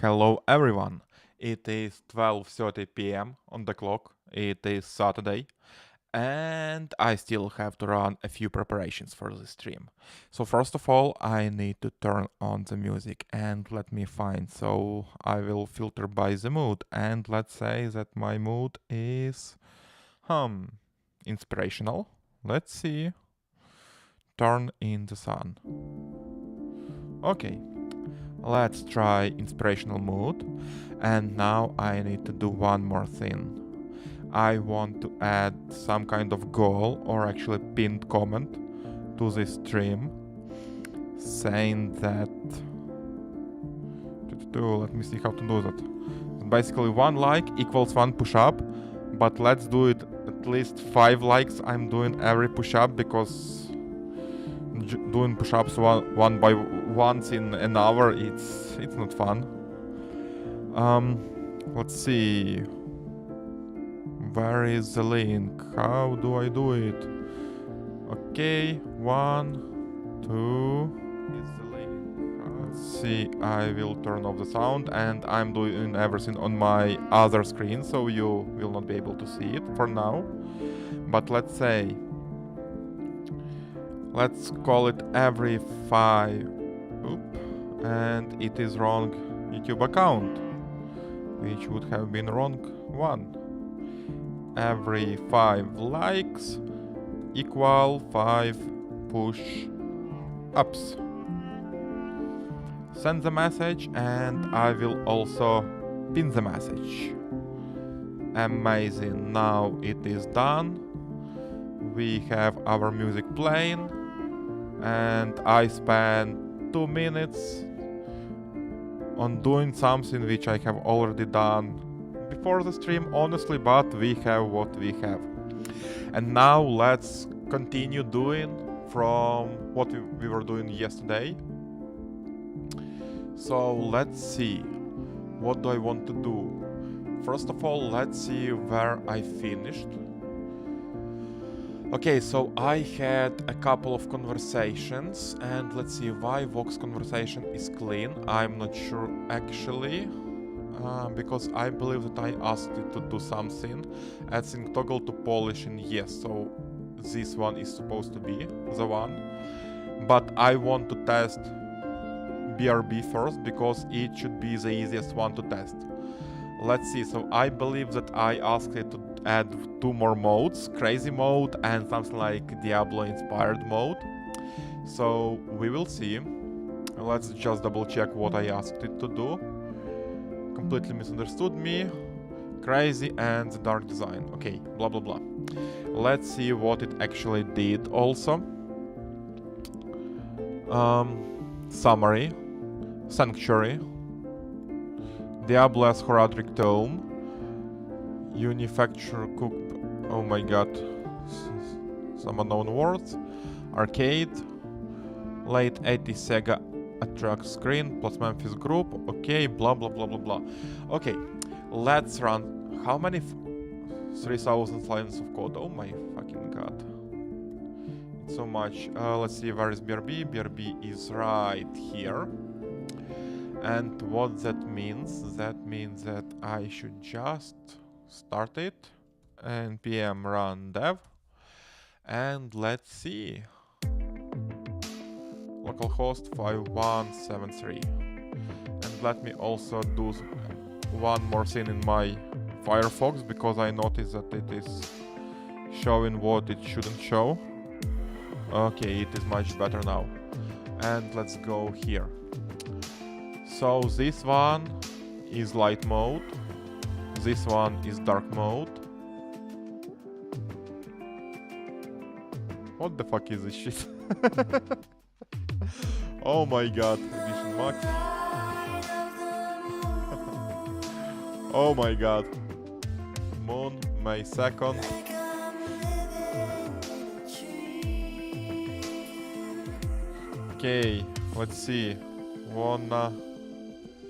Hello everyone. It is 12:30 p.m. on the clock. It is Saturday and I still have to run a few preparations for the stream. So first of all, I need to turn on the music and let me find. So I will filter by the mood and let's say that my mood is inspirational. Let's see. Turn in the sun. Okay. Let's try inspirational mood. And now I need to do one more thing. I want to add some kind of goal or actually pinned comment to this stream saying that let me see how to do that. Basically one like equals one push-up, but let's do it at least 5 likes. I'm doing every push-up because doing push-ups one by once in an hour, it's not fun. Let's see. Where is the link? How do I do it? Okay, 1, 2 is the link. Let's see, I will turn off the sound and I'm doing everything on my other screen, so you will not be able to see it for now. But let's say, let's call it every 5. And it is wrong YouTube account, which would have been wrong one. Every 5 likes equal 5 push-ups. Send the message and I will also pin the message. Amazing, now it is done. We have our music playing and I spent 2 minutes on doing something which I have already done before the stream, honestly, but we have what we have. And now let's continue doing from what we were doing yesterday. So let's see, what do I want to do? First of all, let's see where I finished. Okay, so I had a couple of conversations and let's see why Vox conversation is clean. I'm not sure actually. Because I believe that I asked it to do something. Add sync toggle to polish in yes, so this one is supposed to be the one. But I want to test BRB first because it should be the easiest one to test. Let's see, so I believe that I asked it to add 2 more modes, crazy mode and something like Diablo inspired mode. So we will see. Let's just double check what I asked it to do. Completely misunderstood me, crazy and dark design. Okay, blah blah blah. Let's see what it actually did also. Summary, Sanctuary, Diablo as Horadric Tome, Unifacture Cook, oh my god, some unknown words, Arcade, late 80s Sega attract screen plus Memphis group. Okay, blah blah blah blah blah. Okay, let's run. How many 3,000 lines of code? Oh my fucking god, it's so much. Let's see, where is BRB? BRB is right here. And what that means that I should just start it npm run dev and let's see. Localhost 5173. And let me also do one more thing in my Firefox because I noticed that it is showing what it shouldn't show. Okay, it is much better now. And let's go here. So this one is light mode. This one is dark mode. What the fuck is this shit? Oh my god, edition max. Oh my god. Moon, May 2nd. Okay, let's see. Wanna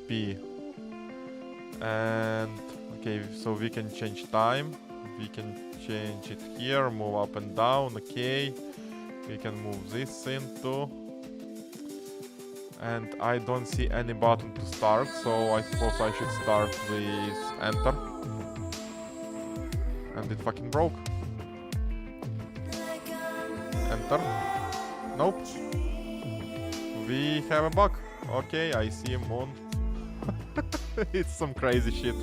be. And okay, so we can change time. We can change it here, move up and down. Okay, we can move this into. And I don't see any button to start, so I suppose I should start with enter. And it fucking broke. Enter. Nope. We have a bug. Okay, I see a moon. It's some crazy shit.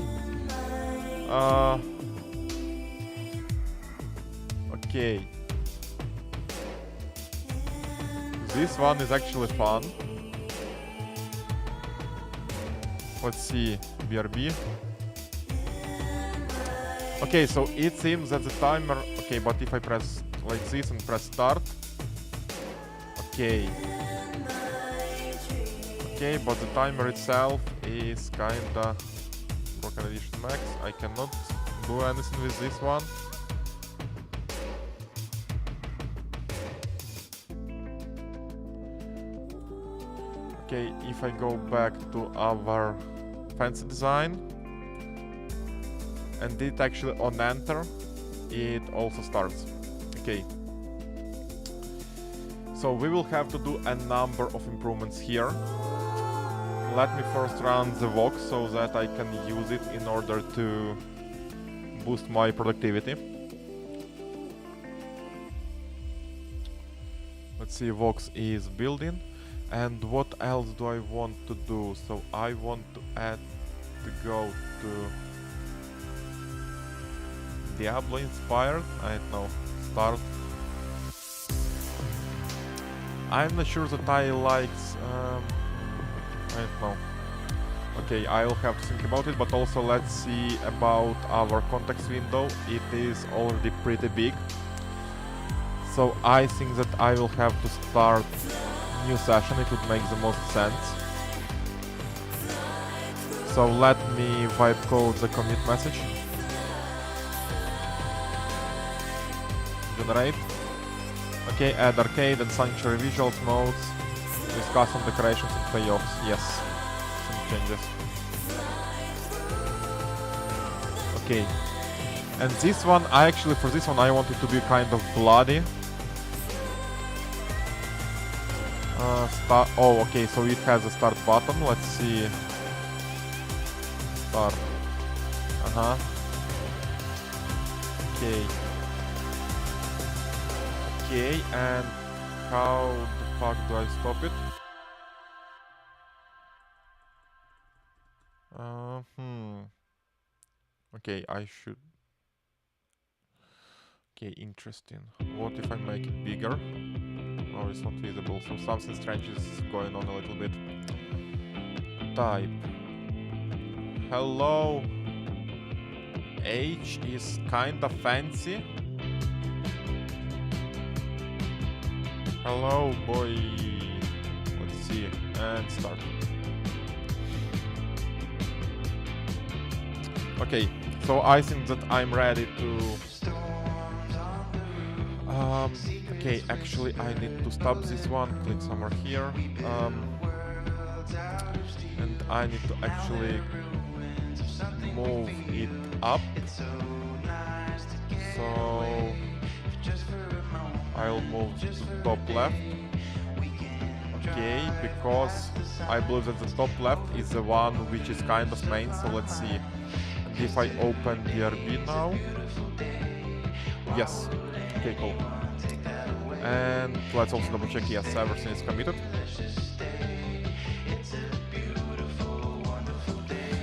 Okay. This one is actually fun. Let's see. BRB. Okay, so it seems that the timer... Okay, but if I press like this and press start... Okay. Okay, but the timer itself is kinda... Broken Edition Max. I cannot do anything with this one. Okay, if I go back to our fancy design and it actually on enter, it also starts. Okay. So we will have to do a number of improvements here. Let me first run the Vox so that I can use it in order to boost my productivity. Let's see, Vox is building. And what else do I want to do? So I want to go to Diablo inspired. I don't know. Start. I'm not sure that I like. I don't know. Okay, I'll have to think about it. But also, let's see about our context window. It is already pretty big. So I think that I will have to start new session. It would make the most sense. So let me vibe code the commit message. Generate. Okay, add arcade and sanctuary visuals modes. Discuss on decorations and payoffs. Yes. Some changes. Okay. And this one, for this one I want it to be kind of bloody. Oh, okay, so it has a start button. Let's see. Start. Okay. Okay, and how the fuck do I stop it? Okay, I should... Okay, interesting. What if I make it bigger? Oh, it's not visible, so something strange is going on a little bit. Type. Hello. H is kinda fancy. Hello, boy. Let's see. And start. Okay, so I think that I'm ready to... Okay, actually I need to stop this one, click somewhere here, and I need to actually move it up, so I'll move to the top left, okay, because I believe that the top left is the one which is kind of main, so let's see, and if I open DRB now, yes, okay, cool. And let's also double check, yes, everything is committed.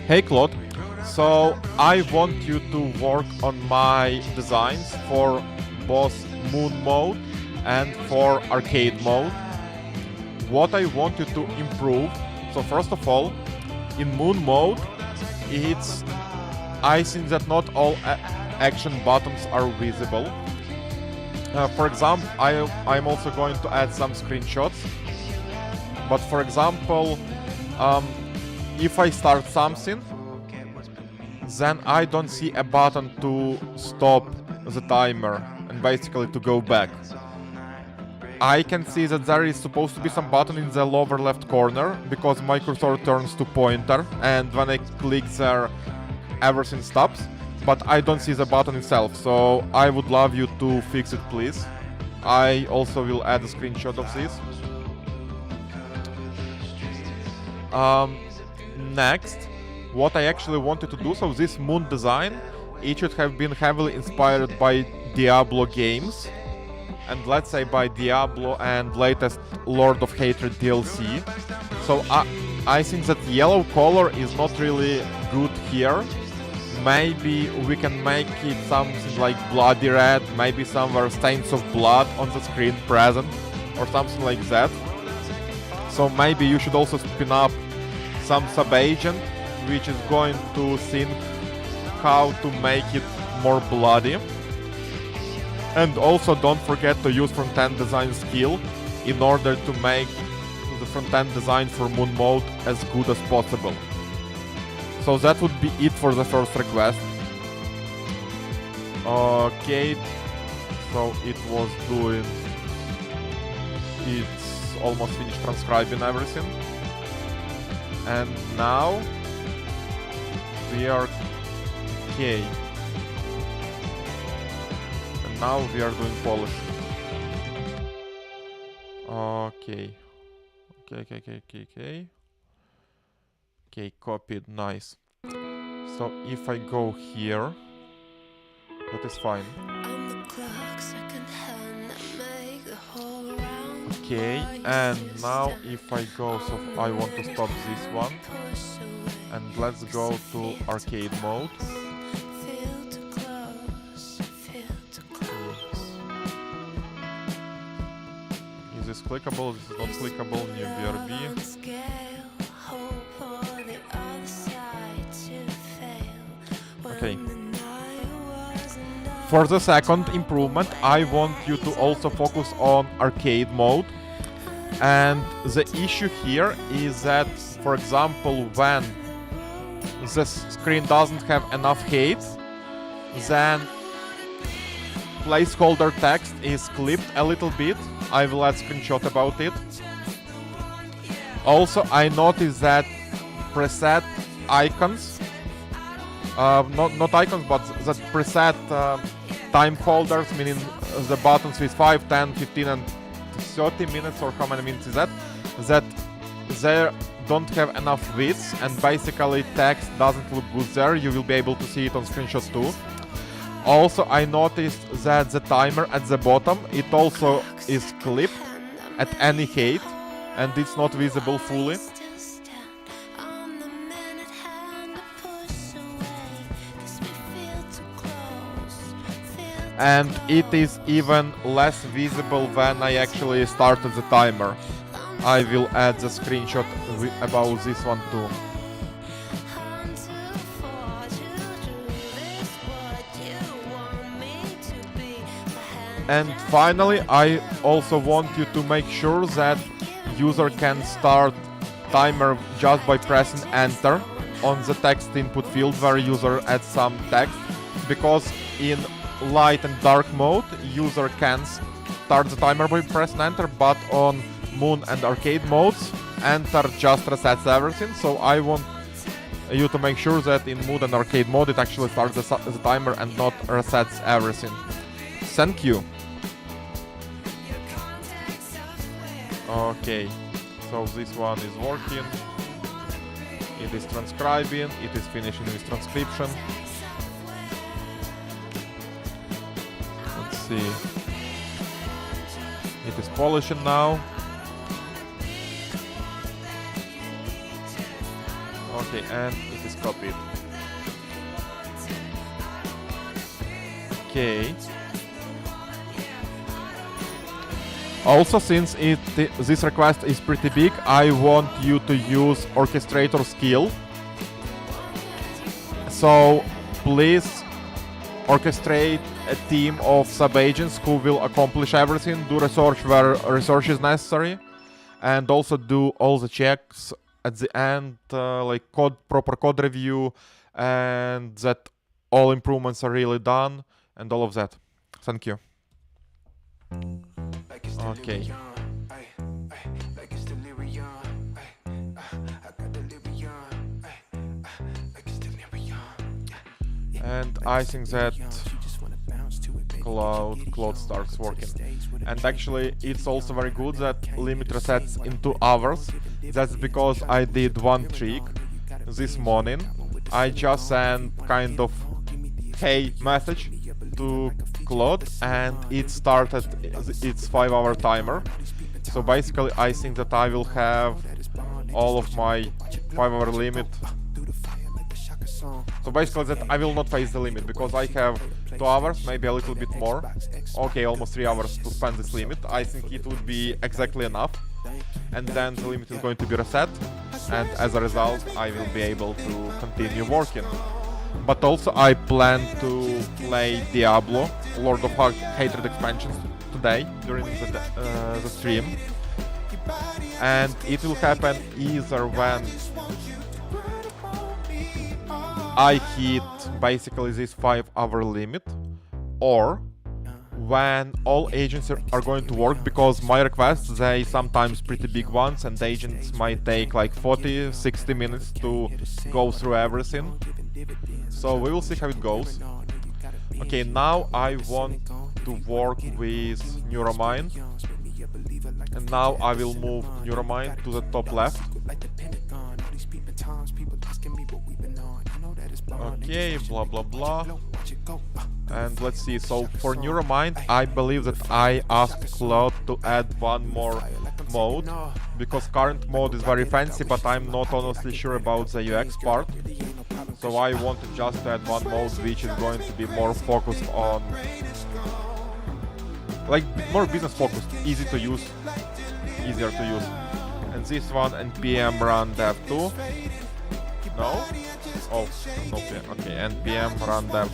Hey Claude, so I want you to work on my designs for both Moon mode and for Arcade mode. What I want you to improve, so first of all, in Moon mode, I think that not all action buttons are visible. For example, I'm also going to add some screenshots. But for example, if I start something, then I don't see a button to stop the timer and basically to go back. I can see that there is supposed to be some button in the lower left corner because my cursor turns to pointer, and when I click there, everything stops. But I don't see the button itself, so I would love you to fix it, please. I also will add a screenshot of this. Next, what I actually wanted to do, so this moon design, it should have been heavily inspired by Diablo games, and let's say by Diablo and latest Lord of Hatred DLC. So I think that yellow color is not really good here. Maybe we can make it something like bloody red, maybe somewhere stains of blood on the screen present, or something like that. So maybe you should also spin up some sub-agent which is going to think how to make it more bloody. And also don't forget to use front-end design skill in order to make the front-end design for moon mode as good as possible. So that would be it for the first request. Okay, so it was doing... It's almost finished transcribing everything. And now we are okay. And now we are doing polish. Okay. Okay, copied, nice. So if I go here, that is fine. Okay, and now if I go, so I want to stop this one. And let's go to arcade mode. Is this clickable? This is not clickable. New BRB. Okay. For the second improvement, I want you to also focus on arcade mode. And the issue here is that, for example, when the screen doesn't have enough height, then placeholder text is clipped a little bit. I will add screenshot about it. Also, I noticed that preset icons, not icons, but that preset time holders, meaning the buttons with 5, 10, 15 and 30 minutes, or how many minutes is that they don't have enough width, and basically text doesn't look good there. You will be able to see it on screenshot too. Also, I noticed that the timer at the bottom, it also is clipped at any height, and it's not visible fully. And it is even less visible when I actually started the timer. I will add the screenshot about this one too. And finally, I also want you to make sure that user can start timer just by pressing enter on the text input field where user adds some text, because in light and dark mode user can start the timer by pressing enter, but on moon and arcade modes enter just resets everything. So I want you to make sure that in moon and arcade mode it actually starts the timer and not resets everything. Thank you. Okay, so this one is working, it is transcribing, it is finishing with transcription. Let's see, it is polishing now. Okay, and it is copied. Okay. Also, since this request is pretty big, I want you to use orchestrator skill. So please orchestrate a team of sub-agents who will accomplish everything, do research where research is necessary, and also do all the checks at the end, like proper code review, and that all improvements are really done, and all of that. Thank you. Okay. And I think that Cloud starts working. And actually, it's also very good that limit resets in 2 hours, That's because I did one trick this morning. I just sent kind of hey message to Claude and it started its 5-hour timer. So basically I think that I will have all of my 5-hour limit. So basically that I will not face the limit because I have 2 hours, maybe a little bit more. Okay, almost 3 hours to spend this limit. I think it would be exactly enough. And then the limit is going to be reset. And as a result, I will be able to continue working. But also I plan to play Diablo, Lord of Hatred expansions today during the stream. And it will happen either when I hit basically this 5-hour limit, or when all agents are going to work, because my requests, they sometimes pretty big ones and agents might take like 40-60 minutes to go through everything. So we will see how it goes. Okay, now I want to work with Neuromind. And now I will move Neuromind to the top left. Okay, blah blah blah. And let's see, so for Neuromind, I believe that I asked Claude to add one more mode, because current mode is very fancy, but I'm not honestly sure about the UX part. So I wanted just to add one mode which is going to be more focused on, like, more business focused, easy to use, easier to use. And this one, npm run dev 2. No? Oh, no PM. Okay, npm run dev.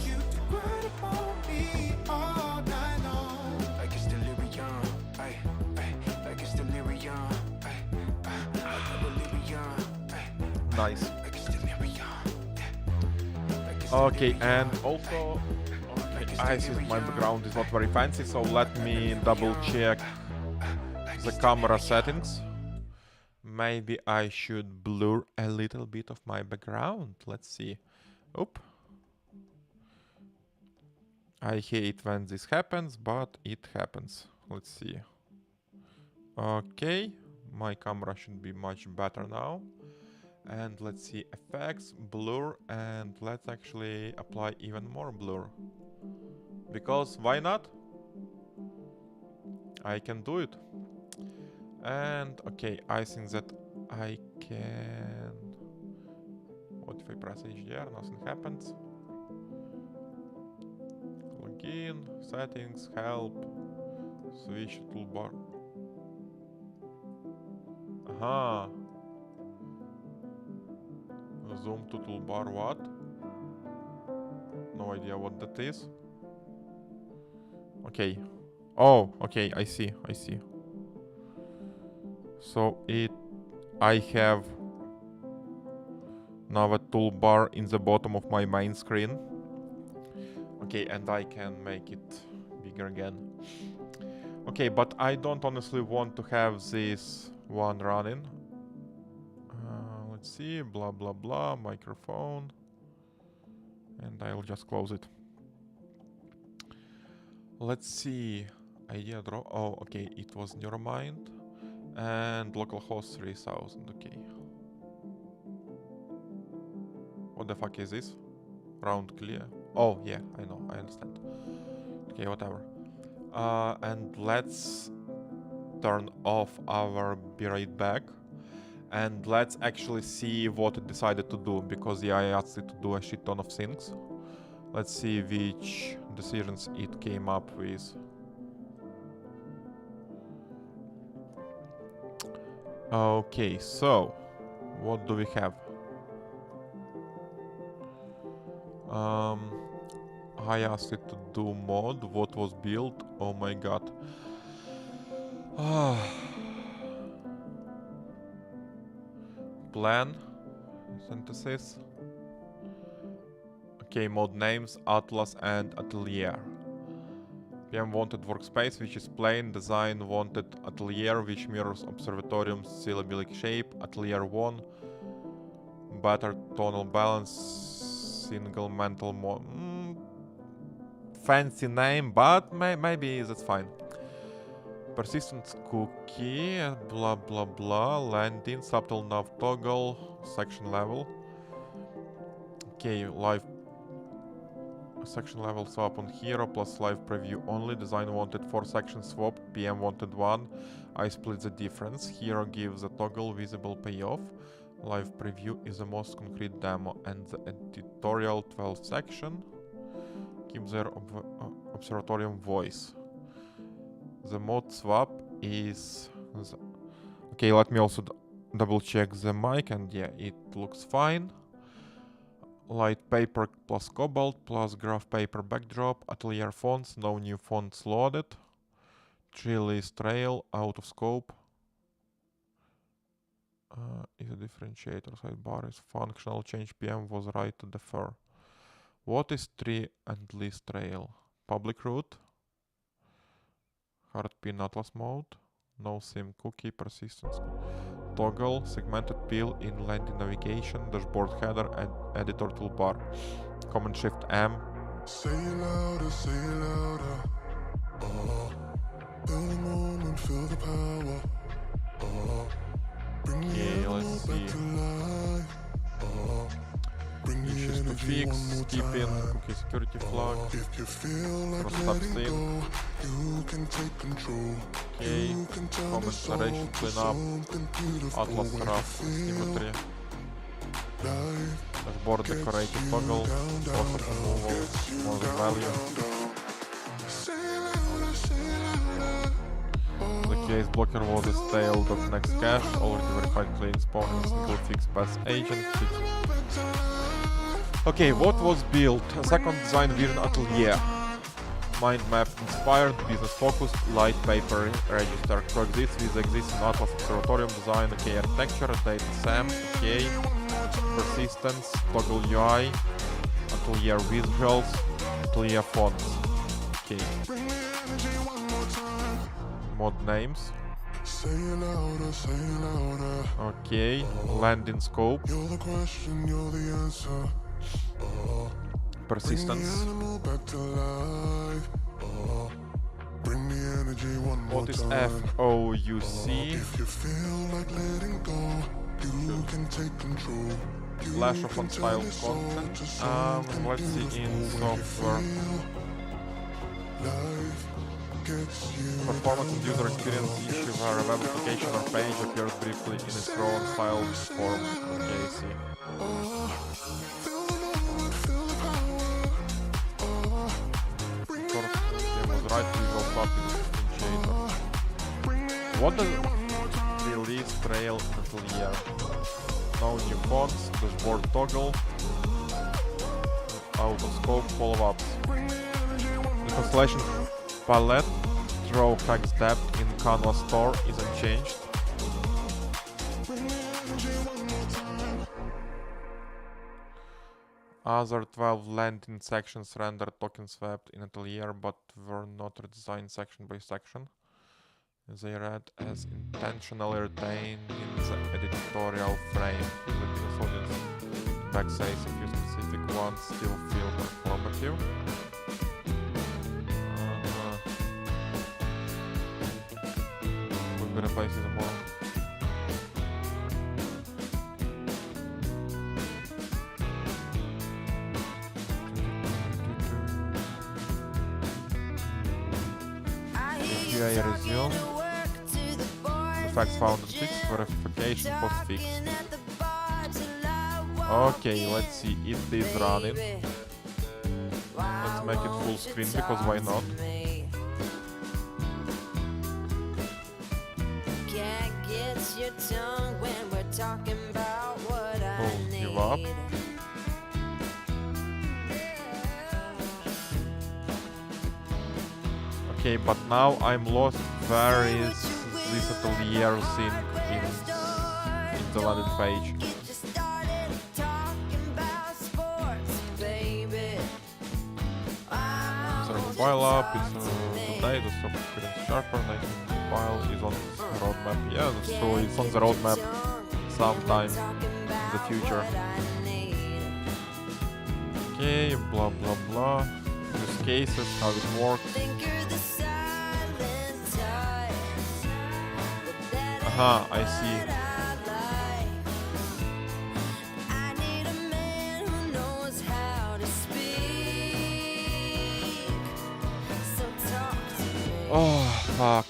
Nice. Okay, and also, okay, I see that my background is not very fancy, so let me double check the camera settings. Maybe I should blur a little bit of my background. Let's see. Oop. I hate when this happens, but it happens. Let's see. Okay, my camera should be much better now. And let's see, effects, blur, and let's actually apply even more blur. Because why not? I can do it. And okay, I think that I can... What if I press HDR? Nothing happens. Login, settings, help, switch toolbar. Aha. Zoom to toolbar, what? No idea what that is. Okay. Oh, okay, I see. So I have now a toolbar in the bottom of my main screen. Okay, and I can make it bigger again. Okay, but I don't honestly want to have this one running. Let's see, blah blah blah, microphone. And I'll just close it. Let's see, idea draw. Oh, okay, it was Neuromind. And localhost 3000, okay. What the fuck is this? Round clear. Oh, yeah, I know, I understand. Okay, whatever. And let's turn off our be right back. And let's actually see what it decided to do, because yeah, I asked it to do a shit ton of things. Let's see which decisions it came up with. Okay, so what do we have? I asked it to do mod. What was built? Oh my god. Plan. Synthesis. Okay, mod names, Atlas and Atelier. PM wanted workspace, which is plain. Design wanted Atelier, which mirrors Observatorium's syllabic shape. Atelier 1. Better tonal balance. Single mental mod. Fancy name, but maybe that's fine. Persistent cookie, blah blah blah, landing, subtle nav toggle, section level. Okay, live section level swap on hero plus live preview only. Design wanted 4 sections swapped, PM wanted 1. I split the difference. Hero gives a toggle visible payoff. Live preview is the most concrete demo, and the editorial 12 section keeps their observatorium voice. The mode swap is... Okay, let me also double check the mic, and yeah, it looks fine. Light paper plus cobalt plus graph paper backdrop, atelier fonts, no new fonts loaded. Tree list trail, out of scope. Is a differentiator, sidebar is functional, change PM was right to defer. What is tree and list trail? Public root. Hard pin atlas mode. No sim cookie, persistence. Toggle, segmented peel, in landing navigation, dashboard header, and editor toolbar. Command Shift M. Say it louder, say it louder. Feel the moment, feel the power. Okay, let's see. Issues to fix, skipping, cookie security flag, cross-tab sim. Okay, comment narration cleanup, atlas rough symmetry, dashboard decorated toggle, cost of removal, more than value. The case blocker was a stale.next cache, already verified clean spawn, single fix pass agent. Okay, what was built? A second design vision atelier. Mind map inspired, business focused, light paper register. Coexist with existing Atlas Observatorium design, okay, architecture, data SAM, okay, persistence, toggle UI, atelier visuals, atelier fonts, okay. Mod names. Okay, landing scope. Persistence. What is FOUC? Flash of unstyled content. Let's see in software. Performance and user experience issue where a web application or page appears briefly in its raw unstyled form. Okay, I see. Right visual copy differentiator. What does release trail atelier? No new fonts, dashboard toggle, out of scope, follow-ups. The constellation palette draw hex depth in Canvas store is unchanged. Other 12 landing sections rendered token swapped in Atelier but were not redesigned section by section. They read as intentionally retained in the editorial frame. The business audience back says a few specific ones still feel performative. We're gonna place it more. I resume. Effects found and fixed. Verification post fix. Okay, let's see. It is running. Let's make it full screen because why not? Oh, give up. Okay, but now I'm lost. Where is this atelier scene in the landing page? Is there a mobile app? It's today, the soft experience sharper, nice mobile is on the roadmap. Yeah, so it's on the roadmap sometime in the future. Okay, blah blah blah. Use cases, how it works. Aha, I see. Oh, fuck.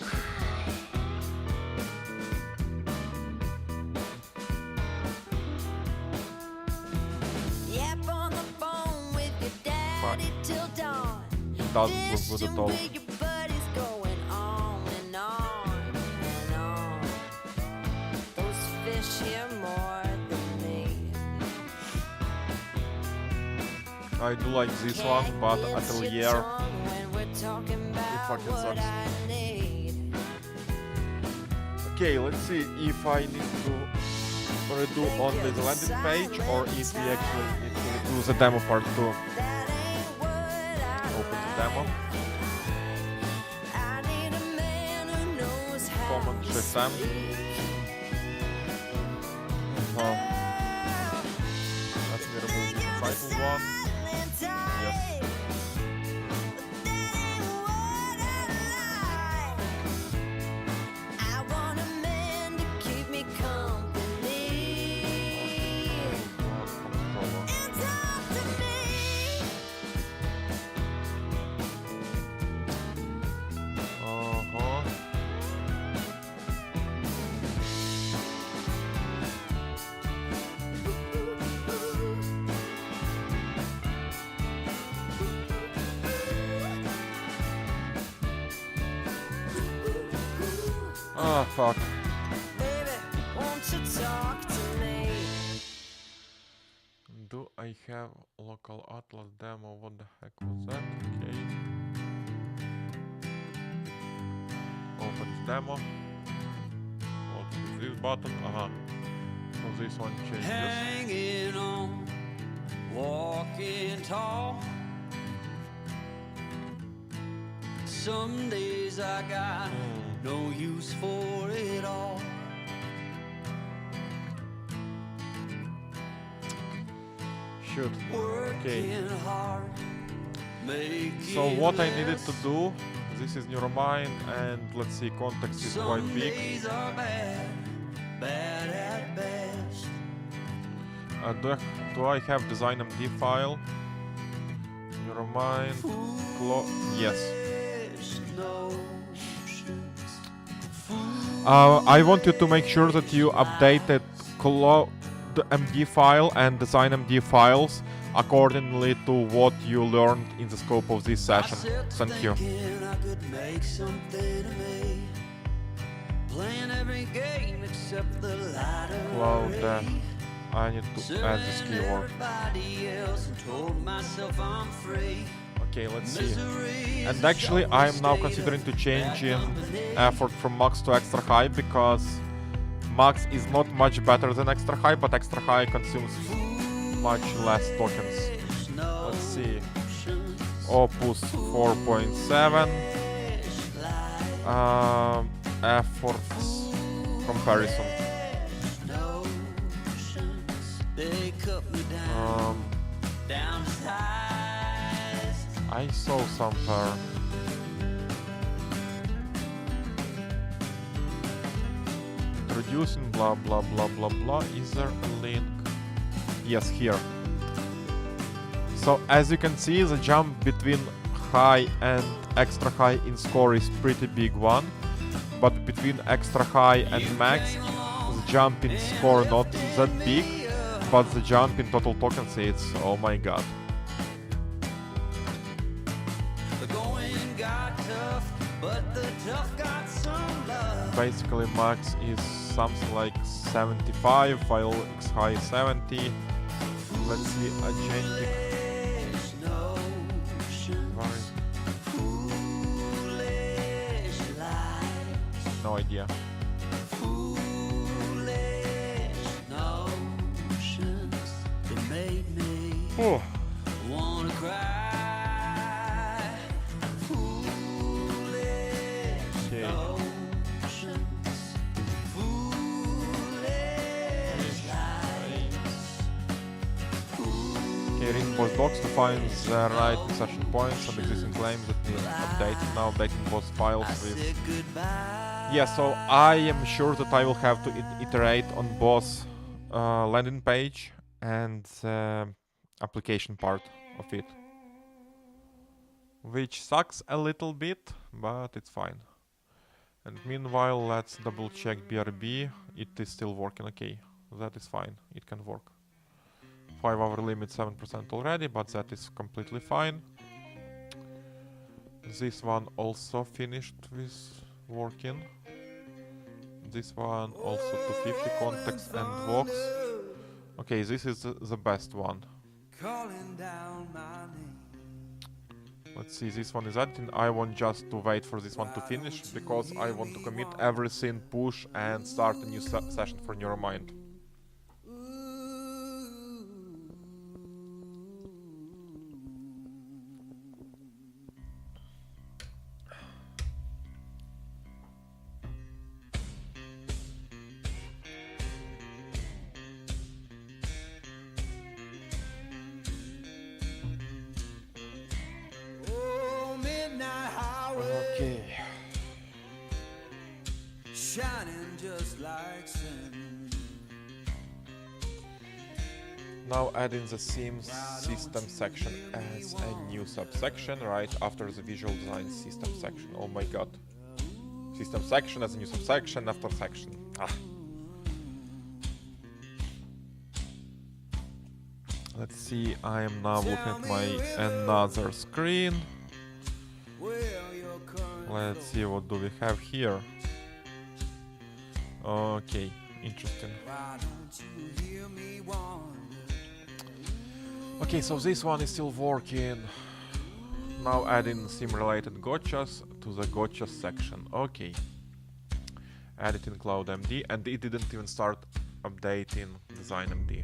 Fuck. It doesn't look good at all. I do like this one, but Atelier, it fucking sucks. Okay, let's see if I need to redo only the landing page or if we actually need to redo the demo part too. Open the demo. Command Shift M. Let me remove the title one. Yes. Ah, fuck. Baby, won't you talk to me? Do I have local atlas demo? What the heck was that? Okay. Open demo. What is this button? So this one changes. Hanging on, walking tall. Some days I got no use for it all. Shoot. Okay. Working hard, So what I needed to do, this is Neuromind, and let's see, context is quite some big. days are bad, bad at best. Do I have design MD file? Neuromind, yes. I want you to make sure that you updated the MD file and design MD files accordingly to what you learned in the scope of this session. Thank you. Cloud, I need to add this keyword. Okay, let's see. And actually, I'm now considering to change in effort from max to extra high because max is not much better than extra high, but extra high consumes much less tokens. Let's see. Opus 4.7. Efforts comparison. I saw somewhere. Introducing blah blah blah blah blah. Is there a link? Yes, here. So as you can see, the jump between high and extra high in score is pretty big one, but between extra high and max, the jump in score not that big, but the jump in total tokens, it's oh my god. Basically max is something like 75, while X high is 70. Let's see, agentic. No idea. Oh. Both docs to find the right insertion points and existing claims that need updating. Now updating both files with Yeah, so I am sure that I will have to iterate on both landing page and application part of it. Which sucks a little bit, but it's fine. And meanwhile, let's double check BRB. It is still working okay. That is fine, it can work. 5-hour limit 7% already, but that is completely fine. This one also finished with working. This one also 250 contacts and Vox. Okay, this is the best one. Let's see, this one is added. I want just to wait for this one to finish because I want to commit everything, push and start a new session for Neuromind. Okay. Shining just like sun. Now adding the themes system section as a new subsection right after the visual design system section. Oh my god. System section as a new subsection after section. Ah. Let's see, I am now looking at my another screen. Let's see, what do we have here? Okay, interesting. Okay, so this one is still working. Now adding sim-related gotchas to the gotchas section. Okay. Add it in CloudMD, and it didn't even start updating DesignMD.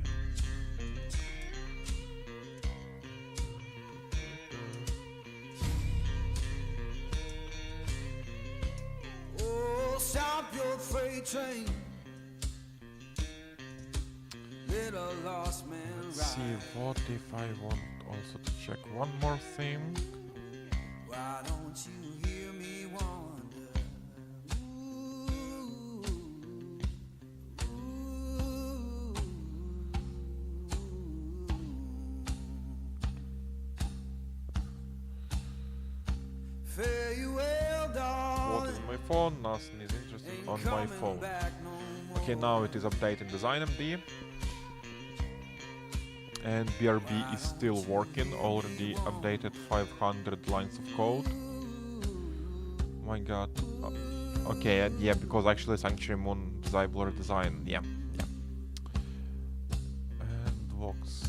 Stop your freight train. Little lost man. Let's see, what if I want also to check one more thing? Why don't you hear me wonder? Fare you well, darling. What is my phone? Nothing is interesting on my phone. Okay, now it is updating DesignMD. And BRB is still working, already updated 500 lines of code. My god. Okay, yeah, because actually Sanctuary Moon Diablo design, yeah. And Vox.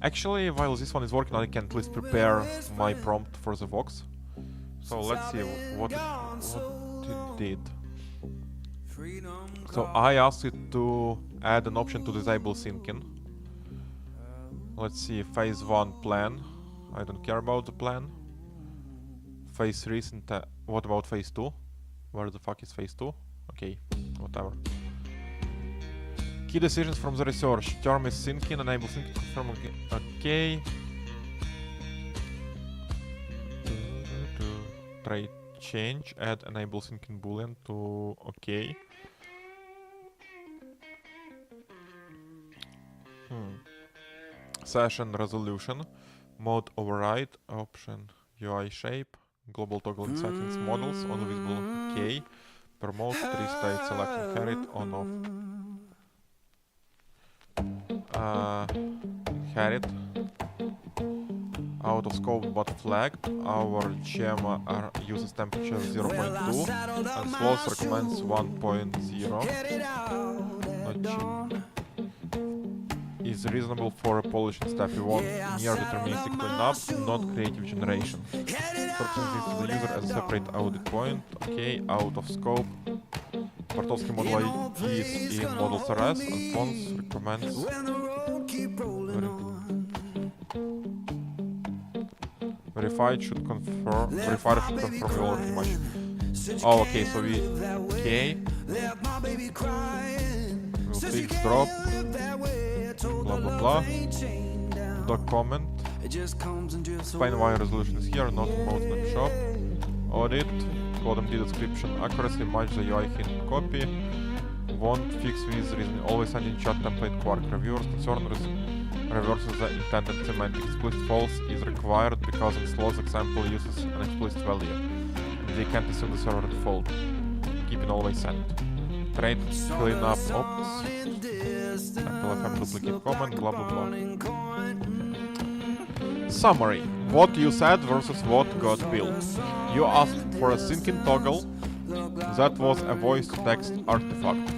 Actually, while this one is working, I can at least prepare my prompt for the Vox. So let's see what it did. So I asked it to add an option to disable syncing. Let's see, phase 1 plan. I don't care about the plan. Phase 3, what about phase 2? Where the fuck is phase 2? Okay, whatever. Key decisions from the research. Term is syncing, enable syncing, confirm, okay. Try change, add enable syncing boolean to okay. Session resolution, mode override, option UI shape, global toggling settings, models, on visible okay, promote, 3 state select inherit, on off. Inherit, out of scope but flagged, our Gemma uses temperature 0.2 and slows recommends 1.0. Is reasonable for a polishing step. We want near deterministic cleanup, not creative generation. Represents to the user as a separate audit point. Okay, out of scope. Bartowski model ID is in models RS and fonts recommends. Verified should confirm. Verifier should confirm we already much. Oh, okay, so we. Okay. We'll fix drop. Blah blah blah. Document. Explain why resolution is here, not mode snapshot. Audit. code MD description accuracy, match the UI hint copy. Won't fix with reason. Always send in chat template quark. Reviewers concern reverses the intended semantic. Explicit false is required because in slows example uses an explicit value. And they can't assume the server default. Keeping always send. Trade clean up ops. Sample FM duplicate comment, blah blah blah. Summary. What you said versus what got built. You asked for a syncing toggle. That was a voice-to-text artifact.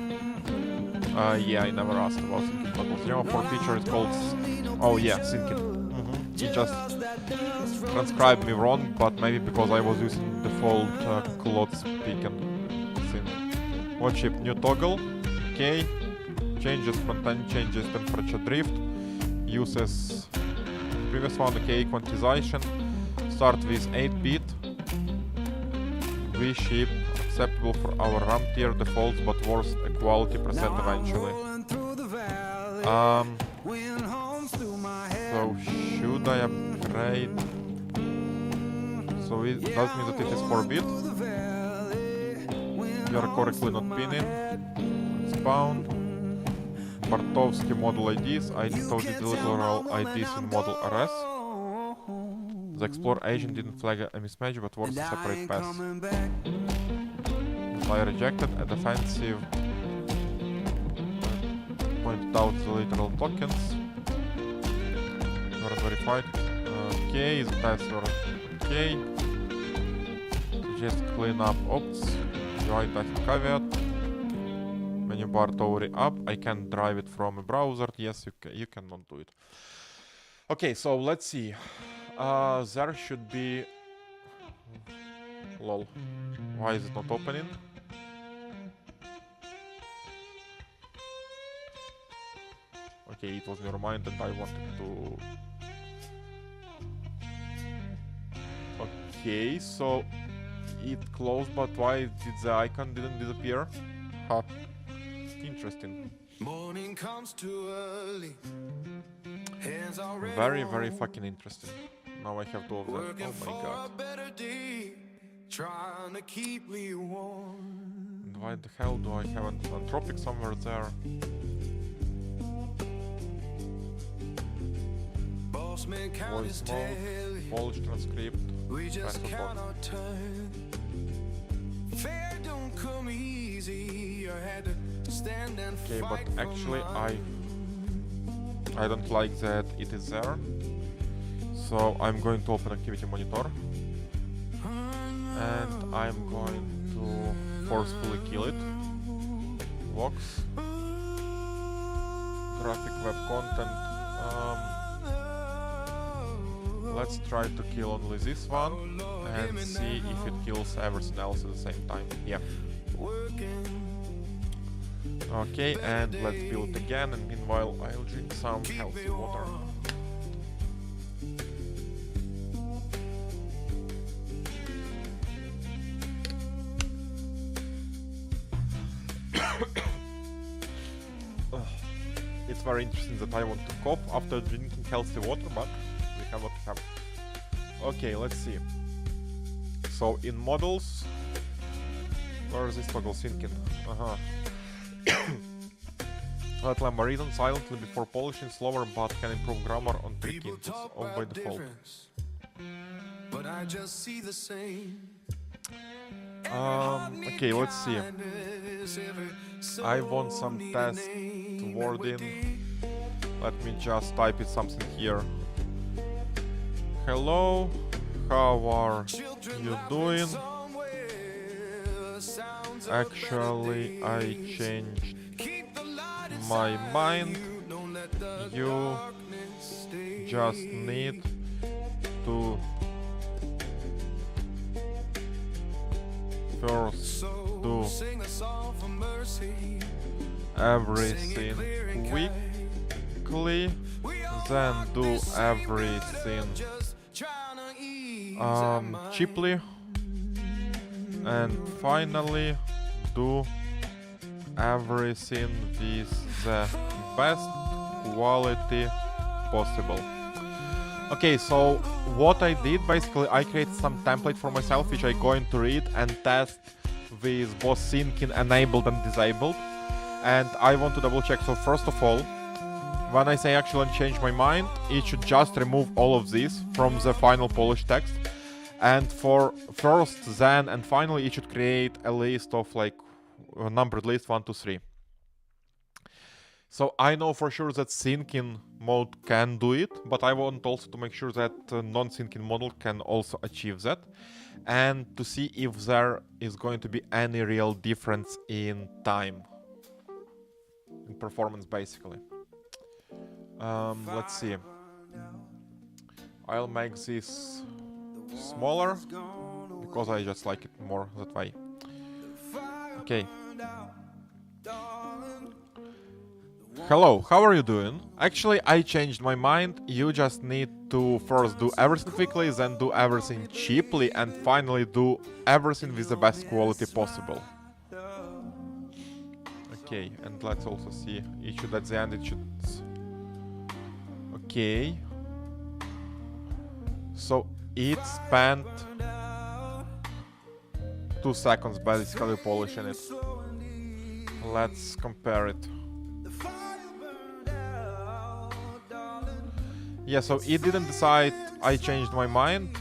Yeah, I never asked about syncing toggles. You know, for feature it's called... Oh yeah, syncing. He just transcribed me wrong, but maybe because I was using default Claude speak and sync. What chip? New toggle. Okay. Changes content, changes temperature drift. Uses previous one, okay, quantization. Start with 8-bit. We ship acceptable for our RAM tier defaults, but worse equality preset eventually. So should I upgrade? So that means that it is 4-bit. You are correctly not pinning. Spawn. Bartovsky model IDs. I told you the literal IDs in model RS. The Explorer agent didn't flag a mismatch, but was a separate pass. I rejected a defensive. Pointed out the literal tokens. Were verified. Okay, the password. Okay. Just clean up ops. UI type caveat. Menu bar totally up. I can drive it from a browser. Yes, you cannot do it. Okay, so let's see. There should be... Lol. Why is it not opening? Okay, it was never mind and I wanted to... Okay, so... It closed, but why did the icon didn't disappear? Huh. Interesting. Morning comes too early. Very, very fucking interesting. Now I have two of them. Oh my god. Trying to keep me warm. And why the hell do I have an anthropic somewhere there? Voice mode, Polish transcript. We just cannot turn. Fair don't come easy. I had to stand and fight. Okay, but actually I don't like that it is there. So I'm going to open activity monitor. And I'm going to forcefully kill it. Vox. Graphic web content. Let's try to kill only this one and see if it kills everything else at the same time. Yeah. Okay, and let's build again, and meanwhile I'll drink some healthy water. It's very interesting that I want to cough after drinking healthy water, but we have what we have. Okay, let's see. So in models, where is this toggle syncing? Let Lambarizon silently before polishing, slower but can improve grammar on pre-kints off by default. But I just see the same. Okay, let's see. I want some test wording. Let me just type it something here. Hello, how are you doing? Actually, I changed my mind. You just need to first do everything quickly, then do everything cheaply, and finally do everything with the best quality possible. Okay, so what I did basically, I created some template for myself which I'm going to read and test with both syncing enabled and disabled. And I want to double check. So first of all, when I say actually change my mind, it should just remove all of this from the final Polish text. And for first, then, and finally, it should create a list of like a numbered list 1, 2, 3. So I know for sure that syncing mode can do it, but I want also to make sure that non-syncing model can also achieve that, and to see if there is going to be any real difference in time, in performance basically. Let's see. I'll make this smaller because I just like it more that way. Okay. Hello, how are you doing? Actually, I changed my mind. You just need to first do everything quickly, then do everything cheaply, and finally do everything with the best quality possible. Okay, and let's also see. It should, at the end, it should... Okay. So it spent 2 seconds basically polishing it. Let's compare it. Yeah, so it didn't decide I changed my mind,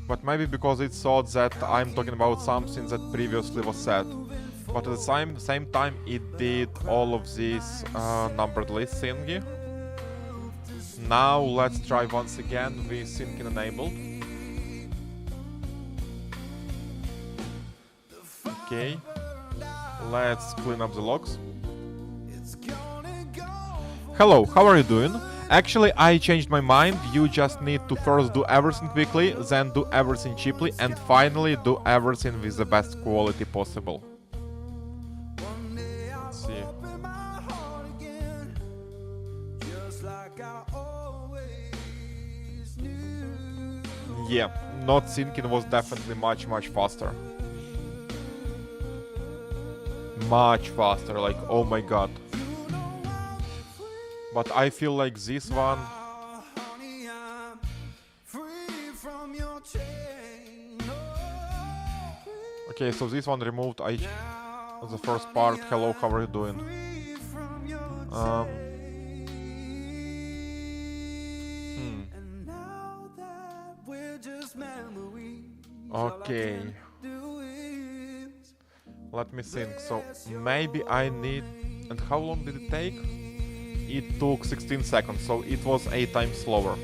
but maybe because it thought that I'm talking about something that previously was said. But at the same time, it did all of this numbered list thingy. Now let's try once again with syncing enabled. Okay, let's clean up the logs. Hello, how are you doing? Actually, I changed my mind. You just need to first do everything quickly, then do everything cheaply, and finally do everything with the best quality possible. Let's see. Yeah, not syncing was definitely much faster. Much faster, like, oh my god. But I feel like this one... Okay, so this one removed the first part. Hello, how are you doing? Okay. Let me think. So maybe I need... And how long did it take? It took 16 seconds, so it was 8 times slower.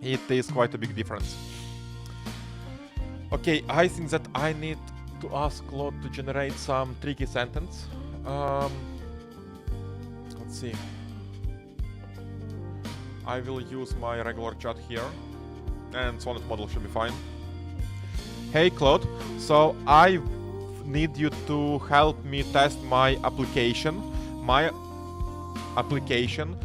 It is quite a big difference. Okay, I think that I need to ask Claude to generate some tricky sentence. Let's see. I will use my regular chat here, and Sonnet model should be fine. Hey Claude, so I need you to help me test my application. My application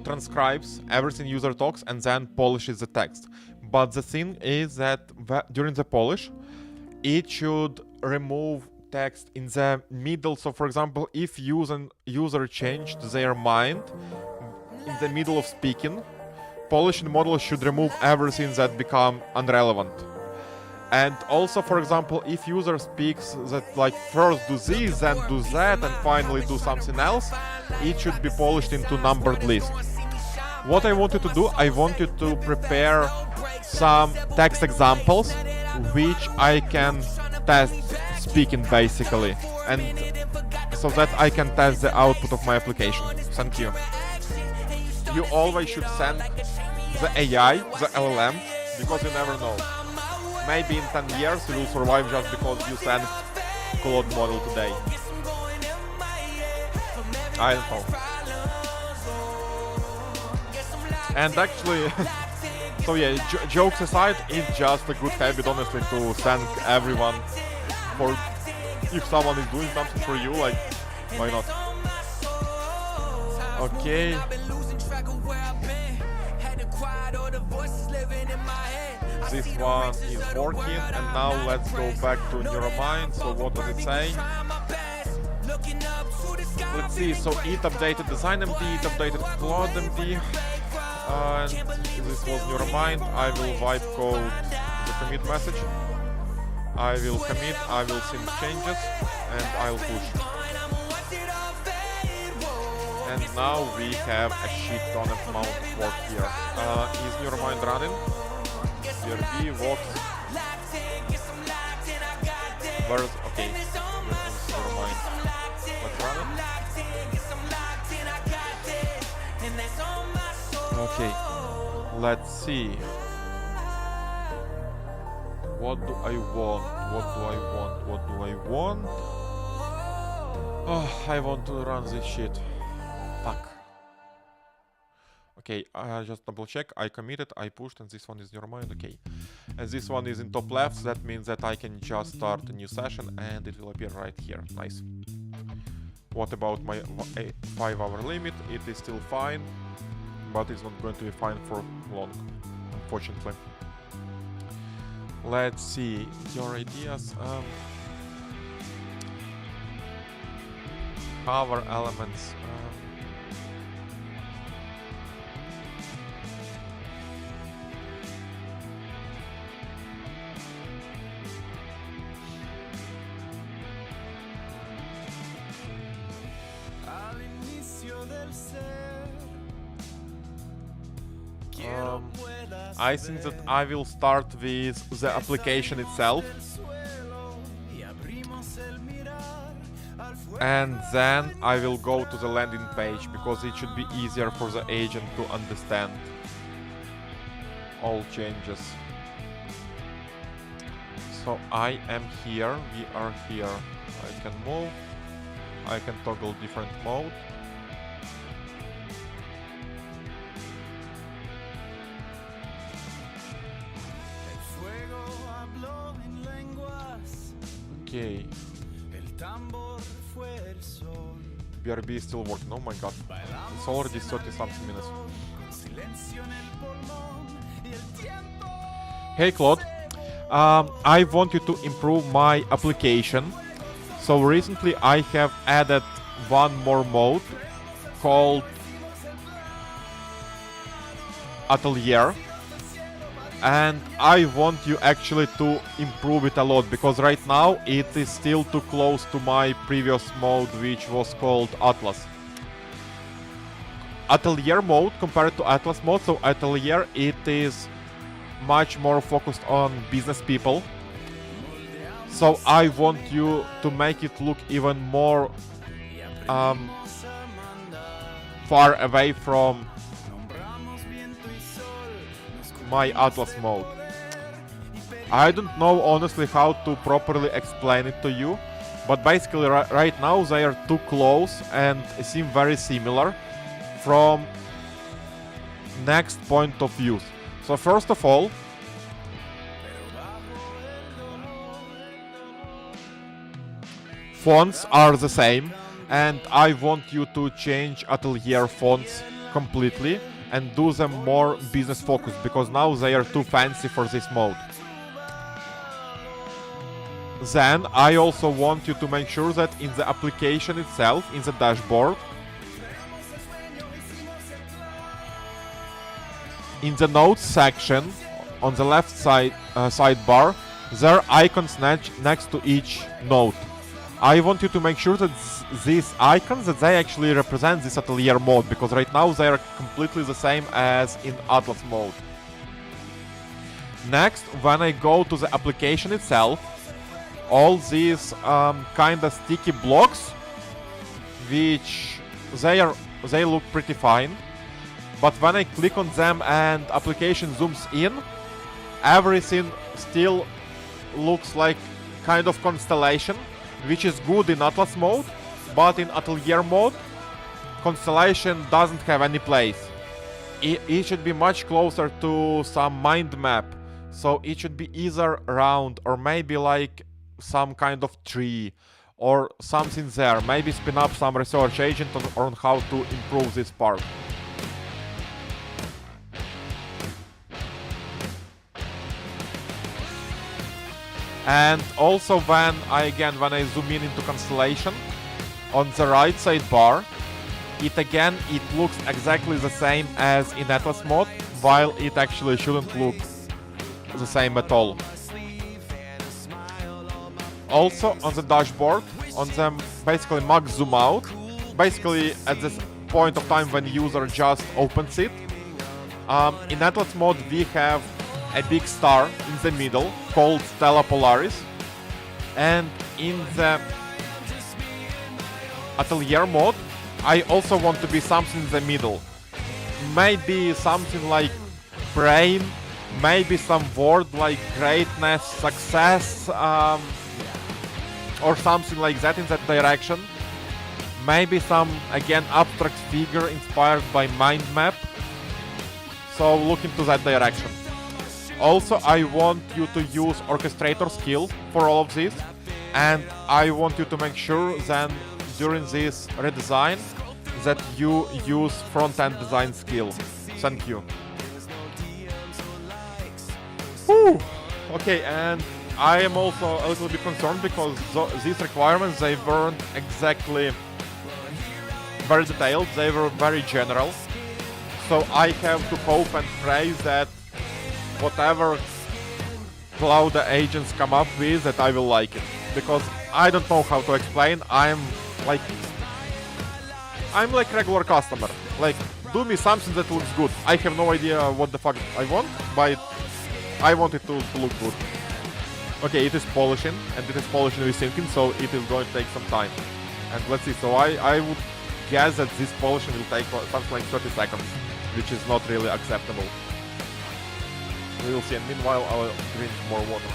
transcribes everything user talks and then polishes the text. But the thing is that during the polish, it should remove text in the middle. So for example, if user changed their mind in the middle of speaking, polishing model should remove everything that become irrelevant. And also, for example, if user speaks that like first do this, then do that, and finally do something else, it should be polished into numbered list. What I wanted to do, I wanted to prepare some text examples which I can test speaking basically, and so that I can test the output of my application. Thank you. You always should send the AI, the LLM, because you never know. Maybe in 10 years you will survive just because you sent Claude model today. I don't know. And actually, so yeah, jokes aside, it's just a good habit honestly to thank everyone for if someone is doing something for you, like, why not? Okay. This one is working, and now let's go back to Neuromind. So what does it say? Let's see, so it updated DesignMD, it updated ClaudeMD. And this was your mind. I will wipe code the commit message. I will commit, I will sync changes, and I'll push. And now we have a shit ton of amount of work here. Is your mind running? BRB, Vox. Where's, okay, your mind. Let's run it. Okay, let's see. What do I want? What do I want? What do I want? Oh, I want to run this shit. Fuck. Okay, just double check. I committed, I pushed, and this one is near mind. Okay. And this one is in top left, so that means that I can just start a new session and it will appear right here. Nice. What about my 5-hour limit? It is still fine, but it's not going to be fine for long, unfortunately. Let's see your ideas. Power elements. I think that I will start with the application itself, and then I will go to the landing page because it should be easier for the agent to understand all changes. So I am here, we are here. I can move, I can toggle different mode. Okay. BRB is still working. Oh my god. It's already 30 something minutes. Hey Claude. I want you to improve my application. So recently I have added one more mode called Atelier. And I want you actually to improve it a lot, because right now it is still too close to my previous mode, which was called Atlas. Atelier mode compared to Atlas mode, so Atelier it is much more focused on business people. So I want you to make it look even more far away from my Atlas mode. I don't know honestly how to properly explain it to you, but basically right now they are too close and seem very similar from next point of view. So first of all, fonts are the same, and I want you to change Atelier fonts completely and do them more business focused, because now they are too fancy for this mode. Then I also want you to make sure that in the application itself, in the dashboard, in the notes section on the left side sidebar, there are icons next to each note. I want you to make sure that these icons, that they actually represent this Atelier mode, because right now they are completely the same as in Atlas mode. Next, when I go to the application itself, all these kinda sticky blocks, which they look pretty fine, but when I click on them and application zooms in, everything still looks like kind of constellation, which is good in Atlas mode, but in Atelier mode, constellation doesn't have any place. It should be much closer to some mind map, so it should be either round or maybe like some kind of tree or something there. Maybe spin up some research agent on how to improve this part. And also when I zoom in into constellation, on the right side bar, it looks exactly the same as in Atlas mode, while it actually shouldn't look the same at all. Also on the dashboard, on the basically max zoom out, basically at this point of time when user just opens it, in Atlas mode we have a big star in the middle called Stella Polaris, and in the Atelier mode I also want to be something in the middle. Maybe something like brain, maybe some word like greatness, success, or something like that in that direction. Maybe some, again, abstract figure inspired by mind map. So look into that direction. Also, I want you to use orchestrator skill for all of this, and I want you to make sure then during this redesign that you use front-end design skill. Thank you. Whew. Okay, and I am also a little bit concerned because these requirements, they weren't exactly very detailed, they were very general. So I have to hope and pray that whatever cloud agents come up with, that I will like it. Because I don't know how to explain, I'm like regular customer. Like, do me something that looks good. I have no idea what the fuck I want, but I want it to look good. Okay, it is polishing, and it is polishing with syncing, so it is going to take some time. And let's see, so I would guess that this polishing will take something like 30 seconds, which is not really acceptable. We will see, and meanwhile I'll drink more water.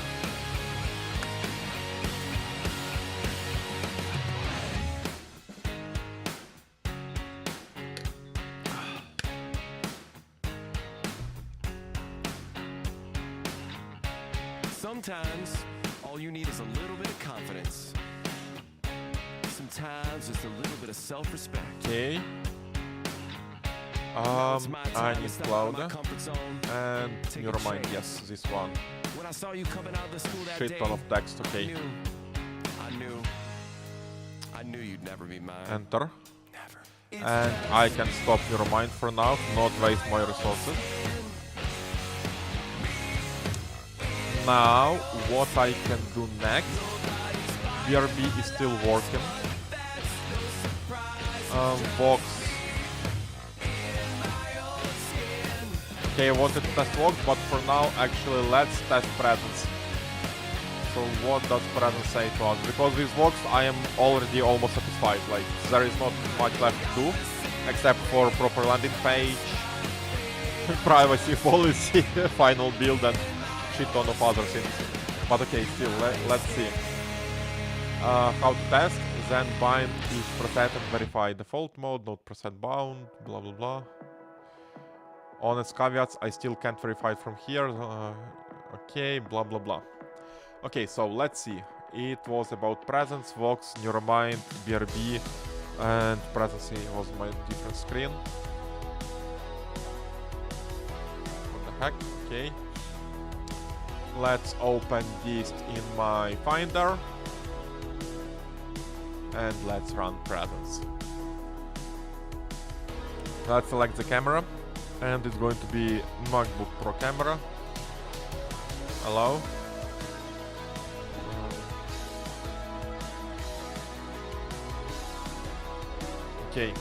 Sometimes, all you need is a little bit of confidence. Sometimes, just a little bit of self-respect. Okay. I need Clouda. And Neuromine, yes, this one. When I saw you coming out of the school that Shit day, ton of text, okay. I knew you'd never be mine. Enter. Never. And I can stop Neuromine for now, not waste my resources. Now, what I can do next, BRB is still working. Vox. Okay, I wanted to test Vox, but for now, actually, let's test Presence. So what does Presence say to us? Because with Vox, I am already almost satisfied. Like, there is not much left to do, except for proper landing page, privacy policy, final build, and shit ton of other things. But okay, still, let's see. How to test, then bind is preset and verify default mode, not preset bound, blah blah blah. Honest caveats, I still can't verify it from here. Okay, blah blah blah. Okay, so let's see. It was about presence, Vox, Neuromind, BRB, and presence was my different screen. What the heck? Okay. Let's open this in my Finder. And let's run presence. Let's select the camera. And it's going to be MacBook Pro camera. Hello. Okay.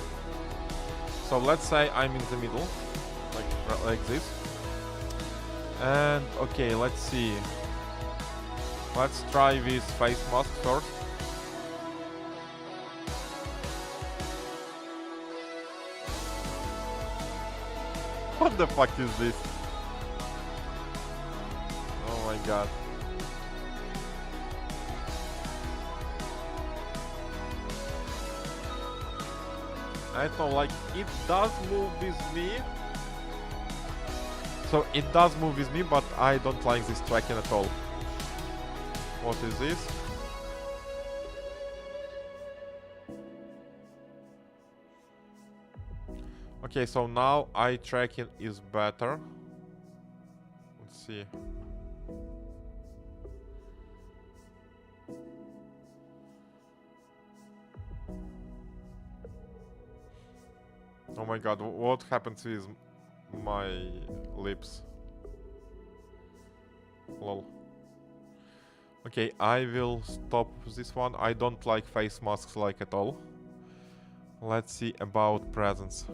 So let's say I'm in the middle, like this. And okay, let's see. Let's try with face mask first. What the fuck is this? Oh my god. I don't know, like, it does move with me. So it does move with me, but I don't like this tracking at all. What is this? Okay, so now eye tracking is better. Let's see. Oh my god, what happens with my lips? Lol. Okay, I will stop this one. I don't like face masks like at all. Let's see about presence.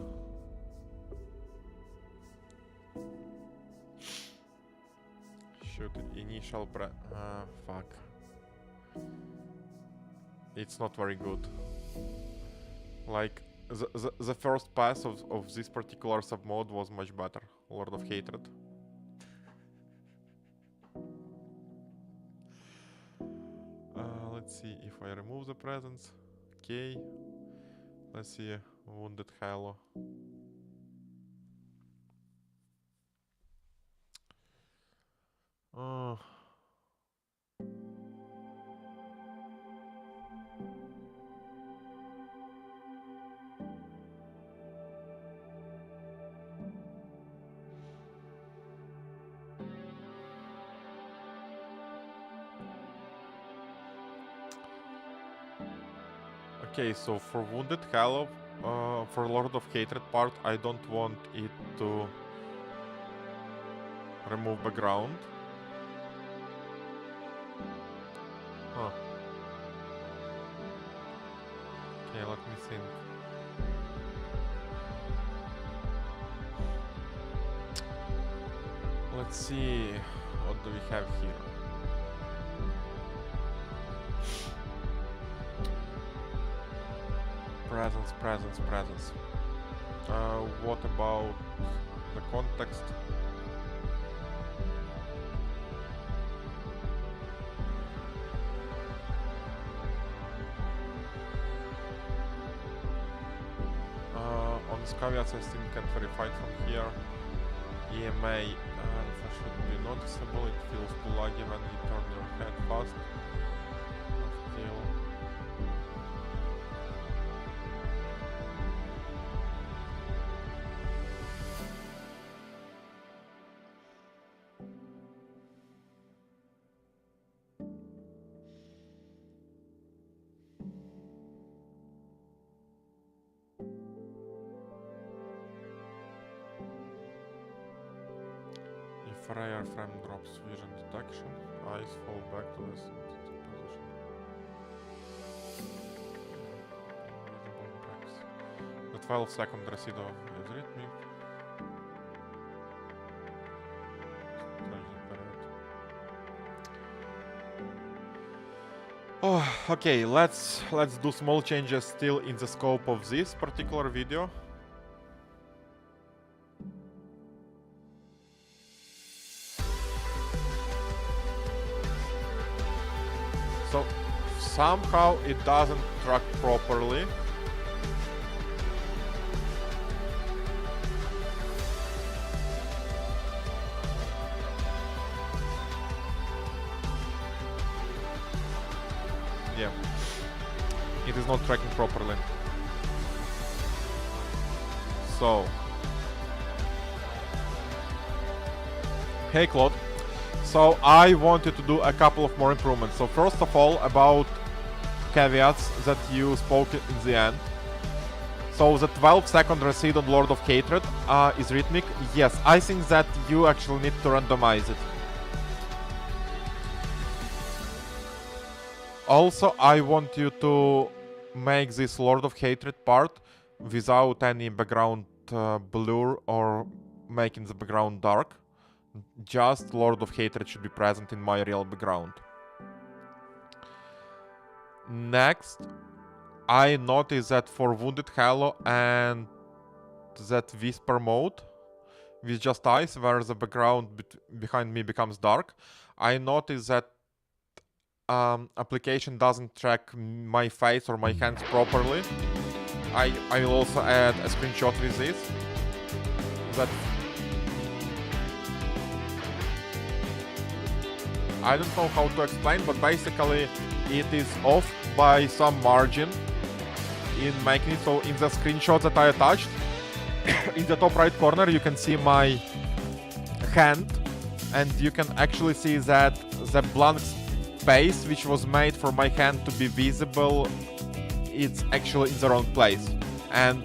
Shoot, initial fuck. It's not very good. Like, the first pass of this particular submode was much better. Lord of Hatred. Let's see if I remove the presence. Okay. Let's see. Wounded Halo. Okay, so for Wounded Halo, for Lord of Hatred part, I don't want it to remove background. Huh. Okay, let me think. Let's see, what do we have here? Presence. What about the context? On the caveats I still can't verify from here. EMA should be noticeable. It feels laggy when you turn your head fast. Still. If rare frame drops vision detection, eyes fall back to the position. The 12-second receiver is rhythmic. Oh, okay, let's do small changes still in the scope of this particular video. So somehow it doesn't track properly. Yeah, it is not tracking properly. So, hey Claude. So I wanted to do a couple of more improvements. So first of all, about caveats that you spoke in the end. So the 12-second recede on Lord of Hatred is rhythmic. Yes, I think that you actually need to randomize it. Also, I want you to make this Lord of Hatred part without any background blur or making the background dark. Just Lord of Hatred should be present in my real background. Next, I noticed that for Wounded Halo and that Whisper mode, with just eyes, where the background behind me becomes dark, I noticed that application doesn't track my face or my hands properly. I will also add a screenshot with this. That I don't know how to explain, but basically it is off by some margin in making it. So in the screenshot that I attached, in the top right corner you can see my hand, and you can actually see that the blank space which was made for my hand to be visible, it's actually in the wrong place. And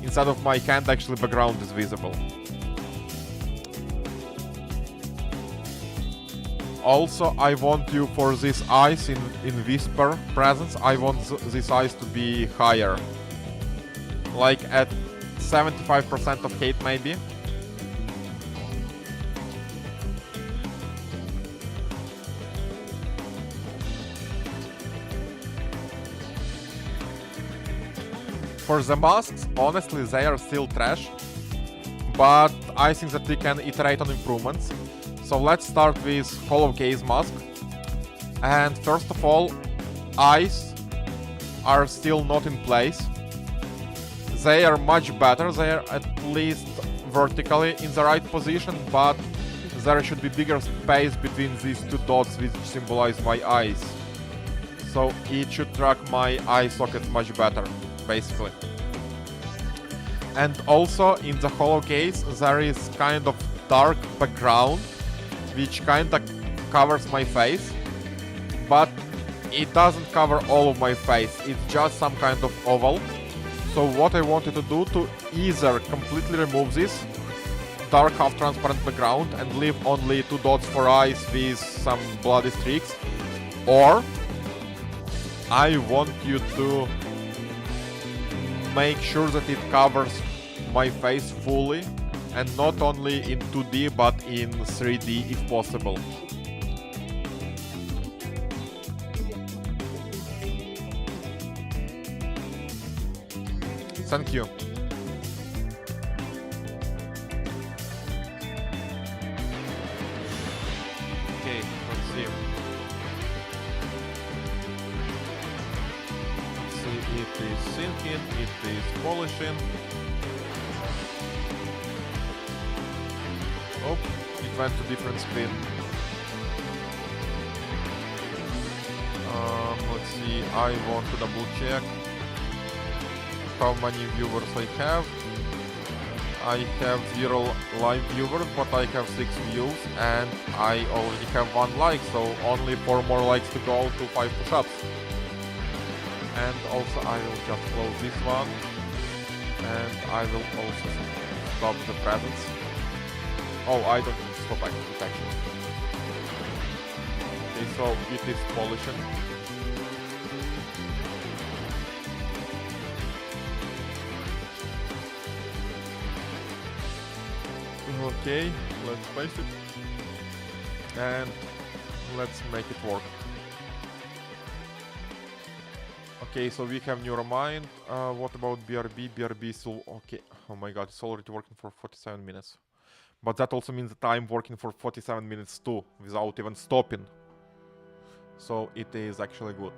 instead of my hand, actually background is visible. Also, I want you for this eyes in Whisper presence, I want these eyes to be higher. Like at 75% of height maybe. For the masks, honestly, they are still trash, but I think that we can iterate on improvements. So let's start with hollow gaze mask. And first of all, eyes are still not in place. They are much better, they are at least vertically in the right position, but there should be bigger space between these two dots which symbolize my eyes. So it should track my eye sockets much better, basically. And also in the hollow case there is kind of dark background which kinda covers my face, but it doesn't cover all of my face, it's just some kind of oval. So what I wanted to do to either completely remove this dark half-transparent background and leave only two dots for eyes with some bloody streaks, or I want you to make sure that it covers my face fully and not only in 2D but in 3D if possible. Thank you. Okay, let's see. Let's see, it is syncing, it is polishing. Oh, it went to different screen. Let's see, I want to double check how many viewers I have. I have 0 live viewers, but I have 6 views and I already have 1 like, so only 4 more likes to go to 5 push-ups. And also I will just close this one and I will also stop the presence. Oh, I don't need to stop actually. Okay, so it is polishing. Okay, let's place it and let's make it work. Okay, so we have Neuromind. What about BRB? BRB is still okay. Oh my god, it's already working for 47 minutes. But that also means that I'm working for 47 minutes too, without even stopping. So it is actually good.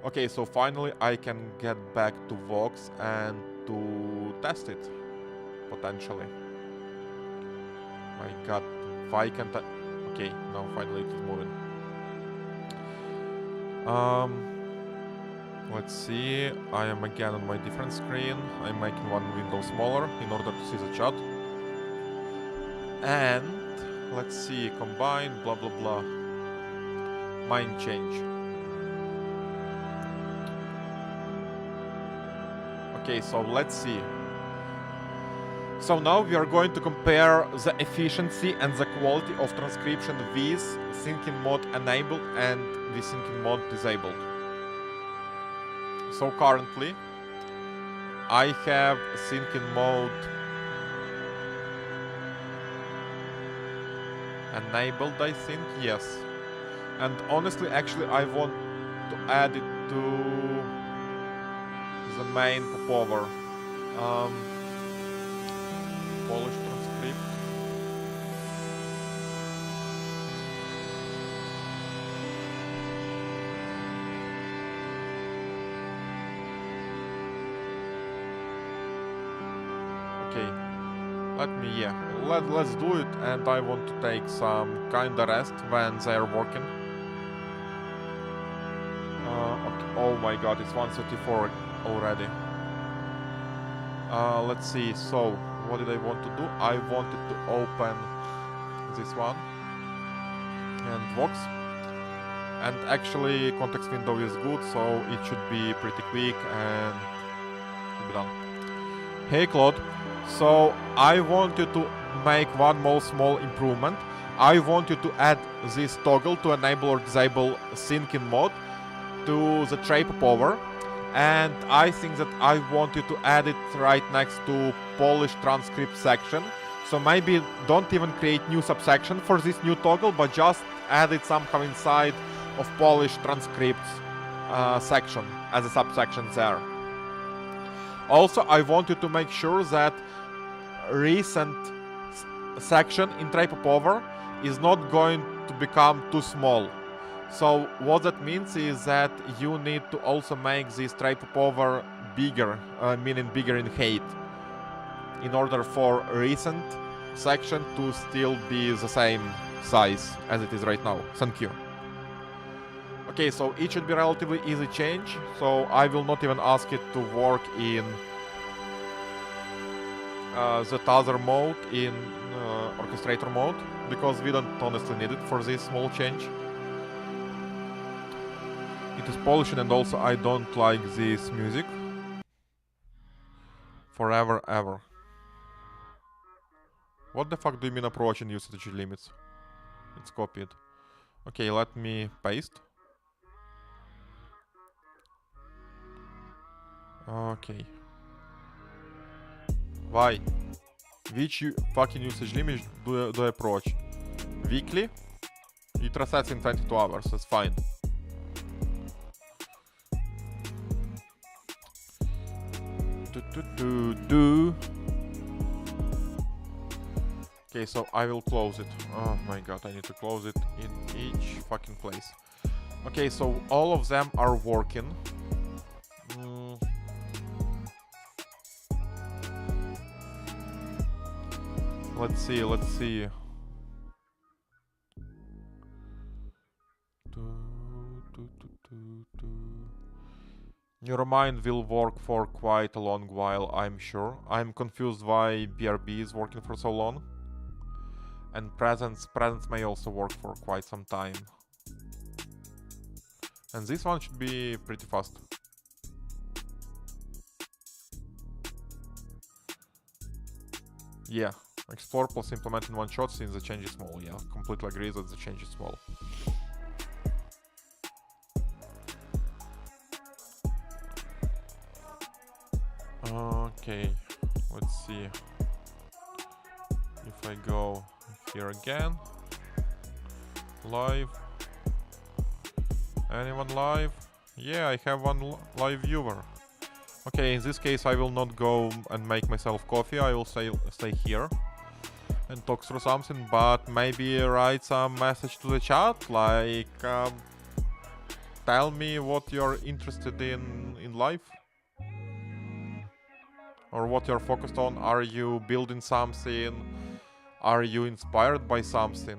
Okay, so finally I can get back to Vox and to test it, potentially. My god, why can't I... Okay, now finally it is moving. Let's see, I am again on my different screen. I'm making one window smaller in order to see the chat. And let's see, combine, blah blah blah. Mind change. Okay, so let's see. So now we are going to compare the efficiency and the quality of transcription with syncing mode enabled and with syncing mode disabled. So currently I have syncing mode enabled, I think, yes. And honestly, actually I want to add it to the main popover. Polish transcript. Okay, let's do it, and I want to take some kinda rest when they are working. Okay. Oh my god, it's 1:34 already. Let's see, so what did I want to do? I wanted to open this one and Vox, and actually context window is good, so it should be pretty quick and should be done. Hey Claude, so I want you to make one more small improvement. I want you to add this toggle to enable or disable syncing mode to the tray power, and I think that I want you to add it right next to Polish transcript section. So maybe don't even create new subsection for this new toggle, but just add it somehow inside of Polish transcripts section as a subsection there. Also, I want you to make sure that recent section in tray power is not going to become too small. So what that means is that you need to also make this tray power bigger, meaning bigger in height, in order for recent section to still be the same size as it is right now. Thank you. Okay, so it should be relatively easy change, so I will not even ask it to work in the other mode, in orchestrator mode, because we don't honestly need it for this small change. It is polishing, and also I don't like this music. Forever, ever. What the fuck do you mean approaching usage limits? It's copied. Okay, let me paste. Okay. Why? Which fucking usage limit do I approach? Weekly? It resets in 22 hours, that's fine. Okay, so I will close it. Oh my god, I need to close it in each fucking place. Okay, so all of them are working. Let's see. Neuromind will work for quite a long while, I'm sure. I'm confused why BRB is working for so long. And presence may also work for quite some time. And this one should be pretty fast. Yeah, explore plus implement in one shot since the change is small. Yeah, completely agree that the change is small. Okay, let's see. If I go here again, live. Anyone live? Yeah, I have one live viewer. Okay, in this case I will not go and make myself coffee, I will stay here and talk through something, but maybe write some message to the chat, like tell me what you're interested in life. Or what you're focused on. Are you building something? Are you inspired by something?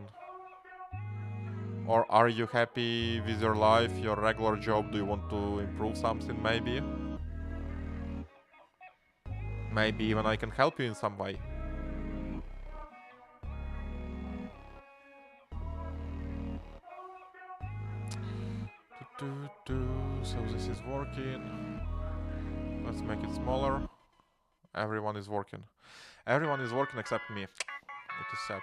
Or are you happy with your life, your regular job? Do you want to improve something maybe? Maybe even I can help you in some way. So this is working. Let's make it smaller. Everyone is working. Everyone is working except me. It is sad.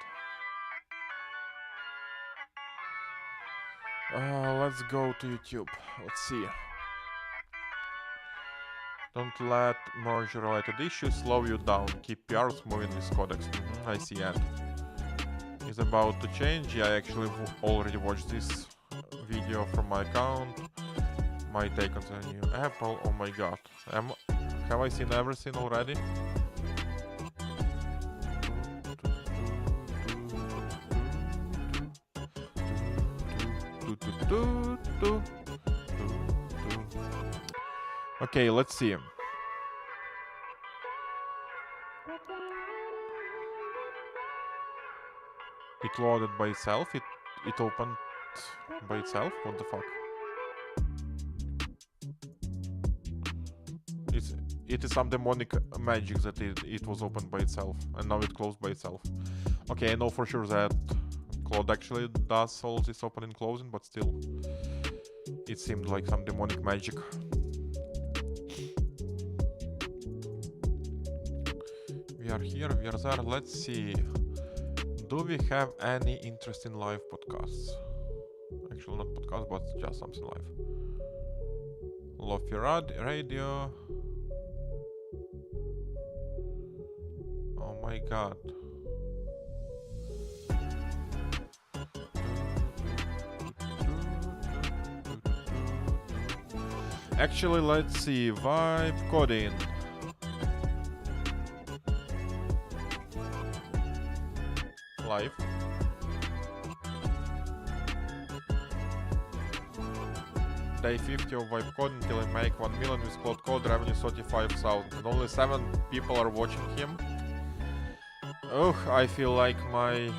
Let's go to YouTube. Let's see. Don't let merge-related issues slow you down. Keep PRs moving with codecs. I see ad. Is about to change. Yeah, I actually already watched this video from my account. My take on the new Apple. Oh my god. Have I seen everything already? Okay, let's see. It loaded by itself. It opened by itself. What the fuck? It is some demonic magic that it was opened by itself and now it closed by itself. Okay, I know for sure that Claude actually does all this opening and closing, but still, it seemed like some demonic magic. We are here, we are there. Let's see. Do we have any interesting live podcasts? Actually, not podcast, but just something live. Lofi Radio. Oh my god. Actually, let's see. Vibe coding. Live. Day 50 of Vibe coding until I make 1 million with cloud code, revenue 35,000. And only 7 people are watching him. Ugh, I feel like my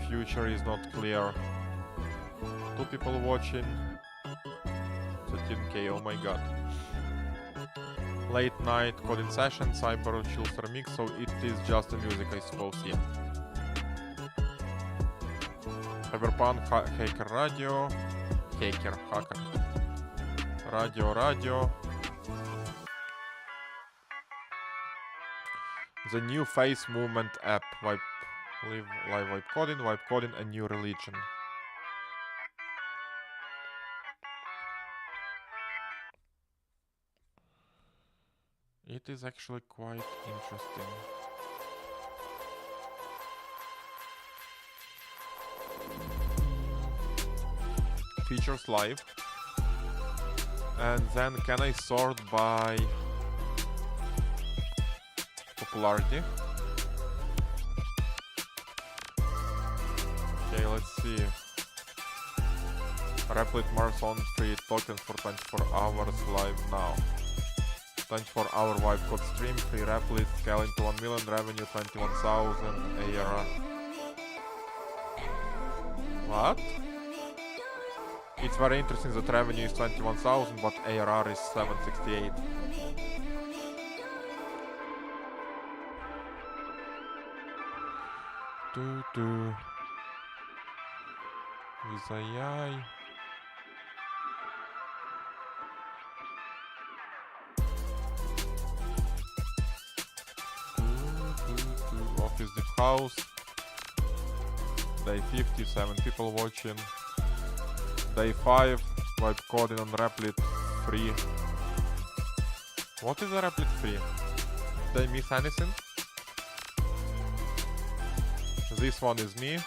future is not clear. 2 people watching. 13k, oh my god. Late night coding session, cyber chillster mix, so it is just the music, I suppose, yeah. Cyberpunk, hacker radio. Hacker. Radio. The new face movement app. Live vibe coding, a new religion. It is actually quite interesting. Features live. And then can I sort by popularity? Okay, let's see. Replit Marathon free tokens for 24 hours live now. 24-hour Vibe code stream, free Replit, scaling to 1 million, revenue 21,000 ARR. What? It's very interesting that revenue is 21,000, but ARR is 768. With AI. Office Deep House. Day 57 people watching. Day 5, Vibe coding on Replit free. What is a Replit free? Did I miss anything? This one is me.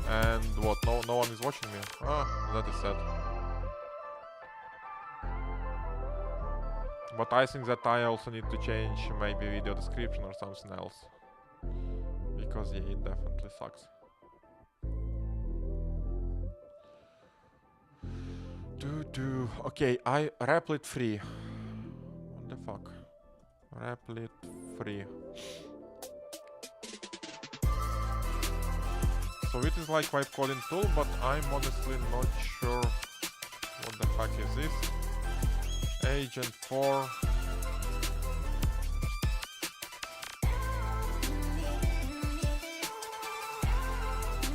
And what? No one is watching me. Ah, that is sad. But I think that I also need to change maybe video description or something else. Because yeah, it definitely sucks. Okay, I Replit free. What the fuck? Replit free. So it is like Vibe coding tool, but I'm honestly not sure what the fuck is this. Agent 4.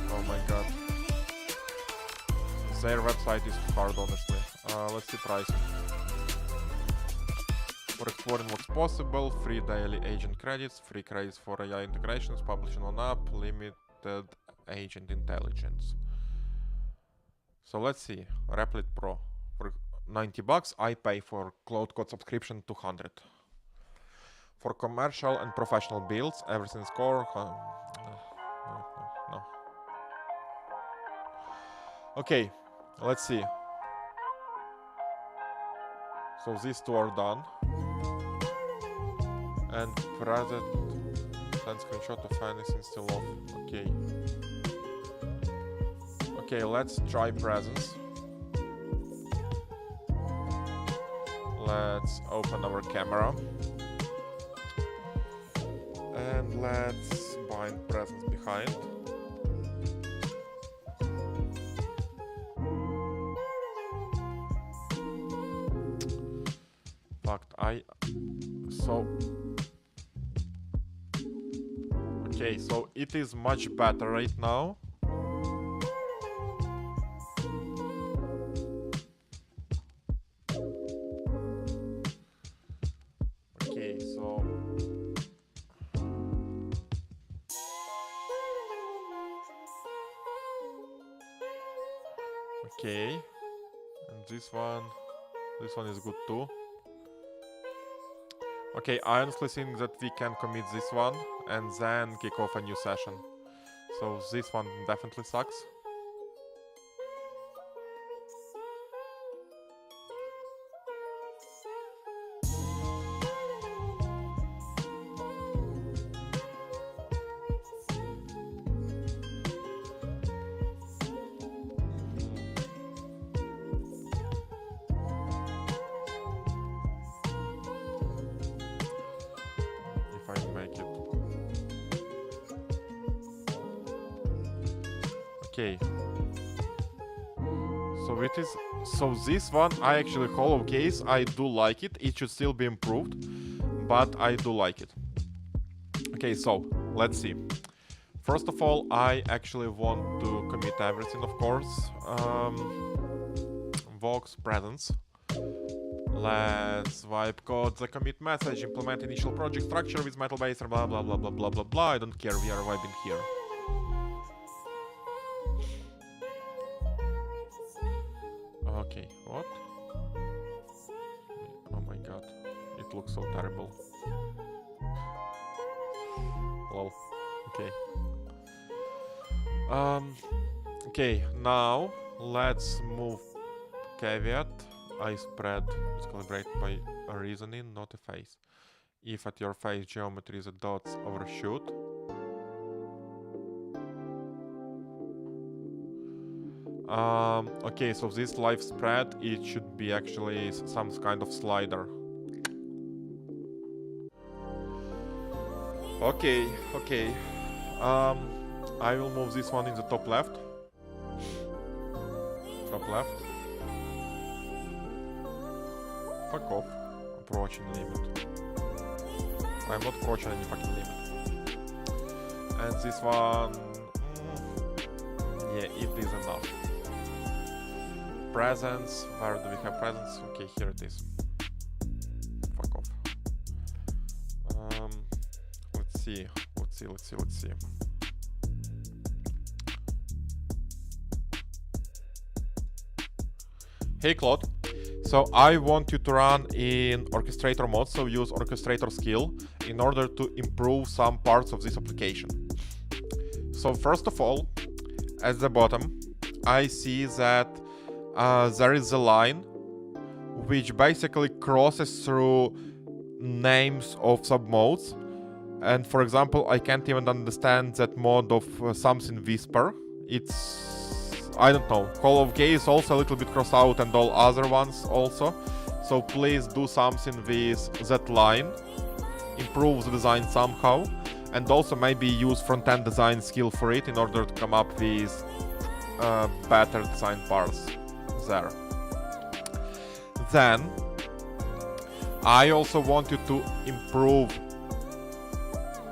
Oh my god. Their website is too hard, honestly. Let's see pricing. For exploring what's possible, free daily agent credits, free credits for AI integrations, publishing on app, limited agent intelligence. So let's see. Replit Pro. For 90 bucks, I pay for Cloud Code subscription 200. For commercial and professional builds, everything's core. No. Okay, let's see. So these 2 are done. And present send screenshot of anything still off. Okay. Okay, let's try presence. Let's open our camera. And let's bind presence behind. Okay, so it is much better right now. Okay, so Okay. And this one is good too. Okay, I honestly think that we can commit this one and then kick off a new session. So this one definitely sucks. If I make it. Okay. So this one, I actually hollow case, I do like it. It should still be improved, but I do like it. Okay, so let's see. First of all, I actually want to commit everything, of course. Vox presence. Let's wipe code the commit message, implement initial project structure with metal baser, blah blah blah blah blah blah blah. I don't care, we are vibing here. Okay, what? Oh my god, it looks so terrible. Lol. Okay. Okay, now let's move caveat. I spread is calibrated by a reasoning, not a face. If at your face geometry the dots overshoot. Okay, so this live spread, it should be actually some kind of slider. Okay, okay. I will move this one in the top left. Top left. Fuck off. Approaching limit. I'm not approaching any fucking limit. And this one... yeah, it is enough. Presence. Where do we have presence? Okay, here it is. Fuck off. Let's see. Hey Claude. So I want you to run in orchestrator mode, so use orchestrator skill in order to improve some parts of this application. So first of all, at the bottom, I see that there is a line which basically crosses through names of submodes. And for example, I can't even understand that mode of something whisper. It's... I don't know. Call of Gaze also a little bit crossed out and all other ones also. So please do something with that line. Improve the design somehow. And also maybe use front-end design skill for it in order to come up with better design parts there. Then I also want you to improve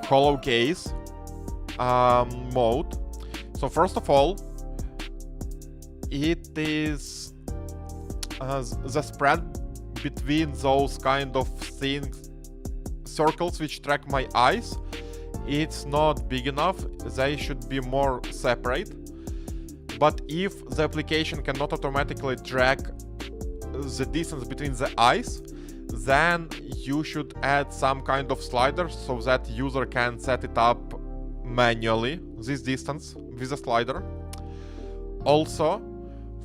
Hollow Gaze mode. So first of all, it is the spread between those kind of things, circles which track my eyes. It's not big enough. They should be more separate. But if the application cannot automatically track the distance between the eyes, then you should add some kind of slider so that user can set it up manually, this distance with a slider. Also,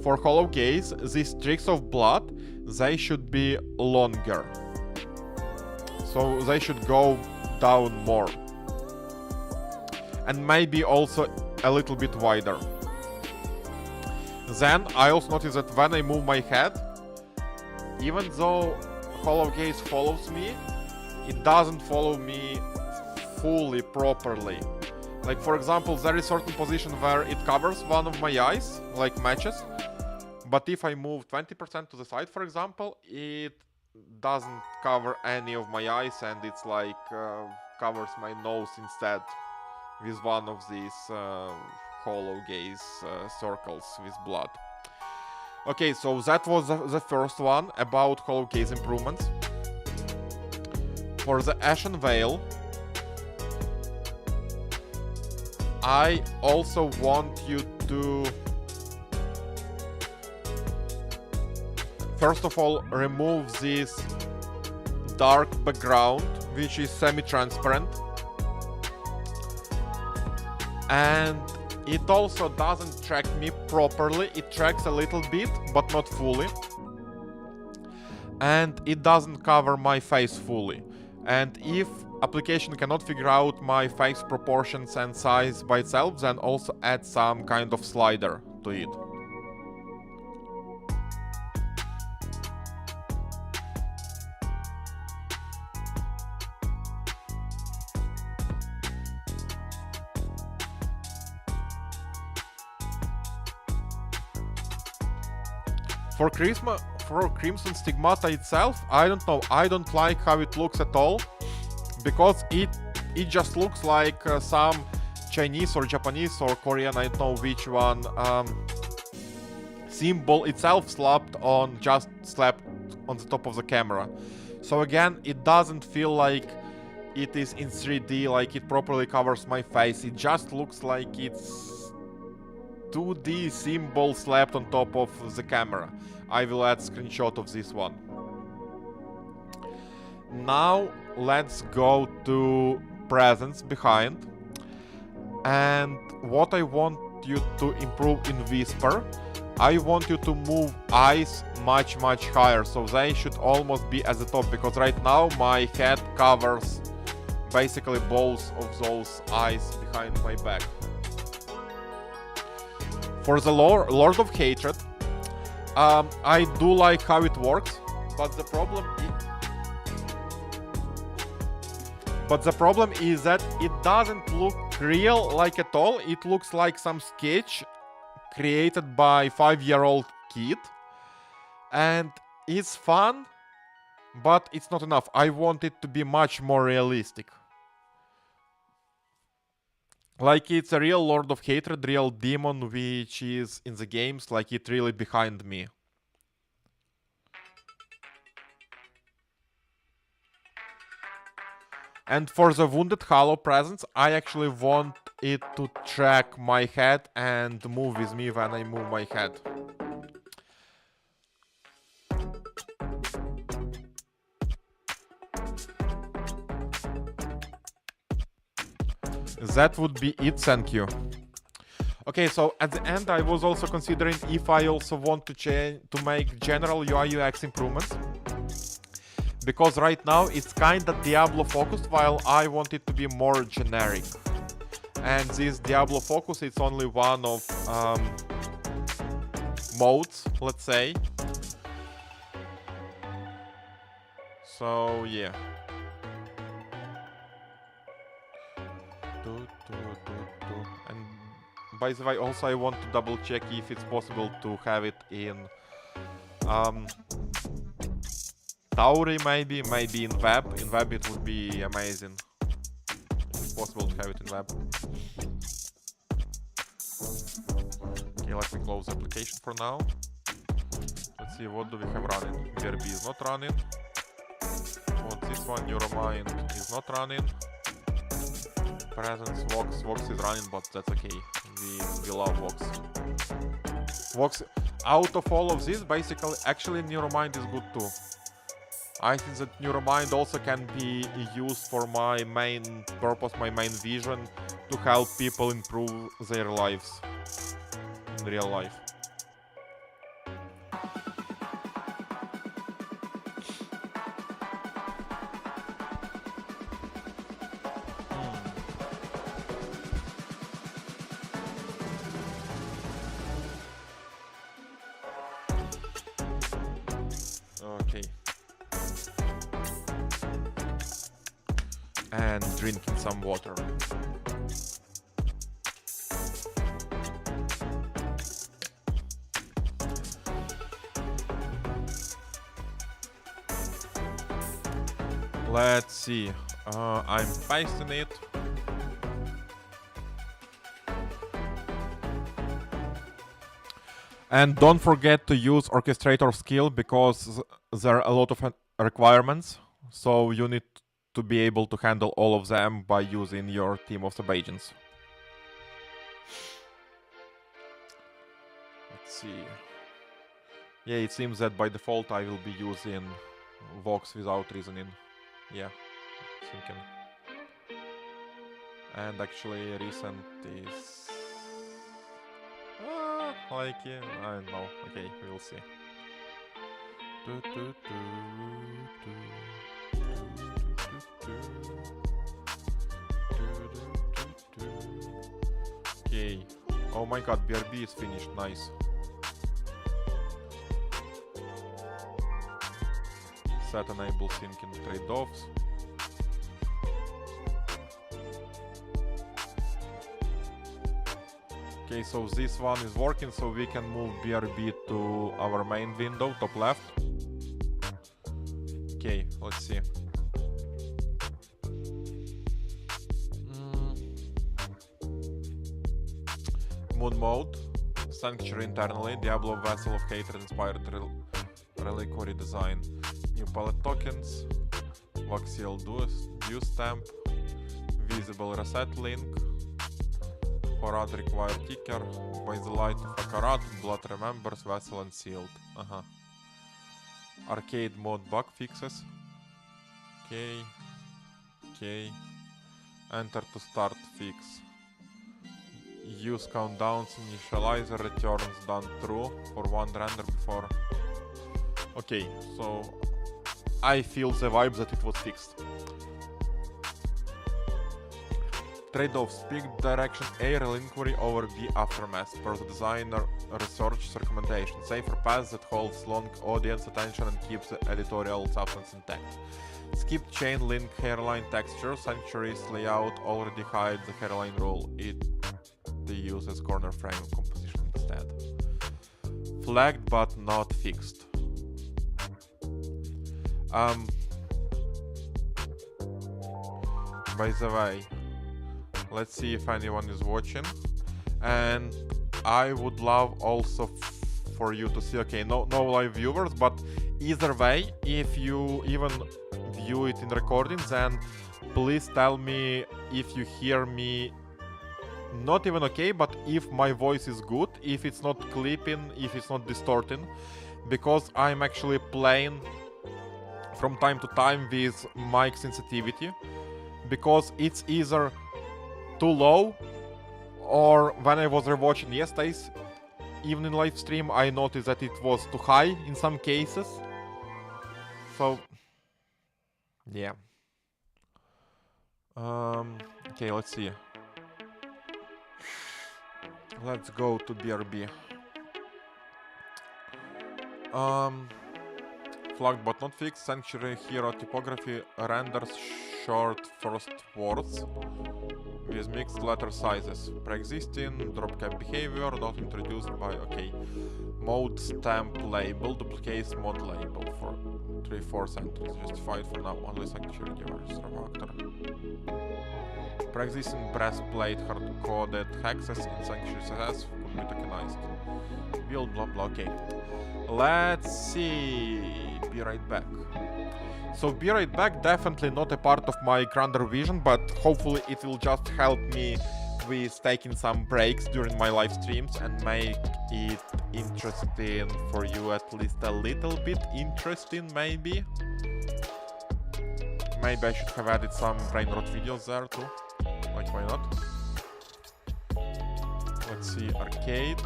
for Hollow Gaze, these streaks of blood, they should be longer. So they should go down more. And maybe also a little bit wider. Then I also notice that when I move my head, even though Hollow Gaze follows me, it doesn't follow me fully properly. Like for example, there is certain position where it covers one of my eyes, like matches. But if I move 20% to the side, for example, it doesn't cover any of my eyes, and it's like covers my nose instead with one of these Hollow Gaze circles with blood. Okay, so that was the first one about Hollow Gaze improvements. For the Ashen Veil, I also want you to first of all remove this dark background, which is semi-transparent. And it also doesn't track me properly. It tracks a little bit, but not fully. And it doesn't cover my face fully. And if application cannot figure out my face proportions and size by itself, then also add some kind of slider to it. For Crimson Stigmata itself, I don't know, I don't like how it looks at all, because it just looks like some Chinese or Japanese or Korean, I don't know which one, symbol itself slapped on the top of the camera. So again, it doesn't feel like it is in 3D, like it properly covers my face. It just looks like it's 2D symbol slapped on top of the camera. I will add screenshot of this one. Now let's go to presence behind. And what I want you to improve in Whisper, I want you to move eyes much higher, so they should almost be at the top, because right now my head covers basically both of those eyes behind my back. For the Lord of Hatred, I do like how it works, but the problem is that it doesn't look real like at all. It looks like some sketch created by 5-year-old kid, and it's fun, but it's not enough. I want it to be much more realistic. Like it's a real Lord of Hatred, real demon which is in the games, like it really behind me. And for the Wounded Hollow presence, I actually want it to track my head and move with me when I move my head. That would be it, thank you. Okay, so at the end I was also considering if I also want to make general UI UX improvements. Because right now it's kinda Diablo focused, while I want it to be more generic. And this Diablo focus, it's only one of modes, let's say. So yeah. And by the way, also I want to double check if it's possible to have it in Tauri, maybe in web. In web it would be amazing. It's possible to have it in web. Okay, let me close the application for now. Let's see, what do we have running? VRB is not running. Oh, this one, Neuromind, is not running. Presence, Vox is running, but that's okay. We love Vox. Vox, out of all of this, basically, actually Neuromind is good too. I think that Neuromind also can be used for my main purpose, my main vision, to help people improve their lives in real life. Okay. And drinking some water. Let's see. I'm pasting it. And don't forget to use orchestrator skill, because there are a lot of requirements. So you need to be able to handle all of them by using your team of sub-agents. Let's see. Yeah, it seems that by default I will be using Vox without reasoning. Yeah, thinking. And actually recent is... like, yeah, I don't know. Okay, we'll see. Okay. Oh my god, BRB is finished. Nice. Set enable syncing trade-offs. Okay, so this one is working, so we can move BRB to our main window, top left. Okay, let's see. Mood mode, Sanctuary internally, Diablo Vessel of Hatred inspired reliquary design. New palette tokens, Voxiel Dew stamp, visible reset link, Horad required ticker, by the light of Akarat, blood remembers, vessel and sealed. Arcade mode bug fixes. Okay. Enter to start fix. Use countdowns initializer returns done true for one render before. Okay, so I feel the vibe that it was fixed. Trade-offs, pick direction A, reliquary over B aftermath, per the designer research recommendation. Safer path that holds long audience attention and keeps the editorial substance intact. Skip chain link hairline texture, Sanctuary's layout already hides the hairline rule. It uses corner frame composition instead. Flagged but not fixed. By the way, let's see if anyone is watching, and I would love also for you to see, okay, no live viewers, but either way, if you even view it in recording, then please tell me if you hear me not even okay, but if my voice is good, if it's not clipping, if it's not distorting, because I'm actually playing from time to time with mic sensitivity, because it's either too low, or when I was rewatching yesterday's evening live stream, I noticed that it was too high in some cases. So, yeah. Okay, let's see. Let's go to BRB. Flagged but not fixed. Sanctuary hero typography renders short first words with mixed letter sizes. Pre-existing dropcap behavior not introduced by okay. Mode stamp label duplicates mod label for 3/4 entries. Justified for now. Only Sanctuary givers refactor. Pre-existing breastplate hard-coded hexes in Sanctuary success could be tokenized. Build blah blah. Okay. Let's see. Be right back. So be right back, definitely not a part of my grander vision, but hopefully it will just help me with taking some breaks during my live streams and make it interesting for you, at least a little bit interesting maybe. Maybe I should have added some brain rot videos there too. Like, why not? Let's see, arcade.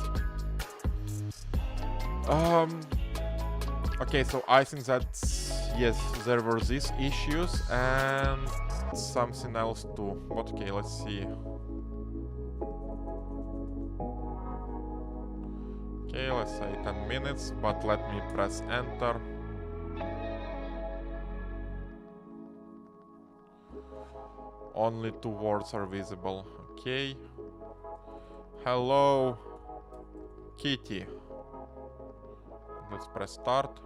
Okay, so I think that, yes, there were these issues and something else too. But okay, let's see. Okay, let's say 10 minutes, but let me press enter. Only 2 words are visible. Okay. Hello, Kitty. Let's press start.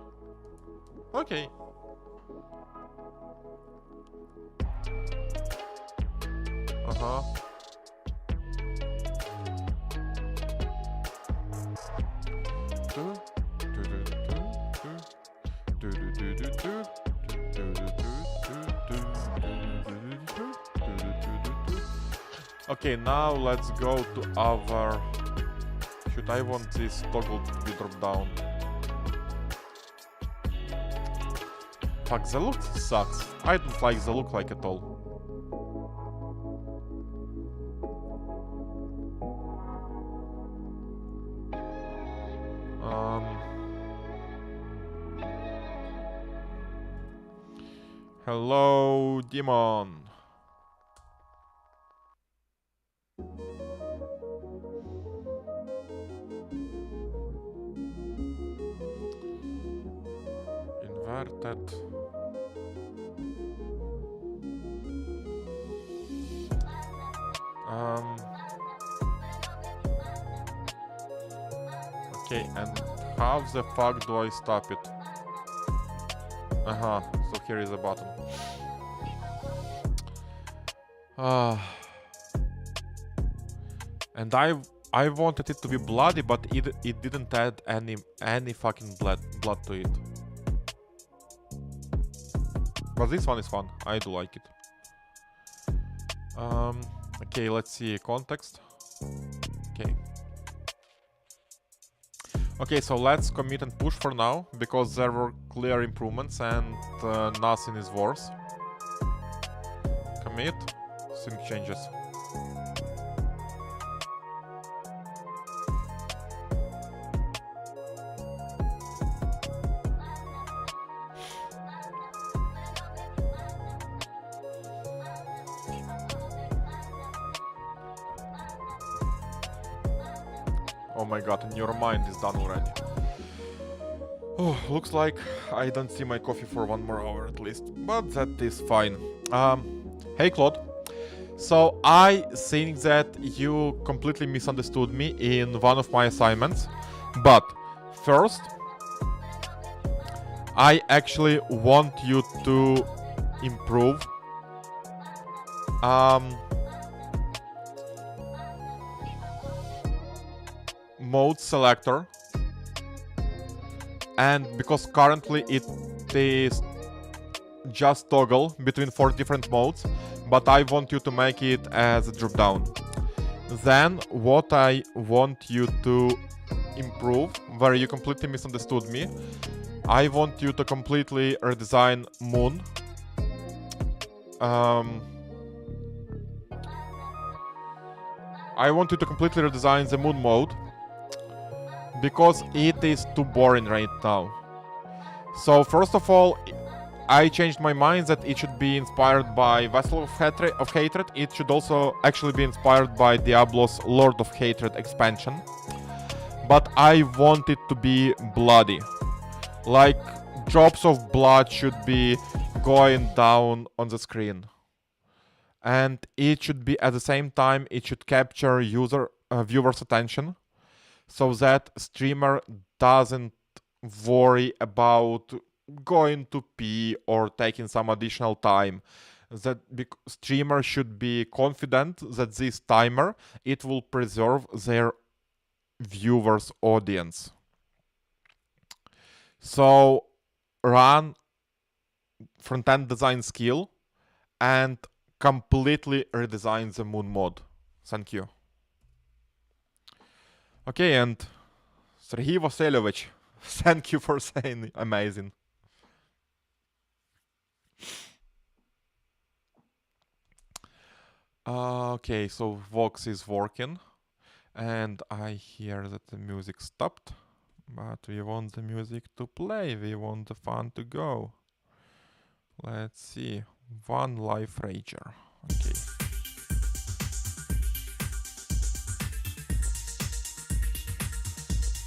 Okay. Okay, now let's go to our... Should I want this toggle to be dropped down? Fuck, the look sucks. I don't like the look like at all. Hello, demon. Inverted. Okay, and how the fuck do I stop it? So here is a button. And I wanted it to be bloody, but it didn't add any fucking blood to it. But this one is fun. I do like it. Okay, let's see context. Okay, so let's commit and push for now, because there were clear improvements and nothing is worse. Commit, sync changes. Oh my god, and your mind is done already. Oh, looks like I don't see my coffee for 1 more hour at least, but that is fine. Hey Claude. So I think that you completely misunderstood me in one of my assignments, but first, I actually want you to improve mode selector, and because currently it is just toggle between 4 different modes, but I want you to make it as a drop down. Then what I want you to improve, where you completely misunderstood me, I want you to completely redesign moon. I want you to completely redesign the moon mode, because it is too boring right now. So first of all, I changed my mind that it should be inspired by Vessel of Hatred. It should also actually be inspired by Diablo's Lord of Hatred expansion. But I want it to be bloody. Like, drops of blood should be going down on the screen. And it should be, at the same time, it should capture viewer's attention, so that streamer doesn't worry about going to pee or taking some additional time. That streamer should be confident that this timer, it will preserve their viewers' audience. So run front-end design skill and completely redesign the moon mode. Thank you. Okay, and Sergey Vasilievich, thank you for saying amazing. Okay, so Vox is working, and I hear that the music stopped, but we want the music to play, we want the fun to go. Let's see, one live rager, okay.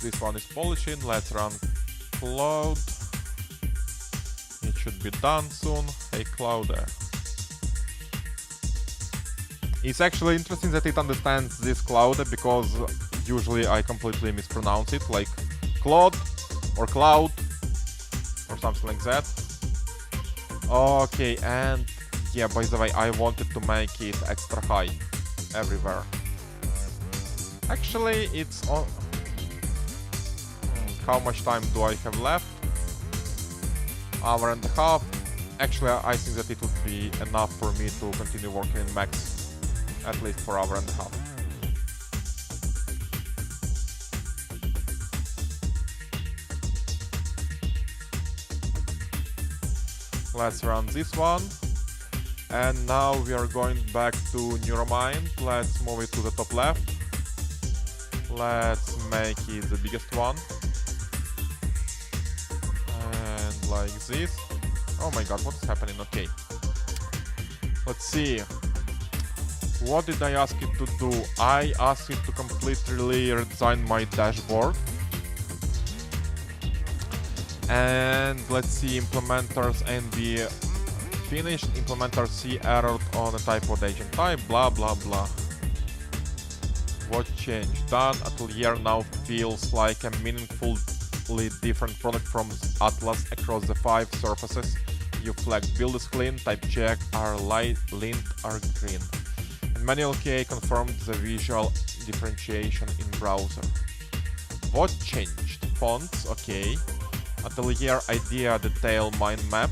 This one is polishing, let's run Cloud. It should be done soon. Hey Cloud. It's actually interesting that it understands this Cloud, because usually I completely mispronounce it, like Claude or Cloud or something like that. Okay, and yeah, by the way, I wanted to make it extra high everywhere. Actually, it's on... How much time do I have left? Hour and a half. Actually, I think that it would be enough for me to continue working in max, at least for hour and a half. Let's run this one. And now we are going back to Neuromind. Let's move it to the top left. Let's make it the biggest one. And like this. Oh my god, what is happening? Okay. Let's see. What did I ask it to do? I asked it to completely redesign my dashboard. And let's see, implementers NB finished, implementer C errored on a typo agent type, blah blah blah. What changed? Done. Atelier now feels like a meaningfully different product from Atlas across the 5 surfaces. You flagged build is clean, type check, are light, lint are green. And manual K confirmed the visual differentiation in browser. What changed? Fonts, okay. Atelier idea detail mind map.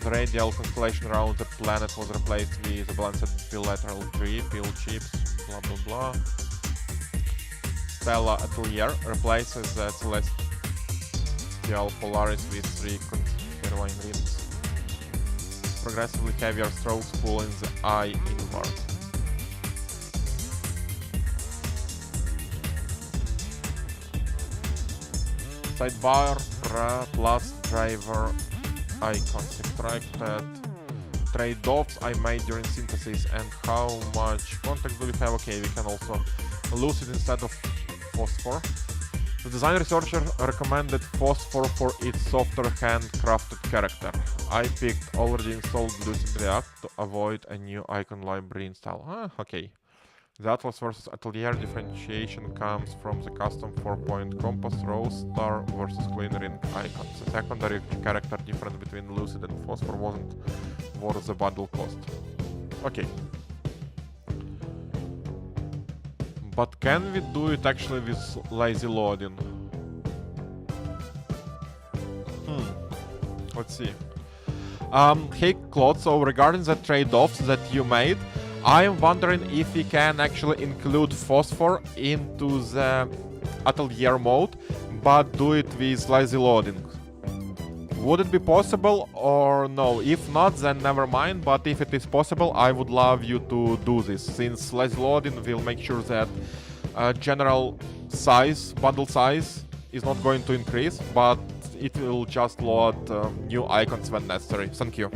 The radial constellation around the planet was replaced with a balanced bilateral tree, pill chips, blah blah blah. Stella Atelier replaces the celestial Polaris with 3 converging rings. Progressively heavier strokes pulling the eye inward. Sidebar plus driver icon subtracted. Trade-offs I made during synthesis and how much context do we have? Okay, we can also lose it instead of phosphor. The design researcher recommended phosphor for its softer handcrafted character. I picked already installed Lucid React to avoid a new icon library install. Okay. The Atlas versus Atelier differentiation comes from the custom 4-point compass row star versus clean ring icons. The secondary character difference between Lucid and Phosphor wasn't worth the bundle cost. Okay. But can we do it actually with lazy loading? Let's see. Hey Claude, so regarding the trade-offs that you made, I'm wondering if we can actually include phosphor into the Atelier mode, but do it with lazy loading. Would it be possible or no? If not, then never mind, but if it is possible, I would love you to do this, since lazy loading will make sure that general size, bundle size, is not going to increase, but it will just load new icons when necessary. Thank you.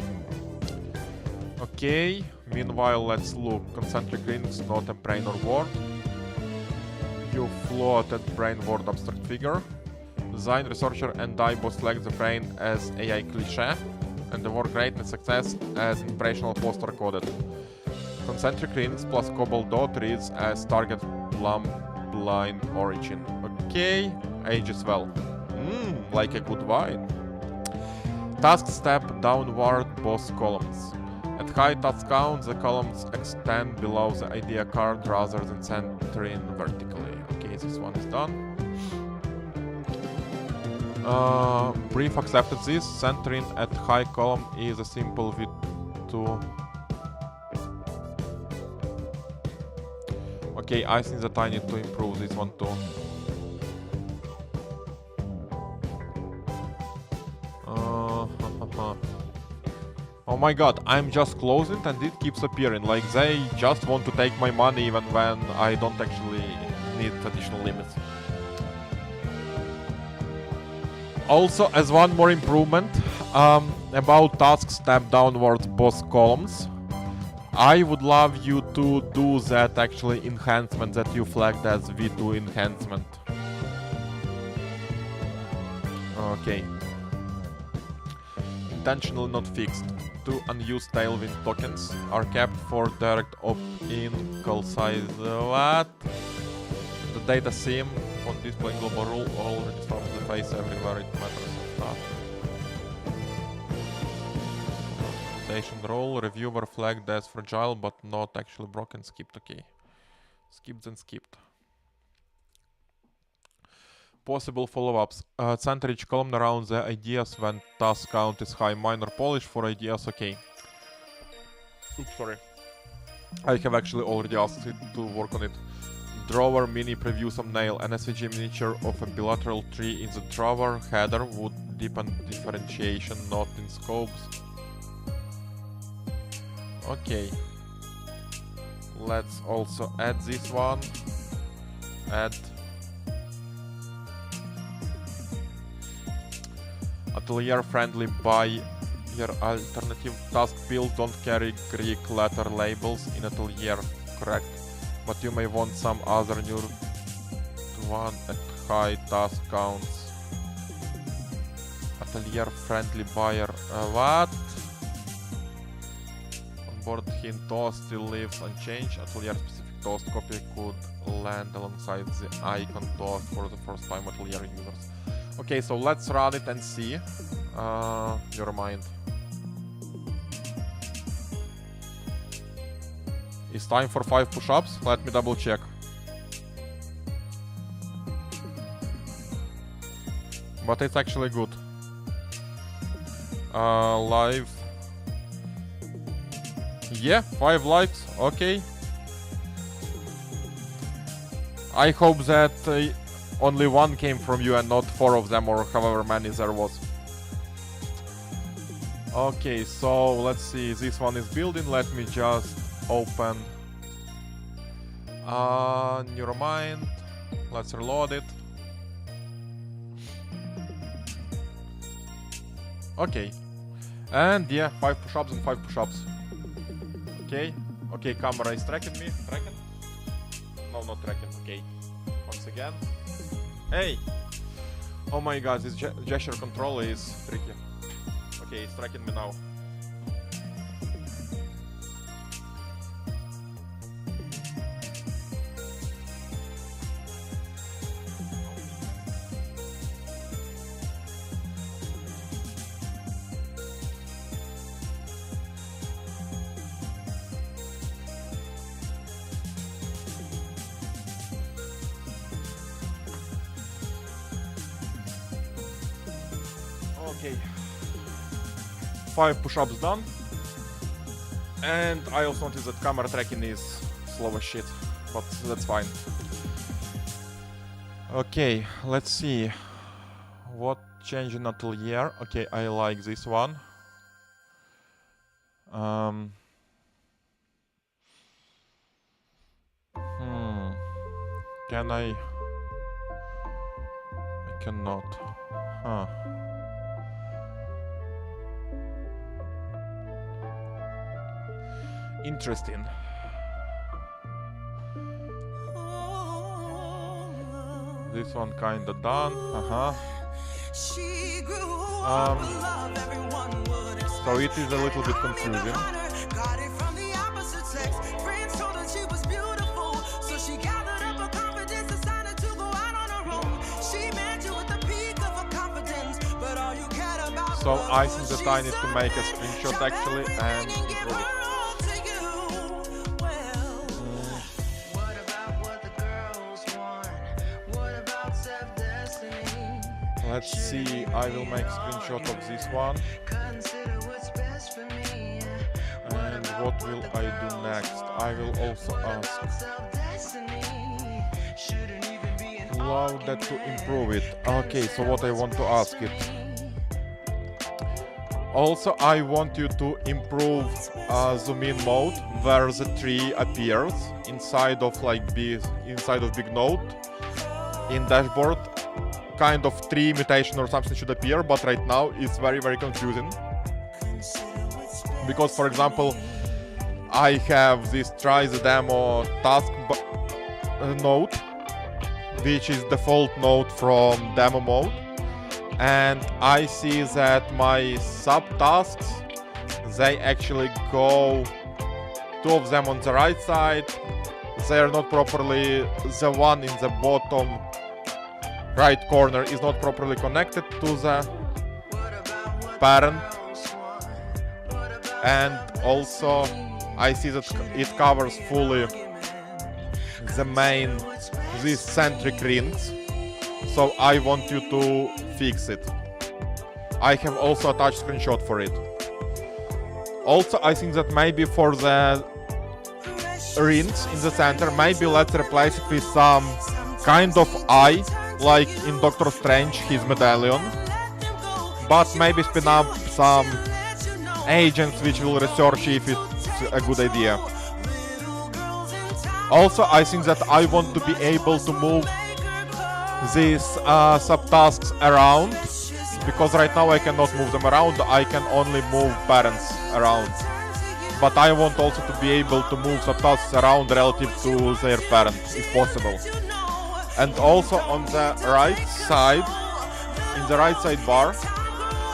Okay. Meanwhile, let's look. Concentric rings, not a brain or word. You floated brain word abstract figure. Design researcher and I both select the brain as AI cliché and the word greatness success as inspirational poster coded. Concentric rings plus cobalt dot reads as target plum blind origin. Okay, age as well. Like a good wine. Task step downward both columns. At high task count, the columns extend below the idea card rather than centering vertically. Okay, this one is done. Brief accepted this. Centering at high column is a simple V2. Okay, I think that I need to improve this one too. Oh my god, I'm just closing and it keeps appearing, like they just want to take my money even when I don't actually need additional limits. Also, as one more improvement, about task step downwards both columns, I would love you to do that actually enhancement that you flagged as V2 enhancement. Okay. Intentionally not fixed. 2 unused Tailwind tokens are kept for direct opt-in call size. What? The data sim on display global rule already from the face everywhere it matters. Station role reviewer flagged as fragile but not actually broken. Skipped. Okay. Skipped and skipped. Possible follow-ups. Center each column around the ideas when task count is high. Minor polish for ideas. Okay. Oops, sorry. I have actually already asked it to work on it. Drawer mini preview thumbnail. An SVG miniature of a bilateral tree in the drawer header would deepen differentiation, not in scopes. Okay. Let's also add this one. Add atelier friendly buyer alternative task build don't carry Greek letter labels in atelier, correct? But you may want some other new one at high task counts. Atelier friendly buyer, what? Onboard hint toast still lives unchanged. Atelier specific toast copy could land alongside the icon toast for the first time atelier users. Okay, so let's run it and see. Never mind. It's time for 5 push-ups. Let me double check. But it's actually good. Live. Yeah, 5 likes. Okay. I hope that only one came from you and not 4 of them or however many there was. Okay, so let's see. This one is building. Let me just open Neuromind. Let's reload it. Okay. And yeah, 5 push-ups and 5 push-ups. Okay. Okay, camera is tracking me. Tracking? No, not tracking. Okay. Once again. Hey! Oh my god, this gesture control is tricky. Okay, it's tracking me now. Okay. 5 push-ups done. And I also noticed that camera tracking is slow as shit, but that's fine. Okay, let's see. What change in atelier? Okay, I like this one. Can I cannot. Huh. Interesting. This one kinda done. So it is a little bit confusing. So I think that I need to make a screenshot actually and improve it. Let's see, I will make screenshot of this one. And what will I do next? I will also ask Cloud that to improve it. Okay, so what I want to ask it. Also, I want you to improve zoom in mode where the tree appears inside of big node in dashboard. Kind of tree mutation or something should appear, but right now it's very confusing. Because, for example, I have this try the demo task node, which is default node from demo mode, and I see that my subtasks, they actually go 2 of them on the right side. They are not properly, the one in the bottom right corner is not properly connected to the parent, and also I see that it covers fully the main, these centric rings, so I want you to fix it. I have also attached screenshot for it. Also, I think that maybe for the rings in the center, maybe let's replace it with some kind of eye, like in Doctor Strange, his medallion, but maybe spin up some agents which will research if it a good idea. Also, I think that I want to be able to move these subtasks around, because right now I cannot move them around, I can only move parents around. But I want also to be able to move subtasks around relative to their parents, if possible. And also on the right side, in the right side bar,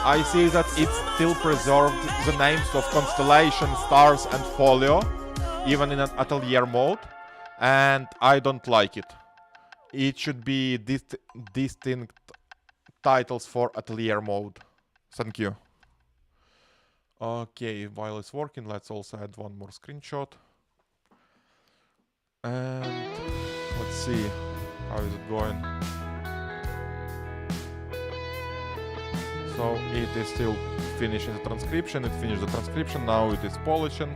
I see that it still preserved the names of constellation, stars and folio, even in an atelier mode, and I don't like it. It should be distinct titles for atelier mode. Thank you. Okay, while it's working, let's also add one more screenshot. And let's see, how is it going? So it is still finishing the transcription, it finished the transcription, now it is polishing.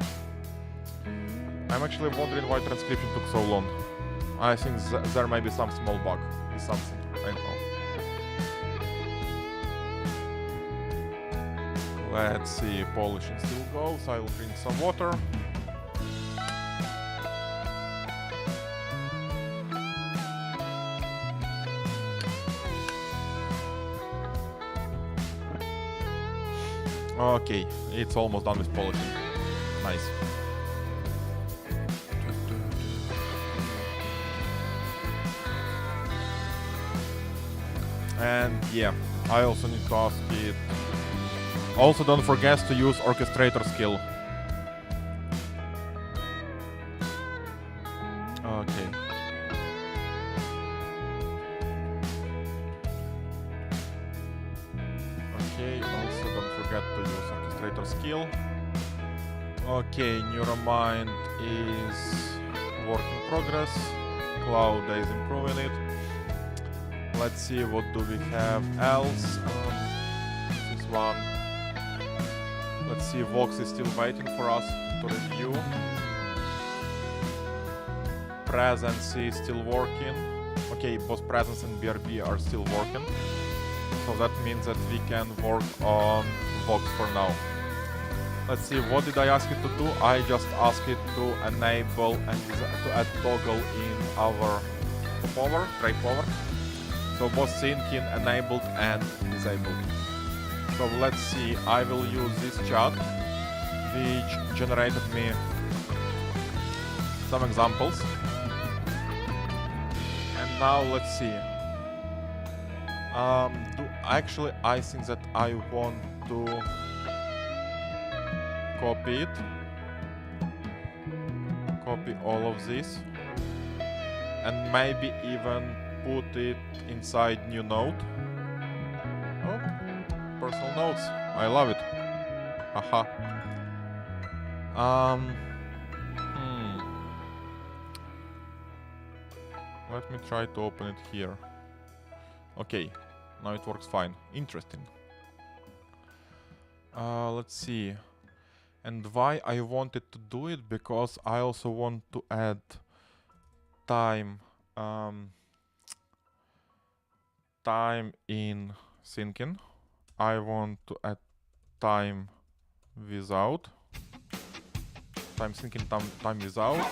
I'm actually wondering why transcription took so long. I think there may be some small bug with something right now. Let's see, polishing still goes, I will drink some water. Okay, it's almost done with polishing. Nice. And yeah, I also need to ask it. Also, don't forget to use orchestrator skill. Okay. Okay, also don't forget to use orchestrator skill. Okay, Neuromind is work in progress. Cloud is improving it. Let's see, what do we have else? This one. Let's see, Vox is still waiting for us to review. Presence is still working. Okay, both Presence and BRB are still working. So that means that we can work on Vox for now. Let's see, what did I ask it to do? I just asked it to enable and to add toggle in our power, tray power. So both syncing, enabled and disabled. So let's see, I will use this chat, which generated me some examples. And now let's see. Actually, I think that I want to copy it. Copy all of this. And maybe even put it inside new note. Oh, personal notes. I love it. Haha. Let me try to open it here. Okay, now it works fine. Interesting. Let's see. And why I wanted to do it? Because I also want to add time. Time in syncing. I want to add time without. Time syncing, time without.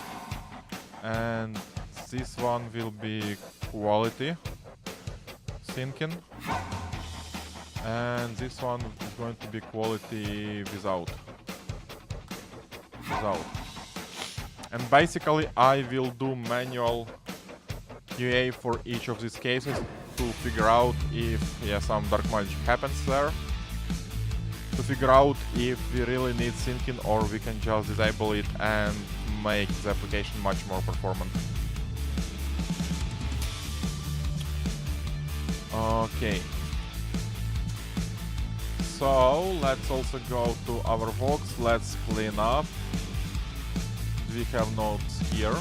And this one will be quality syncing. And this one is going to be quality without. And basically I will do manual QA for each of these cases to figure out if some dark magic happens there. To figure out if we really need syncing or we can just disable it and make the application much more performant. Okay. So let's also go to our Vox. Let's clean up. We have notes here.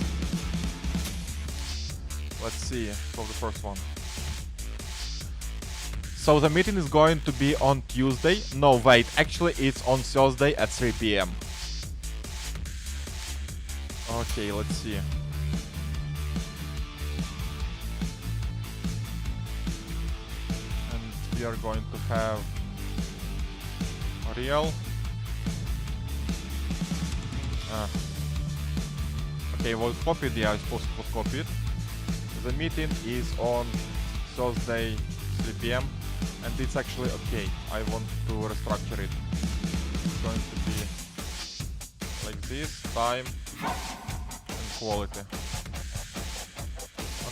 Let's see, so the first one. So the meeting is going to be on Tuesday. No, wait, actually it's on Thursday at 3 PM. Okay, let's see. And we are going to have Ariel Okay, was it copied? Yeah, I suppose it was copied. The meeting is on Thursday, 3 p.m. and it's actually okay. I want to restructure it. It's going to be like this, time and quality.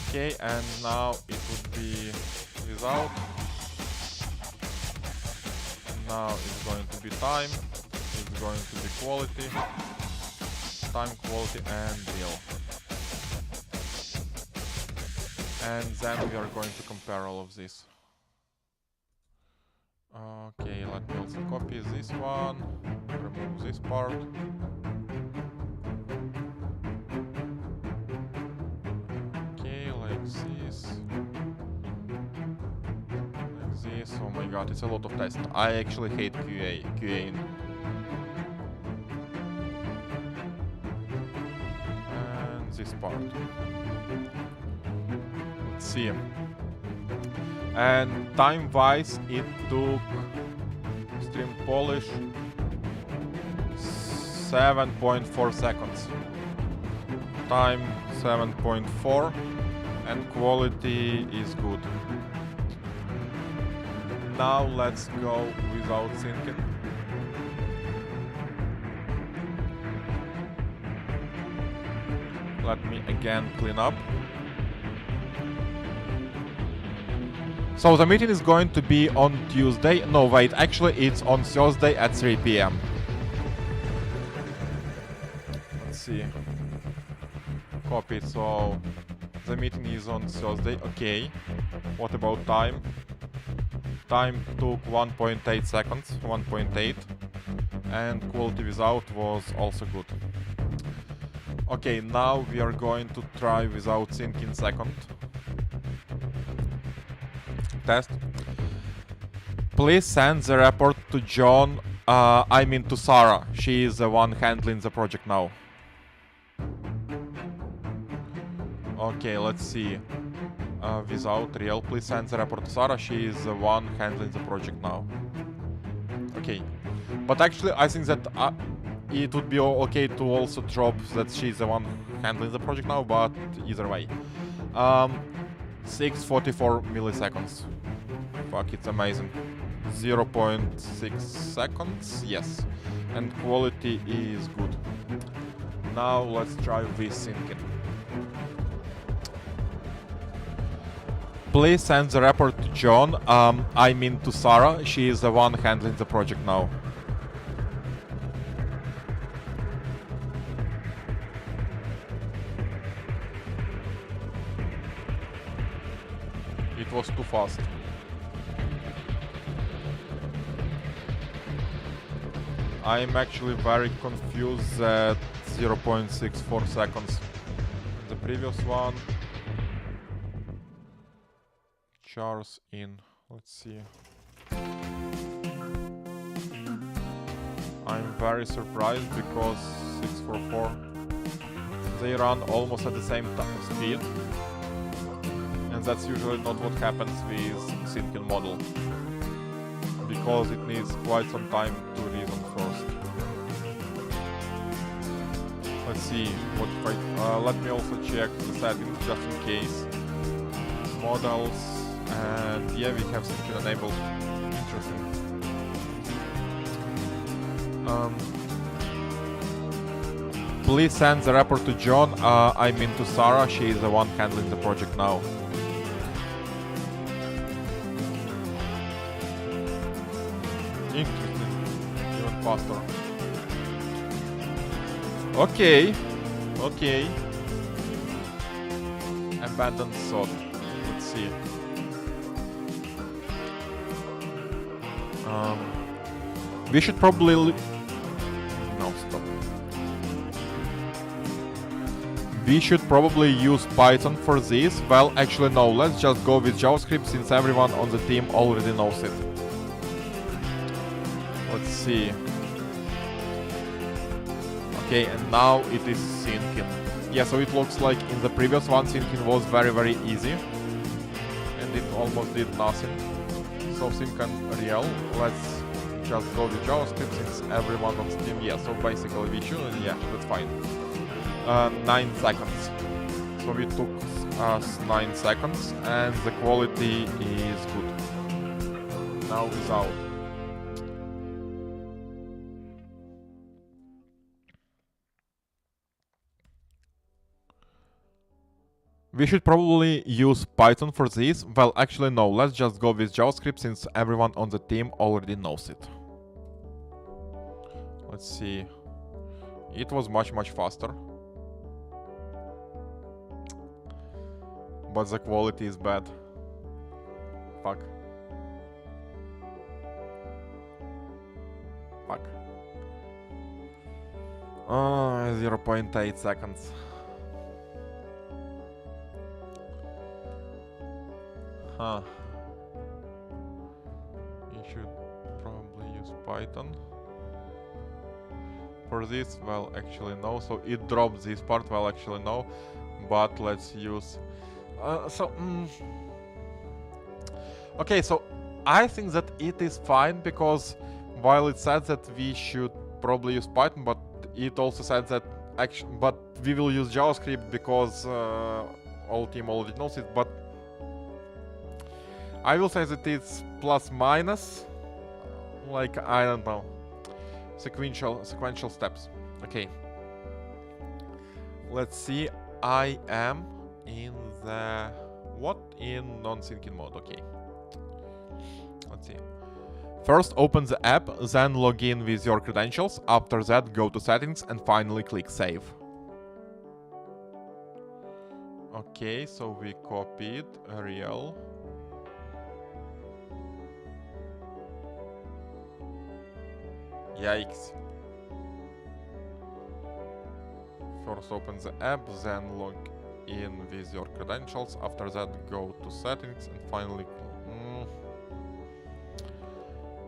Okay, and now it would be without. And now it's going to be time. It's going to be quality. Time, quality, and real. And then we are going to compare all of this. Okay, let me also copy this one, remove this part. Okay, like this. Like this. Oh my god, it's a lot of tests. I actually hate QAing. And this part. Let's see. And time-wise, it took stream polish 7.4 seconds. Time 7.4, and quality is good. Now let's go without syncing. Let me again clean up. So the meeting is going to be on Tuesday. No, wait, actually it's on Thursday at 3 p.m. Let's see. Copy, so the meeting is on Thursday. Okay. What about time? Time took 1.8 seconds, 1.8. And quality without was also good. Okay, now we are going to try without syncing second. Test. Please send the report to John, I mean to Sarah. She is the one handling the project now. Okay, let's see. Without real, please send the report to Sarah. She is the one handling the project now. Okay. But actually, I think that it would be okay to also drop that she's the one handling the project now, but either way. 6:44 milliseconds. Fuck, it's amazing. 0.6 seconds, yes. And quality is good. Now let's try syncing. Please send the report to John, I mean to Sarah. She is the one handling the project now. It was too fast. I'm actually very confused at 0.64 seconds. The previous one. Chars in. Let's see. I'm very surprised because 644. They run almost at the same speed. And that's usually not what happens with syncing model, because it needs quite some time to reason first. Let's see what if I, let me also check the settings just in case. Models, and yeah, we have syncing enabled. Interesting. Please send the report to John, I mean to Sarah. She is the one handling the project now. Interesting. Even faster. Okay. Okay. Abandoned thought. Let's see. We should probably... No, stop. We should probably use Python for this. Well, actually no, let's just go with JavaScript since everyone on the team already knows it. Let's see. Okay, and now it is syncing. Yeah, so it looks like in the previous one syncing was very, very easy. And it almost did nothing. So sync and real. Let's just go with JavaScript since everyone on Steam. Yeah, so basically we should, yeah, that's fine. 9 seconds. So we took us 9 seconds and the quality is good. Now without. We should probably use Python for this. Well, actually no, let's just go with JavaScript since everyone on the team already knows it. Let's see. It was much faster. But the quality is bad. Fuck. Fuck. 0.8 seconds. Huh. You should probably use Python. For this, well, actually no. So it dropped this part, well, actually no. But let's use... Okay, so I think that it is fine because while it said that we should probably use Python, but it also said that but we will use JavaScript because all team already knows it. But I will say that it's plus minus, like I don't know, sequential steps. Okay. Let's see. I am in the in non-syncing mode. Okay. Let's see. First open the app, then log in with your credentials. After that, go to settings and finally click save. Okay, so we copied real. Yikes. First open the app, then log in with your credentials. After that, go to settings and finally...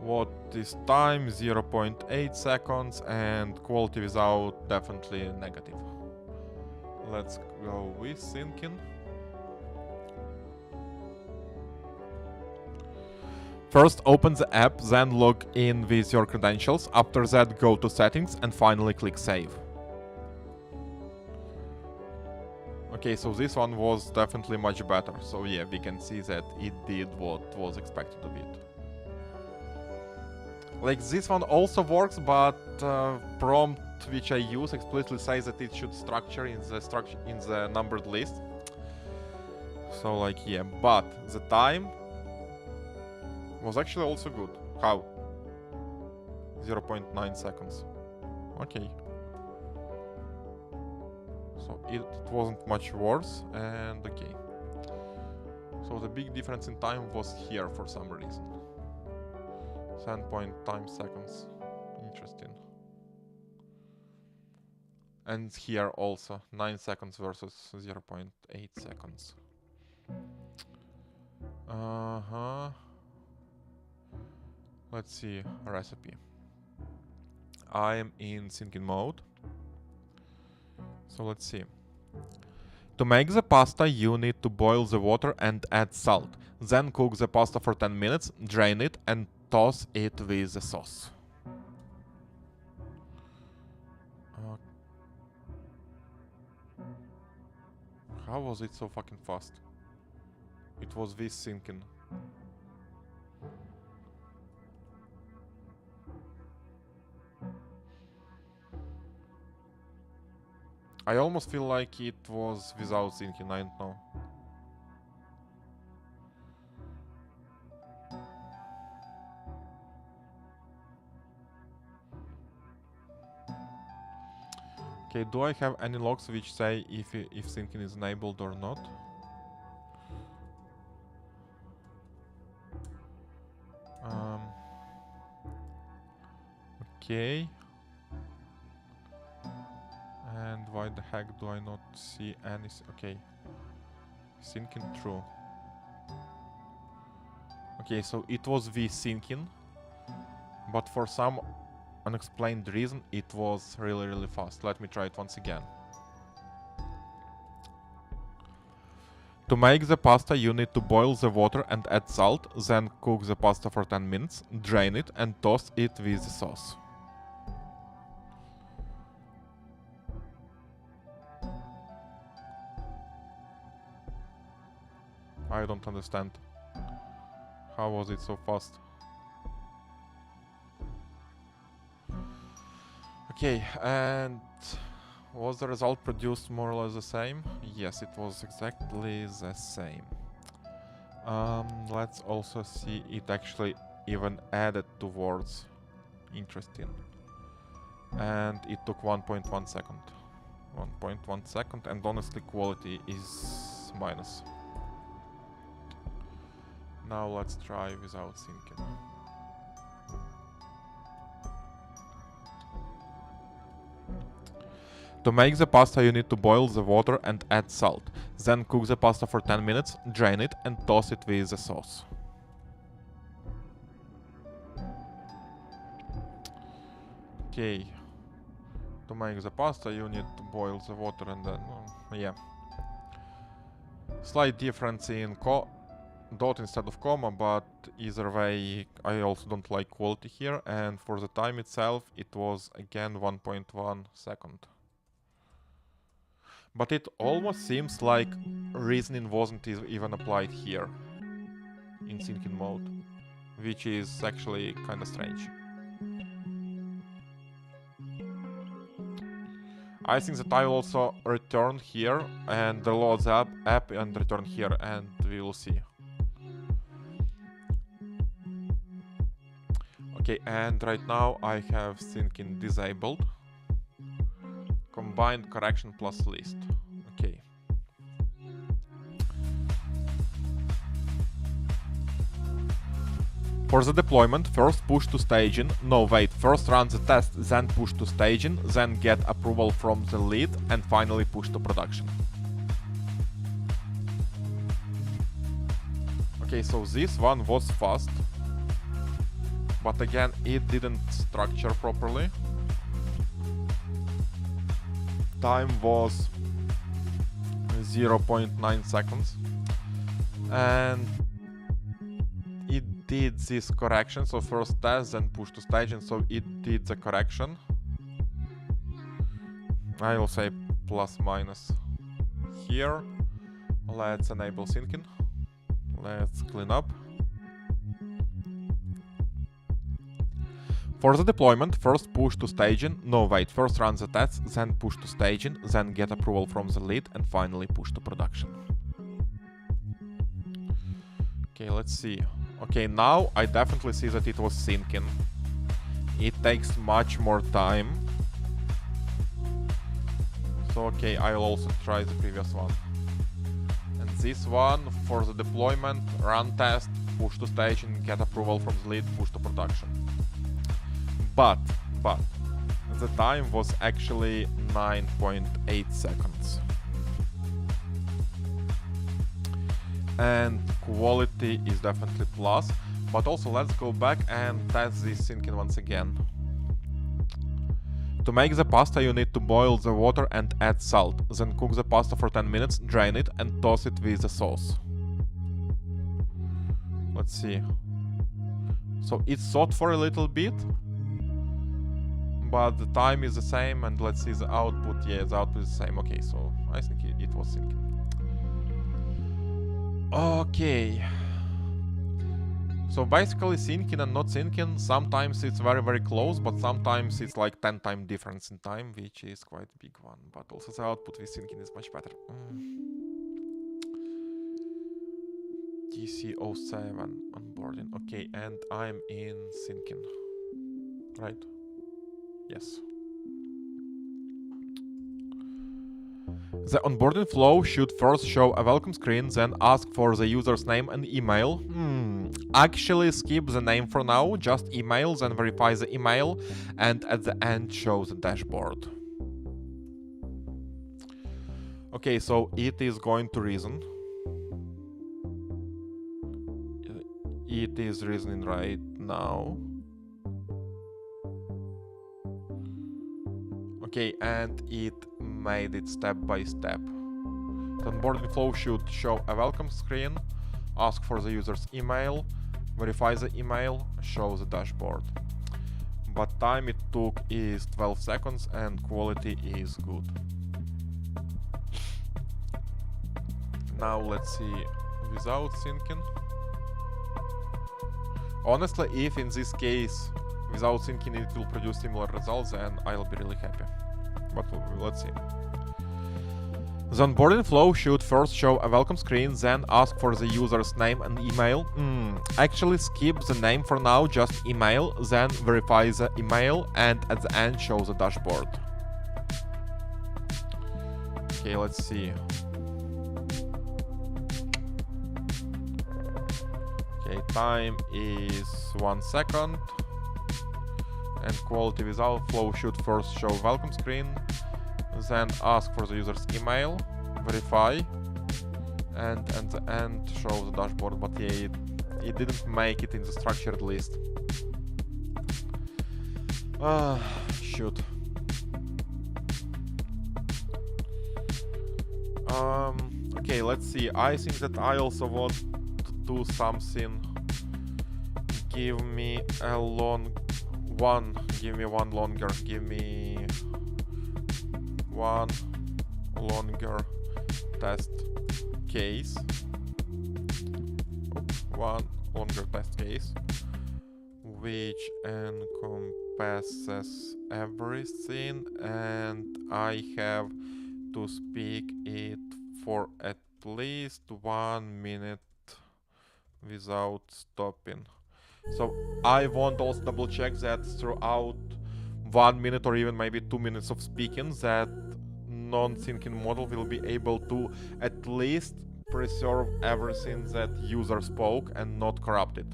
What is time? 0.8 seconds and quality without definitely negative. Let's go with syncing. First open the app, then log in with your credentials. After that, go to settings and finally click save. Okay, so this one was definitely much better. So yeah, we can see that it did what was expected of it. Like this one also works, but prompt which I use explicitly says that it should structure in the numbered list. So like yeah, but the time was actually also good. How? 0.9 seconds. Okay. So it wasn't much worse, and okay. So the big difference in time was here for some reason. 7.9 seconds. Interesting. And here also 9 seconds versus 0.8 seconds. Let's see, recipe. I am in syncing mode. So let's see. To make the pasta, you need to boil the water and add salt. Then cook the pasta for 10 minutes, drain it, and toss it with the sauce. How was it so fucking fast? It was this syncing. I almost feel like it was without syncing, I don't know. Okay, do I have any logs which say if syncing is enabled or not? Okay. And why the heck do I not see any... Okay. Syncing true. Okay, so it was v-syncing. But for some unexplained reason, it was really fast. Let me try it once again. To make the pasta, you need to boil the water and add salt, then cook the pasta for 10 minutes, drain it and toss it with the sauce. I don't understand. How was it so fast? Okay, and was the result produced more or less the same? Yes, it was exactly the same. Let's also see it actually even added two words. Interesting. And it took 1.1 second. 1.1 second, and honestly quality is minus. Now let's try without syncing. To make the pasta, you need to boil the water and add salt. Then cook the pasta for 10 minutes, drain it and toss it with the sauce. Okay. To make the pasta, you need to boil the water and then... yeah. Slight difference in dot instead of comma, but either way, I also don't like quality here. And for the time itself, it was again 1.1 second. But it almost seems like reasoning wasn't even applied here in syncing mode, which is actually kinda strange. I think that I will also return here and reload the app and return here, and we will see. Okay, and right now I have syncing disabled. Combined correction plus list. Okay. For the deployment, first push to staging. No, wait, first run the test, then push to staging, then get approval from the lead, and finally push to production. Okay, so this one was fast. But again, it didn't structure properly. Time was 0.9 seconds. And it did this correction, so first test, then push to staging, so it did the correction. I will say plus minus here. Let's enable syncing. Let's clean up. For the deployment, first push to staging. No, wait, first run the tests, then push to staging, then get approval from the lead, and finally push to production. Okay, let's see. Okay, now I definitely see that it was syncing. It takes much more time. So, okay, I'll also try the previous one. And this one, for the deployment, run test, push to staging, get approval from the lead, push to production. But the time was actually 9.8 seconds. And quality is definitely plus, but also let's go back and test this syncing once again. To make the pasta, you need to boil the water and add salt, then cook the pasta for 10 minutes, drain it and toss it with the sauce. Let's see. So it thought for a little bit, but the time is the same, and let's see the output. Yeah, the output is the same. Okay, so I think it was syncing. Okay. So basically syncing and not syncing, sometimes it's very, very close, but sometimes it's like 10 times difference in time, which is quite a big one. But also the output with syncing is much better. TC07 onboarding. Okay, and I'm in syncing. Right? Yes. The onboarding flow should first show a welcome screen, then ask for the user's name and email. Actually skip the name for now, just email, then verify the email, and at the end show the dashboard. Okay, so it is going to reason. It is reasoning right now. Okay, and it made it step by step. The onboarding flow should show a welcome screen, ask for the user's email, verify the email, show the dashboard. But time it took is 12 seconds and quality is good. Now let's see without syncing. Honestly, if in this case without syncing it will produce similar results, then I'll be really happy. But let's see. The onboarding flow should first show a welcome screen, then ask for the user's name and email. Actually skip the name for now, just email, then verify the email, and at the end show the dashboard. Okay, let's see. Okay, time is 1 second. And quality without flow should first show welcome screen, then ask for the user's email, verify, and at the end show the dashboard. But yeah, it didn't make it in the structured list. Shoot. Okay, let's see. I think that I also want to do something. Give me one longer test case. One longer test case which encompasses everything, and I have to speak it for at least 1 minute without stopping. So I want also double check that throughout 1 minute or even maybe 2 minutes of speaking, that non-syncing model will be able to at least preserve everything that user spoke and not corrupt it.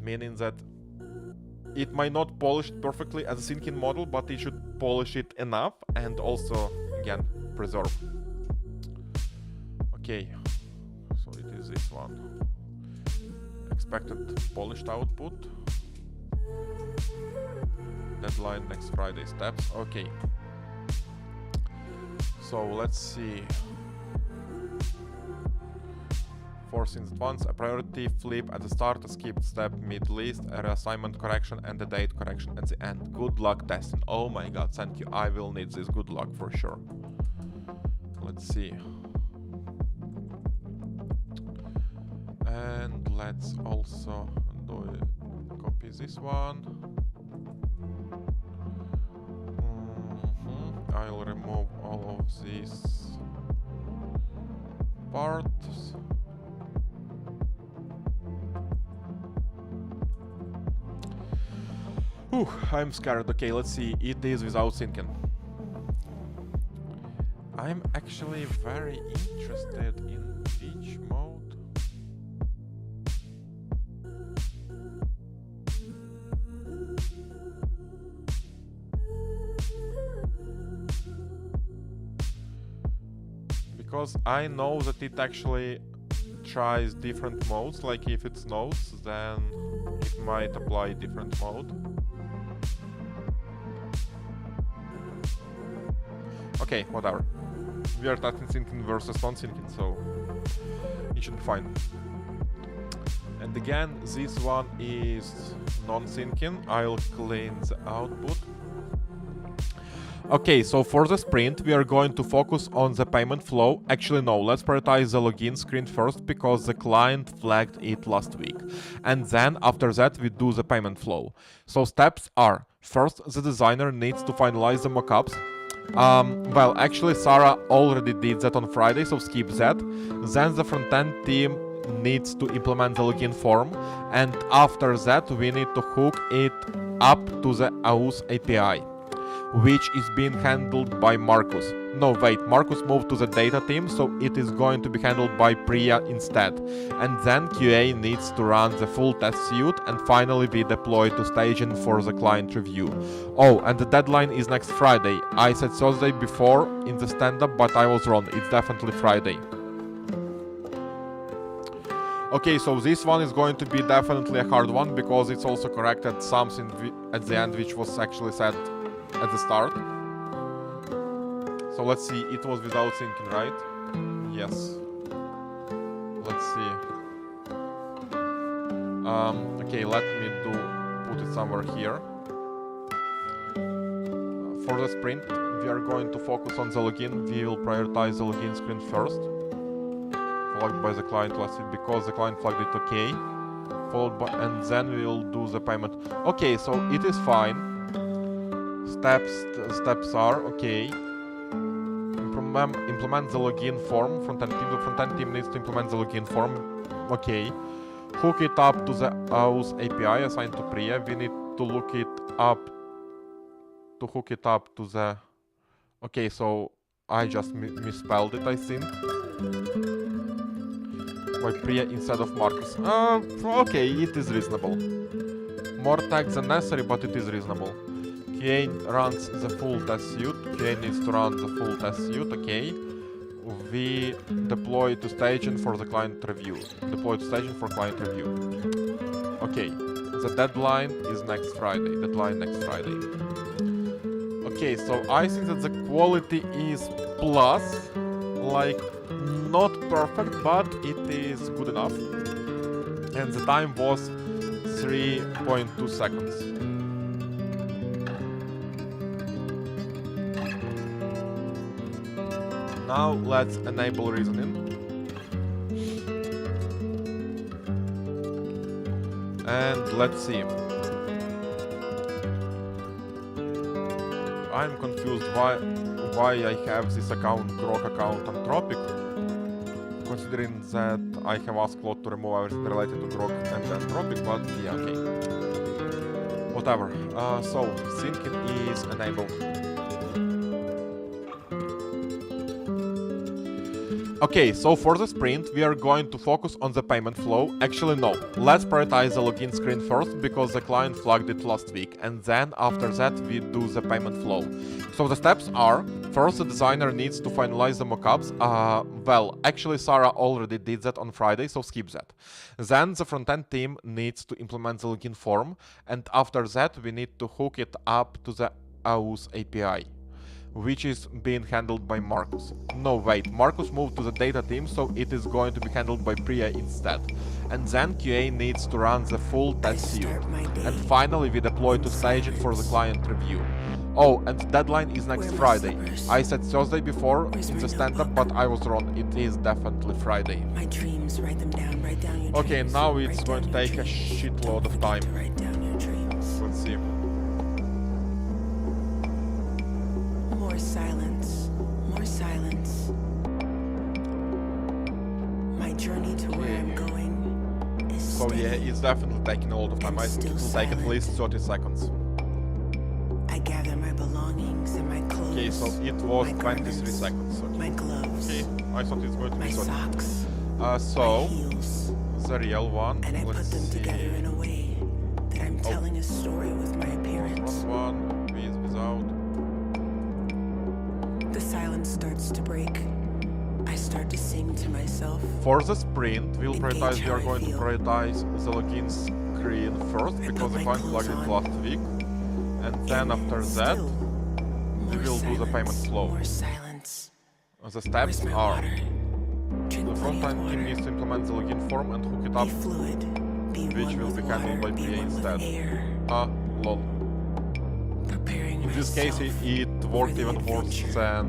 Meaning that it might not polish it perfectly as a syncing model, but it should polish it enough and also, again, preserve. Okay, so it is this one. Expected polished output. Deadline next Friday steps. Okay. So let's see. 4 things at once: a priority flip at the start, a skipped step mid list, a reassignment correction, and a date correction at the end. Good luck testing. Oh my god, thank you. I will need this good luck for sure. Let's see. And let's also copy this one. I'll remove all of these parts. I'm scared. Okay, let's see. It is without syncing. I'm actually very interested in which mode. Because I know that it actually tries different modes, like if it snows, then it might apply different mode. Okay, whatever. We are testing syncing versus non-syncing, so it should be fine. And again, this one is non-syncing. I'll clean the output. Okay, so for the sprint, we are going to focus on the payment flow. Actually, no, let's prioritize the login screen first because the client flagged it last week. And then after that, we do the payment flow. So steps are: first, the designer needs to finalize the mockups. Well, actually, Sarah already did that on Friday, so skip that. Then the front-end team needs to implement the login form, and after that, we need to hook it up to the AUS API, which is being handled by Marcus. No, wait, Marcus moved to the data team, so it is going to be handled by Priya instead. And then QA needs to run the full test suite and finally be deployed to staging for the client review. Oh, and the deadline is next Friday. I said Thursday before in the stand-up, but I was wrong. It's definitely Friday. Okay, so this one is going to be definitely a hard one because it's also corrected something at the end which was actually said at the start. So let's see, it was without syncing, right? Yes. Let's see. Okay, let me put it somewhere here. For the sprint, we are going to focus on the login. We will prioritize the login screen first, followed by the client last week, because the client flagged it okay. Followed by, and then we will do the payment. Okay, so it is fine. Steps are okay. Implement the login form. Front-end team. The front-end team needs to implement the login form. Okay. Hook it up to the AUS API assigned to Priya. We need to look it up to hook it up to the... Okay, so I just misspelled it, I think. By Priya instead of Marcus. Okay, it is reasonable. More tags than necessary, but it is reasonable. QA runs the full test suite. QA needs to run the full test suite, okay. We deploy to staging for the client review. Deploy to staging for client review. Okay, the deadline is next Friday. Deadline next Friday. Okay, so I think that the quality is plus, like not perfect, but it is good enough. And the time was 3.2 seconds. Now let's enable reasoning. And let's see. I'm confused why I have this account, Grok account on Tropic, considering that I have asked Claude to remove everything related to Grok and then Tropic, but yeah, okay. Whatever. So, syncing is enabled. Okay, so for the sprint, we are going to focus on the payment flow. Actually, no. Let's prioritize the login screen first, because the client flagged it last week. And then, after that, we do the payment flow. So the steps are, first, the designer needs to finalize the mockups. Well, actually, Sarah already did that on Friday, so skip that. Then, the front-end team needs to implement the login form. And after that, we need to hook it up to the AUS API, which is being handled by Marcus. No, wait, Marcus moved to the data team, so it is going to be handled by Priya instead. And then QA needs to run the full test suite. And finally, we deploy to staging for the client review. Oh, and the deadline is next Friday. I said Thursday before in the stand-up, but I was wrong. It is definitely Friday. My dreams, write them down, write down your okay, dreams. now it's going to take a shitload of time. Write down your dreams. Let's see. More silence, more silence. My journey to where I'm going is So yeah, steady. it's definitely taking a lot of time. I think it will take at least 30 seconds. I gather my belongings and my clothes. Okay, so it was my 23 garments, seconds. My Okay. gloves. Okay, I thought it's going to My be 30. socks. So, my heels. the real one. And I put Let's them see. together in a way that I'm telling a story with my appearance. Front one, with, without. The silence starts to break. I start to sing to myself. For the sprint, we'll Engage prioritize. We how are I going to feel. prioritize the login screen first I because put the my client flagged clothes it on. last week, and then after that, Still, we more will do the payment silence, flow. More silence. The steps Where's my are: water? Drink the plenty of front-end team water. needs to implement the login form and hook it up, Be fluid. Be which one will with be handled water. by Be PA one instead. with air. Lol. Preparing In this case, myself it worked for the even worse adventure. than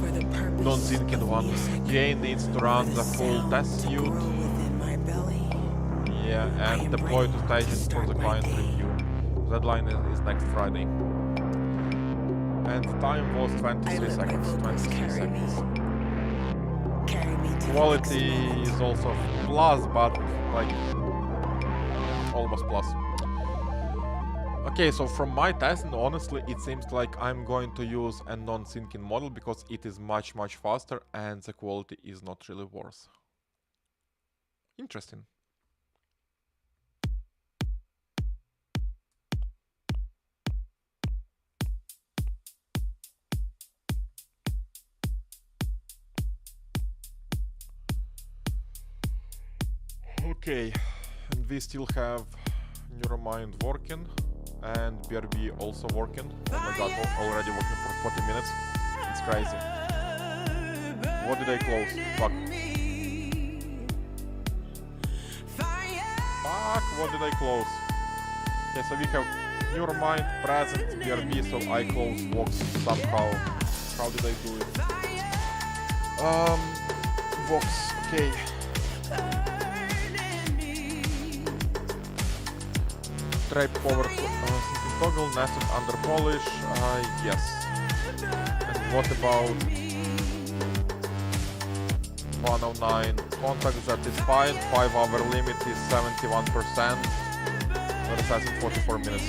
for the purpose non-synced of one. music, QA needs to run for the full sound test to suite. grow within my belly. Yeah, I and am deploy to ready to staging for start the my client day. review. Deadline is next Friday. And time was I 23 let my seconds. vocals 23 carry me. seconds. Carry me to Quality the next is moment. also plus, but like almost plus. Okay, so from my testing, honestly, it seems like I'm going to use a non-syncing model because it is much faster and the quality is not really worse. Interesting. Okay, and we still have Neuromind working and BRB also working. Oh my god, already working for 40 minutes. It's crazy. What did I close? Fuck. Fuck, what did I close? Okay, so we have Neuremind, Present, BRB, so I close Vox somehow. How did I do it? Vox, okay. Tribe Power, Syncing Toggle, Nested Under Polish, yes. And what about 109? Contact, that is fine. 5-hour limit is 71%. Assassin 44 minutes.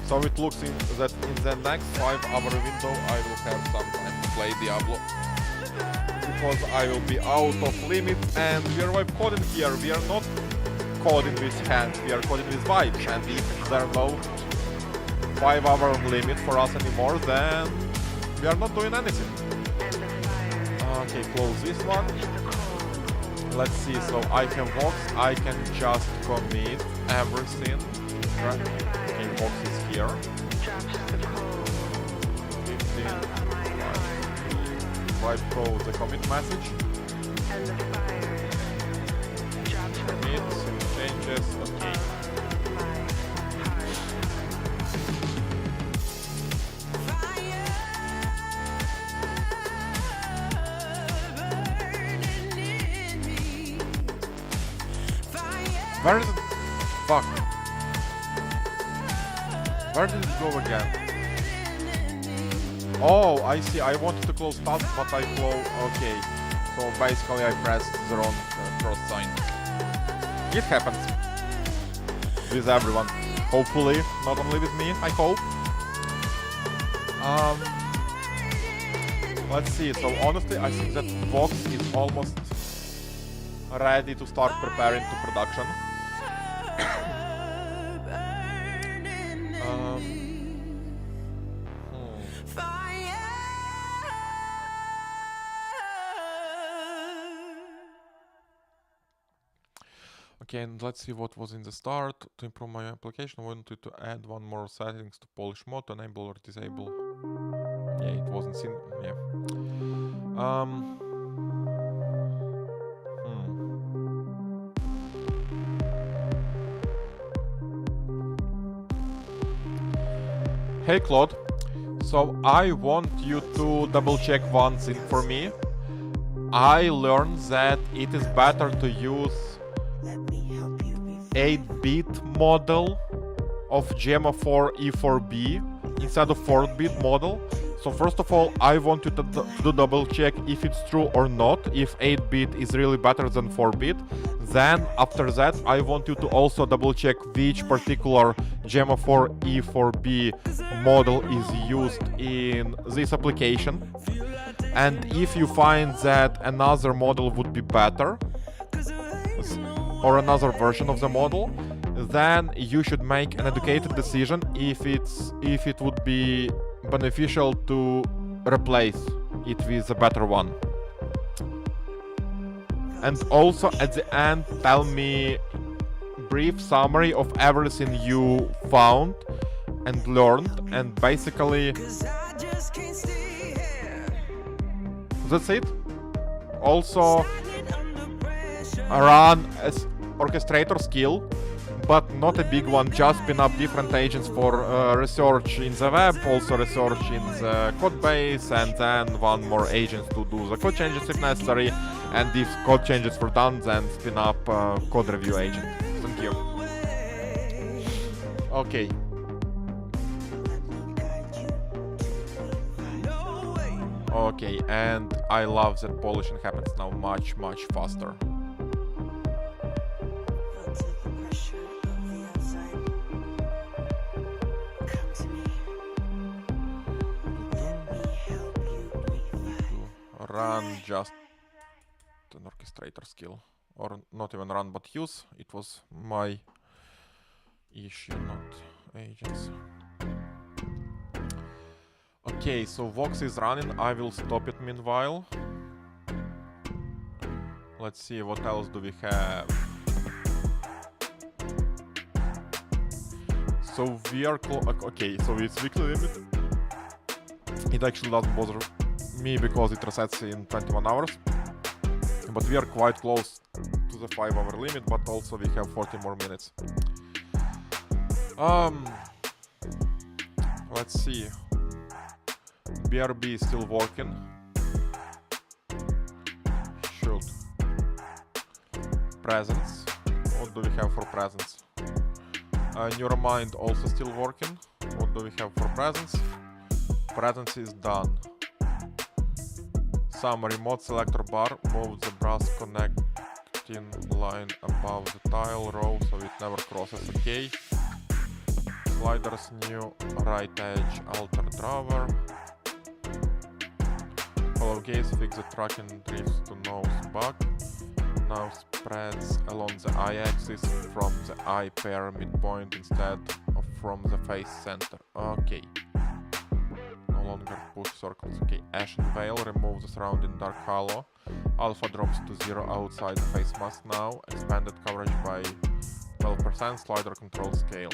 So it looks that in the next 5-hour window I will have some time to play Diablo. Because I will be out of limit and we are vibe coding here. We are not coding with hands, we are coding with vibes. And if there are no 5-hour limit for us anymore, then we are not doing anything. Okay, close this one. Let's see, so I have Vox, I can just commit everything. Right. Okay, Vox is here. 15, right, code the commit message. Commit, changes, okay. Where is it? Fuck. Where did it go again? Oh, I see. I wanted to close task, but I close. Okay. So basically, I pressed the wrong cross sign. It happens with everyone. Hopefully, not only with me. I hope. Let's see. So honestly, I think that Vox is almost ready to start preparing to production. Okay, and let's see what was in the start. To improve my application, I wanted to add one more settings to Polish mode to enable or disable. Yeah, it wasn't seen. Yeah. Hey Claude, so I want you to double check one thing for me. I learned that it is better to use 8-bit model of Gemma 4 E4B instead of 4-bit model. So first of all, I want you to double check if it's true or not, if 8-bit is really better than 4-bit. Then after that, I want you to also double check which particular Gemma 4 E4B model is used in this application. And if you find that another model would be better, or another version of the model, then you should make an educated decision if it would be beneficial to replace it with a better one. And also at the end, tell me brief summary of everything you found and learned, and basically that's it. Also run as orchestrator skill, but not a big one, just spin up different agents for research in the web, also research in the code base, and then one more agent to do the code changes if necessary, and if code changes were done, then spin up code review agent. Thank you. Okay. Okay, and I love that polishing happens now much faster. Run just an orchestrator skill, or not even run but use. It was my issue, not agents. Okay, so Vox is running. I will stop it meanwhile. Let's see what else do we have. So we are okay, so it's weekly limit. It actually doesn't bother me because it resets in 21 hours. But we are quite close to the 5-hour limit, but also we have 40 more minutes. Let's see. BRB is still working. Shoot. Presence. What do we have for presence? Neuromind also still working. What do we have for presence? Presence is done. Some remote selector bar moves the brass connecting line above the tile row so it never crosses. Okay. Sliders new right edge alter drawer. Follow gaze fix the tracking drifts to nose back. Now spreads along the y-axis from the eye pair midpoint instead of from the face center. Okay. No longer push circles. Okay. Ashen Veil remove the surrounding dark halo. Alpha drops to 0 outside the face mask now. Expanded coverage by 12%. Slider control scale.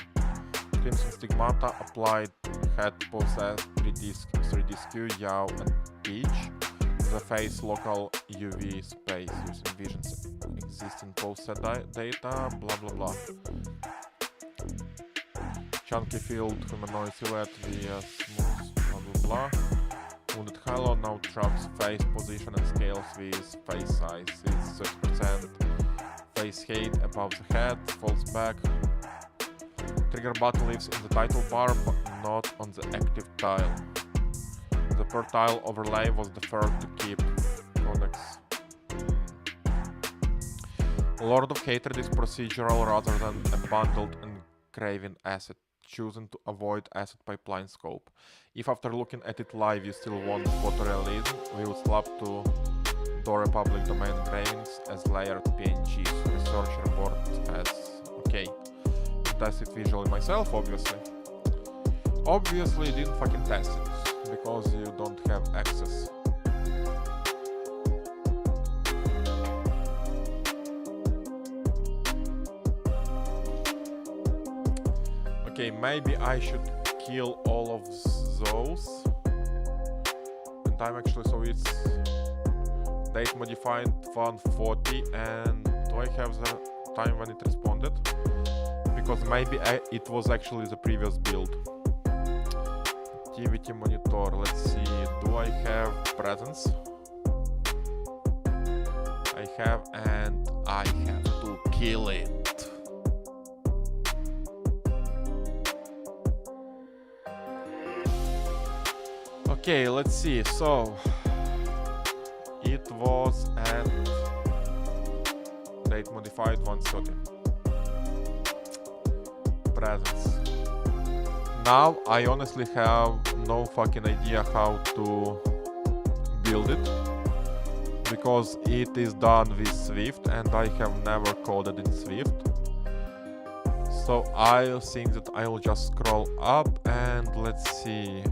Crimson Stigmata applied head possess 3D skew, yaw and peach. The face local UV space using visions existing post-set data, blah blah blah. Chunky field humanoid silhouette via smooth, blah blah blah. Wounded halo now tracks face position and scales with face size. It's 30% face height above the head, falls back. Trigger button lives in the title bar but not on the active tile. The per tile overlay was deferred to keep products. Lord of Hatred is procedural rather than a bundled and craving asset, choosing to avoid asset pipeline scope. If after looking at it live you still want photorealism, we will slap to Dora public domain engravings as layered PNGs. Research report as okay. Test it visually myself, obviously. Obviously didn't fucking test it, because you don't have access. Okay, maybe I should kill all of those. And time actually, so it's date modified 140, and do I have the time when it responded? Because maybe it was actually the previous build. Activity monitor, let's see, do I have presence? I have, and I have to kill it. Okay, let's see, so it was at date modified 130. Presence. Now I honestly have no fucking idea how to build it, because it is done with Swift and I have never coded in Swift. So I think that I will just scroll up and let's see.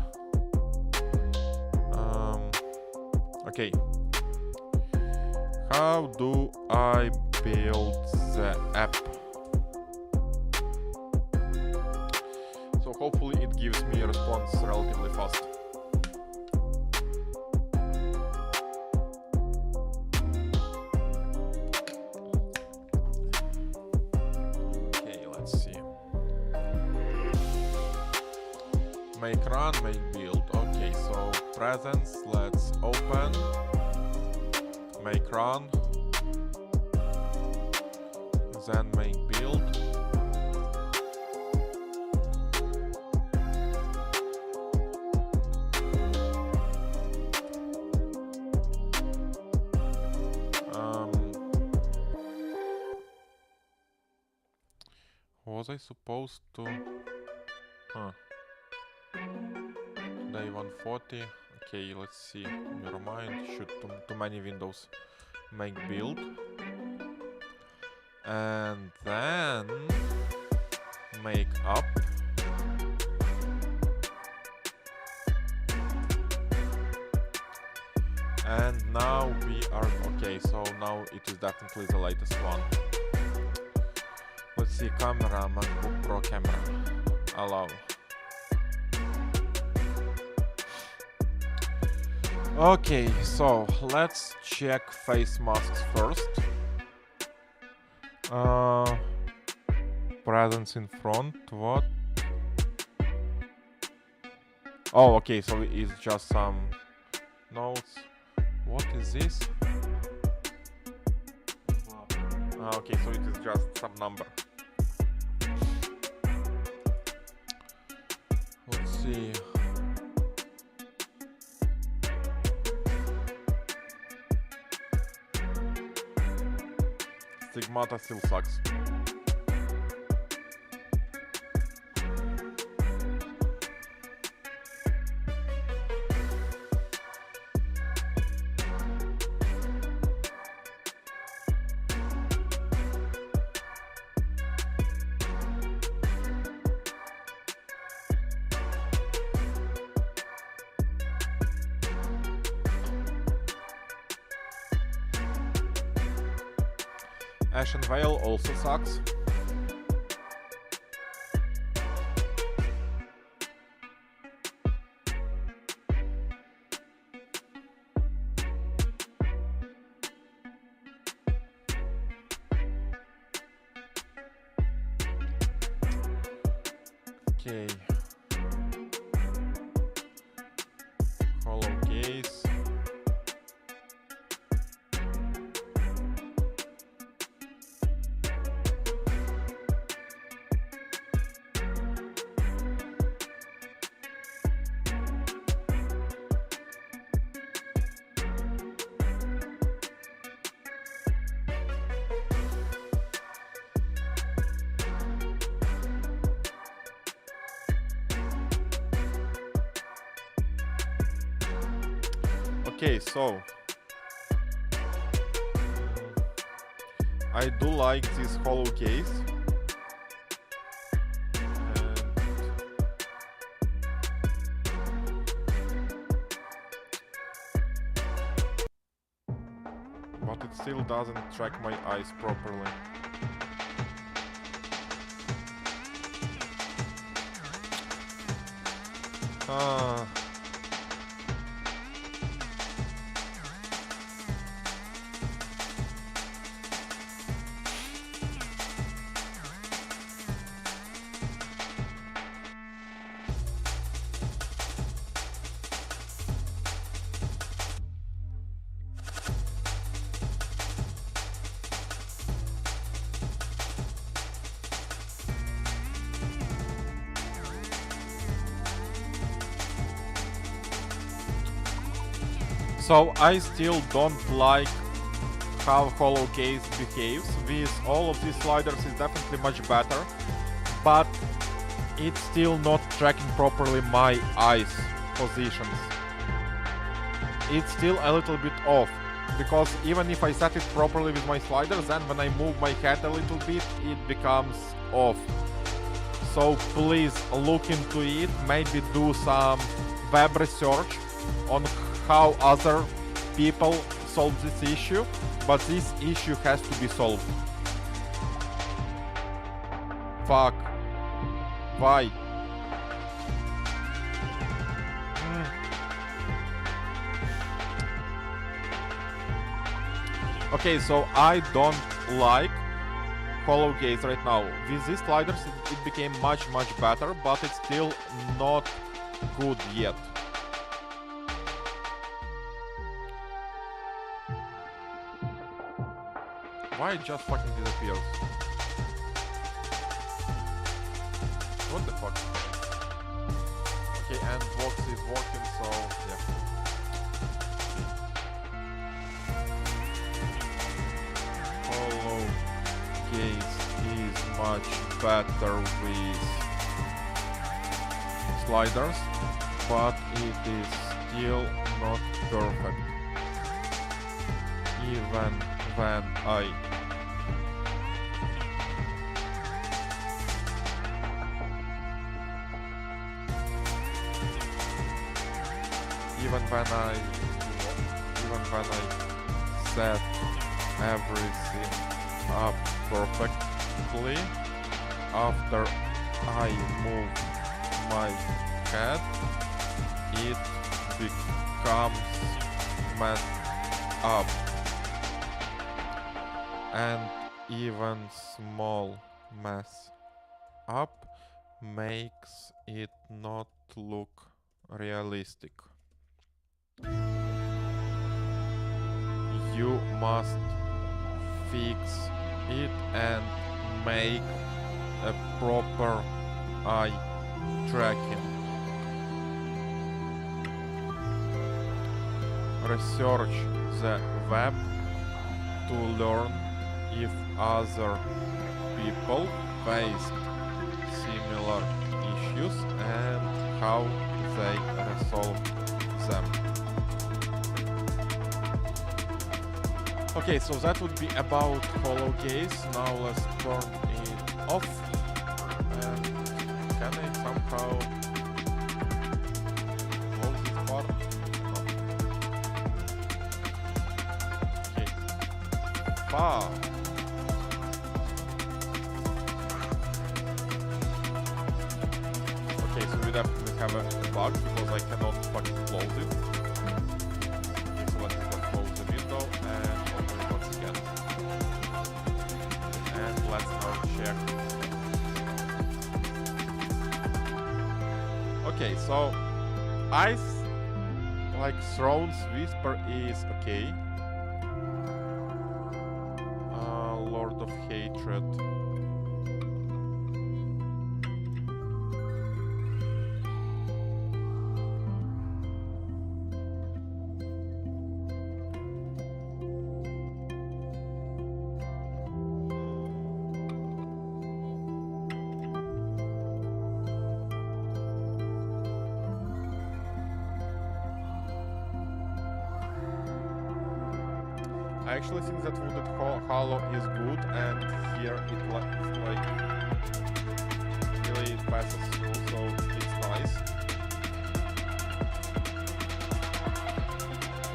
Okay. How do I build the app? So hopefully it gives me a response relatively fast. Okay, let's see. Make run, make build. Okay, so presence, let's open. Make run. Then make build. Was I supposed to? Huh. Day 140. Okay, let's see. Never mind. Shoot, too many windows. Make build. And then make up. And now we are okay, so now it is definitely the latest one. Let's see, camera, MacBook Pro camera. Allow. Okay, so let's check face masks first. Presence in front, what? Oh, okay, so it's just some notes. What is this? Okay, so it is just some number. Let's see. Stigmata still sucks. Ashen Veil also sucks. Okay. Hollow Gaze. Okay, so I do like this hollow case. But it still doesn't track my eyes properly. So I still don't like how hollow case behaves. With all of these sliders is definitely much better, but it's still not tracking properly my eyes positions. It's still a little bit off, because even if I set it properly with my sliders, then when I move my head a little bit, it becomes off. So please look into it, maybe do some web research on how other people solve this issue, but this issue has to be solved. Fuck. Why? Okay, so I don't like hollow gaze right now. With these sliders it became much better, but it's still not good yet. Why it just fucking disappears? What the fuck? Okay, and Vox is working, so yeah. Hollow gaze is much better with sliders, but it is still not perfect. Even when I set everything up perfectly, after I move my head, it becomes mess up. And even small mess up makes it not look realistic. You must fix it and make a proper eye tracking. Research the web to learn if other people faced similar issues and how they resolve them. Okay, so that would be about hollow gaze. Now let's turn it off. And can I somehow close this part? No. Okay. Fuck. Okay, so we definitely have a bug because I cannot fucking close it. Okay, so let me just close the window and open it once again. And let's now check. Okay, so Ice, like Throne's Whisper is okay. Lord of Hatred. I actually think that Wounded Hollow is good, and here it's like really passes through, so it's nice.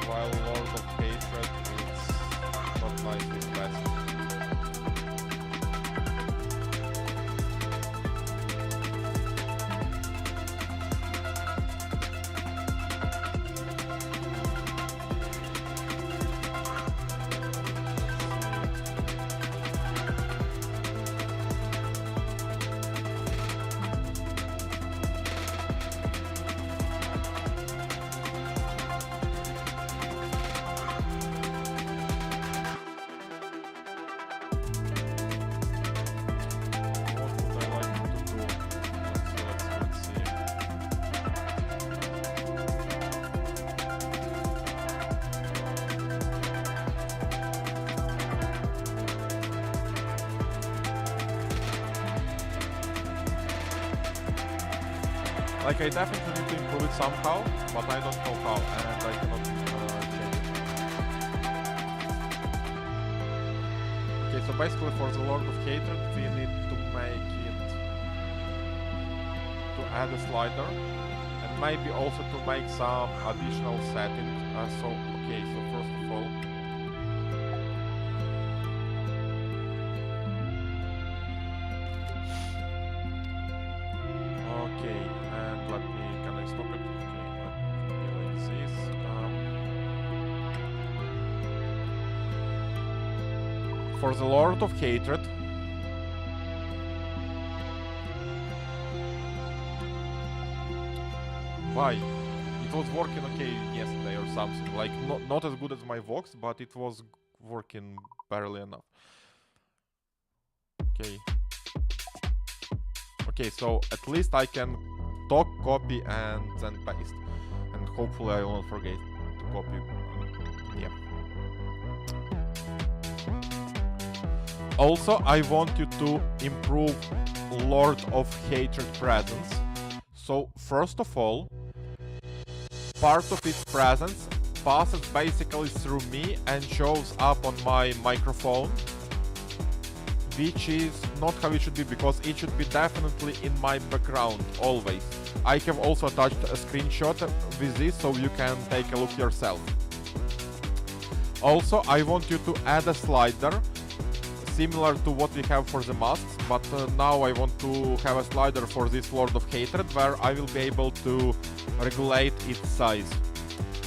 While Lord of Hatred, it's not nice with passive. Like, I definitely need to improve it somehow, but I don't know how, and I cannot change it. Okay, so basically for the Lord of Hatred, we need to make it... to add a slider, and maybe also to make some additional settings. Okay, so first of all... Can I stop it? Okay, let me like this. For the Lord of Hatred. Why? It was working okay yesterday or something. Like, not as good as my Vox, but it was working barely enough. Okay. Okay, so at least I can talk, copy, and then paste. And hopefully I won't forget to copy. Yeah. Also, I want you to improve Lord of Hatred presence. So, first of all, part of its presence passes basically through me and shows up on my microphone, which is not how it should be, because it should be definitely in my background, always. I have also attached a screenshot with this, so you can take a look yourself. Also, I want you to add a slider, similar to what we have for the masks, but now I want to have a slider for this Lord of Hatred, where I will be able to regulate its size.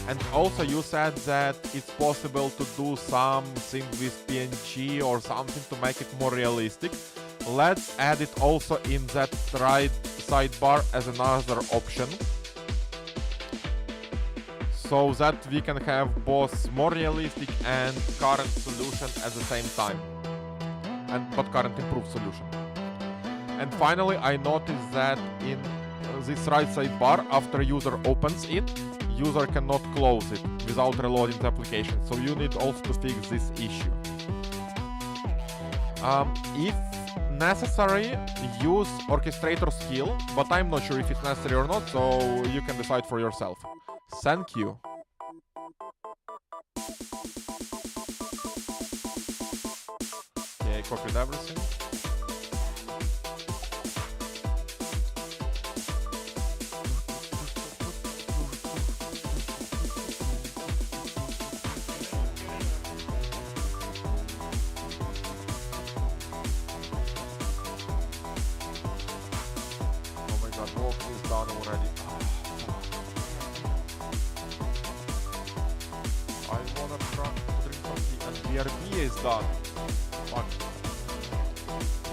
And also you said that it's possible to do something with PNG or something to make it more realistic. Let's add it also in that right sidebar as another option, so that we can have both more realistic and current solution at the same time, but current improved solution. And finally, I noticed that in this right sidebar, after user opens it, user cannot close it without reloading the application. So you need also to fix this issue. If necessary, use orchestrator skill, but I'm not sure if it's necessary or not, so you can decide for yourself. Thank you. Okay, I copied everything. Is done. Fuck.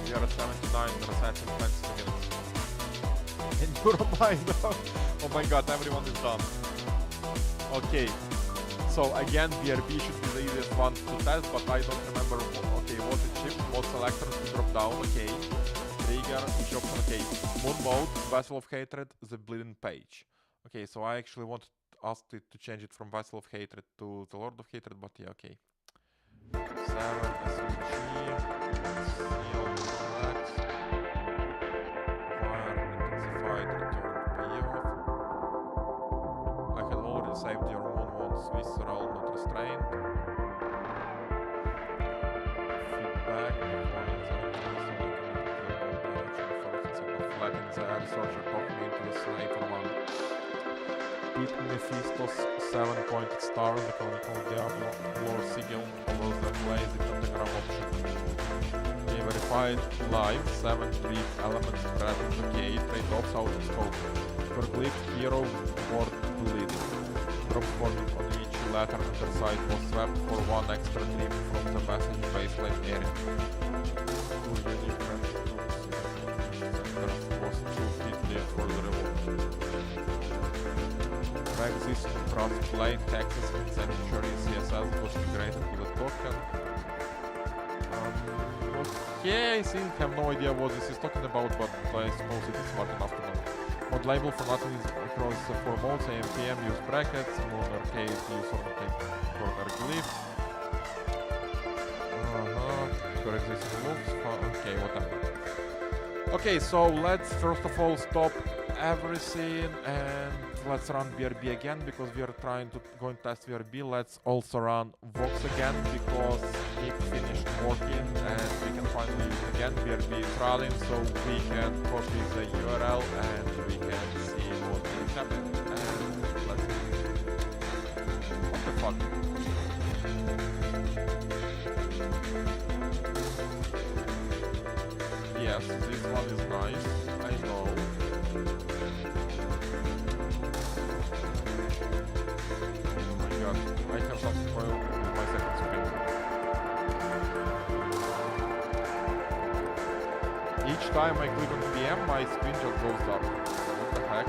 We are at 79 reset in 20 minutes. In your mind. Oh my god, everyone is done. Okay. So again, BRB should be the easiest one to test, but I don't remember. Okay, what is shift, what selectors to drop down. Okay. Trigger, which option? Okay. Moon mode, Vessel of Hatred, the bleeding page. Okay, so I actually wanted to ask it to change it from Vessel of Hatred to the Lord of Hatred, but yeah, okay. 7 SMG, Seal Flex, Fire Intensified, Return Payoff. I had already saved your moon once, visceral, not restrained. Feedback, flatten the air searcher, talk me into the sniper one. Beat Mephisto's 7-pointed star, the canonical Diablo, Lord Sibyl, follows the lazy pentagram option. Okay, verified live, 7 trip elements present, okay, trade-offs out of scope. Per glyph, hero, ward, bleeding. Drop forming on each latter underside was swapped for 1 extra trip from the passage baseline area. 2 unique center was 2 feet left for the revolt. This craft plain Texas Sanctuary CSS was integrated with a token. Okay, I think I have no idea what this is talking about, but I suppose it is smart enough to know. Mod label for nothing is across the 4 modes, AMPM use brackets, Moon Arcade use corner glyphs. For existing moves, okay, whatever. Okay, so let's first of all stop everything and let's run BRB again because we are trying to go and test BRB. Let's also run Vox again because it finished working and we can finally use it again. BRB is running, so we can copy the URL and we can see what is happening. And let's see. What the fuck? Yes, this one is nice. I know. I have something for my second screen. Each time I click on PM, my screen just goes dark. What the heck?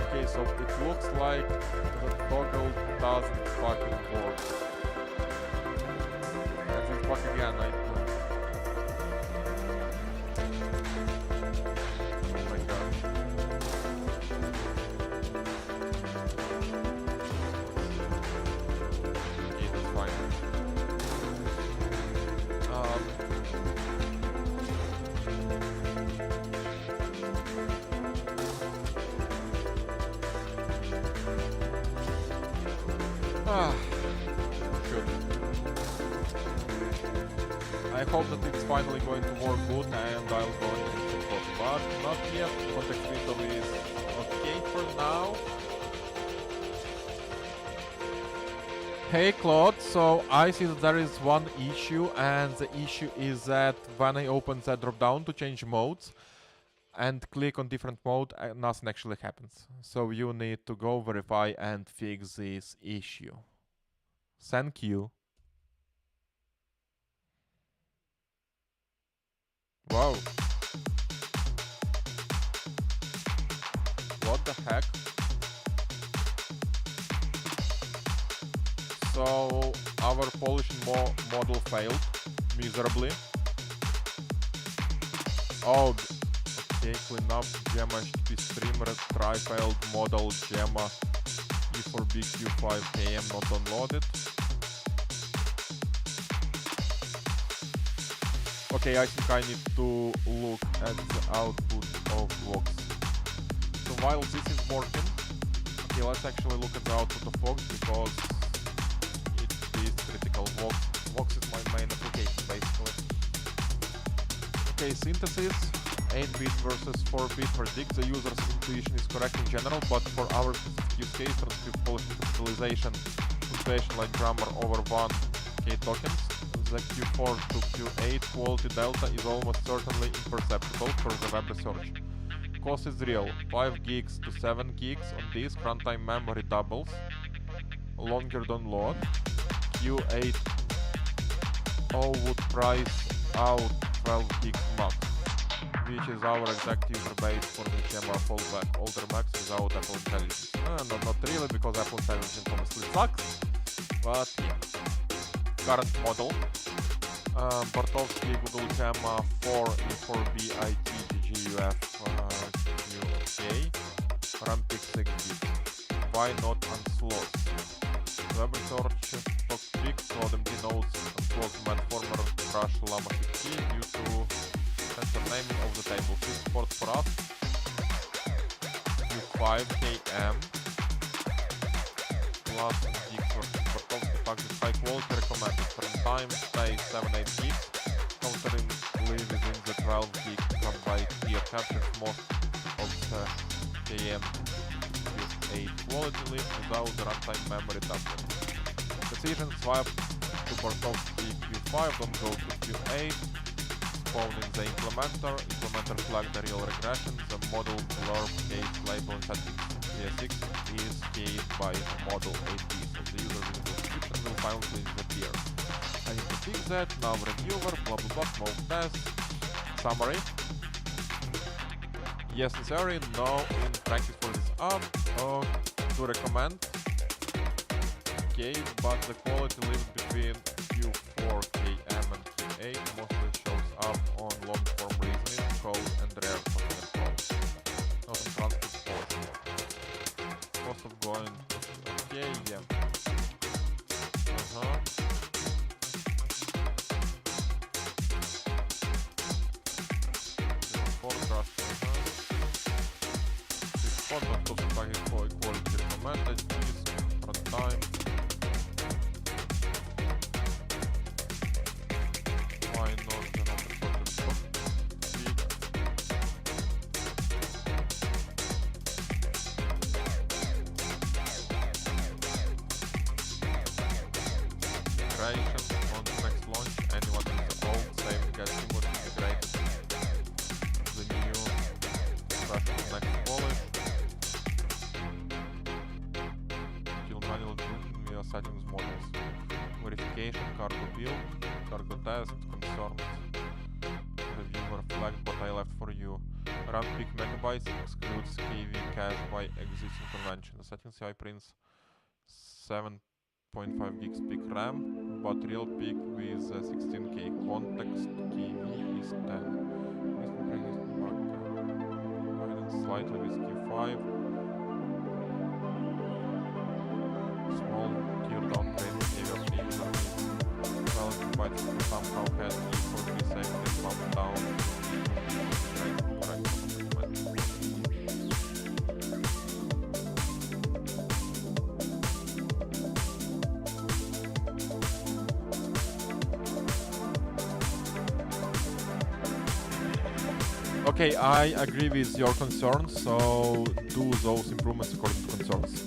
Okay, so it looks like the toggle doesn't fucking work. And it's back again, Good. I hope that it's finally going to work good and I'll go and support, but not yet. Context window is okay for now. Hey Claude, so I see that there is one issue, and the issue is that when I open the drop down to change modes and click on different mode, nothing actually happens. So you need to go verify and fix this issue. Thank you. Wow. What the heck? So our polishing model failed miserably. Oh, okay, clean up Gemma HTTP streamer, try failed model Gemma E4BQ5KM not downloaded. Okay, I think I need to look at the output of Vox. So while this is working, okay, let's actually look at the output of Vox because it is critical. Vox is my main application basically. Okay, synthesis, 8-bit versus 4-bit predict the user's intuition is correct in general, but for our specific use case, transcript polishing capitalization, punctuation like grammar over 1k tokens, the Q4 to Q8 quality delta is almost certainly imperceptible for the web research. Cost is real, 5 gigs to 7 gigs on disk, runtime memory doubles, longer download, Q8 would price out 12 gigs max, which is our exact user base for the Gemma fallback, older max without Apple Intelligence. Not really, because Apple Intelligence honestly sucks, but yeah. Current model, Bartovsky Google Gemma 4 E4B IT GGUF QK, RAM pick 6 bit. Why not unslot? Web research, stock pick, SloadMD nodes, unslot Matformer, Crash Llama 50 due to sensor naming of the table. This support for us, Q5KM, plus gigs for Bartovsky pack with high quality recommended. Runtime stay 7-8 gigs, comfortably within the 12 gig KB tier, captures most of the KM with 8 quality list without the runtime memory doubling. Decision swap to Bartovsky Q5, don't go to Q8, spawn in the implementer flag the real regression, the model blurb case label in settings VS6 is keyed by the model 8B, so the user with the description will finally disappear. I need to fix that, now reviewer, blah blah blah, smoke test, summary. Yes, necessary, no in practice for this app, to recommend. Okay, but the quality lives between Q4, KM and Q8 mostly shows up on long form reasoning, code and rare document code. Not in transcript portion. Cost of going, okay, yeah. Quality recommended, runtime. Why not another project stock peak? Integration on the next launch. Anyone with the old save gets seamlessly integrated. The new version of next polish. Manual grouping via settings models. Verification, cargo build, cargo test, concerns. Reviewer flagged, but I left for you. RAM peak megabytes excludes KV cache by existing convention. The settings CI prints 7.5 gigs peak RAM, but real peak with 16K context KV is 10. Slightly with Q5. Small tier downgrade behavior of user with valid bytes to somehow had E4B safety bumped down. Okay, I agree with your concerns, so do those improvements according to concerns.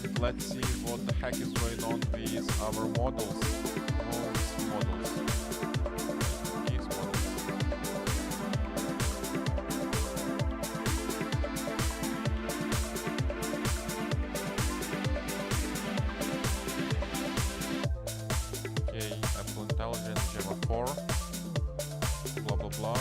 And let's see what the heck is going on with our models. Models. These models. Okay, Apple Intelligence, Java 4. Blah blah blah.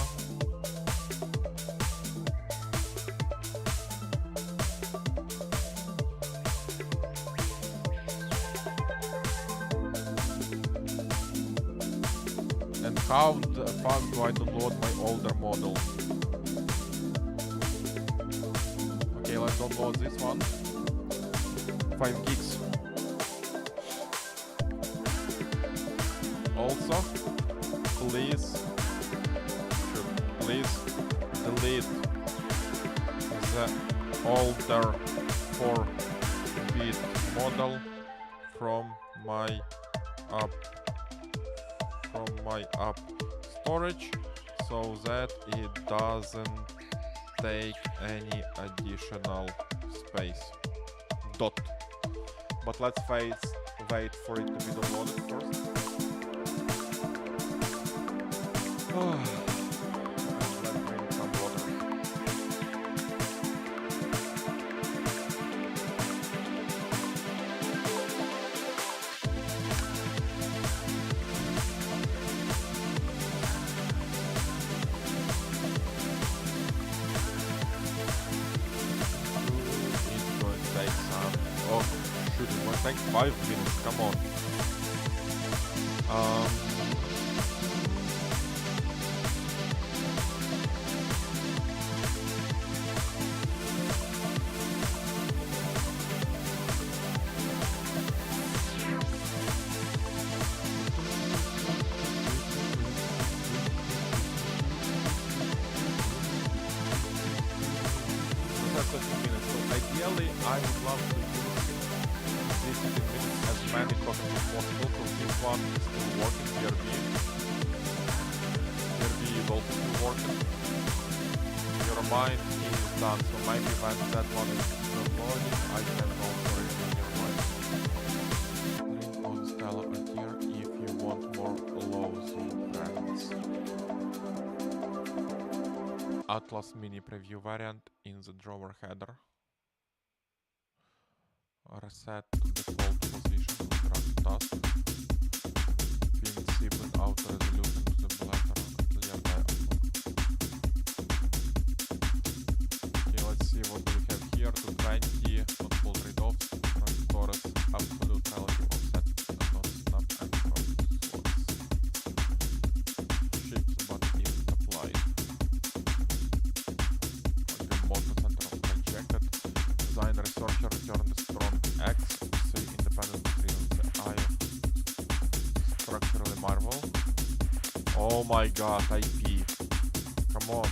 And how the fuck do I download my older model? Okay, let's download this one. 5 gigs. Also, please delete the older 4-bit model from my app storage so that it doesn't take any additional space. But let's wait for it to be downloaded first. Let's drink some water. It's going to take some... Oh, shoot, it might take 5 minutes, come on. Ideally, I would love to use these 15 minutes as many tokens as possible, so this one is still working, VRV. VRV is also still working. Your mind is done, so maybe when that one is downloaded, I can go for it in your mind. Link on Stella here if you want more low zoom friends. Atlas mini preview variant in the drawer header. Reset default position of task. Pin Sibyl auto resolution to the blatter clear dialog. Okay, let's see what we have here. 220, not full trade-offs, transitors, absolute relative offset, non-snap and cross slots. Shift but is applied. Okay, motor center of unchecked. Design researcher returned strong X, 3 independent materials, the eye structurally marvel. Oh my god, IP. Come on.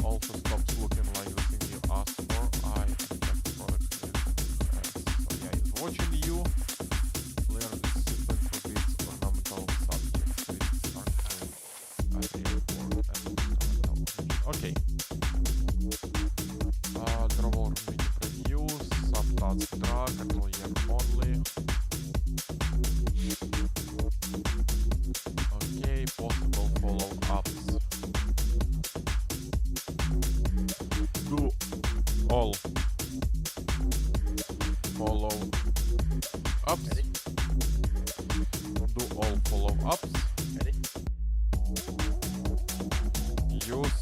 Also stops looking like the thing you asked for. I checked product so yeah, he's watching you. Clear discipline forbids ornamental subjects. Okay. Drawer menu previews, subtask drag, controller only. Okay, possible follow-ups. Do all follow-ups. Do all follow-ups. Use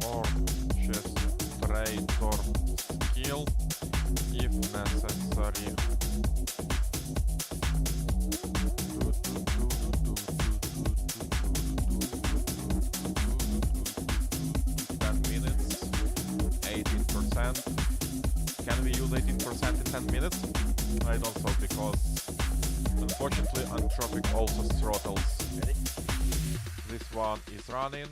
orchestrator skill if necessary. Can we use 18% in 10 minutes? I don't so, because unfortunately Anthropic also throttles. This one is running.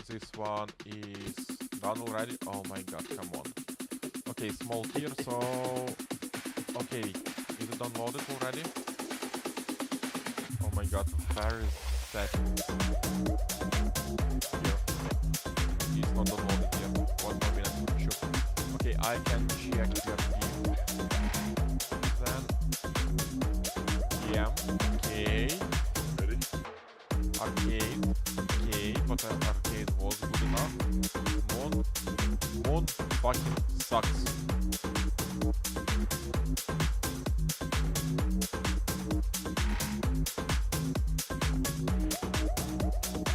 This one is done already. Oh my god, come on. Okay, small tier, so... Okay, is it downloaded already? Oh my god, where is that? Here. It's not downloaded yet. 1 more minute, sure. Okay, I can check your view. but arcade was good enough. Moon fucking sucks.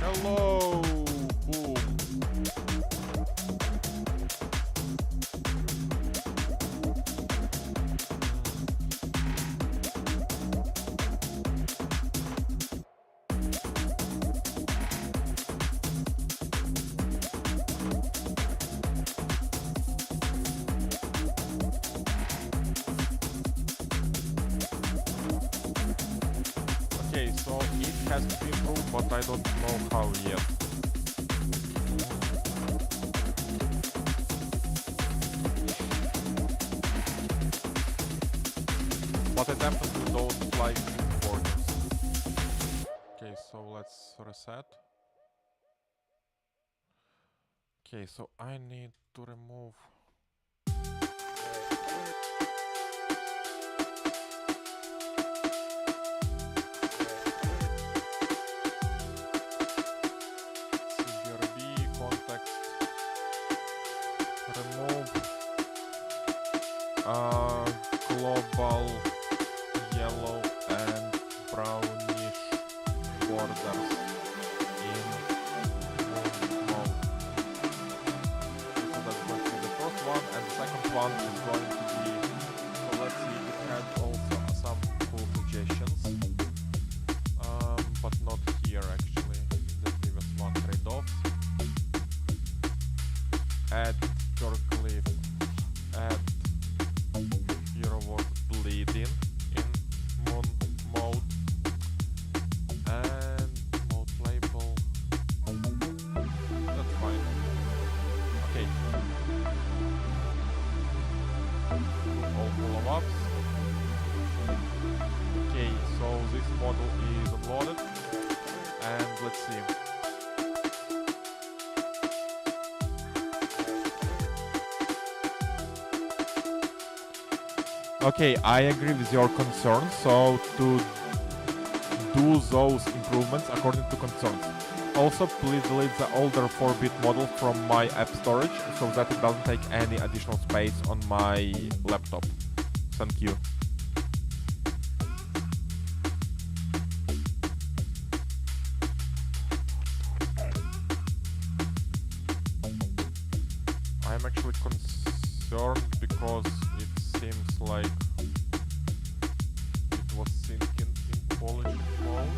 Hello, boom. Okay, so it has to be improved, but I don't know how yet. But I definitely don't like borders. Okay, so let's reset. Okay, so I need to remove. CBRB context. Remove global yellow and brownish borders in mode. So that's going to be the first one, and the second one is going to be, so let's see, it had also some cool suggestions, but not here actually, the previous one, trade-offs. Add turglyph, add hero word bleeding in moon mode, and mode label, that's fine. Okay. All follow-ups. Okay, so this model is unloaded, and let's see. Okay, I agree with your concerns, so to do those improvements according to concerns. Also, please delete the older 4-bit model from my app storage so that it doesn't take any additional space on my laptop. Thank you. I'm actually concerned because it seems like it was syncing in Polish mode.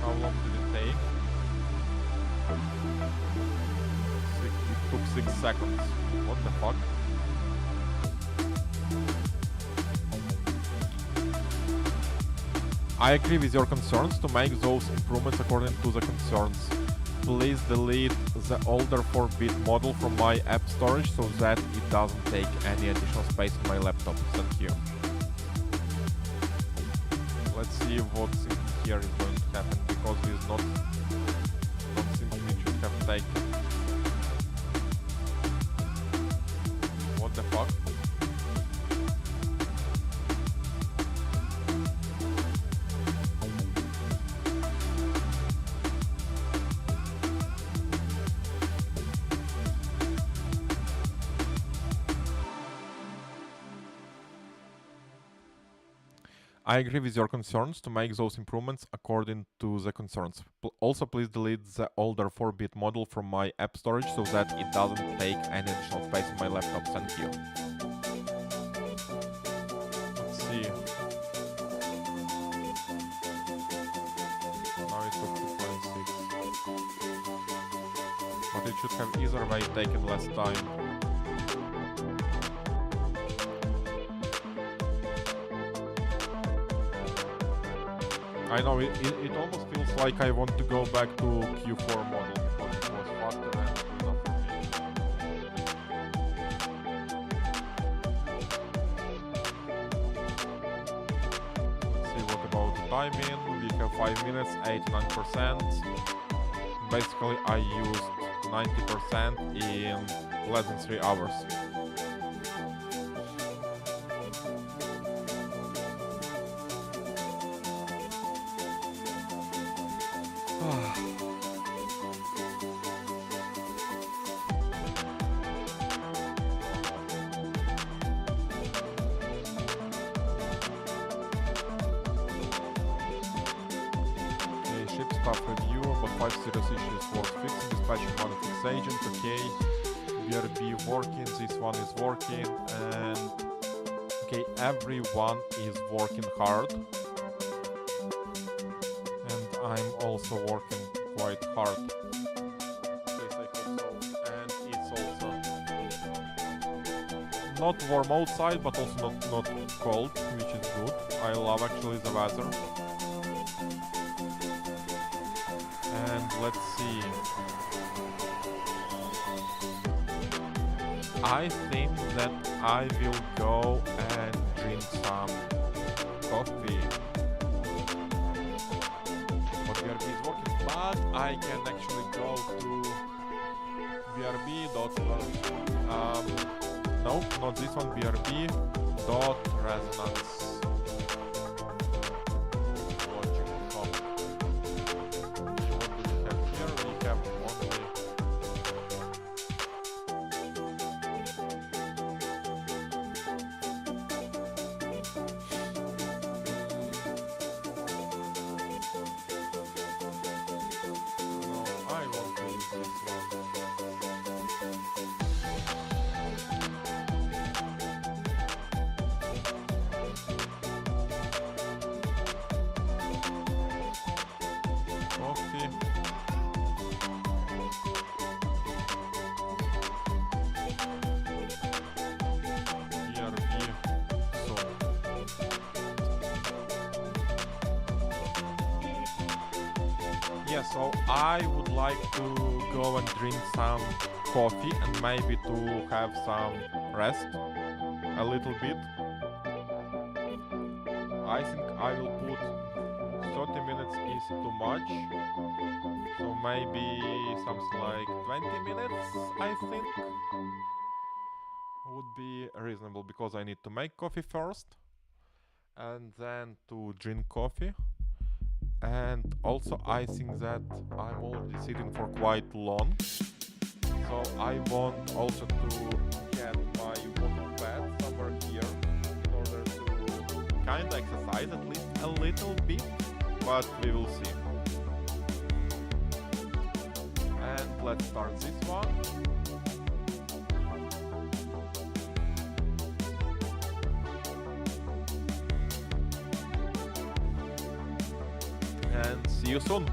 How long did it take? It took 6 seconds. What the fuck? I agree with your concerns to make those improvements according to the concerns. Please delete the older 4-bit model from my app storage so that it doesn't take any additional space on my laptop. Thank you. Let's see what's in here is going to happen, because it's not something we should have taken. What the fuck? I agree with your concerns to make those improvements according to the concerns. Also, please delete the older 4-bit model from my app storage so that it doesn't take any additional space on my laptop. Thank you. Let's see. Now it took 2.6. But it should have either way taken less time. I know, it almost feels like I want to go back to Q4 model because it was faster and enough for me. Let's see, what about the timing? We have 5 minutes, 89%. Basically, I used 90% in less than 3 hours. staff review, but 5 serious issues worth fixing. Dispatching one fix agent, okay. BRB working, this one is working, and okay, everyone is working hard. And I'm also working quite hard. At least I hope so. And it's also not warm outside, but also not cold, which is good. I love actually the weather. And let's see. I think that I will go and drink some coffee. But BRB is working, but I can actually go to BRB dot no, not this one, BRB dot resonance. Launching.com. What do we have here? We have only no, I want to use this one. Coffee. BRB. So. Yeah, so I would like to go and drink some coffee and maybe to have some rest a little bit. I think I will put 30 minutes is too much, so maybe something like 20 minutes, I think, would be reasonable, because I need to make coffee first and then to drink coffee. And also I think that I'm already sitting for quite long, so I want also to get my water pad somewhere here in order to kind of exercise at least a little bit, but we will see. And let's start this one. And see you soon.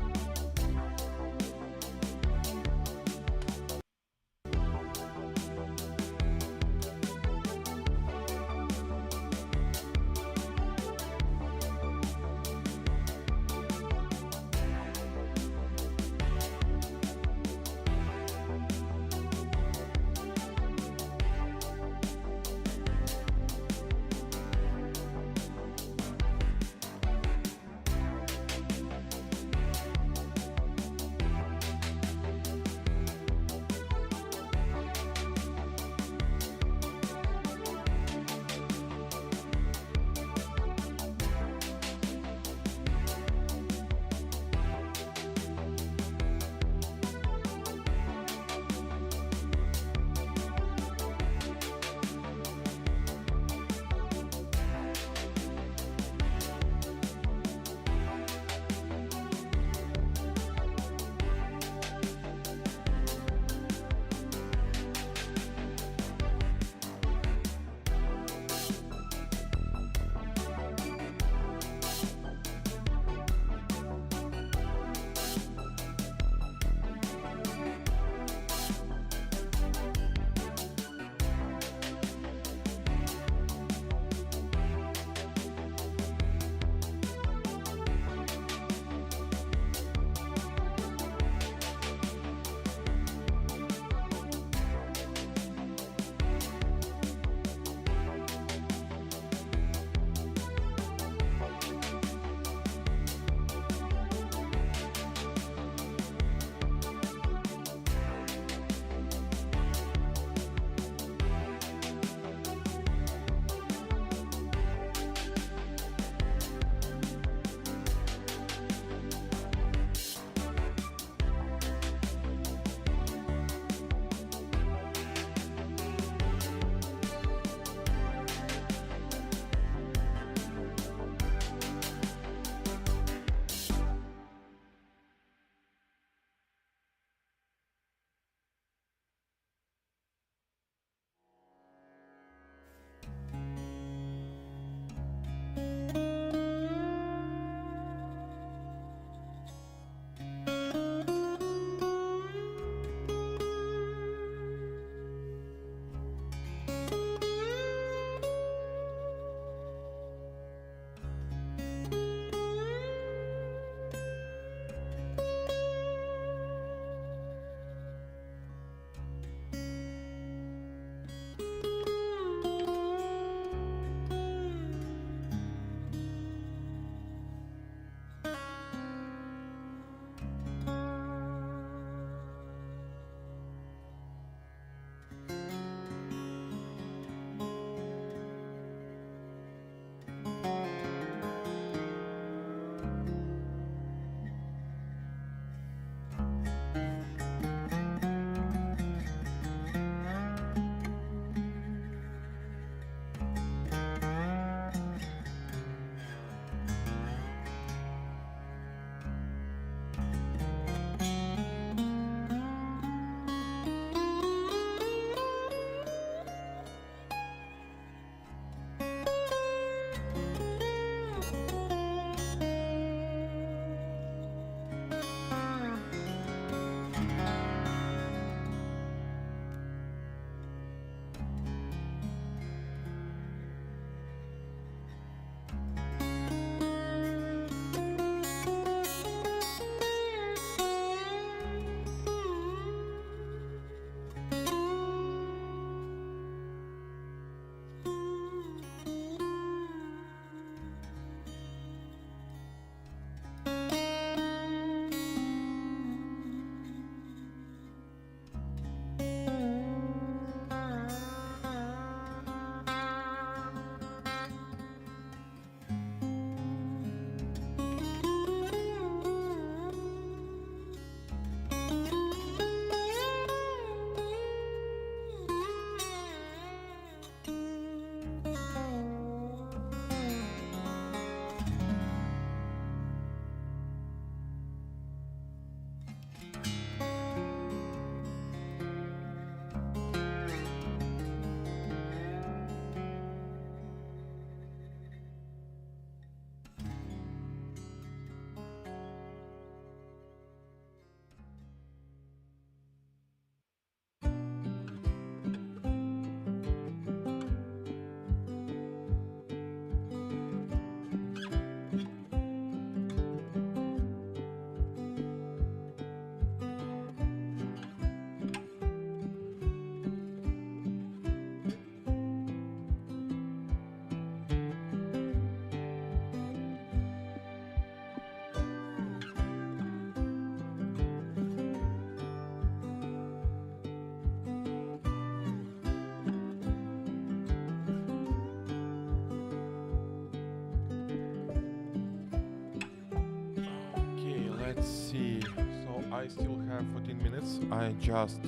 let's see. So I still have 14 minutes. I just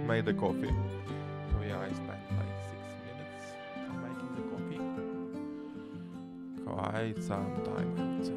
made the coffee. So yeah, I spent like 6 minutes making the coffee. Quite some time, I would say.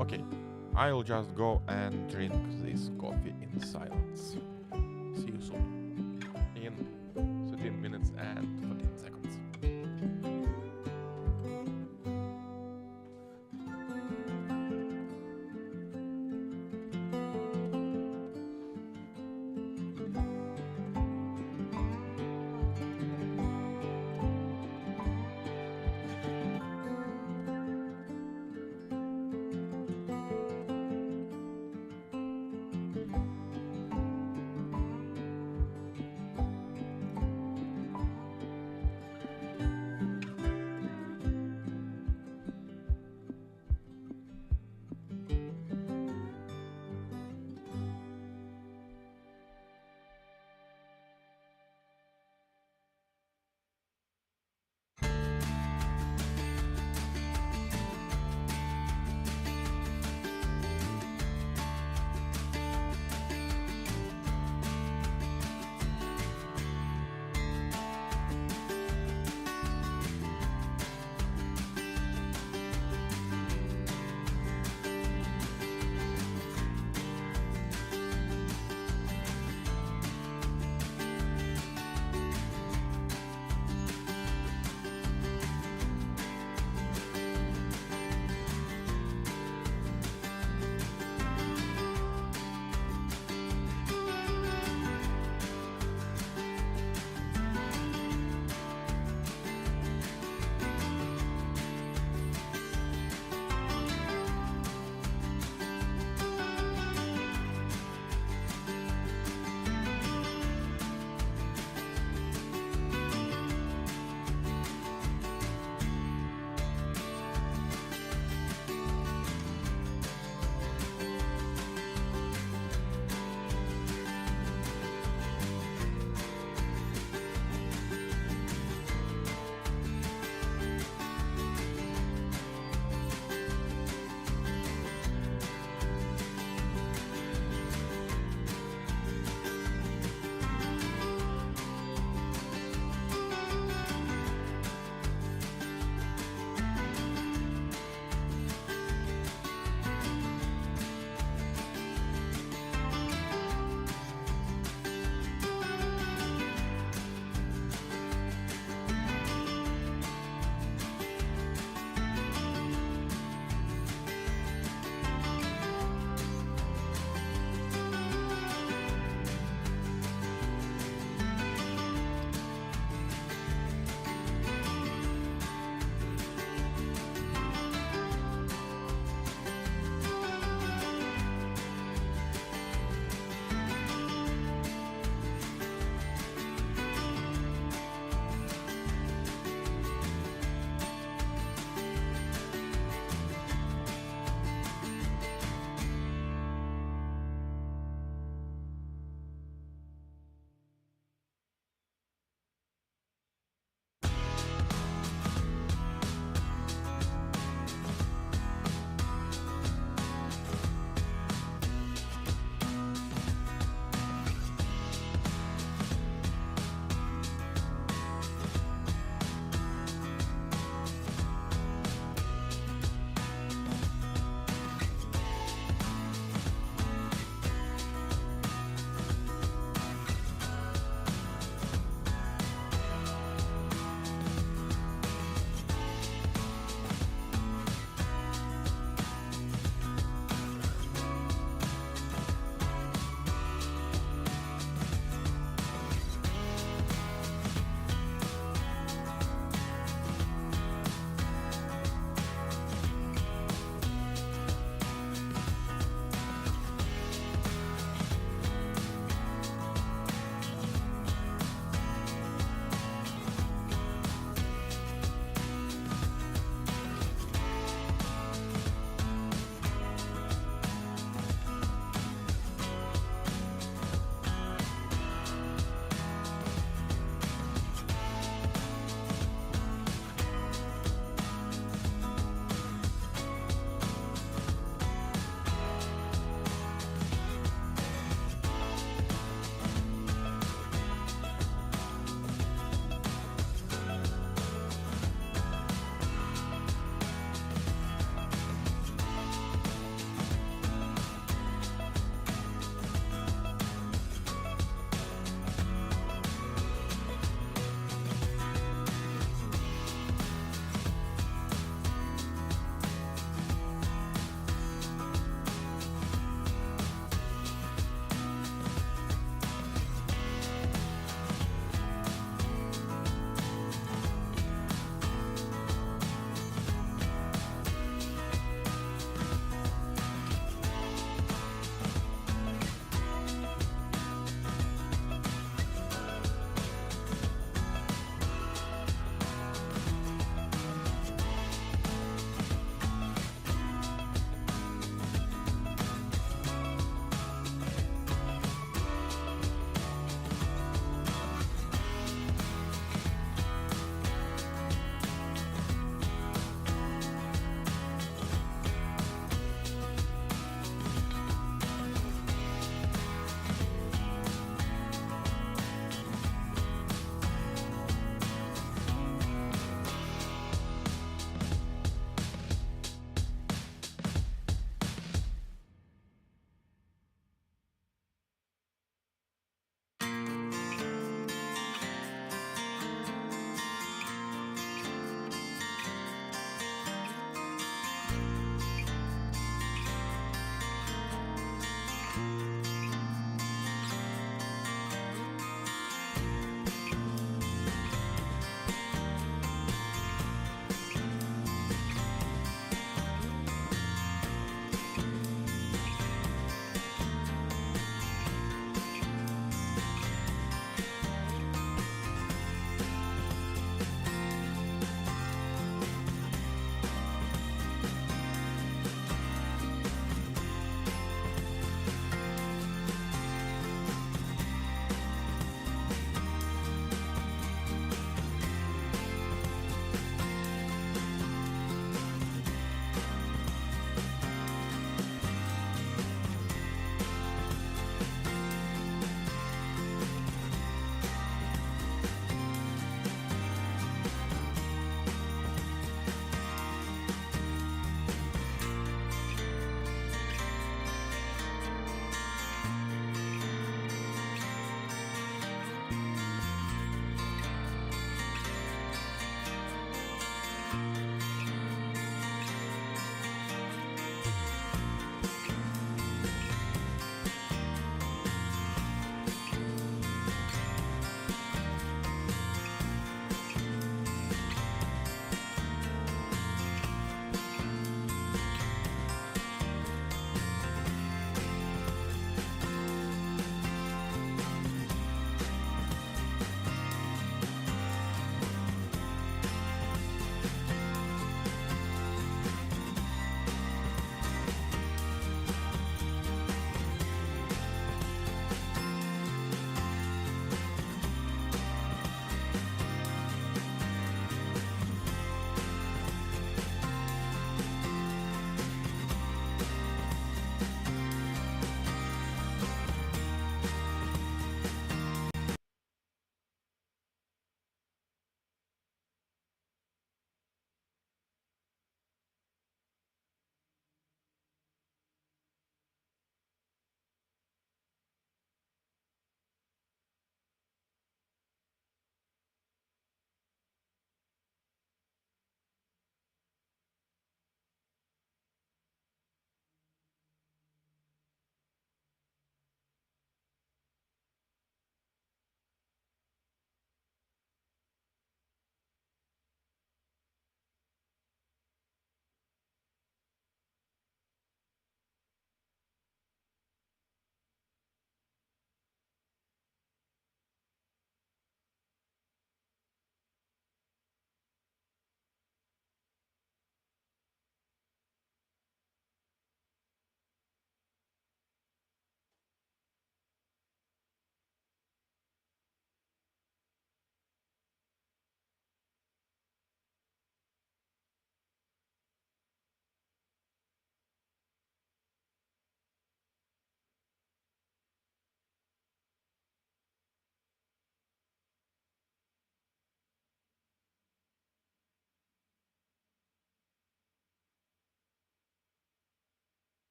Okay, I'll just go and drink this coffee in silence. See you soon. In 13 minutes and 14 seconds.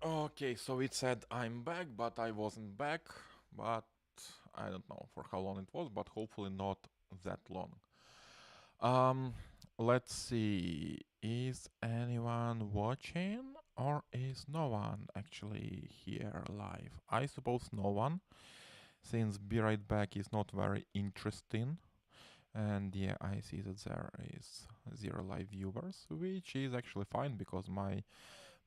Okay, so it said I'm back, but I wasn't back. But I don't know for how long it was, but hopefully not that long. Let's see. Is anyone watching or is no one actually here live? I suppose no one, since Be Right Back is not very interesting. And yeah, I see that there is 0 live viewers, which is actually fine because my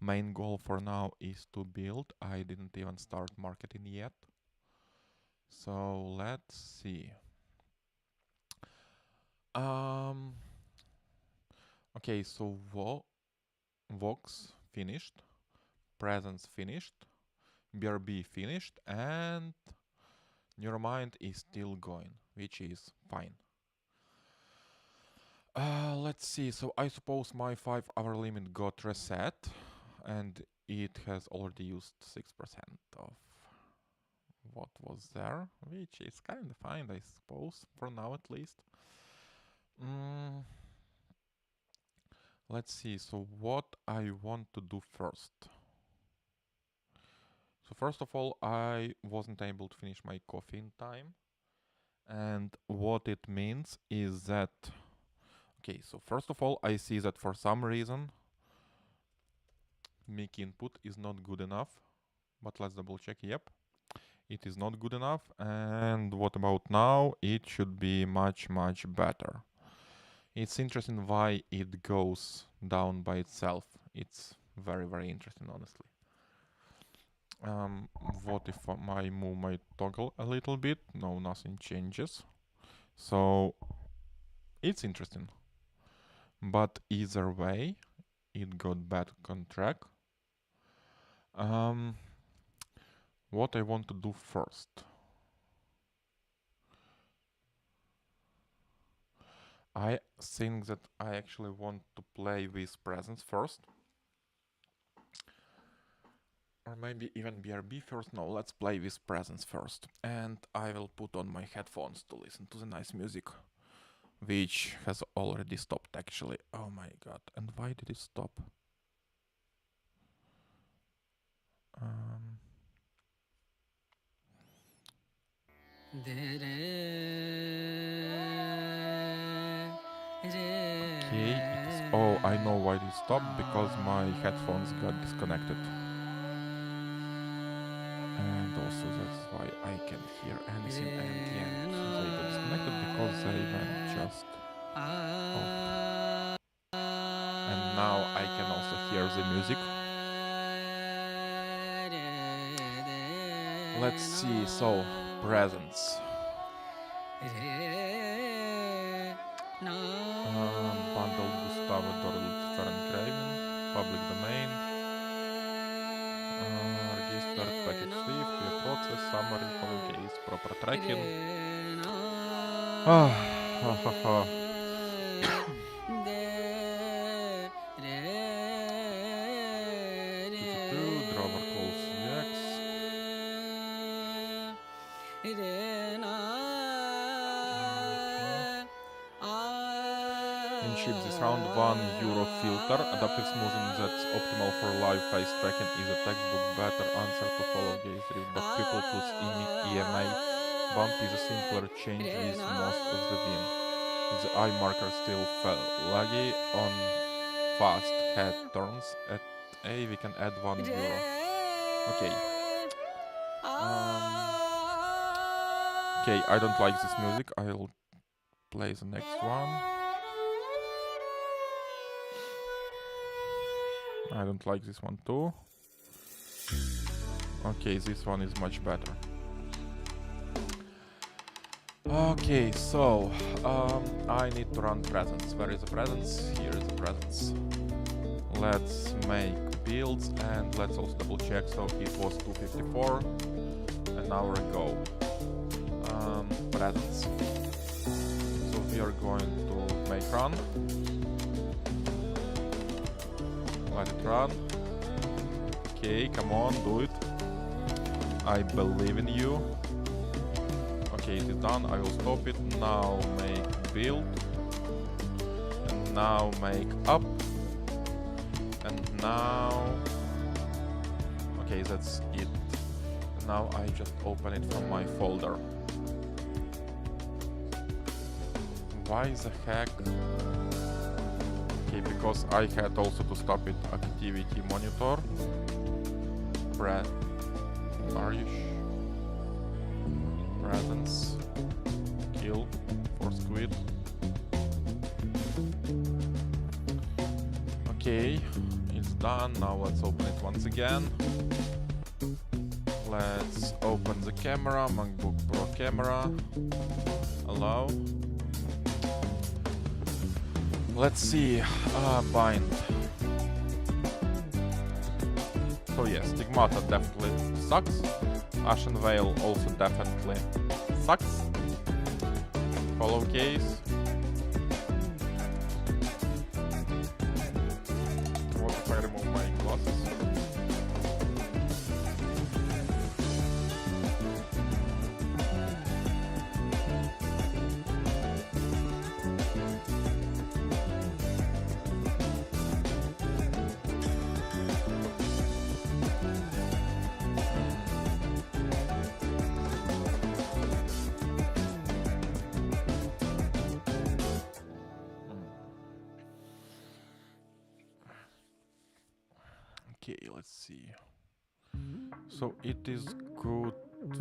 main goal for now is to build. I didn't even start marketing yet. So let's see. Okay, so Vox finished, Presence finished, BRB finished, and Neuremind is still going, which is fine. Let's see, so I suppose my 5-hour limit got reset, and it has already used 6% of what was there, which is kind of fine, I suppose, for now at least. Let's see, so what I want to do first. So first of all, I wasn't able to finish my coffee in time. And what it means is that... Okay, so first of all, I see that for some reason mic input is not good enough. But let's double check. Yep, it is not good enough. And what about now? It should be much, much better. It's interesting why it goes down by itself. It's very, very interesting, honestly. What if I move my toggle a little bit? No, nothing changes. So it's interesting. But either way, it got back on track. What I want to do first. I think that I actually want to play with Presence first. Or maybe even BRB first. No, let's play with Presence first. And I will put on my headphones to listen to the nice music. Which has already stopped actually. Oh my god. And why did it stop? Okay, oh, I know why it stopped, because my headphones got disconnected. And also that's why I can hear anything, and yeah, so they got disconnected because they went just off. And now I can also hear the music. Let's see, so, Presence. Bundle Gustavo Dorlut Ferencraven, public domain, registered package Swift, via process, summary, follow case, proper tracking. Drawer calls X. In ship this round, €1 filter. Adaptive smoothing that's optimal for live face tracking is a textbook better answer to follow gaze drift, but triple plus EMA bump is a simpler change with most of the win. The eye marker still fell laggy on fast head turns. At A we can add €1. Okay. Okay, I don't like this music. I'll play the next one. I don't like this one too. Okay, this one is much better. Okay, so I need to run Presence. Where is the Presence? Here is the Presence. Let's make builds and let's also double check. So it was 254 an hour ago. Presence. So we are going to make run. Let it run. Okay, come on, do it. I believe in you. Okay, it is done. I will stop it. Now make build. And now make up. And now Okay, that's it. Now I just open it from my folder. Why the heck? Okay, because I had also to stop it activity monitor. Brad, Arish, presence, kill for squid. Okay, it's done. Now let's open it once again. Let's open the camera, MacBook Pro camera. Allow. Let's see. Bind. So yes, Stigmata definitely sucks. Ashen Veil also definitely sucks. Hollow case. What if I remove my glasses? Okay, let's see. So it is good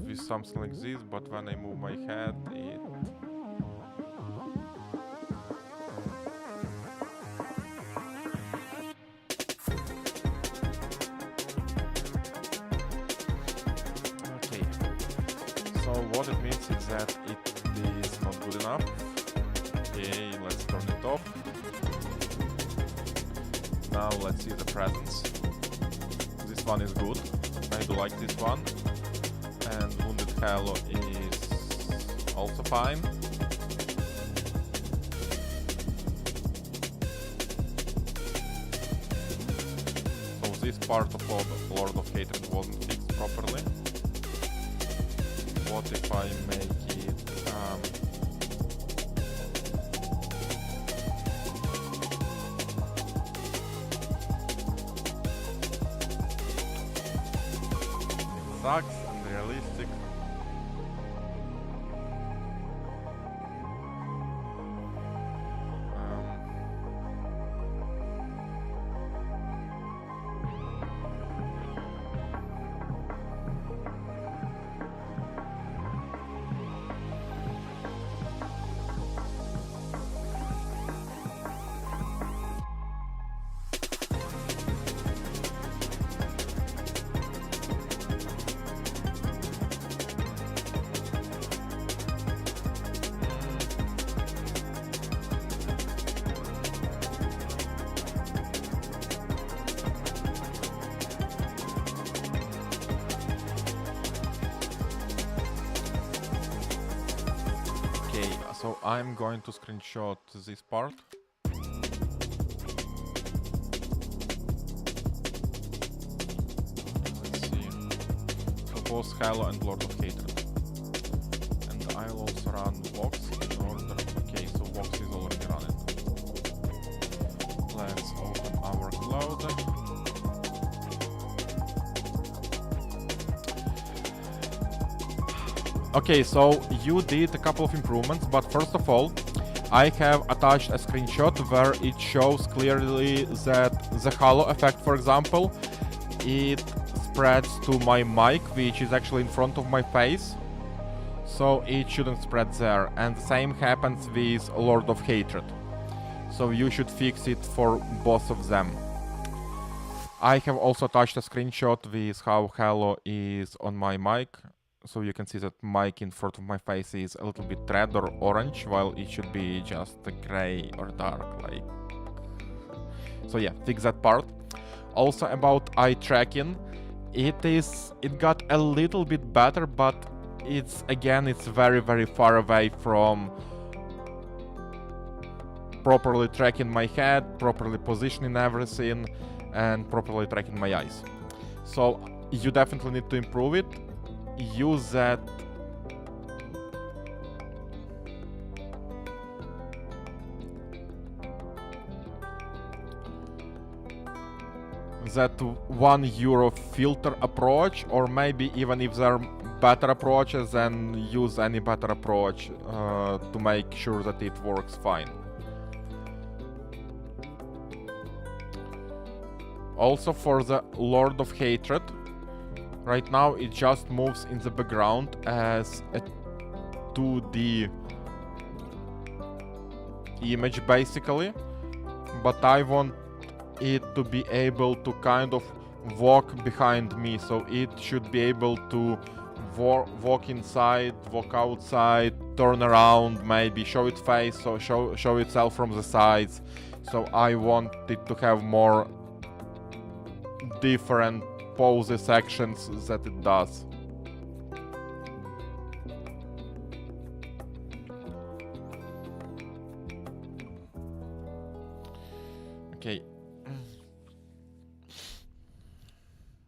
with something like this, but when I move my head, it... Okay. So what it means is that it is not good enough. Okay, let's turn it off. Now let's see the presence. This one is good. I do like this one. And Wounded Halo is also fine. So this part of Lord of Hatred wasn't fixed properly. What if I make it... sucks and realistic. So I'm going to screenshot this part. Let's see. So both Halo and Lord of Hatred. And I'll also run Vox in order... Okay, so Vox is already running. Let's open our cloud. Okay, so you did a couple of improvements, but first of all, I have attached a screenshot where it shows clearly that the halo effect, for example, it spreads to my mic, which is actually in front of my face, so it shouldn't spread there. And the same happens with Lord of Hatred, so you should fix it for both of them. I have also attached a screenshot with how halo is on my mic. So you can see that mic in front of my face is a little bit red or orange, while it should be just gray or dark, like. So yeah, fix that part. Also about eye tracking, it got a little bit better, but it's very, very far away from properly tracking my head, properly positioning everything, and properly tracking my eyes. So you definitely need to improve it. Use that that €1 filter approach, or maybe even if there are better approaches, then use any better approach to make sure that it works fine. Also for the Lord of Hatred, right now it just moves in the background as a 2D image basically, but I want it to be able to kind of walk behind me, so it should be able to walk inside, walk outside, turn around, maybe show its face, so show itself from the sides. So I want it to have more different poses, actions that it does. Okay.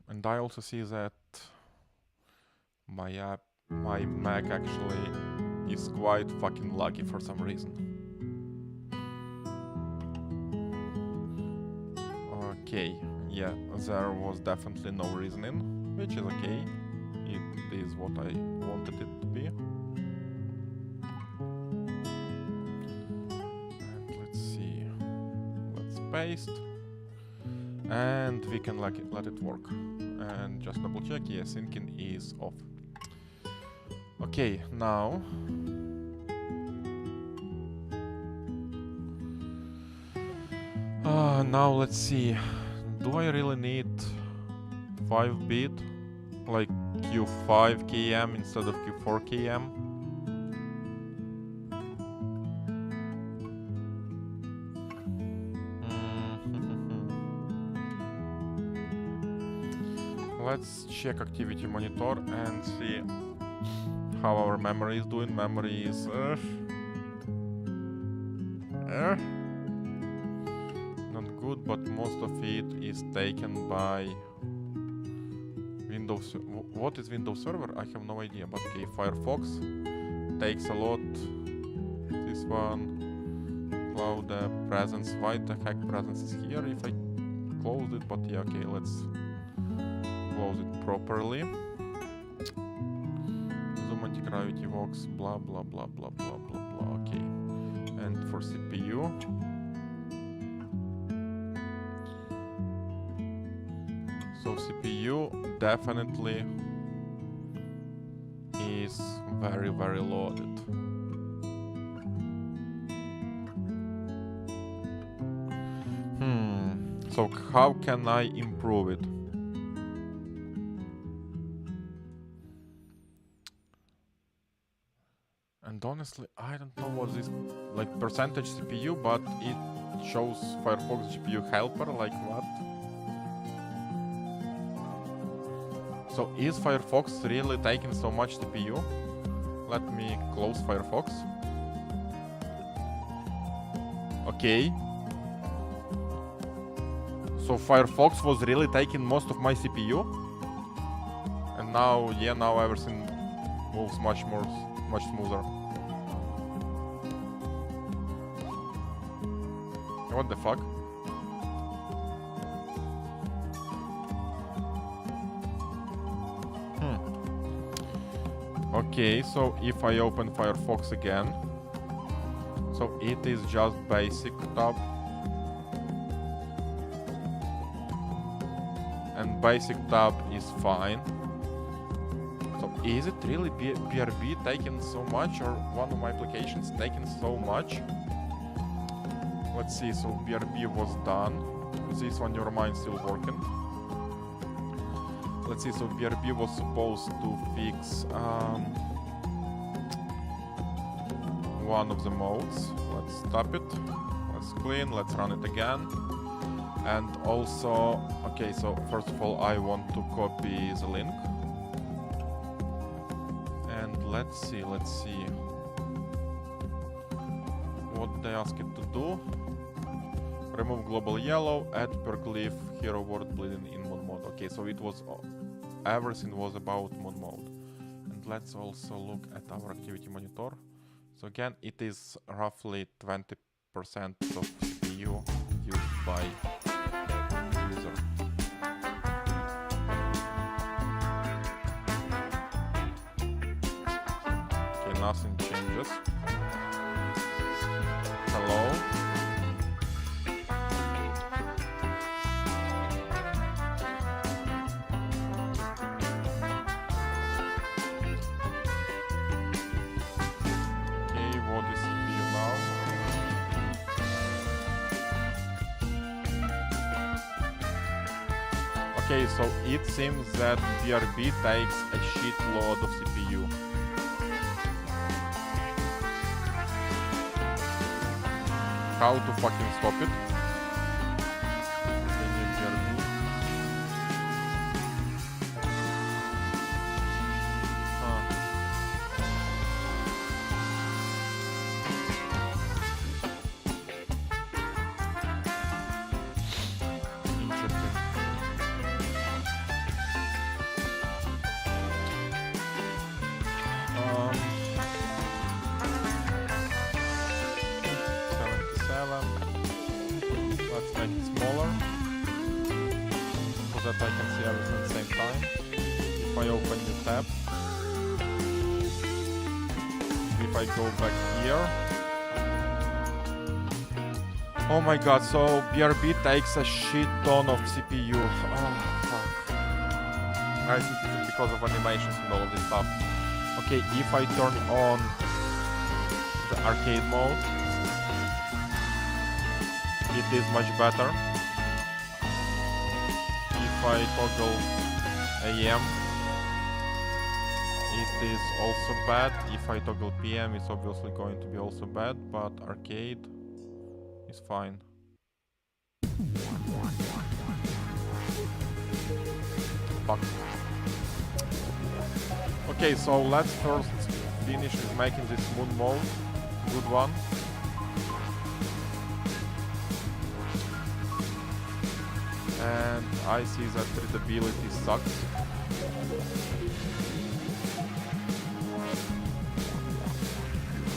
And I also see that my Mac actually is quite fucking lucky for some reason. Okay, yeah, there was definitely no reasoning, which is okay. It is what I wanted it to be. And let's see. Let's paste. And we can let it work. And just double check, yeah, syncing is off. Okay, now now let's see. Do I really need 5-bit, like Q5 KM instead of Q4 KM? Let's check activity monitor and see how our memory is doing. Memory is not good, but most of it is taken by Windows. What is Windows Server? I have no idea, but okay, Firefox takes a lot. This one, Cloud Presence, why the heck Presence is here if I closed it, but yeah, okay, let's close it properly. Zoom anti-gravity Vox, blah blah blah blah blah blah blah. Okay, and for CPU, so CPU definitely is very loaded. So how can I improve it? And honestly, I don't know what this like percentage CPU, but it shows Firefox GPU helper, like what? So is Firefox really taking so much CPU? Let me close Firefox. Okay. So Firefox was really taking most of my CPU? And now, yeah, now everything moves much smoother. What the fuck? Okay, so if I open Firefox again, so it is just basic tab. And basic tab is fine. So is it really BRB taking so much, or one of my applications taking so much? Let's see, so BRB was done. This one, your mind still working. Let's see, so BRB was supposed to fix one of the modes. Let's stop it. Let's clean, let's run it again. And also, okay, so first of all, I want to copy the link. And let's see what they ask it to do. Remove global yellow, add per glyph, hero word bleeding in moon mode. Okay, so it was, everything was about moon mode. And let's also look at our activity monitor. So again, it is roughly 20% of CPU used by user. nothing changes. Hello. Okay, what is CPU now? Okay, so it seems that BRB takes a shitload of CPU. How to fucking stop it? I need BRB. Interesting. Um, 77. Let's make it smaller so that I can see everything at the same time. If I open the tab, if I go back here. Oh my god, so BRB takes a shit ton of CPU. Oh fuck. I think it's because of animations and all of this stuff. Okay, if I turn on the arcade mode, it is much better. If I toggle AM, it is also bad. If I toggle PM, it's obviously going to be also bad, but arcade is fine. Fuck. Okay, so let's first finish with making this moon mode. Good one. And I see that readability sucks.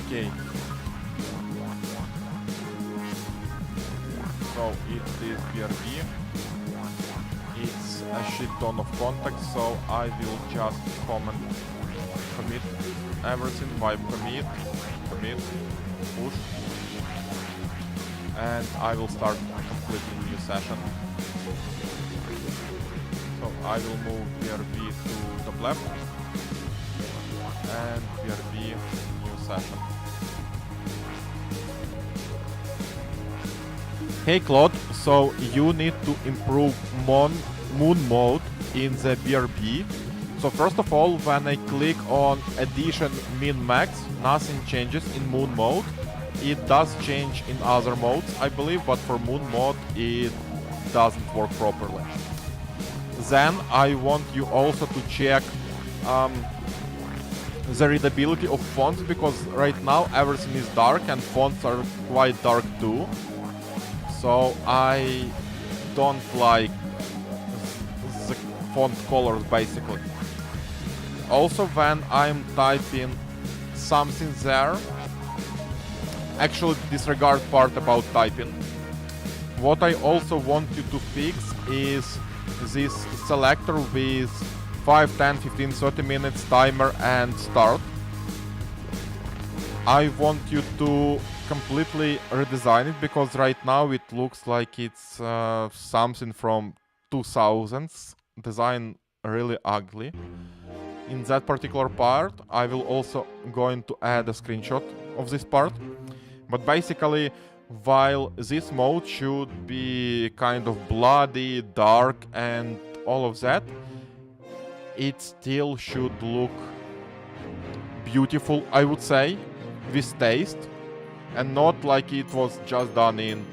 Okay. So it is BRB. It's a shit ton of contacts, so I will just commit everything, wipe commit, push, and I will start a completely new session. So I will move BRB to the left and BRB new session. Hey Claude, so you need to improve moon mode in the BRB. So first of all, when I click on addition min max, nothing changes in moon mode. It does change in other modes, I believe, but for moon mode it doesn't work properly. Then I want you also to check the readability of fonts, because right now everything is dark and fonts are quite dark too. So I don't like the font colors basically. Also when I'm typing something there, actually disregard part about typing. What I also want you to fix is this selector with 5, 10, 15, 30 minutes timer and start. I want you to completely redesign it, because right now it looks like it's something from 2000s. Design really ugly. In that particular part, I will also going to add a screenshot of this part. But basically, while this mode should be kind of bloody, dark and all of that, it still should look beautiful, I would say, with taste, and not like it was just done in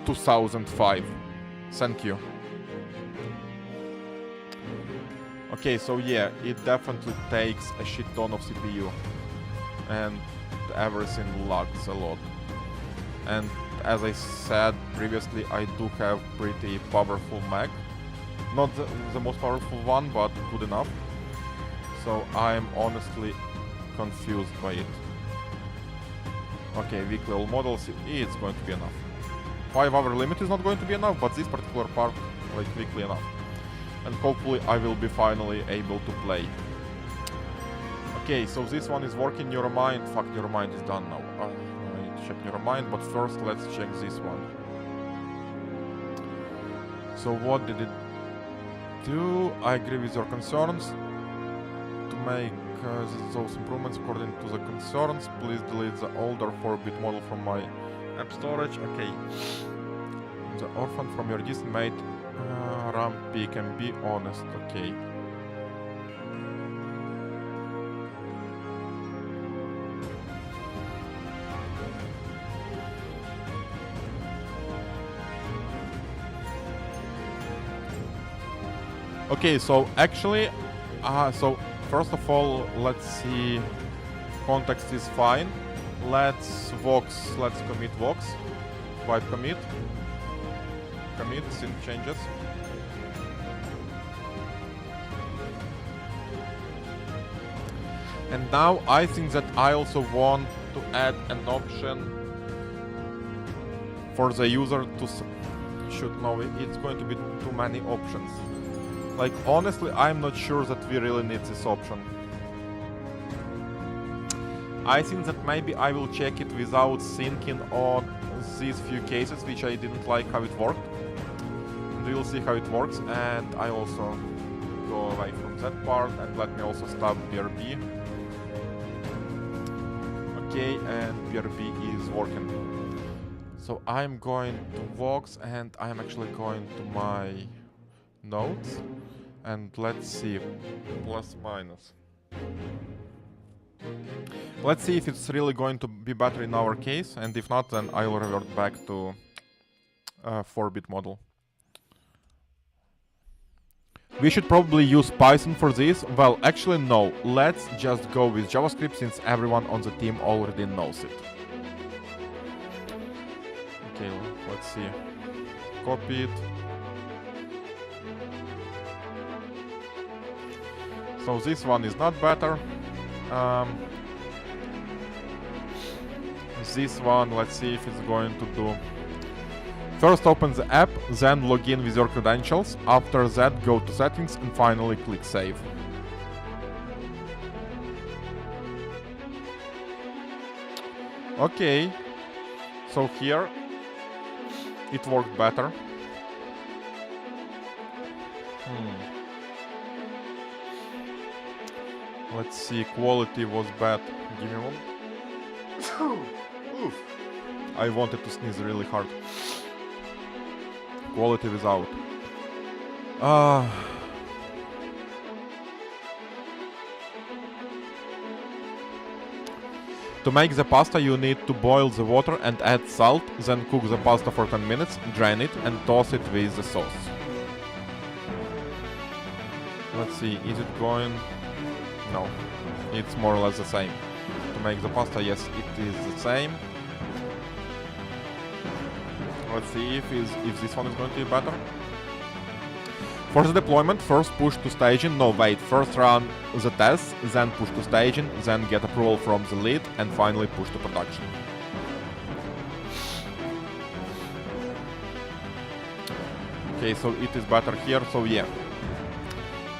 2005. Thank you. Okay, so yeah, it definitely takes a shit ton of CPU, and everything lags a lot. And as I said previously, I do have pretty powerful Mac. Not the most powerful one, but good enough. So I'm honestly confused by it. Okay, weekly all models, it's going to be enough. 5-hour limit is not going to be enough, but this particular part, like, weekly enough. And hopefully I will be finally able to play. Okay, so this one is working. Neuromind. Fuck, Neuromind is done now. I need to check Neuromind, but first let's check this one. So what did it do? I agree with your concerns. To make those improvements according to the concerns, please delete the older 4-bit model from my app storage. Okay. The orphan from your distant mate Rampy can be honest. Okay. Okay, so actually, so first of all, let's see, context is fine. Let's commit Vox, wipe commit, sync changes. And now I think that I also want to add an option for the user to should know it's going to be too many options. Like, honestly, I'm not sure that we really need this option. I think that maybe I will check it without thinking on these few cases which I didn't like how it worked. And we'll see how it works, and I also go away from that part, and let me also stop BRB. Okay, and BRB is working. So I'm going to Vox, and I'm actually going to my notes. And let's see, plus minus. Let's see if it's really going to be better in our case, and if not, then I'll revert back to 4-bit model. We should probably use Python for this. Well, actually no, let's just go with JavaScript since everyone on the team already knows it. Okay, let's see. Copy it. So this one is not better. This one, let's see if it's going to do. First open the app, then log in with your credentials. After that, go to settings and finally click save. Okay, so here it worked better. Let's see, quality was bad. Give me one. Oof. I wanted to sneeze really hard. Quality without. To make the pasta, you need to boil the water and add salt, then cook the pasta for 10 minutes, drain it, and toss it with the sauce. Let's see, is it going... No, it's more or less the same. To make the pasta, yes, it is the same. Let's see if this one is going to be better. For the deployment, first push to staging. No, wait, first run the tests, then push to staging, then get approval from the lead, and finally push to production. Okay, so it is better here, so yeah.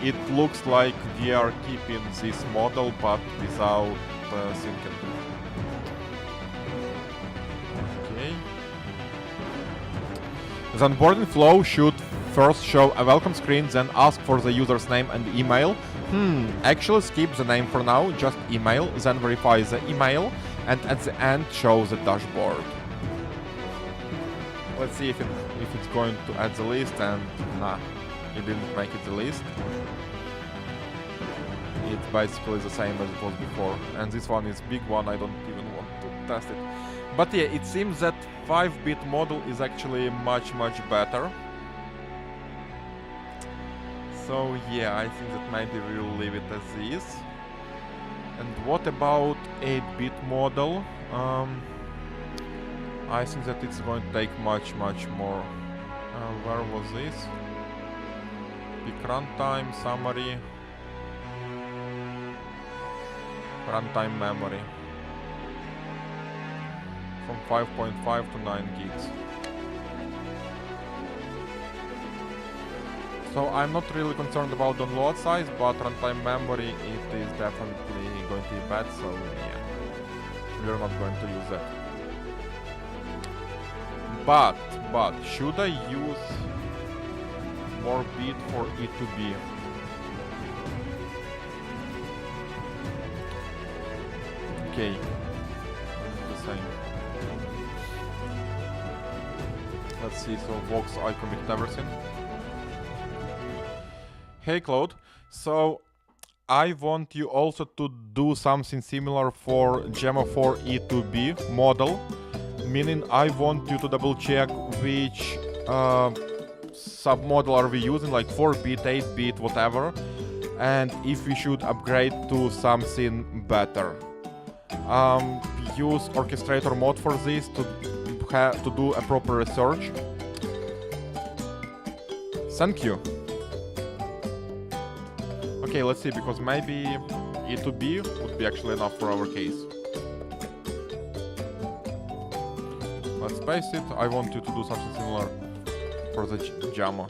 It looks like we are keeping this model, but without syncing. Okay. The onboarding flow should first show a welcome screen, then ask for the user's name and email. Actually skip the name for now, just email, then verify the email, and at the end show the dashboard. Let's see if it's going to add the list, and nah, it didn't make it the list. It's basically the same as it was before, and this one is big one, I don't even want to test it. But yeah, it seems that 5-bit model is actually much better. So yeah, I think that maybe we'll leave it as is. And what about 8-bit model? I think that it's going to take much more. Where was this? Pick runtime, summary, runtime memory. From 5.5 to 9 gigs. So I'm not really concerned about download size, but runtime memory it is definitely going to be bad, so yeah, we're not going to use that. But should I use more bit for it to be? Okay, the same. Let's see, so Vox I commit everything. Hey Claude, so I want you also to do something similar for Gemma 4 E2B model, meaning I want you to double check which submodel are we using, like 4-bit, 8-bit, whatever, and if we should upgrade to something better. Use orchestrator mode for this to do a proper research. Thank you. Okay, let's see, because maybe E2B would be actually enough for our case. Let's paste it. I want you to do something similar for the Gemma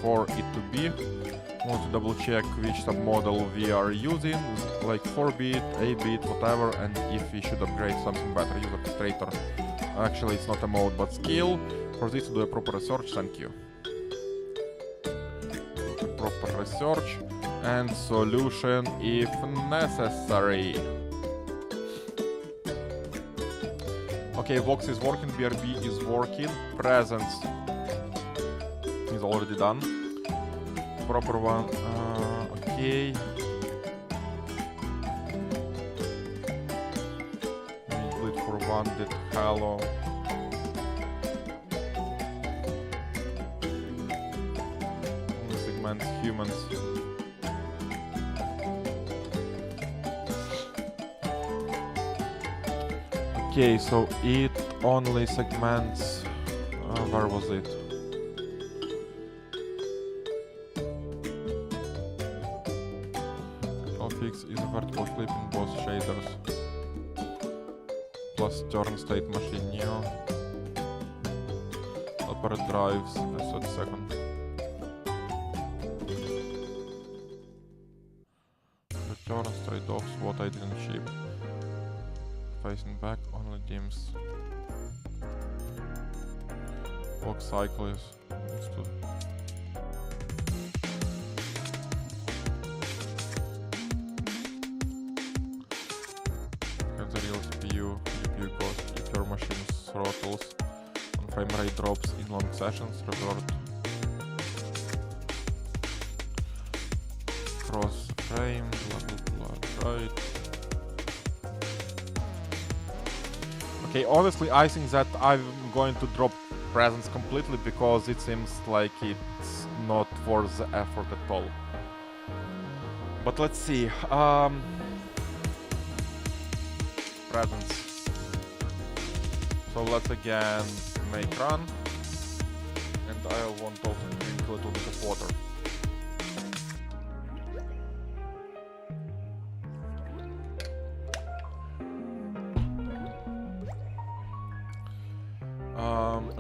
4 E2B. I want to double check which submodel we are using, like 4-bit, 8-bit, whatever, and if we should upgrade something better. Use orchestrator. Actually, it's not a mode, but skill. For this to do a proper research, thank you. Proper research and solution if necessary. Okay, Vox is working, BRB is working, presence is already done. Proper one, okay. Split for one, did hello. Segments, humans. Okay, so it only segments. Where was it? Fix is a vertical clip in both shaders. Plus turn state machine new. Upper drives, a second. Return straight offs what I didn't ship. Facing back only dims. Walk cycle is understood. Have the real CPU, GPU cost, if your machine throttles and frame rate drops in long sessions, revert cross frame, blah blah blah, right. Okay, honestly, I think that I'm going to drop presence completely because it seems like it's not worth the effort at all. But let's see. Presence. So let's again make run. And I want also to include a bit of water.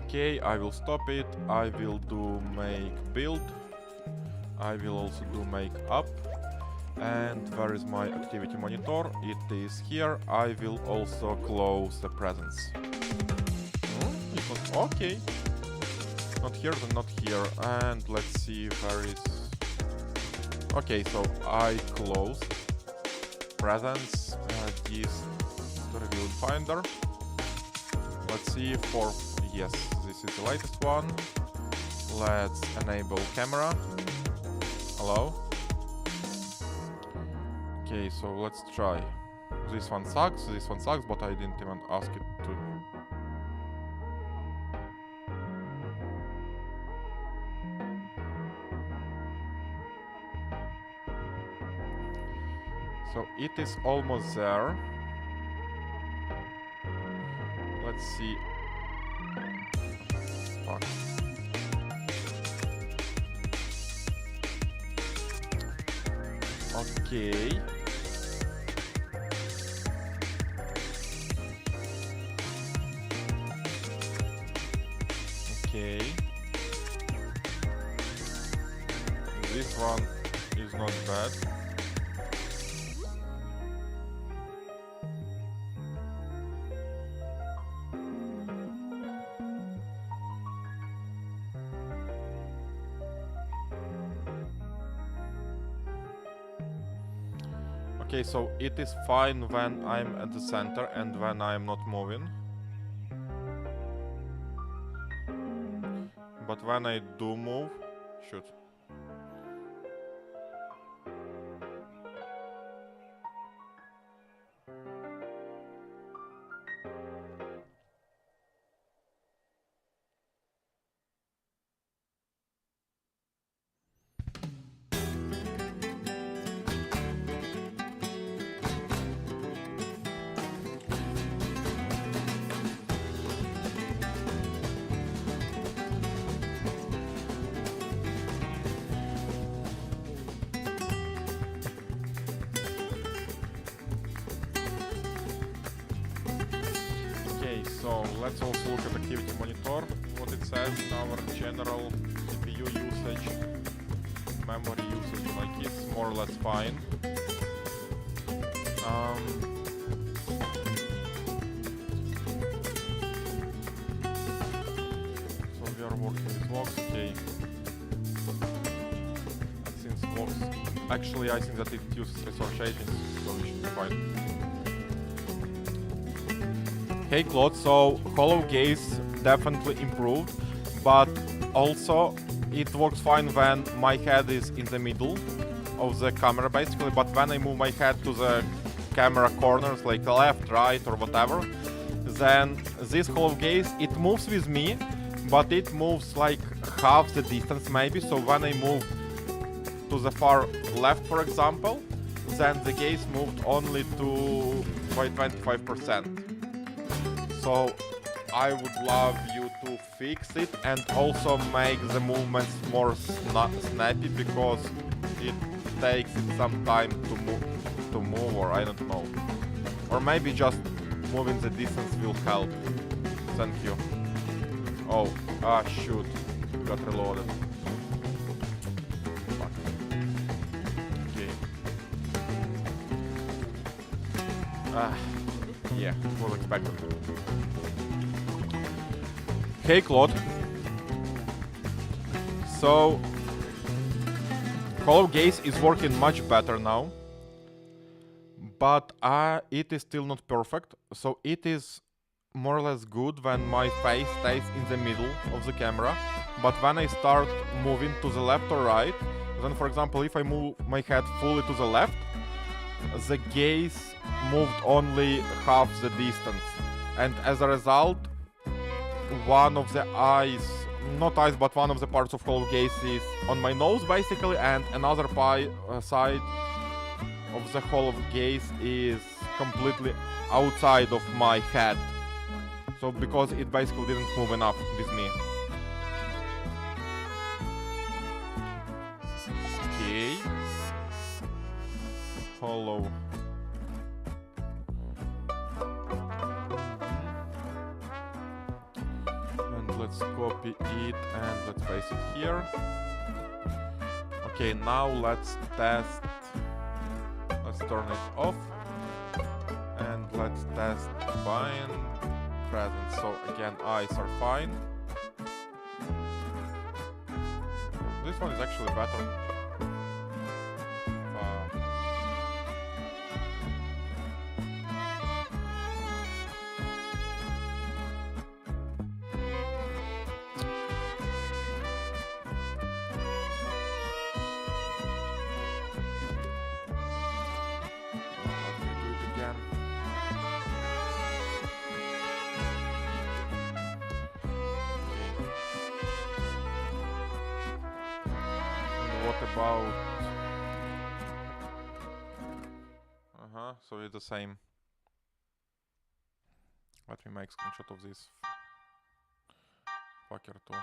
Okay, I will stop it. I will do make build. I will also do make up. And where is my activity monitor? It is here. I will also close the presence. It was okay. Not here, then not here. And let's see where is. Okay, so I closed presence. This review finder. Let's see for. Yes, this is the latest one. Let's enable camera. Hello. Okay, so let's try. This one sucks, but I didn't even ask it to. So it is almost there. Let's see. Fuck. Okay. Okay. one is not bad. Okay, so it is fine when I'm at the center and when I'm not moving. But when I do move, shoot. Okay, so let's also look at activity monitor. What it says in our general CPU usage, memory usage, like it's more or less fine. So we are working with logs, okay. And since logs, actually I think that it uses resource agents, so we should be fine. Hey Claude, so Hollow Gaze definitely improved, but also it works fine when my head is in the middle of the camera basically, but when I move my head to the camera corners like left, right or whatever, then this Hollow Gaze, it moves with me, but it moves like half the distance maybe, so when I move to the far left for example, then the gaze moved only to by 25%. So I would love you to fix it and also make the movements more snappy because it takes it some time to move, or I don't know. Or maybe just moving the distance will help. Thank you. Oh, shoot. Got reloaded. Fuck. Okay. Yeah, was expected. Hey Claude. So Hollow Gaze is working much better now, but it is still not perfect. So it is more or less good when my face stays in the middle of the camera, but when I start moving to the left or right, then for example if I move my head fully to the left, the gaze moved only half the distance, and as a result one of the eyes, not eyes, but one of the parts of Hollow Gaze is on my nose basically, and another side of the Hollow Gaze is completely outside of my head. So because it basically didn't move enough with me. Okay. Hollow. And let's copy it and let's paste it here. Okay, now let's test. Let's turn it off. And let's test bind presence. So again, eyes are fine. This one is actually better. About so it's the same. Let me make screenshot of this fucker too.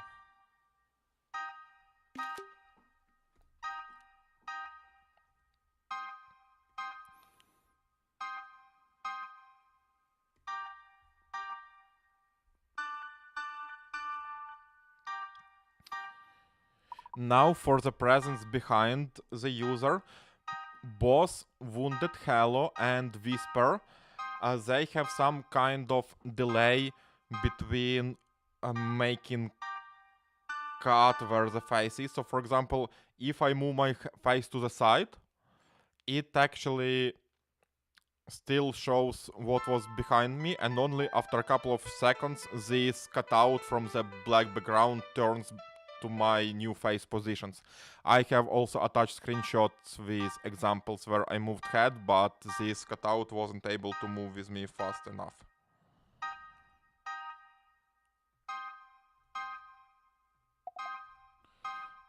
Now for the presence behind the user, both Wounded Hello and Whisper, they have some kind of delay between making cut where the face is. So for example, if I move my face to the side, it actually still shows what was behind me, and only after a couple of seconds this cutout from the black background turns to my new face positions. I have also attached screenshots with examples where I moved head, but this cutout wasn't able to move with me fast enough.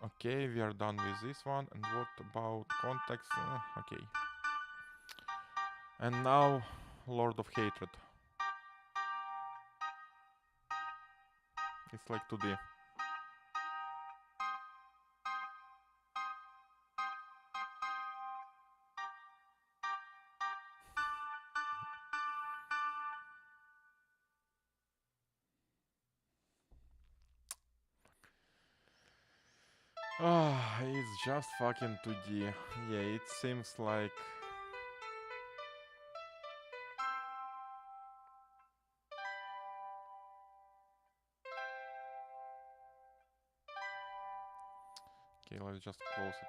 Okay, we are done with this one. And what about context? Okay. And now, Lord of Hatred. It's like 2D. Ah, it's just fucking 2D. Yeah, it seems like... Okay, let's just close it.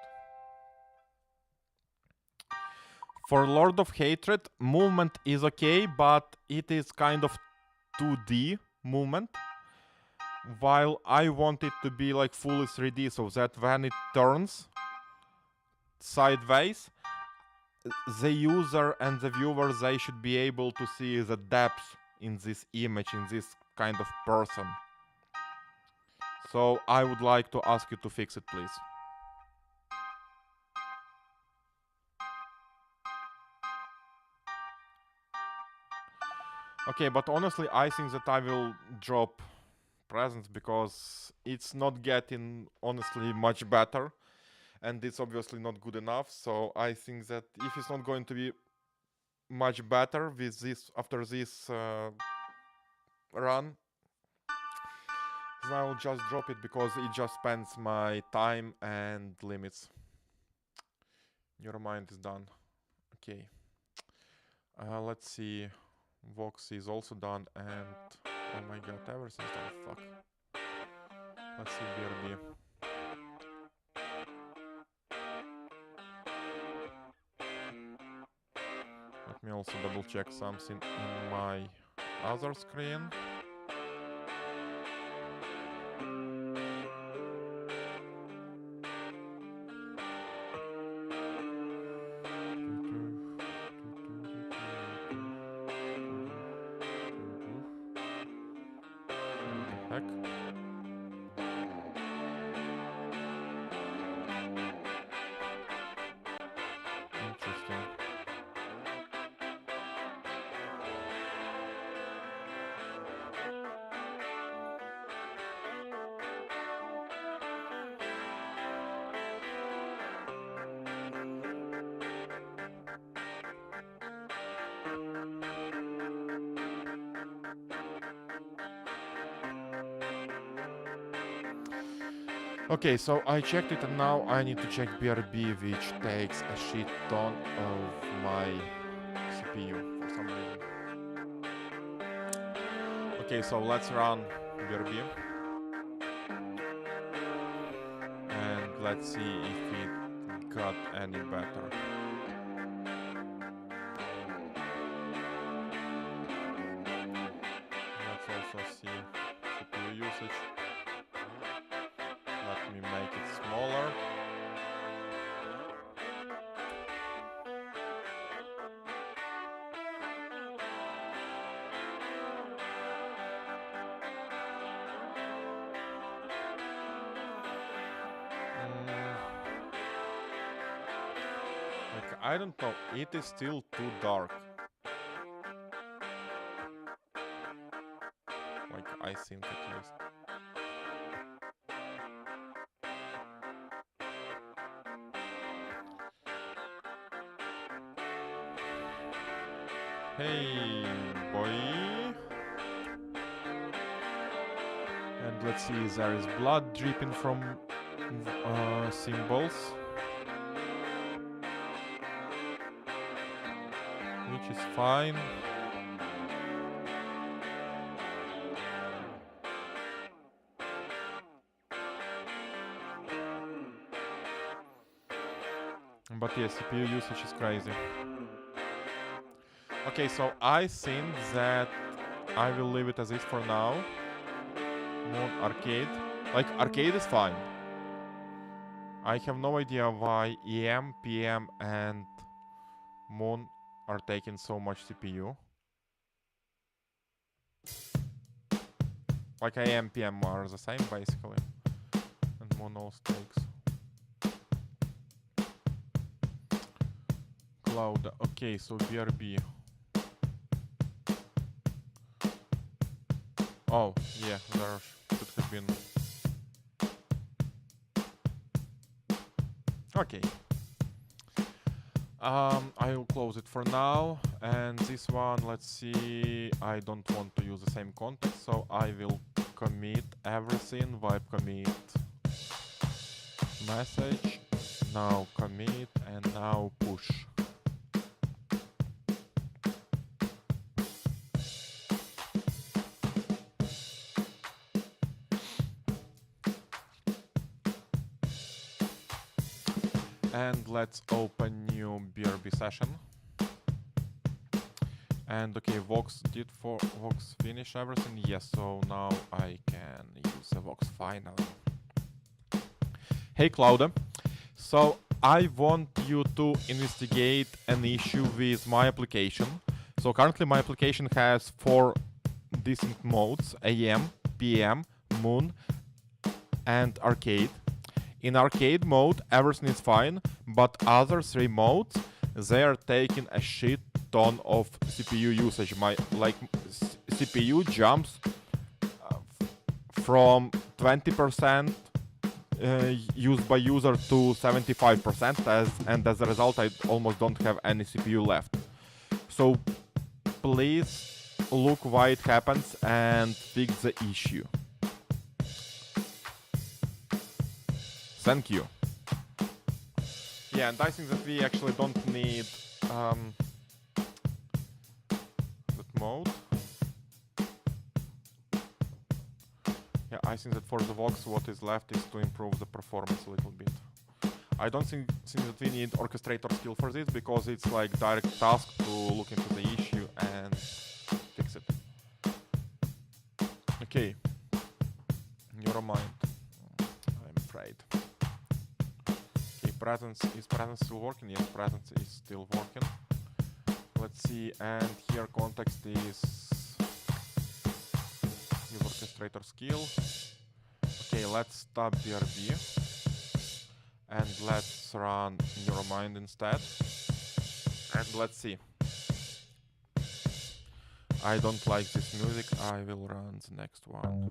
For Lord of Hatred, movement is okay, but it is kind of 2D movement. While I want it to be like fully 3D, so that when it turns sideways, the user and the viewer, they should be able to see the depth in this image, in this kind of person. So I would like to ask you to fix it, please. Okay, but honestly, I think that I will drop presence because it's not getting, honestly, much better. And it's obviously not good enough. So I think that if it's not going to be much better with this after this run, then I will just drop it because it just spends my time and limits. Your mind is done. Okay. Let's see. Vox is also done, and oh my god, everything's done. Fuck. Let's see BRB. Let me also double check something in my other screen. What the heck? Interesting. Okay, so I checked it and now I need to check BRB, which takes a shit ton of my CPU for some reason. Okay, so let's run BRB. And let's see if it got any better. Let's also see CPU usage. Let me make it smaller. Like, I don't know, it is still too dark. Like, I think at least. Hey, boy. And let's see, there is blood dripping from symbols, which is fine. But yeah, CPU usage is crazy. Okay, so I think that I will leave it as is for now. Mode arcade. Like, arcade is fine. I have no idea why EM, PM, and Moon are taking so much CPU. Like, EM, PM are the same, basically. And Moon also takes. Cloud. Okay, so BRB. Oh, yeah, there should have been. Okay. I will close it for now. And this one, let's see. I don't want to use the same context, so I will commit everything. Wipe commit message. Now commit and now push. And let's open new BRB session. And okay, Vox finish everything? Yes, so now I can use the Vox finally. Hey Claude, so I want you to investigate an issue with my application. So currently my application has 4 distinct modes: AM, PM, Moon, and Arcade. In arcade mode, everything is fine, but other 3 modes, they are taking a shit ton of CPU usage. My CPU jumps from 20% used by user to 75%, and as a result, I almost don't have any CPU left. So please look why it happens and fix the issue. Thank you. Yeah, and I think that we actually don't need that mode. Yeah, I think that for the Vox what is left is to improve the performance a little bit. I don't think that we need orchestrator skill for this, because it's like direct task to look into the issue and fix it. Okay. Neuromind. I'm afraid. Is presence still working? Yes, presence is still working. Let's see, and here context is use orchestrator skill. Okay, let's stop BRB and let's run Neuromind instead. And let's see. I don't like this music. I will run the next one.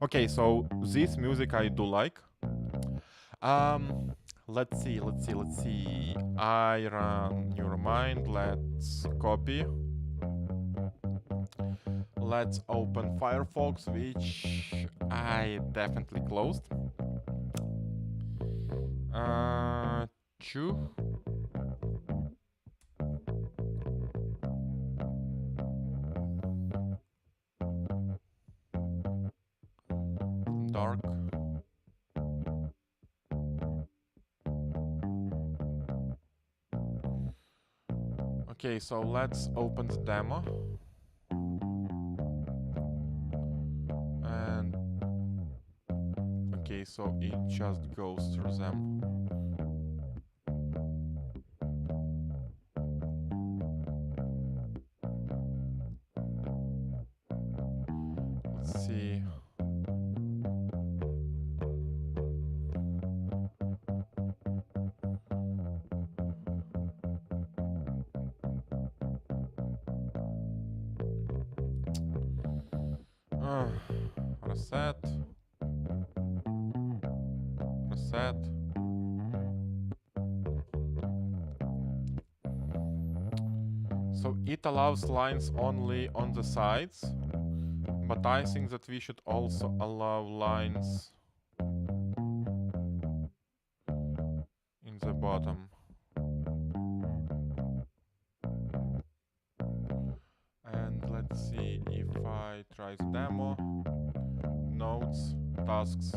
Okay, so this music I do like. Let's see. I run Neuromind. Let's copy. Let's open Firefox, which I definitely closed. Chew. Dark. Okay, so let's open the demo. And okay, so it just goes through them. Let's see. Reset. Reset. So it allows lines only on the sides, but I think that we should also allow lines in the bottom. And let's see if I try the demo. Notes, tasks.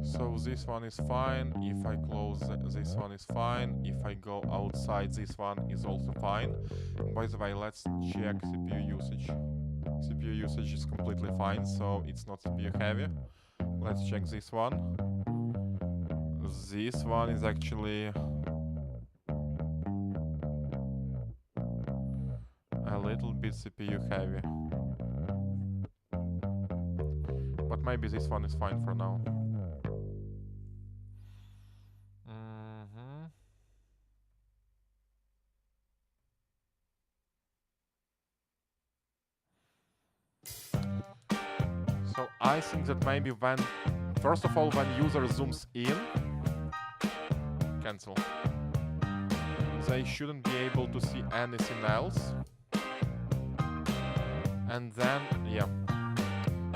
So this one is fine. If I close this one is fine. If I go outside, this one is also fine. And by the way, let's check CPU usage. CPU usage is completely fine, so it's not CPU heavy. Let's check this one. This one is actually a little bit CPU heavy. But maybe this one is fine for now. So I think that maybe when, first of all, when user zooms in, cancel, they shouldn't be able to see anything else. And then, yeah.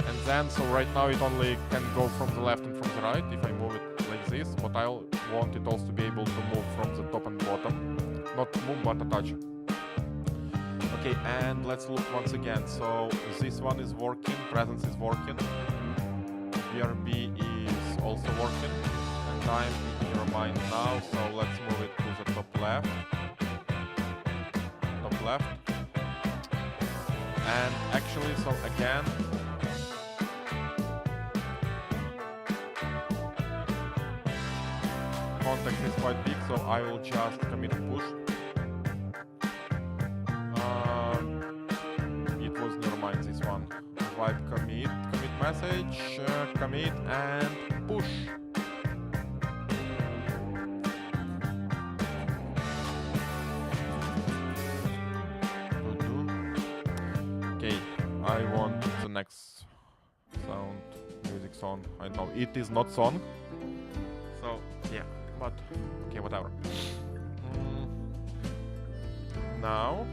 And then, so right now it only can go from the left and from the right if I move it like this, but I want it also to be able to move from the top and bottom. Not move, but attach. Okay, and let's look once again. So this one is working, presence is working, BRB is also working, and I'm in your mind now, so let's move it to the top left. Top left. And actually, so again, context is quite big, so I will just commit and push. It was never mind this one. Vibe commit message, commit and push. Okay, I want the next sound, music song. I know it is not song, so yeah, but okay, whatever. Now,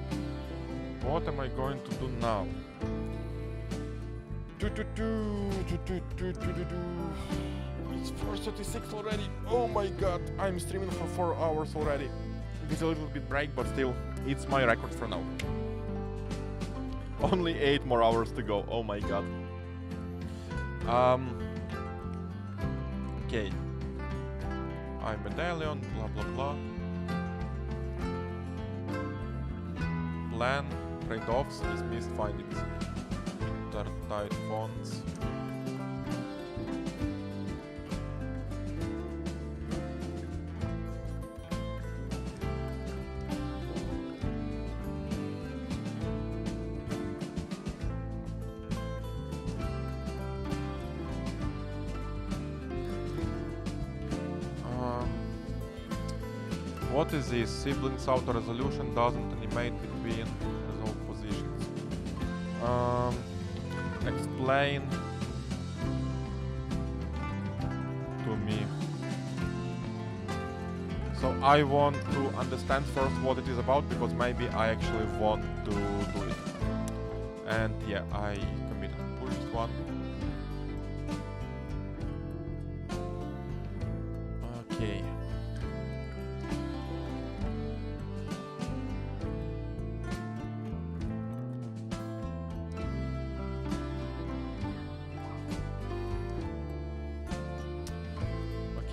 what am I going to do now? It's 4:36 already. Oh my god, I'm streaming for 4 hours already. It's a little bit break, but still, it's my record for now. Only 8 more hours to go. Oh my god. Okay. I'm medallion, blah blah blah. Plan, trade-offs, dismissed findings. Intertide fonts. What is this? Siblings auto resolution doesn't animate between resolve positions. Explain to me. So I want to understand first what it is about, because maybe I actually want to do it. And yeah, I committed to push this one. Okay.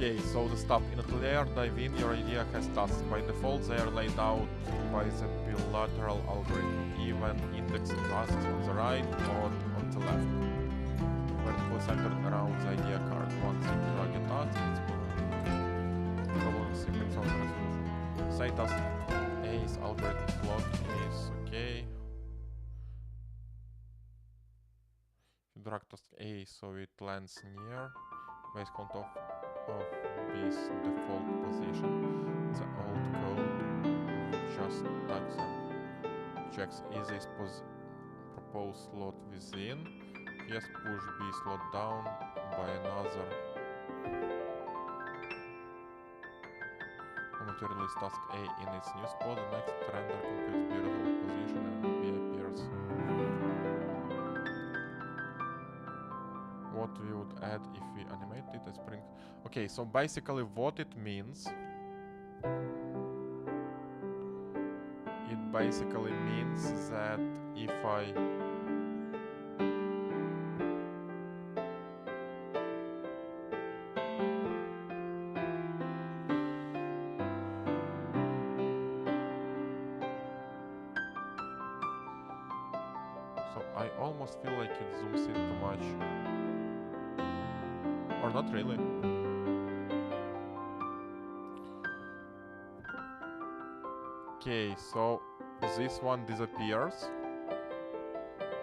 Okay, so the stop in Atelier, dive in, your idea has tasks. By default, they are laid out by the bilateral algorithm, even indexed tasks on the right or on the left. Vertically centered around the idea card. Once you drag a task, it's problem sequence of resolution. Say task A's algorithm block is okay. You drag task A so it lands near base count of this default position, the old code. attacks them. Checks is this proposed slot within. Yes, push B slot down by another. Moment to release task A in its new spot, the next render computes B result position and B appears. What we would add if we animate it as spring. Okay, so basically what it means. It basically means that if I I almost feel like it zooms in too much. Or not really. Okay, so this one disappears.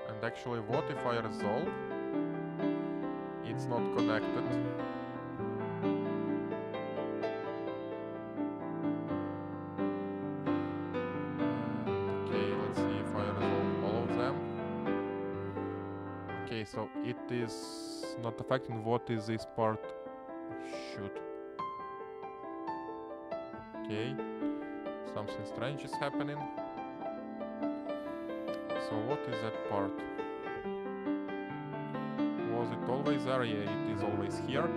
And actually, what if I resolve? It's not connected. Okay, let's see if I resolve all of them. Okay, so it is not affecting. What is this part? Shoot. Okay, something strange is happening. So what is that part? Was it always there? Yeah, it is always here.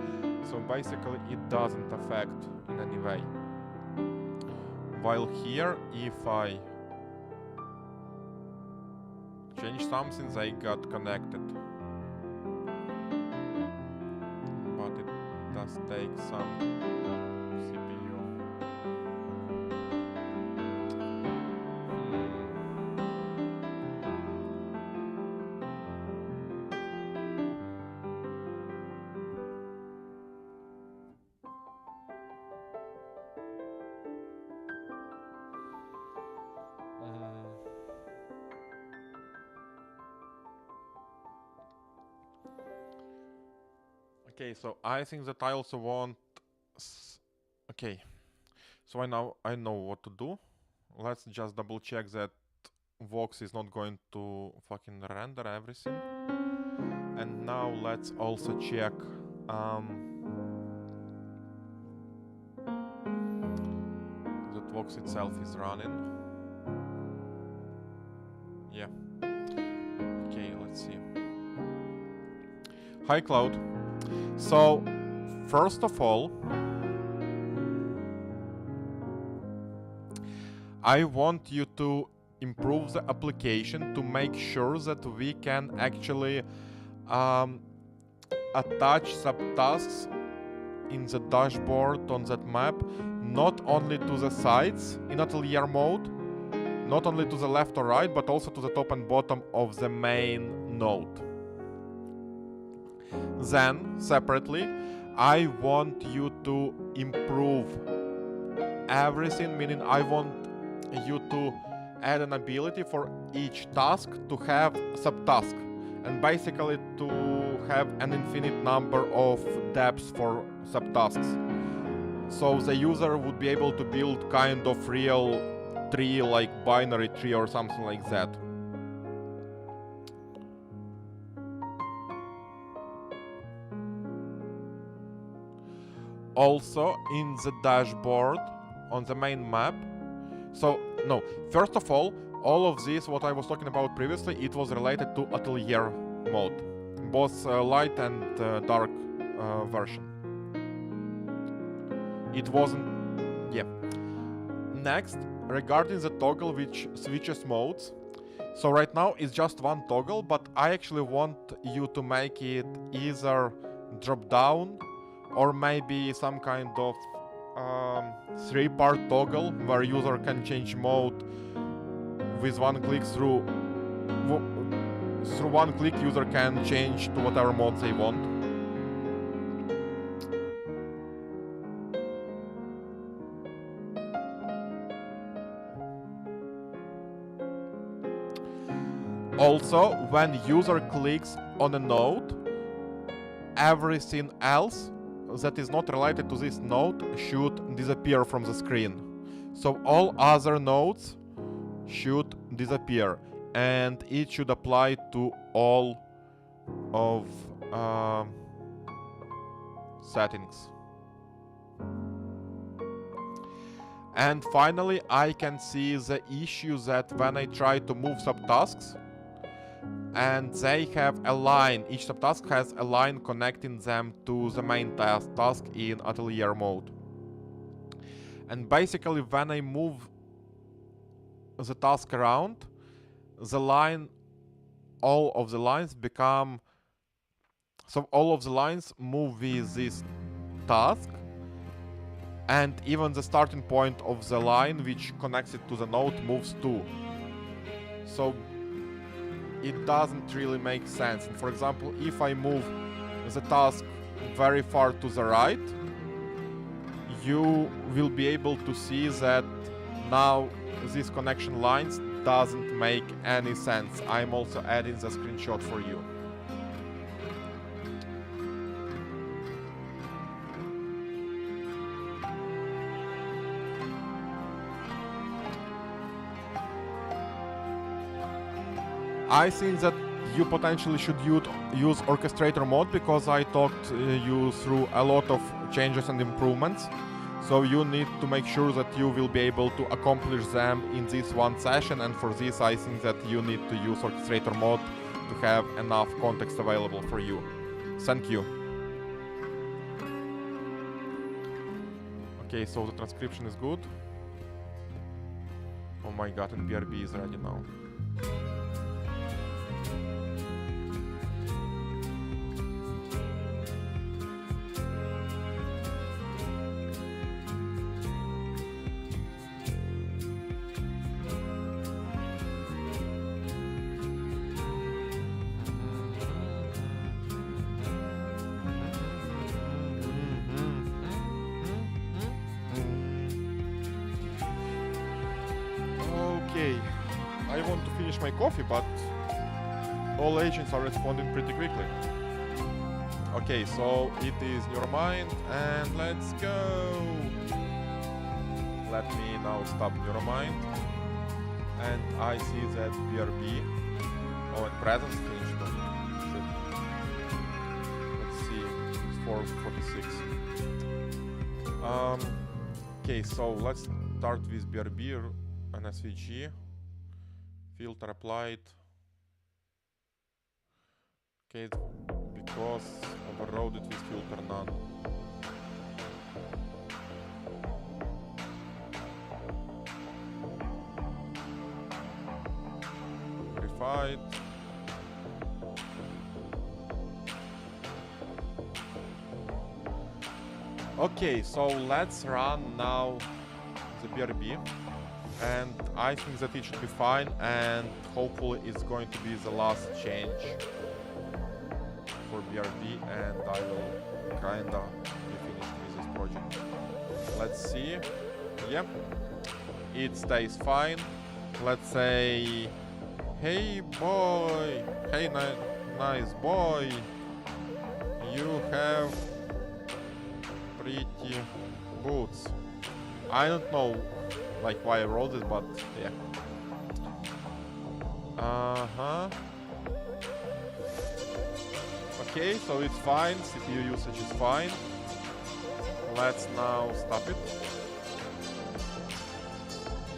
So basically it doesn't affect in any way. While here, if I change something, they got connected. But it does take some CPU. Okay, so I think that I also want. Okay, so I know what to do. Let's just double check that Vox is not going to fucking render everything. And now let's also check that Vox itself is running. Yeah. Okay, let's see. Hi, Cloud. So, first of all, I want you to improve the application to make sure that we can actually attach subtasks in the dashboard on that map, not only to the sides in atelier mode, not only to the left or right, but also to the top and bottom of the main node. Then, separately, I want you to improve everything, meaning I want you to add an ability for each task to have subtask, and basically to have an infinite number of depths for subtasks. So the user would be able to build kind of real tree, like binary tree or something like that. Also in the dashboard on the main map. So no, first of all of this, what I was talking about previously, it was related to atelier mode, both light and dark version. It wasn't. Yeah. Next, regarding the toggle which switches modes. So right now it's just one toggle, but I actually want you to make it either drop down or maybe some kind of 3-part toggle where user can change mode with one click. Through one click, user can change to whatever mode they want. Also, when user clicks on a node, everything else that is not related to this node should disappear from the screen. So all other nodes should disappear, and it should apply to all of settings. And finally, I can see the issue that when I try to move subtasks, and they have a line, each subtask has a line connecting them to the main task in Atelier mode. And basically, when I move the task around, the line, all of the lines become, so all of the lines move with this task, and even the starting point of the line which connects it to the node moves too. So it doesn't really make sense. And for example, if I move the task very far to the right, you will be able to see that now these connection lines doesn't make any sense. I'm also adding the screenshot for you. I think that you potentially should use orchestrator mode, because I talked you through a lot of changes and improvements. So you need to make sure that you will be able to accomplish them in this one session, and for this I think that you need to use orchestrator mode to have enough context available for you. Thank you. Okay, so the transcription is good. Oh my god, and BRB is ready now. I want to finish my coffee, but all agents are responding pretty quickly. Okay, so it is Neuromind, and let's go! Let me now stop Neuromind, and I see that BRB, oh, and presence finished. Shit. Let's see, it's 4:46. Okay, so let's start with BRB and SVG. Filter applied. Okay, because overrode it with filter none. Verified. Okay, so let's run now the BRB. And I think that it should be fine, and hopefully it's going to be the last change for BRB, and I will kinda be finished with this project. Let's see. Yep, it stays fine. Let's say, hey boy, hey nice boy, you have pretty boots. I don't know like why I wrote it, but yeah. Okay, so it's fine, CPU usage is fine. Let's now stop it.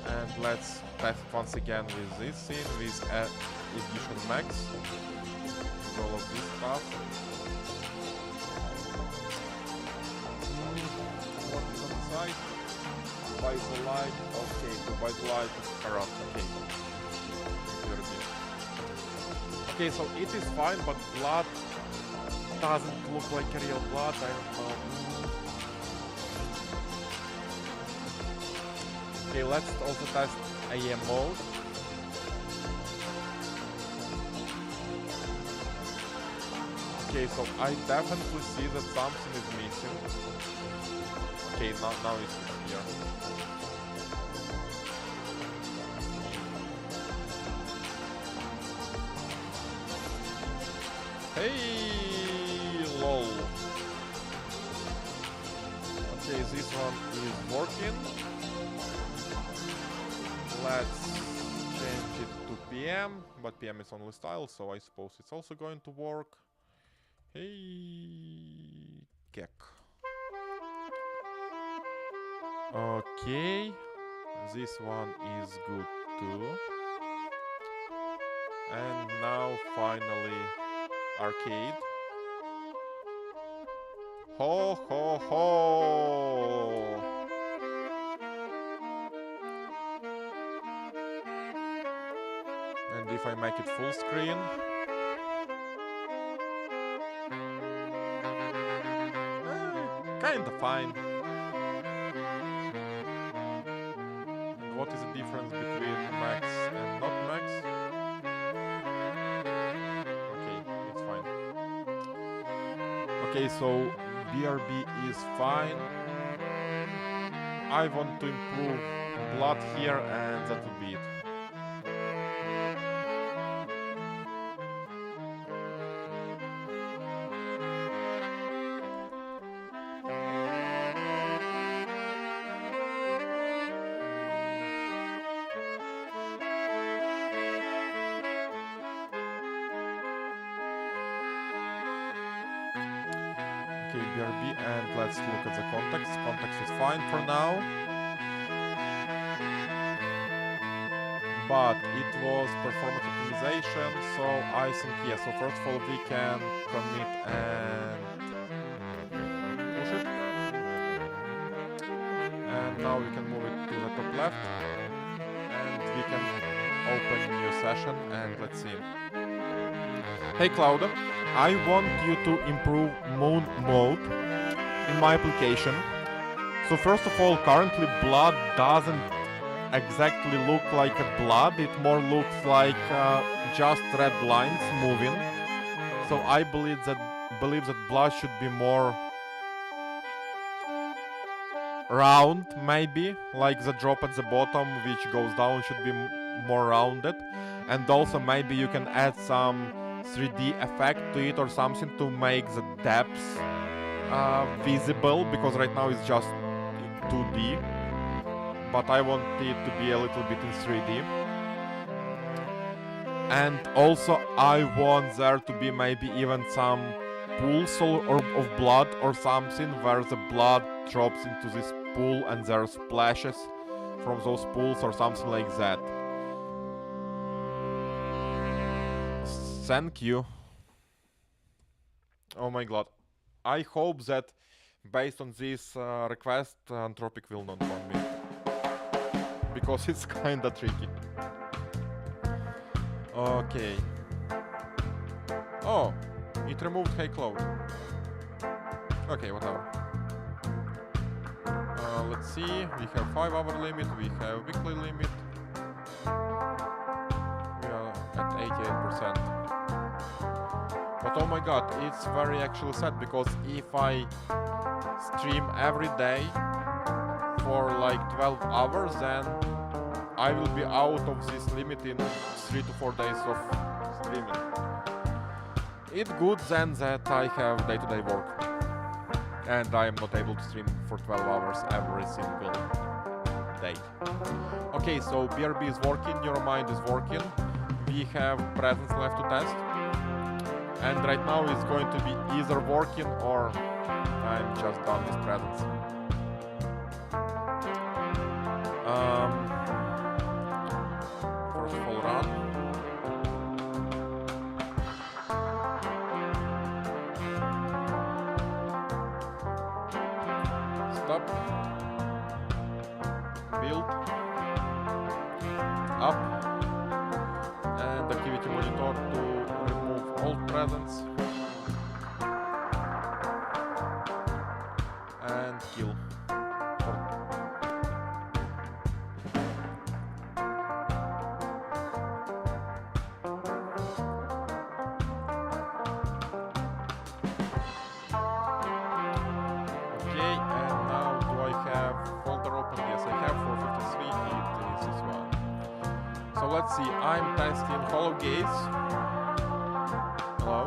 And let's test it once again with this scene, with Edition Max. With all of this stuff. What is on the side? By the light, okay, so by the light is corrupt, okay. Okay, so it is fine, but blood doesn't look like a real blood, I don't know. Okay, let's also test AM mode. Okay, so I definitely see that something is missing. Okay, now it's here. Hey, lol. Okay, this one is working. Let's it to PM, but PM is only style, so I suppose it's also going to work. Hey, Kek. Okay, this one is good too. And now finally arcade. Ho ho ho! And if I make it full screen, kinda fine. What is the difference between max and not max? Okay, it's fine. Okay, so BRB is fine. I want to improve blood here, and that would be it. Okay, BRB, and let's look at the context. Context is fine for now. But it was performance optimization, so I think, yeah, so first of all we can commit and push it. And now we can move it to the top left. And we can open new session, and let's see. Hey Cloud, I want you to improve moon mode in my application. So first of all, currently blood doesn't exactly look like a blood, it more looks like just red lines moving. So I believe that blood should be more round, maybe, like the drop at the bottom which goes down should be more rounded. And also maybe you can add some 3D effect to it or something to make the depths visible, because right now it's just 2D, but I want it to be a little bit in 3D. And also I want there to be maybe even some pools of blood or something, where the blood drops into this pool and there are splashes from those pools or something like that. Thank you. Oh my god. I hope that based on this request, Anthropic will not ban me. Because it's kinda tricky. Okay. Oh, it removed Hey Cloud. Okay, whatever. Let's see, we have 5-hour limit, we have weekly limit. We are at 88%. But oh my god, it's very actually sad, because if I stream every day for like 12 hours, then I will be out of this limit in 3 to 4 days of streaming. It's good then that I have day-to-day work and I am not able to stream for 12 hours every single day. Okay, so BRB is working, Neuromind is working, we have presence left to test. And right now it's going to be either working or I'm just done with presence. First of all, run. Stop. Build. Up. And activity monitor to remove all presence. And kill. Okay, and now do I have folder open? Yes, I have 453. It is this one. So let's see, I'm testing Hollow Gaze. Hello?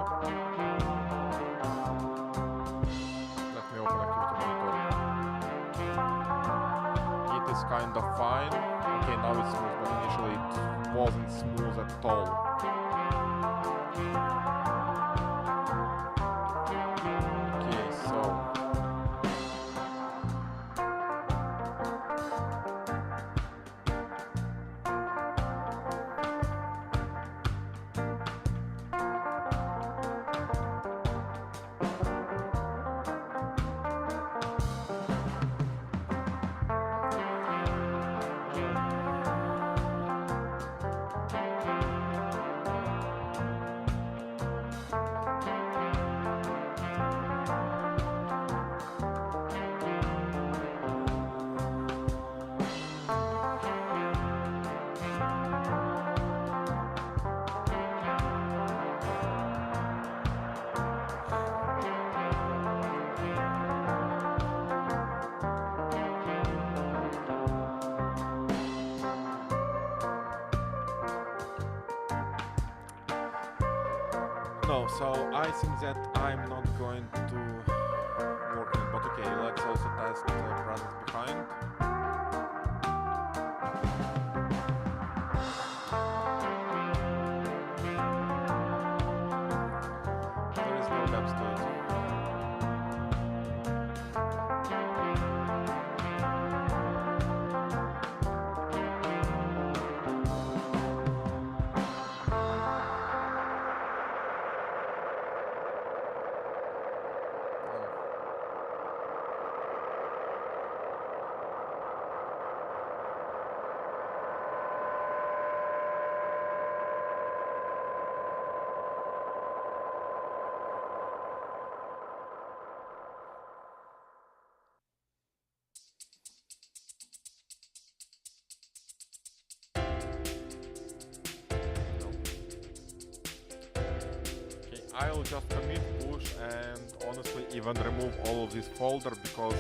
Let me open activity monitor. It is kind of fine. Okay, now it's smooth, but initially it wasn't smooth at all. Okay, so no, so I think that I'm not going to work on it, but okay, let's also test the presence behind. There is no depth to it. I'll just commit push and honestly even remove all of this folder because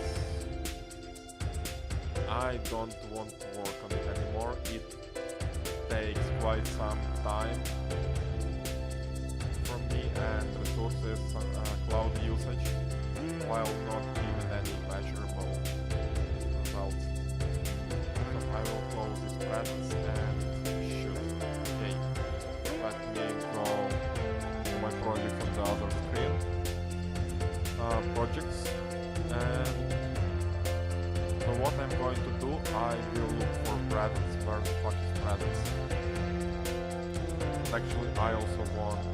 I don't want to work on it anymore. It takes quite some time from me and resources, cloud usage, while not giving any measurable results. So I will close this presence and shoot. Okay, let me go my project on the other screen. Projects, and so what I'm going to do, I will look for presence. Where the fuck is presence? And actually I also want to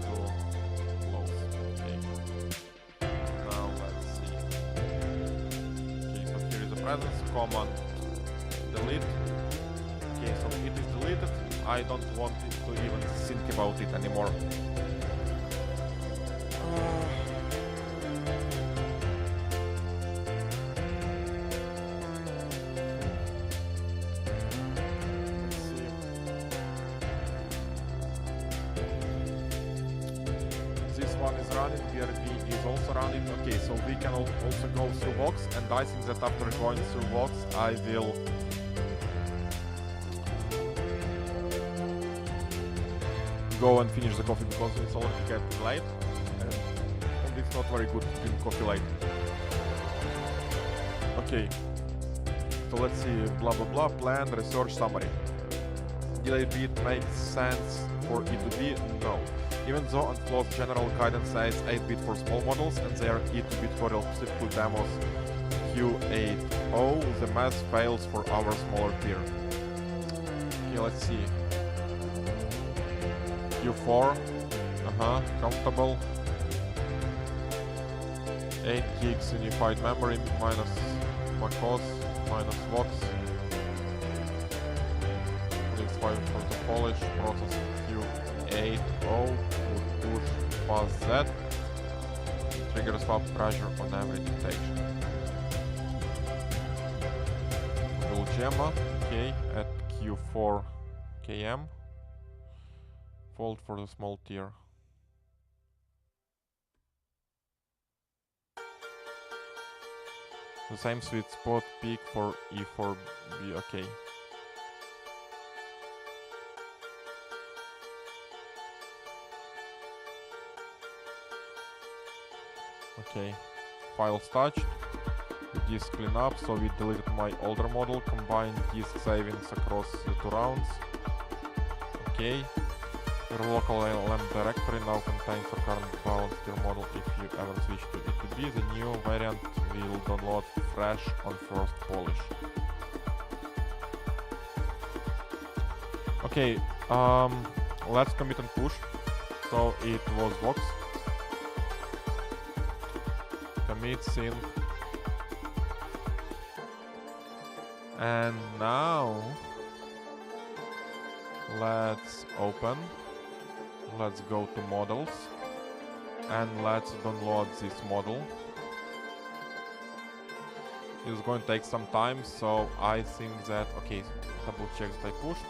close. Okay. Now let's see. Okay, so here is the presence, command delete. Okay, so it is deleted. I don't want it to even think about it anymore. This one is running, BRB is also running. Okay, so we can also go through Vox, and I think that after going through Vox, I will go and finish the coffee because it's already getting late, and it's not very good to drink coffee late. Okay, so let's see, blah blah blah, plan, research, summary. Did I bit make sense for it to be? No. Even though unclosed general guidance says 8-bit for small models and they are E2-bit for real specific demos Q80, the math fails for our smaller peer. Okay, let's see. Q4, comfortable. 8 gigs unified memory minus macOS minus Vox. 5 for the polish, process Q80 would push past that. Trigger swap pressure on every detection. Google Gemma, okay, at Q4 km. Fold for the small tier. The same sweet spot peak for E4B, okay. Okay, files touched, disk cleanup, so we deleted my older model, combined disk savings across the 2 rounds. Okay. Your local LM directory now contains your current balance tier model. If you ever switch to it to be, the new variant will download fresh on first polish. Okay, let's commit and push. So it was Vox. Commit sync. And now let's open. Let's go to models and let's download this model. It's going to take some time, so I think that, okay, double check that I pushed.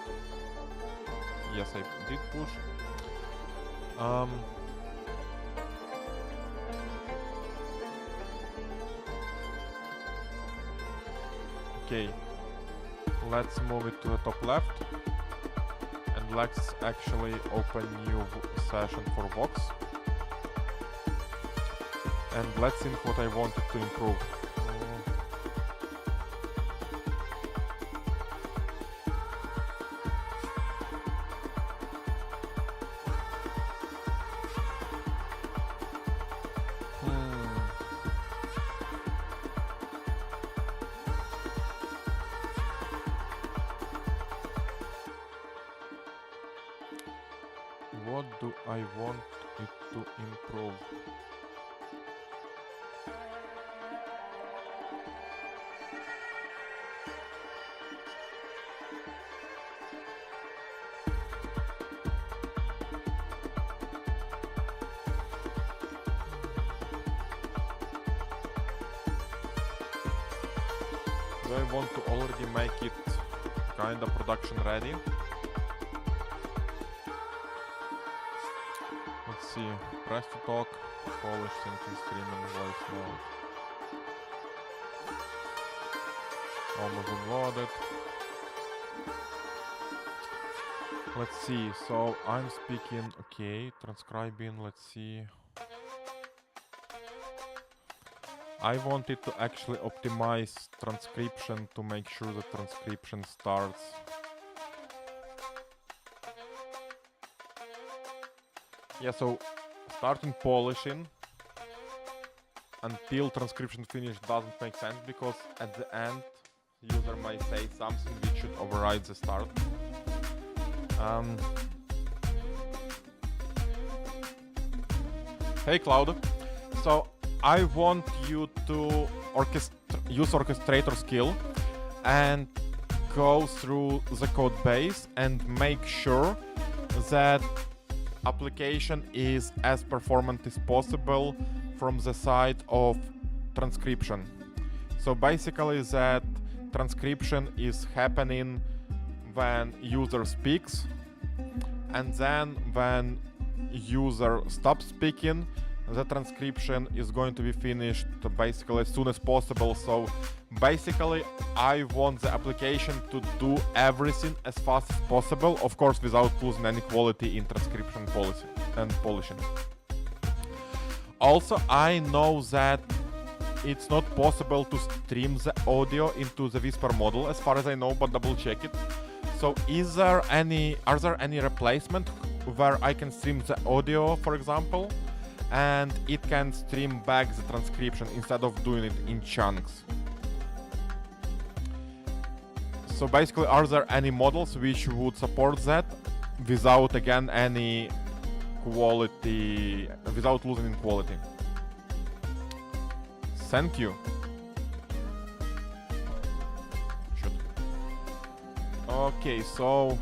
Yes, I did push. Okay, let's move it to the top left. And let's actually open new session for Vox. And let's think what I wanted to improve. What do I want it to improve? Do I want to already make it kinda production ready? Let's see, press to talk, polish, syncing, streaming, voice mode. Almost downloaded. Let's see, so I'm speaking, okay, transcribing, let's see. I wanted to actually optimize transcription to make sure the transcription starts. Yeah, so starting polishing until transcription finish doesn't make sense because at the end user might say something which should override the start. Hey Cloud, so I want you to use orchestrator skill and go through the code base and make sure that application is as performant as possible from the side of transcription. So basically that transcription is happening when user speaks, and then when user stops speaking, the transcription is going to be finished basically as soon as possible. So basically I want the application to do everything as fast as possible, of course without losing any quality in transcription policy and polishing. Also, I know that it's not possible to stream the audio into the Whisper model as far as I know, but double check it. So are there any replacement where I can stream the audio, for example, and it can stream back the transcription instead of doing it in chunks? So basically, are there any models which would support that without, again, any quality, without losing in quality? Thank you. Shoot. Okay, so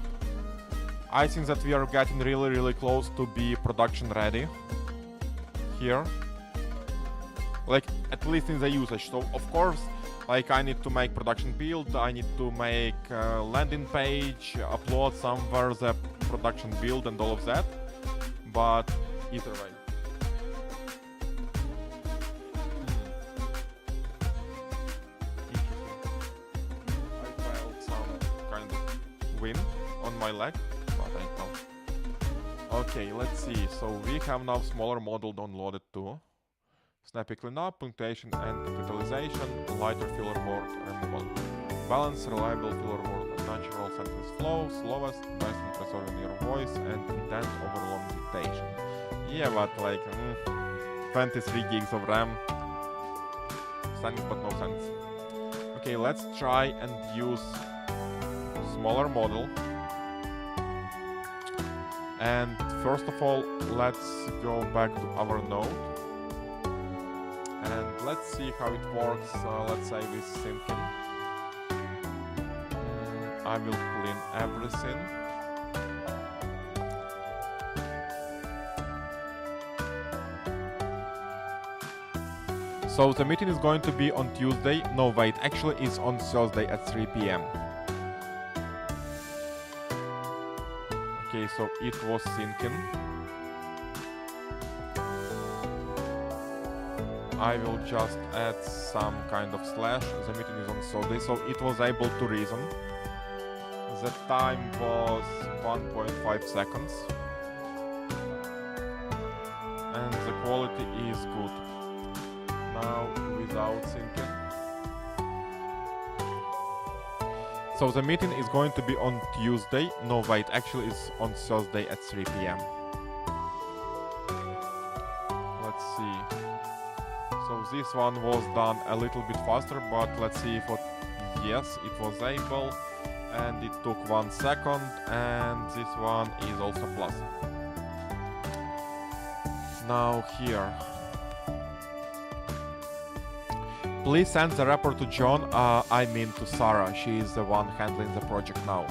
I think that we are getting really close to be production ready here, like at least in the usage. So of course, like I need to make production build, I need to make a landing page, upload somewhere the production build and all of that, but either way. Interesting. I felt some kind of win on my leg, but I don't. Okay, let's see. So we have now smaller model downloaded too. Snappy cleanup, punctuation and capitalization, lighter filler board removal. Balance, reliable filler board, natural sentence flow, slowest, best in preserving your voice, and intent over long dictation. Yeah, but like 23 gigs of RAM. Sense but no sense. Okay, let's try and use smaller model. And first of all, let's go back to our node. And let's see how it works, let's say with syncing. I will clean everything. So the meeting is going to be on Tuesday. No, wait, actually it's on Thursday at 3 p.m. Okay, so it was syncing. I will just add some kind of slash. The meeting is on Thursday, so it was able to reason. The time was 1.5 seconds. And the quality is good. Now without syncing. So the meeting is going to be on Tuesday. No, wait, actually it's on Thursday at 3 p.m. Let's see. So this one was done a little bit faster, but let's see if yes, it was able. And it took 1 second, and this one is also plus. Now here. Please send the report to John, I mean to Sarah. She is the one handling the project now.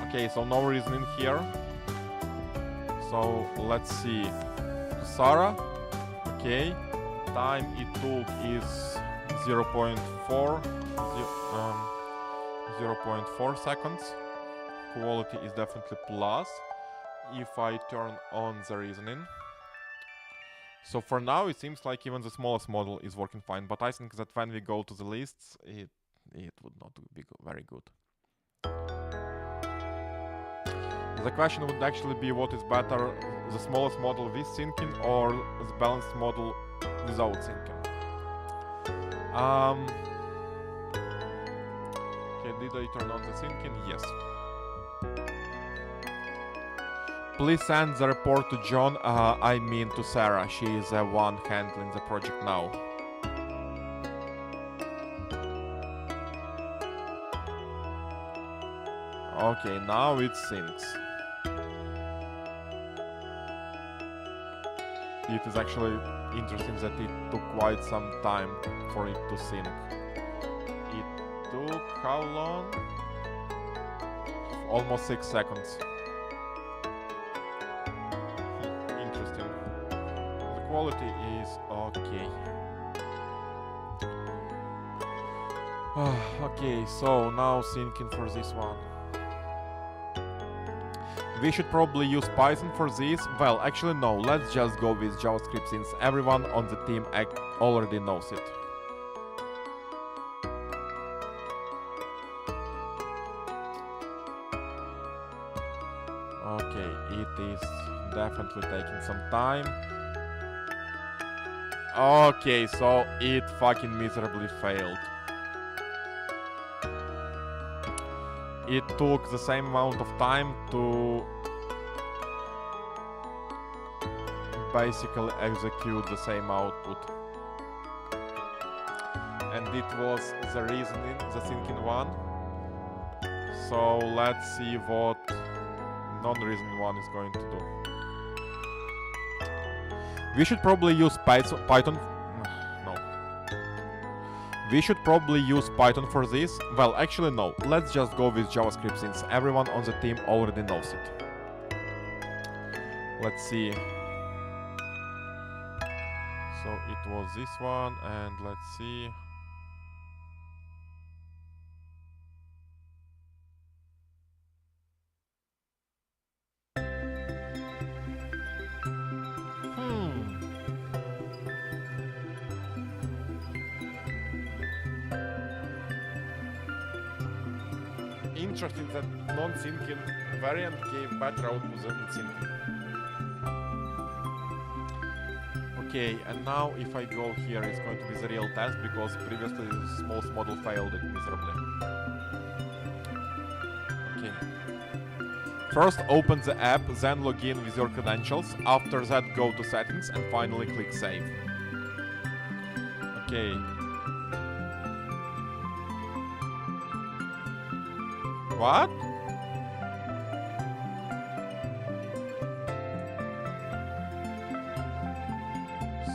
Okay, so no reasoning here. So let's see. To Sarah. Okay. Time it took is 0.4 seconds. Quality is definitely plus. If I turn on the reasoning. So for now it seems like even the smallest model is working fine, but I think that when we go to the lists, it would not be very good. The question would actually be what is better, the smallest model with syncing or the balanced model without syncing. Okay, did I turn on the syncing? Yes. Please send the report to John, I mean to Sarah. She is the one handling the project now. Okay, now it syncs. It is actually interesting that it took quite some time for it to sync. It took how long? Almost 6 seconds. Interesting. The quality is okay. Okay, so now syncing for this one. We should probably use Python for this. Well, actually no, let's just go with JavaScript since everyone on the team already knows it. Okay, it is definitely taking some time. Okay, so it fucking miserably failed. It took the same amount of time to basically execute the same output. And it was the reasoning, the thinking one. So let's see what non-reasoning one is going to do. We should probably use Python. We should probably use Python for this. Well, actually no. Let's just go with JavaScript since everyone on the team already knows it. Let's see. So it was this one, and let's see. Interesting that non-syncing variant gave better output than syncing. Okay, and now if I go here, it's going to be the real test because previously the smallest model failed it miserably. Okay. First, open the app, then log in with your credentials. After that, go to settings and finally click save. Okay. What?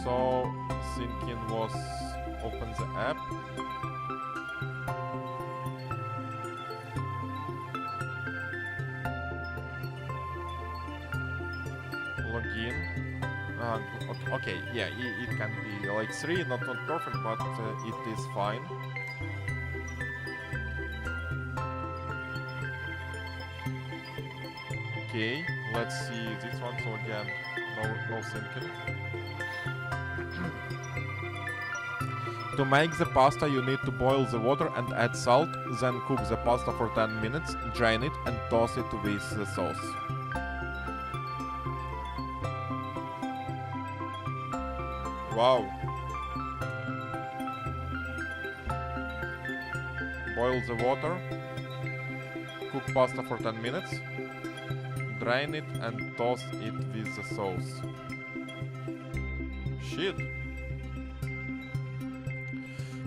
So, thinking was open the app. Login. Okay, yeah, it can be like 3, not perfect, but it is fine. Okay, let's see this one. So again, no syncing. To make the pasta, you need to boil the water and add salt, then cook the pasta for 10 minutes, drain it and toss it with the sauce. Wow. Boil the water, cook pasta for 10 minutes, drain it and toss it with the sauce. Shit.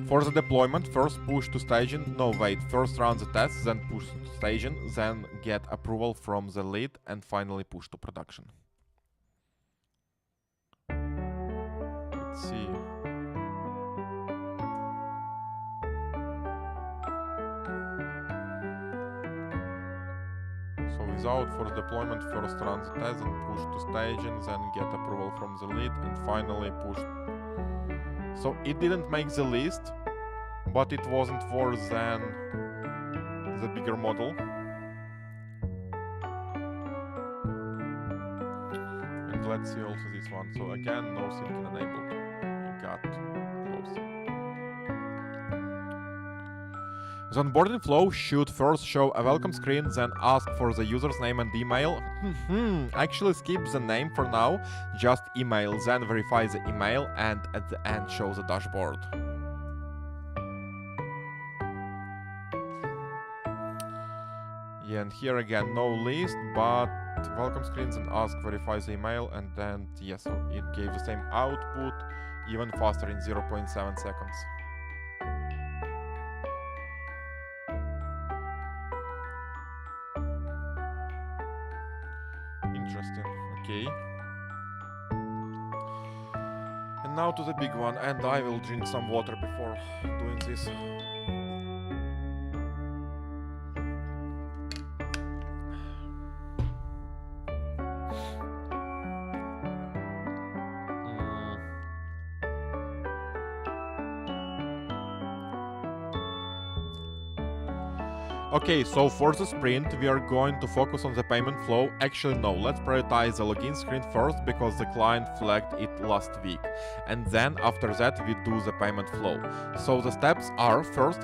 For the deployment, first push to staging, no wait, first run the tests, then push to staging, then get approval from the lead and finally push to production. Let's see. So without for deployment, first run the test, then push to staging, then get approval from the lead and finally push. So it didn't make the list, but it wasn't worse than the bigger model. And let's see also this one. So again, no syncing enabled. We got close. The onboarding flow should first show a welcome screen, then ask for the user's name and email. Actually skip the name for now, just email, then verify the email and at the end show the dashboard. Yeah, and here again no list, but welcome screens and ask, verify the email, and then yes, so it gave the same output, even faster in 0.7 seconds. Interesting, okay. And now to the big one, and I will drink some water before doing this. Okay, so for the sprint, we are going to focus on the payment flow. Actually, no, let's prioritize the login screen first because the client flagged it last week. And then after that, we do the payment flow. So the steps are, first,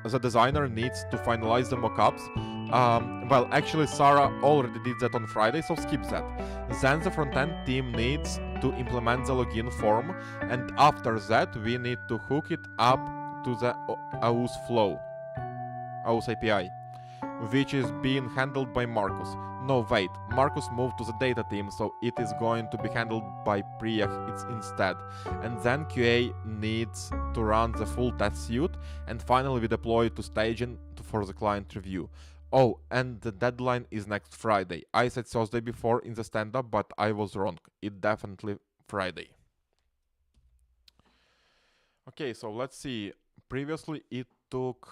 the designer needs to finalize the mockups. Well, actually, Sarah already did that on Friday, so skip that. Then the front-end team needs to implement the login form. And after that, we need to hook it up to the AUS flow. AUS API, which is being handled by Marcus. No, wait, Marcus moved to the data team, so it is going to be handled by Priya instead. And then QA needs to run the full test suite, and finally we deploy it to staging for the client review. Oh, and the deadline is next Friday. I said Thursday before in the stand-up, but I was wrong. It's definitely Friday. Okay, so let's see. Previously it took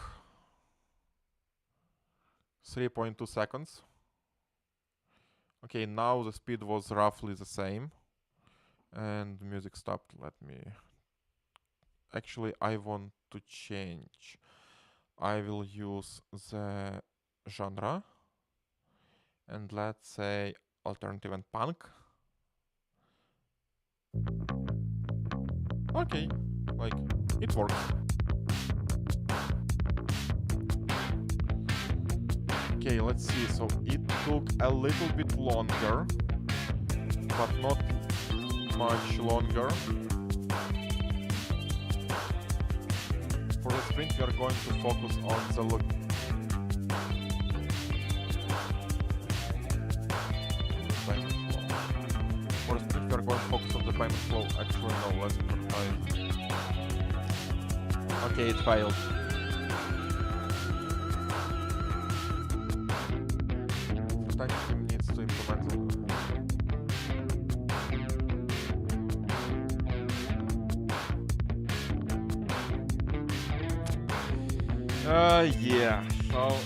3.2 seconds. Okay, now the speed was roughly the same. And music stopped. Let me... Actually, I want to change. I will use the genre. And let's say alternative and punk. Okay, like, it works. Okay, let's see, so it took a little bit longer, but not much longer. For the sprint, we are going to focus on the the payment flow. Actually, no, let's try it. Okay, it failed. Time team needs to implement. Yeah. So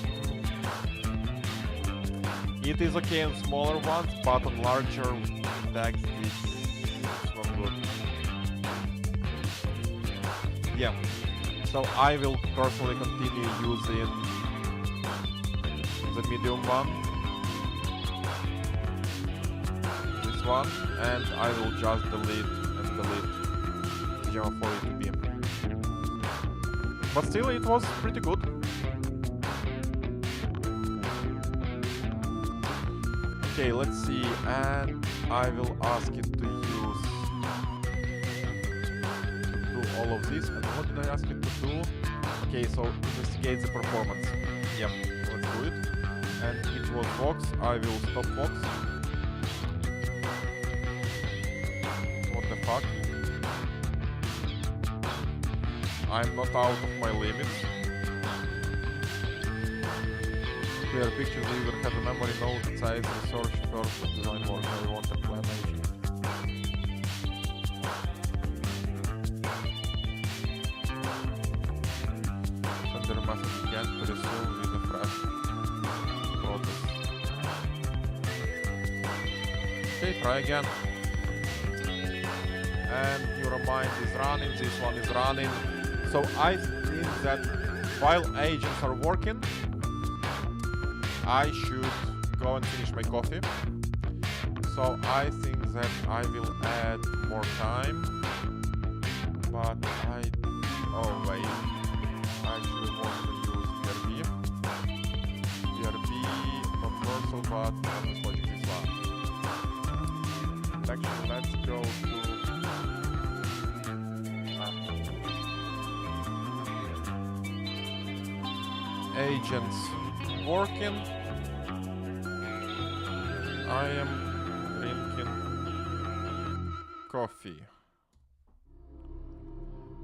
it is okay in smaller ones, but on larger decks it's not good. Yeah. So I will personally continue using the medium one, this one, and I will just delete Gem for it to be. But still, it was pretty good. Okay, let's see, and I will ask it to use all of this. And what did I ask it to do? Okay, so investigate the performance. Yep, let's do it. And it was Vox. I will stop Vox. What the fuck? I'm not out of my limits. Clear picture deliver has a memory node size research first design work. I want a plan agent. Send a message again to resume with a fresh process. Okay, try again. And your mind is running, this one is running. So I think that while agents are working, I should go and finish my coffee. So I think that I will add more time. But oh wait, I actually want to use DRB. DRB, not Versal, but let's logic this one. Actually, let's go to agents working. I am drinking coffee.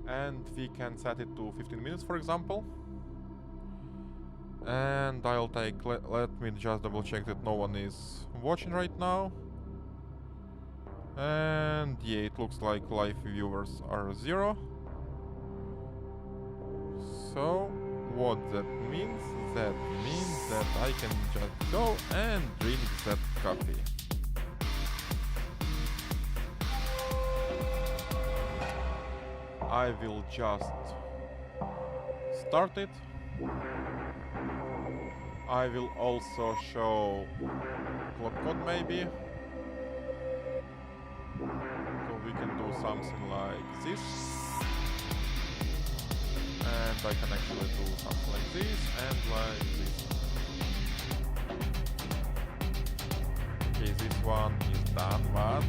And we can set it to 15 minutes, for example. And I'll take, let me just double check that no one is watching right now. And yeah, it looks like live viewers are 0. So what that means? That means that I can just go and drink that coffee. I will just start it. I will also show clock code maybe. So we can do something like this. And I can actually do something like this and like this. Okay, this one is done, but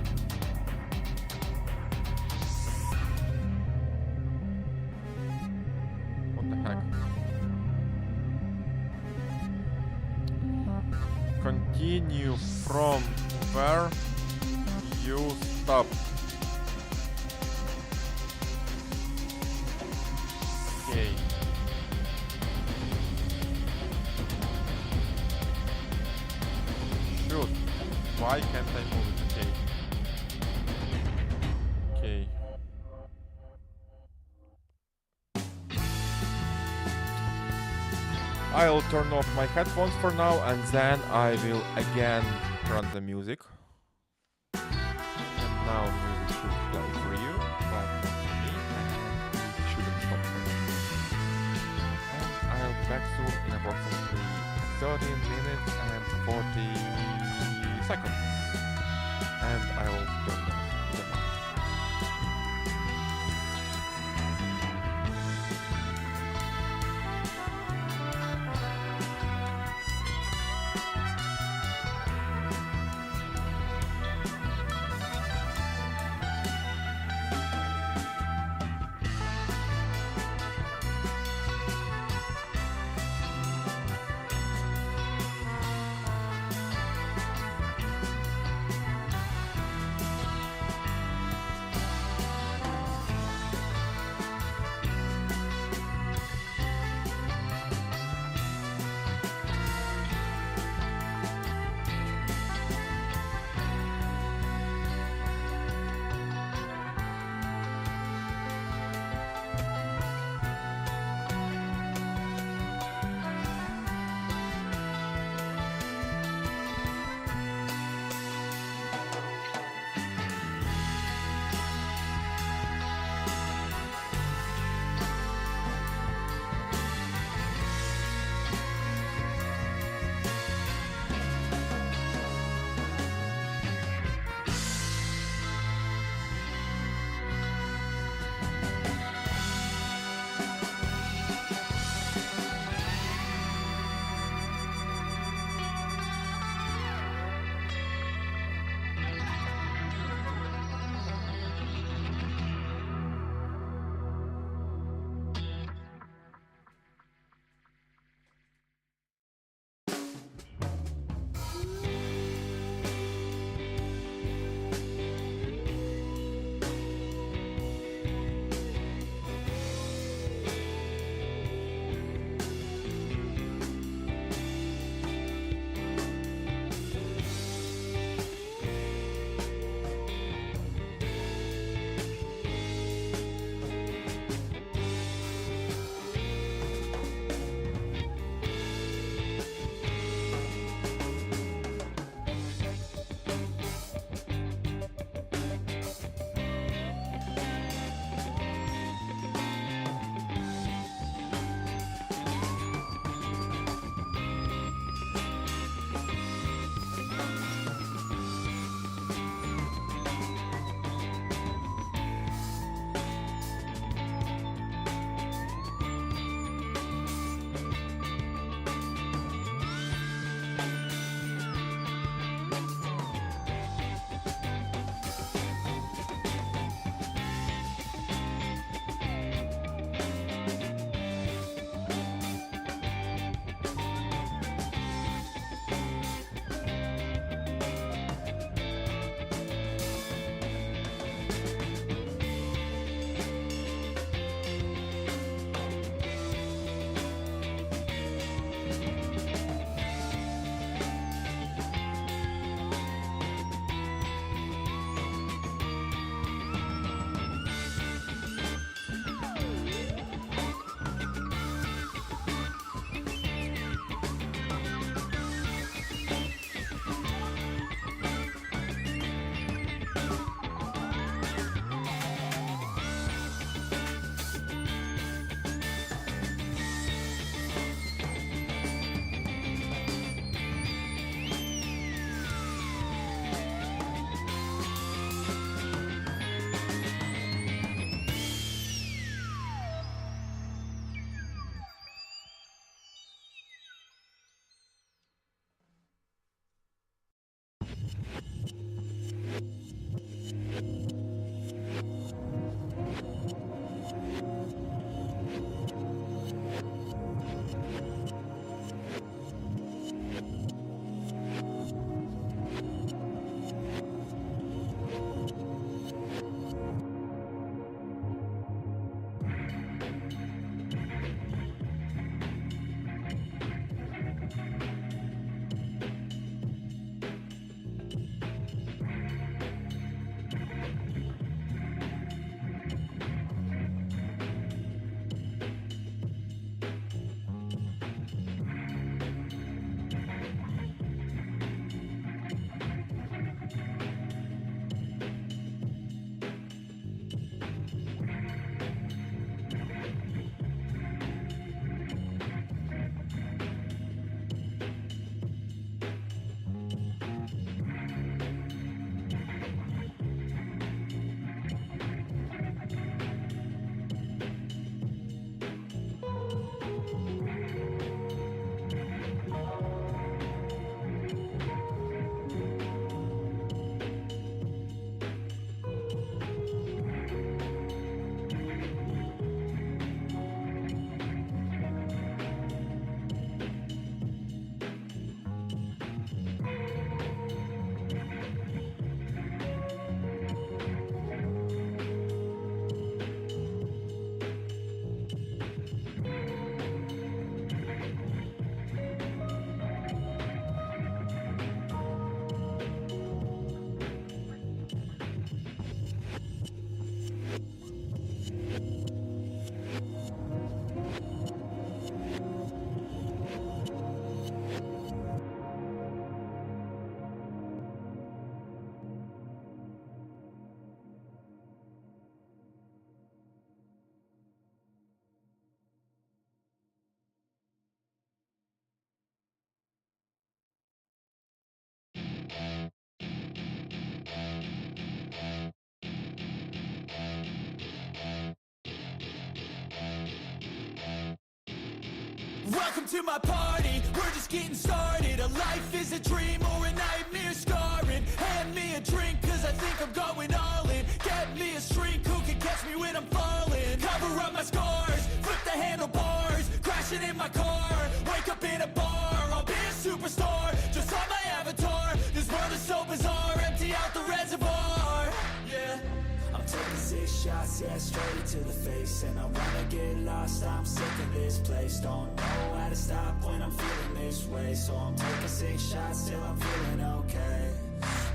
what the heck? Continue from where you stopped. Okay. Shoot. Why can't I move it? Okay. Okay. I'll turn off my headphones for now and then I will again run the music. And now music should play for you, but not for me, and it shouldn't stop for me. And I'll be back soon in approximately 30 minutes and 40 seconds. And I will turn off the mic. Welcome to my party, we're just getting started. A life is a dream or a nightmare scarring. Hand me a drink cause I think I'm going all in. Get me a shrink who can catch me when I'm falling. Cover up my scars, flip the handlebars. Crashing in my car, wake up in a bar. I'll be a superstar, just on my avatar. This world is so bizarre, empty out the reservoir. Yeah, I'm taking 6 shots, yeah, straight to the face. And I wanna get lost, I'm sick of this place. Don't know how to stop when I'm feeling this way. So I'm taking 6 shots till I'm feeling okay.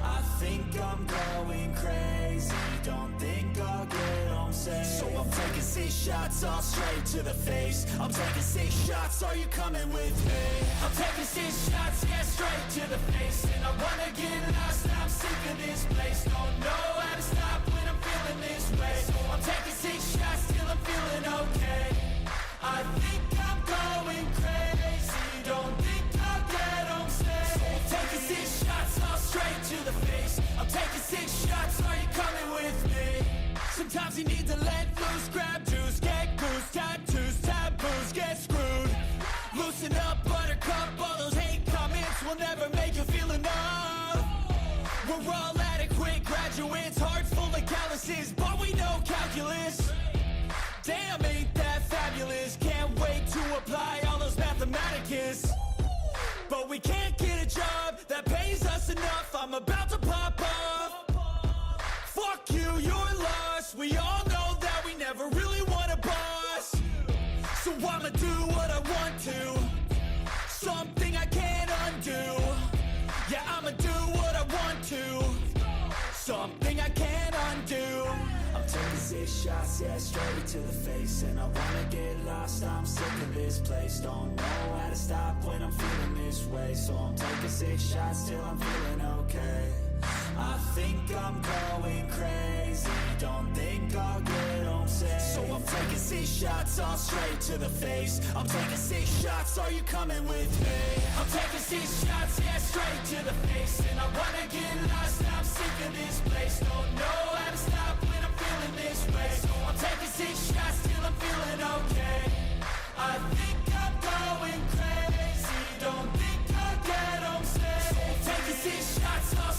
I think I'm going crazy, don't think I'll get home safe. So I'm taking 6 shots all straight to the face. I'm taking 6 shots, are you coming with me? I'm taking 6 shots, yeah, straight to the face. And I wanna get lost, I'm sick of this place. Don't know how to stop when I'm feeling this way. So I'm taking 6 shots till I'm feeling okay. I think I'm going crazy, don't think I'll get home safe. So I'm taking 6 shots all straight to the face. I'm taking 6 shots, are you coming with me? Sometimes you need to let loose, grab juice, get goose, tattoos, taboos, get screwed. Loosen up, buttercup, all those hate comments will never make you feel enough. We're all adequate graduates, hearts full of calluses, but we know calculus. Damn, ain't that fabulous? Can't wait to apply all those mathematicus. But we can't get a job that pays us enough. I'm about to pop off. Fuck you, you're lost. We all know that we never really want a boss. So I'ma do what I want to, something I can't undo. Yeah, I'ma do what I want to, something I can't undo. I'm taking 6 shots, yeah, straight to the face. And I wanna get lost, I'm sick of this place. Don't know how to stop when I'm feeling this way. So I'm taking 6 shots till I'm feeling okay. I think I'm going crazy, don't think I'll get home safe. So I'm taking 6 shots all straight to the face. I'm taking 6 shots, are you coming with me? I'm taking 6 shots, yeah, straight to the face. And I wanna get lost, I'm sick of this place. Don't know how to stop when I'm feeling this way. So I'm taking 6 shots till I'm feeling okay. I think I'm going crazy, don't think I'll get home safe. So I'm taking 6 shots all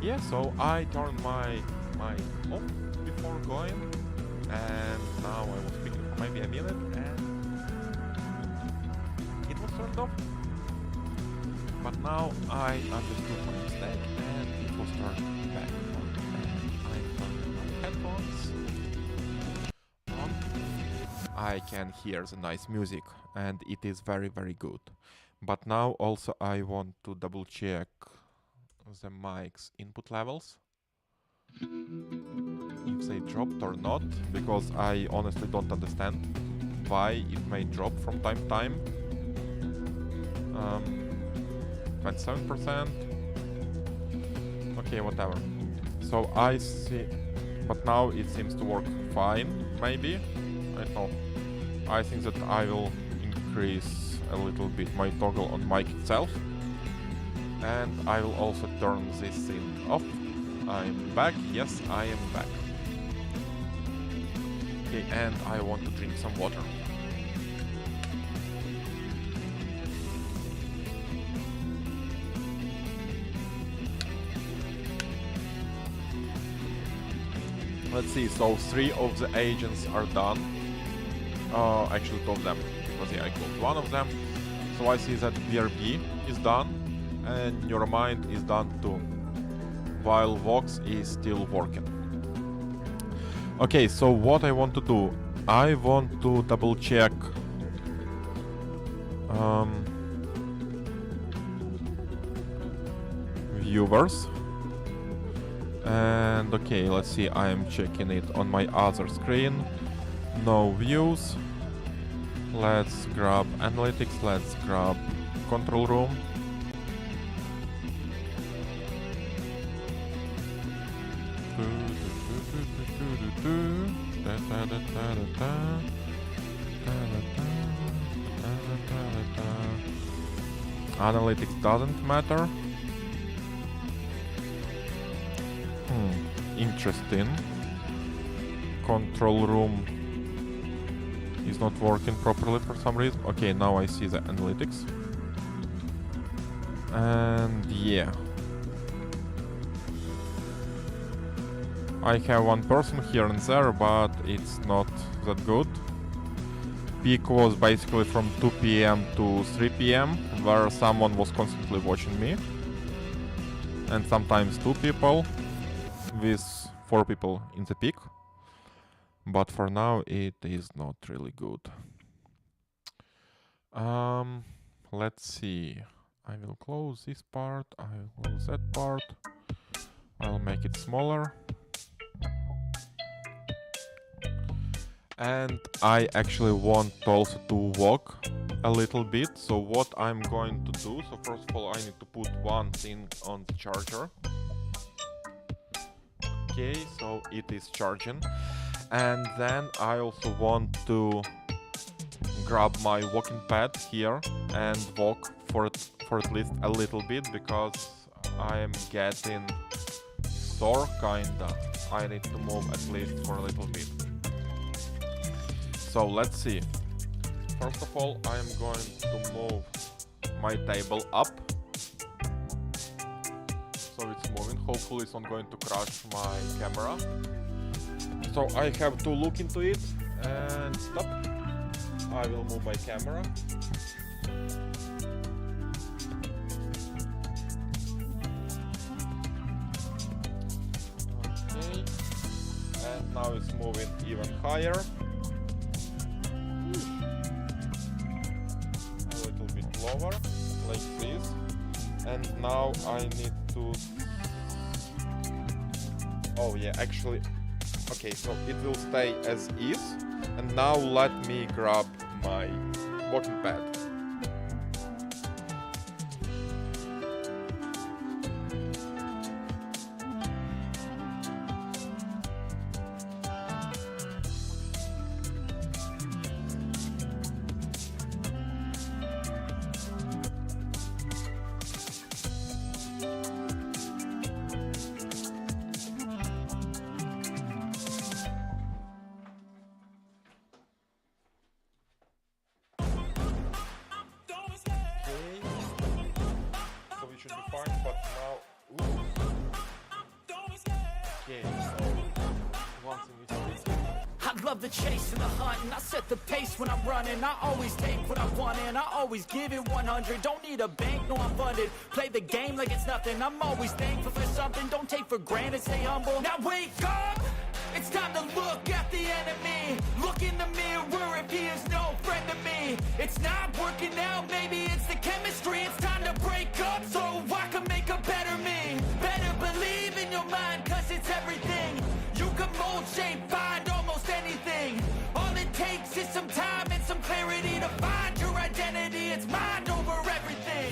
yeah, so I turned my off before going, and now I was speaking for maybe a minute, and it was turned off. But now I understood my mistake, and it was turned back on, and I turned my headphones on. I can hear the nice music, and it is very, very good. But now also I want to double check the mic's input levels, if they dropped or not, because I honestly don't understand why it may drop from time to time. 27%. Okay, whatever. So I see, but now it seems to work fine, maybe. I don't know. I think that I will increase a little bit my toggle on mic itself. And I will also turn this thing off. I'm back. Yes, I am back. Okay, and I want to drink some water. Let's see, so 3 of the agents are done. Actually 2 of them, because yeah, I closed 1 of them. So I see that BRB is done, and Neuromind is done too, while Vox is still working. Okay, so what I want to do, I want to double check viewers. And okay, let's see, I am checking it on my other screen. No views. Let's grab analytics, let's grab control room. Analytics doesn't matter. Interesting. Control room is not working properly for some reason. Okay, now I see the analytics. And yeah. I have one person here and there, but it's not that good. Peak was basically from 2 PM to 3 PM, where someone was constantly watching me. And sometimes 2 people, with 4 people in the peak. But for now it is not really good. Let's see. I will close this part, I will close that part. I'll make it smaller. And I actually want also to walk a little bit. So what I'm going to do, so first of all I need to put one thing on the charger. Okay, so it is charging. And then I also want to grab my walking pad here and walk for at least a little bit, because I am getting sore kinda. I need to move at least for a little bit. So let's see. First of all, I am going to move my table up. So it's moving. Hopefully it's not going to crash my camera. So I have to look into it and stop. I will move my camera. Okay. And now it's moving even higher. A little bit lower, like this. And now I need to... Oh yeah, actually... Okay, so it will stay as is. And now let me grab my walking pad. Okay, so once in which I love the chase and the hunt, and I set the pace when I'm running. I always take what I want and I always give it 100. Don't need a bank, no I'm funded. Play the game like it's nothing. I'm always thankful for something. Don't take for granted, stay humble. Now wake up! It's time to look at the enemy. Look in the mirror if he is no friend to me. It's not working out, maybe it's the chemistry. It's time to break up so I can make a better me. Better believe in your mind, cause it's everything. You can mold, shape, find almost anything. All it takes is some time and some clarity to find your identity. It's mind over everything.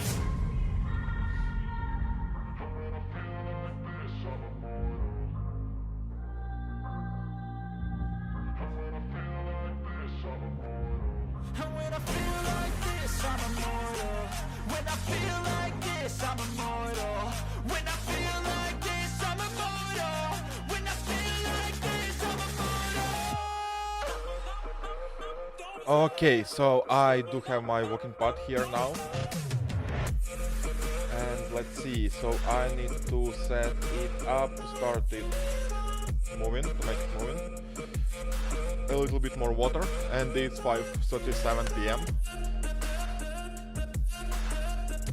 And when I feel like this, I'm immortal. When I feel like this, I'm immortal. When I feel like this, I'm immortal. When I feel like this, I'm immortal. Okay, so I do have my walking pad here now. And let's see, so I need to set it up to start it moving, to make it moving. A little bit more water, and it's 5:37 p.m.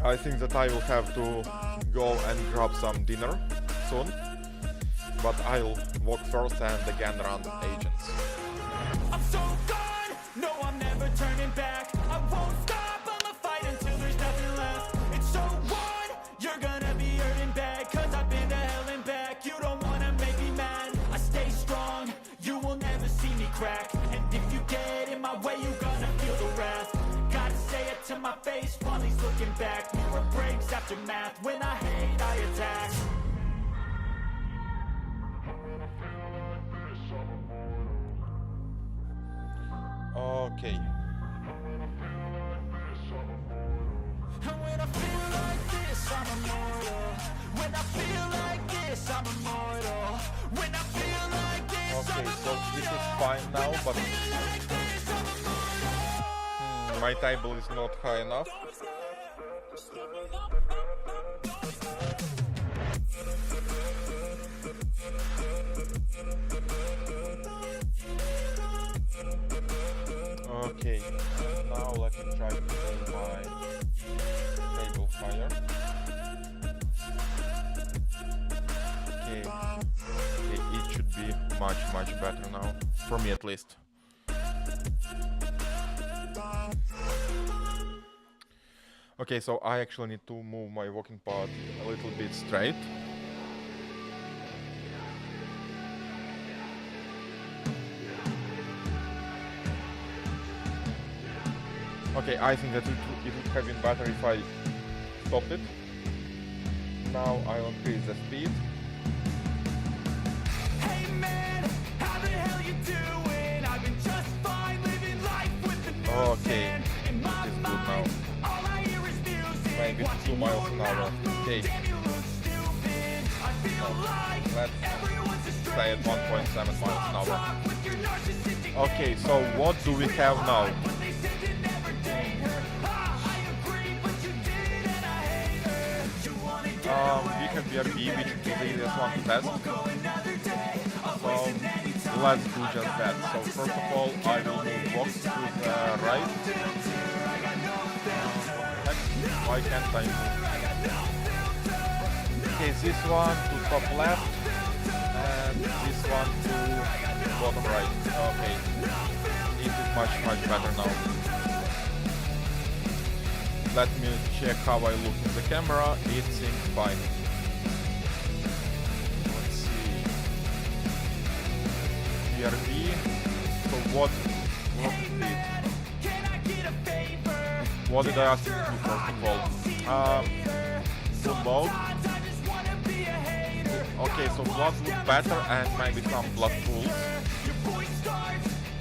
I think that I will have to go and grab some dinner soon, but I'll walk first and again run agents. I'm so gone. No, I'm never turning back. I won't stop. I'ma fight until there's nothing left. It's so on. You're gonna be hurting bad, cause I've been to hell and back. You don't wanna make me mad. I stay strong. You will never see me crack. And if you get in my way, you're gonna feel the wrath. Gotta say it to my face while he's looking back. Mirror breaks after math. When I hate, I attack. Okay. And when I feel like this, I'm immortal. When I feel like this, I'm immortal. When I feel like this, Okay, I'm so this is immortal. fine now, but Feel like this, I'm immortal. my table is not high enough. Okay, now let me try to bring my table higher. Okay, it should be much better now, for me at least. Okay, so I actually need to move my walking path a little bit straight. Okay, I think that it would have been better if I stopped it. Now I'll increase the speed. Hey man, how the hell you doing? I've been just fine living life with the news. Okay, and in my this is good now. mind, all I hear is music. Maybe 2 miles an hour. Okay, Damn, you look stupid. I feel like let's everyone's a stay at 1.7 miles an hour. talk with your narcissistic Okay, so what do we have now? when they said to never date her. I agree, but you did and I hate her. You wanna get We have BRB, which is the easiest one to test. go another day. So let's do just that. So first of all, I will move Vox to the right. Why can't I move? Okay, this one to top left, and this one to bottom right. Okay, it is much better now. Let me check how I look in the camera. It seems fine. Let's see. BRB. So what did I ask you to do first of all? Full mode. Okay, so blood look better and maybe some blood pools.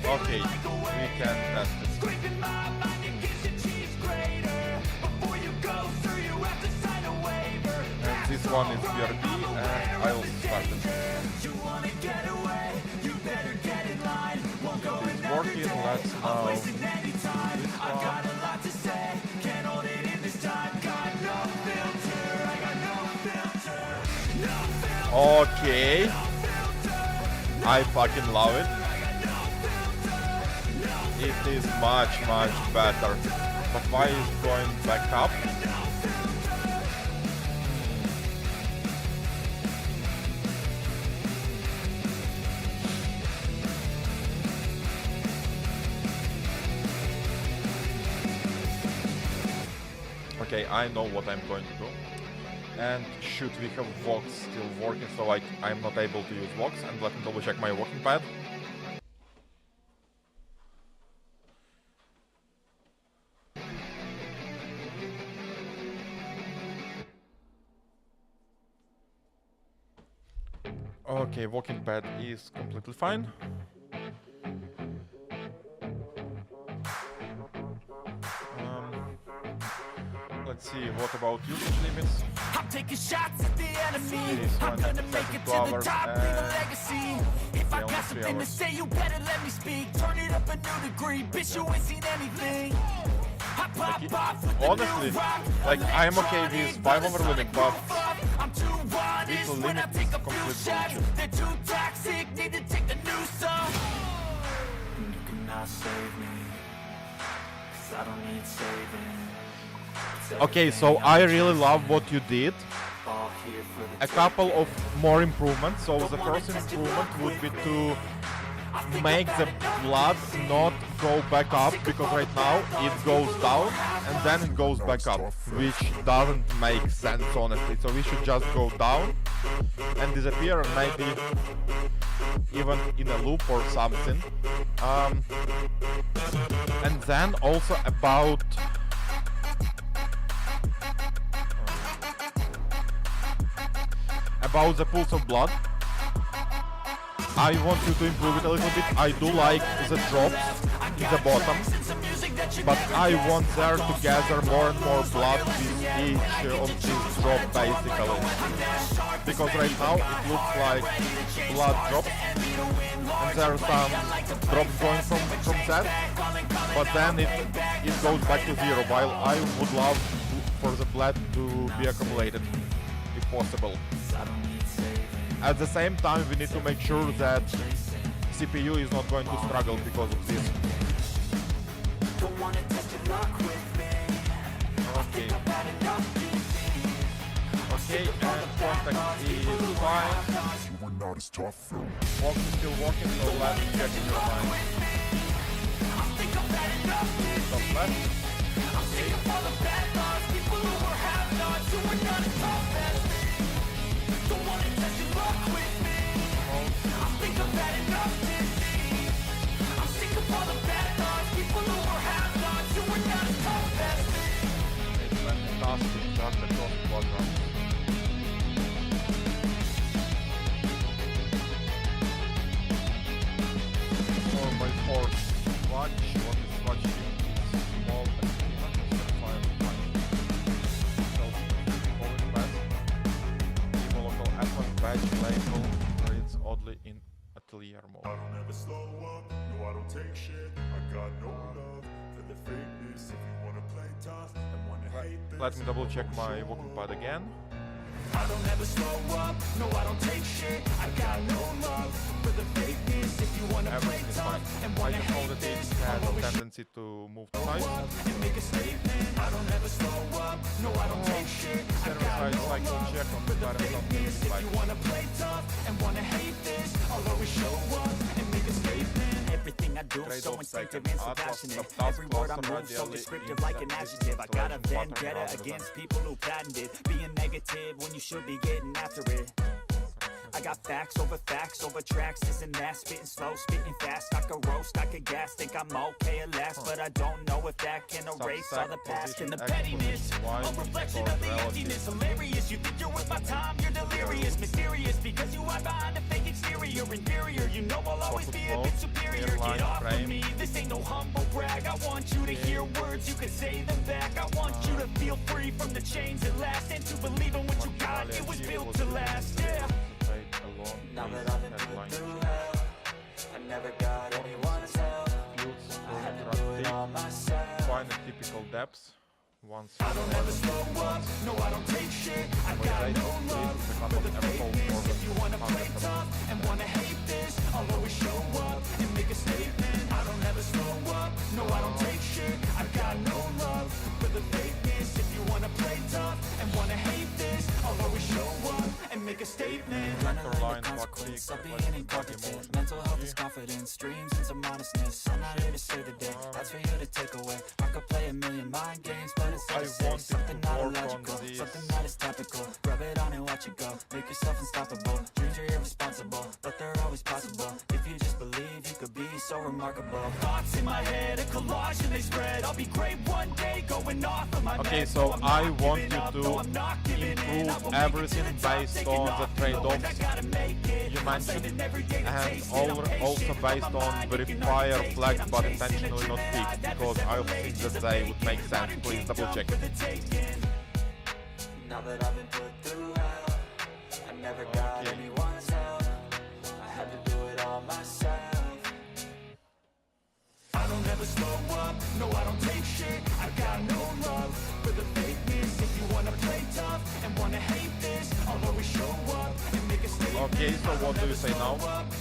Okay, we can test it. And this one is BRB and I will start it. It's working, let's now this one. Okay. I fucking love it. It is much better. But why is going back up? Okay, I know what I'm going to do. And shoot, we have Vox still working, so I'm not able to use Vox. And let me double check my walking pad. Okay, walking pad is completely fine. Let's see, what about usage limits? I'm taking shots at the enemy. It is I'm gonna make it to the hours top, leave a legacy. If I almost got 3 something to hours. say, you better let me speak. Turn it up a new degree, bitch, you ain't seen anything. I pop off with the Honestly, new rock. like, I'm okay with 5 over limit, but I'm too honest this when I limit take is a few complete shots. bullshit. They're too toxic, need to take a new song. You cannot save me, 'cause I don't need saving. okay, so I really love what you did. A couple of more improvements. So the first improvement would be to make the blood not go back up, because right now it goes down and then it goes back up, which doesn't make sense honestly. So we should just go down and disappear, and maybe even in a loop or something. And then also about the pulse of blood. I want you to improve it a little bit. I do like the drops in the bottom, but I want there to gather more and more blood with each of these drops basically. Because right now it looks like blood drops, and there are some drops going from that, but then it goes back to zero, while I would love for the blood to be accumulated, if possible. At the same time, we need to make sure that CPU is not going to struggle because of this. Okay. Okay, and contact is fine. Walking is still walking, so let's check in your mind. Stop left. Fantastic, just across quadrant. For my fourth watch, what is watching is small and fire punch. Self-falling fast. Evil local Atlas badge label reads oddly in atelier mode. I don't ever slow up, no I don't take shit. I got no love for the fakeness. If you wanna play tough and wanna hate this, Let me double check my walking pad again. I don't ever slow up, no I don't take shit. I got no love for the fakeness. If you wanna play Everything is tough fine. and I wanna just know hate that this, it has I'll a always tendency to move to side. and make a statement. I don't ever slow up, no I don't take shit. I got Server no side cycle love check on for the the bottom of the fakeness. If slide. you wanna play tough and wanna hate this, I'll always show up and make a statement. Everything I do Trade so off instinctive second. and so Atlas passionate. subtask Every word I plus move so radially descriptive in like the an distance adjective. I got a to pattern vendetta rather than- against people who patented being negative when you should be getting after it. I got facts over tracks, this and that, spitting slow, spitting fast. I could roast, I could gas, think I'm okay at last, but I don't know if that can erase all the past and the pettiness. A reflection of the emptiness, hilarious. You think you're worth my time, you're delirious, mysterious, because you hide behind a fake exterior, inferior. You know I'll always be a bit superior. Get off of me, this ain't no humble brag. I want you to hear words, you can say them back. I want you to feel free from the chains that last, and to believe in what you got, it was built to last, yeah. Now that I've been through hell, I never got anyone's help. I had to do it all myself. Find a typical depths. Once. I don't ever slow up, no I don't take shit. I got no love for the fakeness. If you wanna play tough and wanna hate this, I'll always show up and make a statement. I don't ever slow up, no I don't take shit. I've got no love for the fakeness. If you wanna play tough and wanna hate this, I'll always show up and make a statement. Line consequence of being incompetent. Mental health is confidence, dreams and some honestness. I'm not here to save the day, that's for you to take away. I could play a million mind games, but it's I to say wanted something to not work on illogical, this. something that is topical. Rub it on and watch it go. Make yourself unstoppable. Dreams are irresponsible, but they're always possible. If you just believe, you could be so remarkable. Thoughts in my head, a collage and they spread. I'll be great one day, going off of my Okay, meds. so No, I'm I not want giving you up, to no, I'm not giving in. I improve will make it everything to the top, based taking on the off, knowing trade-offs I gotta make it. you I'm mentioned, spending every day to and taste it. I'm also patient, based but my on mind, if you know verifier you taste flags it, but I'm chasing intentionally a not dream picked, that because I think that they would make sense. Please double check. Now that I've been put through hell, I never got Okay. anyone's help. I had to do it all myself. I don't ever slow up, no I don't take shit. I've got no love for the fakeness. If you wanna play tough and wanna hate this, I'll always show up and make a statement. Okay, so what do you say now?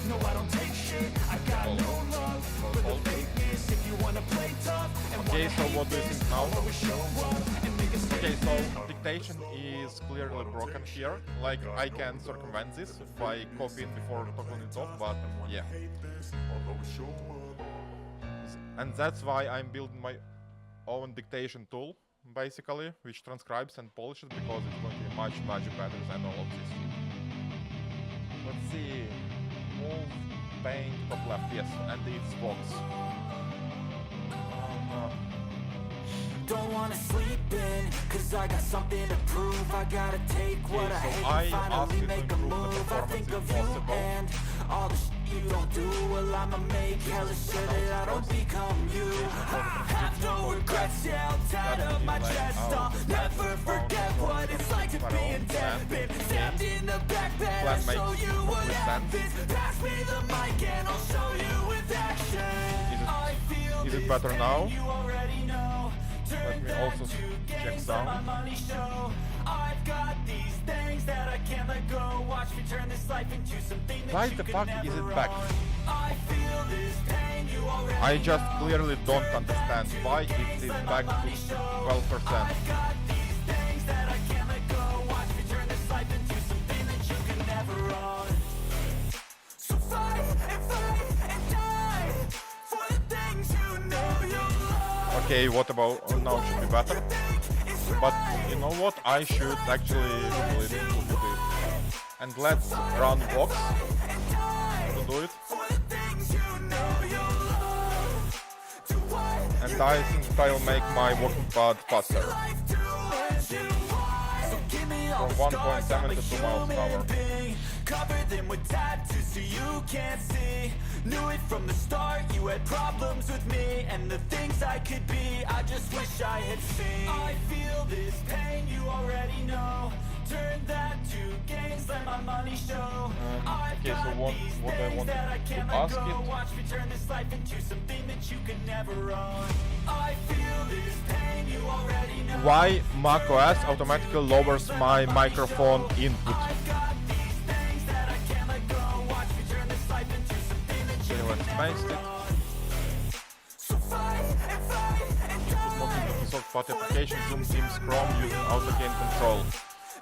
No I don't take shit. I've got no love for the fakeness. If you wanna play tough and Okay, wanna so hate what do you this, think now? I'll always show up and make a Okay, statement. so dictation is clearly broken here. Like, I can circumvent this by copying before toggling it off, but yeah. Hate this, I'll always show up. And that's why I'm building my own dictation tool, basically, which transcribes and polishes, because it's going to be much, much better than all of this. Let's see. Move, paint, top left, yes, and it's Vox. Don't wanna sleep in, cause I got something to prove. I gotta take what I so hate I and asked finally you to make a improve the move. I think of performance if you possible. and all the shit you don't do. Well, I'ma make hella sure that I don't become you. I have no regrets, yeah, I'll tie up my chest. I'll never forget what it's like to be in death. Been stabbed in the back bed, I'll show you what happens. Pass me the mic and I'll show you with action. I feel Is it this better pain, now? you already know. Let me also check sound. I've got these things that I can't let go. Watch me turn this life into something that Why you the could fuck never is it back? own. I feel this pain, you already I just know. clearly don't understand why it is back to 12%. I've got these things that I can't let go. Watch me turn this life into something that you could never own. So fight and die for the things you know you love. Okay, what about now should be better? But you know what? I should actually Google it to do it. And let's run Vox to do it. And I think I'll make my working pad faster. From 1.7 to 2 miles an hour. Cover them with tattoos so you can't see. Knew it from the start, you had problems with me and the things I could be, I just wish I had seen. I feel this pain, you already know. Turn that to gains, let my money show. I've okay, so got what these I things want that I can't to let ask go. it- Watch me turn this life into something that you could never own. I feel this pain, you already know. Why macOS automatically lowers my microphone input? I've got these things that I can't let go. Watch me turn this life into something that you Okay, let's paste it. So fight and die. Multiple third-party applications, Zoom, Teams, Chrome using auto gain control.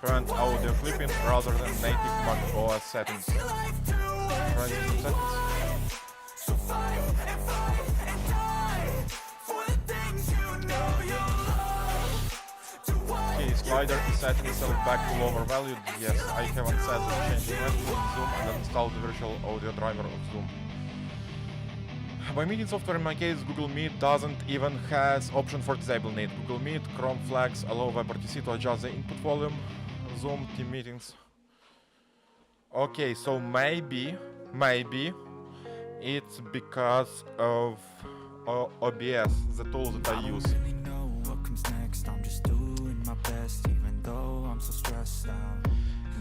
Current audio clipping rather than native macOS settings. Current system settings. So fight and die for the things you know you love. Do what Okay, slider is set itself back to lower value. Yes, I haven't set the change yet in Zoom and installed the virtual audio driver of Zoom. By meeting software in my case, Google Meet doesn't even has option for disabling it. Google Meet, Chrome flags allow WebRTC to adjust the input volume. Zoom, team meetings. Okay, so maybe it's because of OBS, the tool that I use. really know what comes next. I'm just doing my best, even though I'm so stressed out.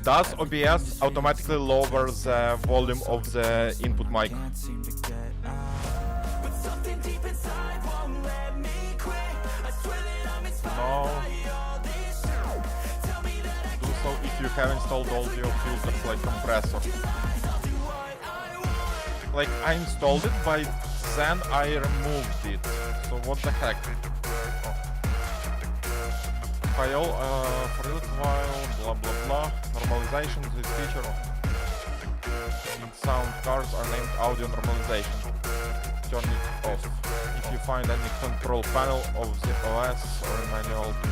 Does OBS automatically lower the volume of the input mic? Can't seem to get out. but something deep inside won't let me quit. I swear that I'm inspired No. by all this shit. Tell me that I Do so if you have installed audio filters like compressor. I'll do what I want. Like, I installed it, but then I removed it. So what the heck? File for a little while, blah blah blah. Normalization, this feature in sound cards are named audio normalization. Turn it off. If you find any control panel of the OS or a manual to...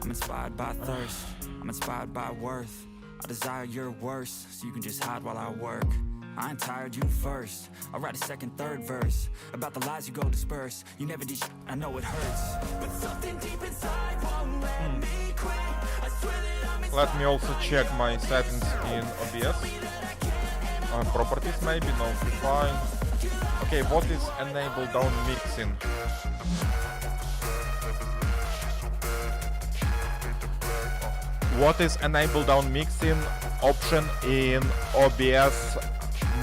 I'm inspired by thirst, I'm inspired by worth. I desire your worst, so you can just hide while I work. I ain't tired, you first. I'll write a second, third verse about the lies you go disperse. You never did I know it hurts, but something deep inside won't let me quit. I swear that I'm Let me also check my settings in OBS. Properties maybe, no, fine. Okay, what is enable down mixing? What is enable down mixing option in OBS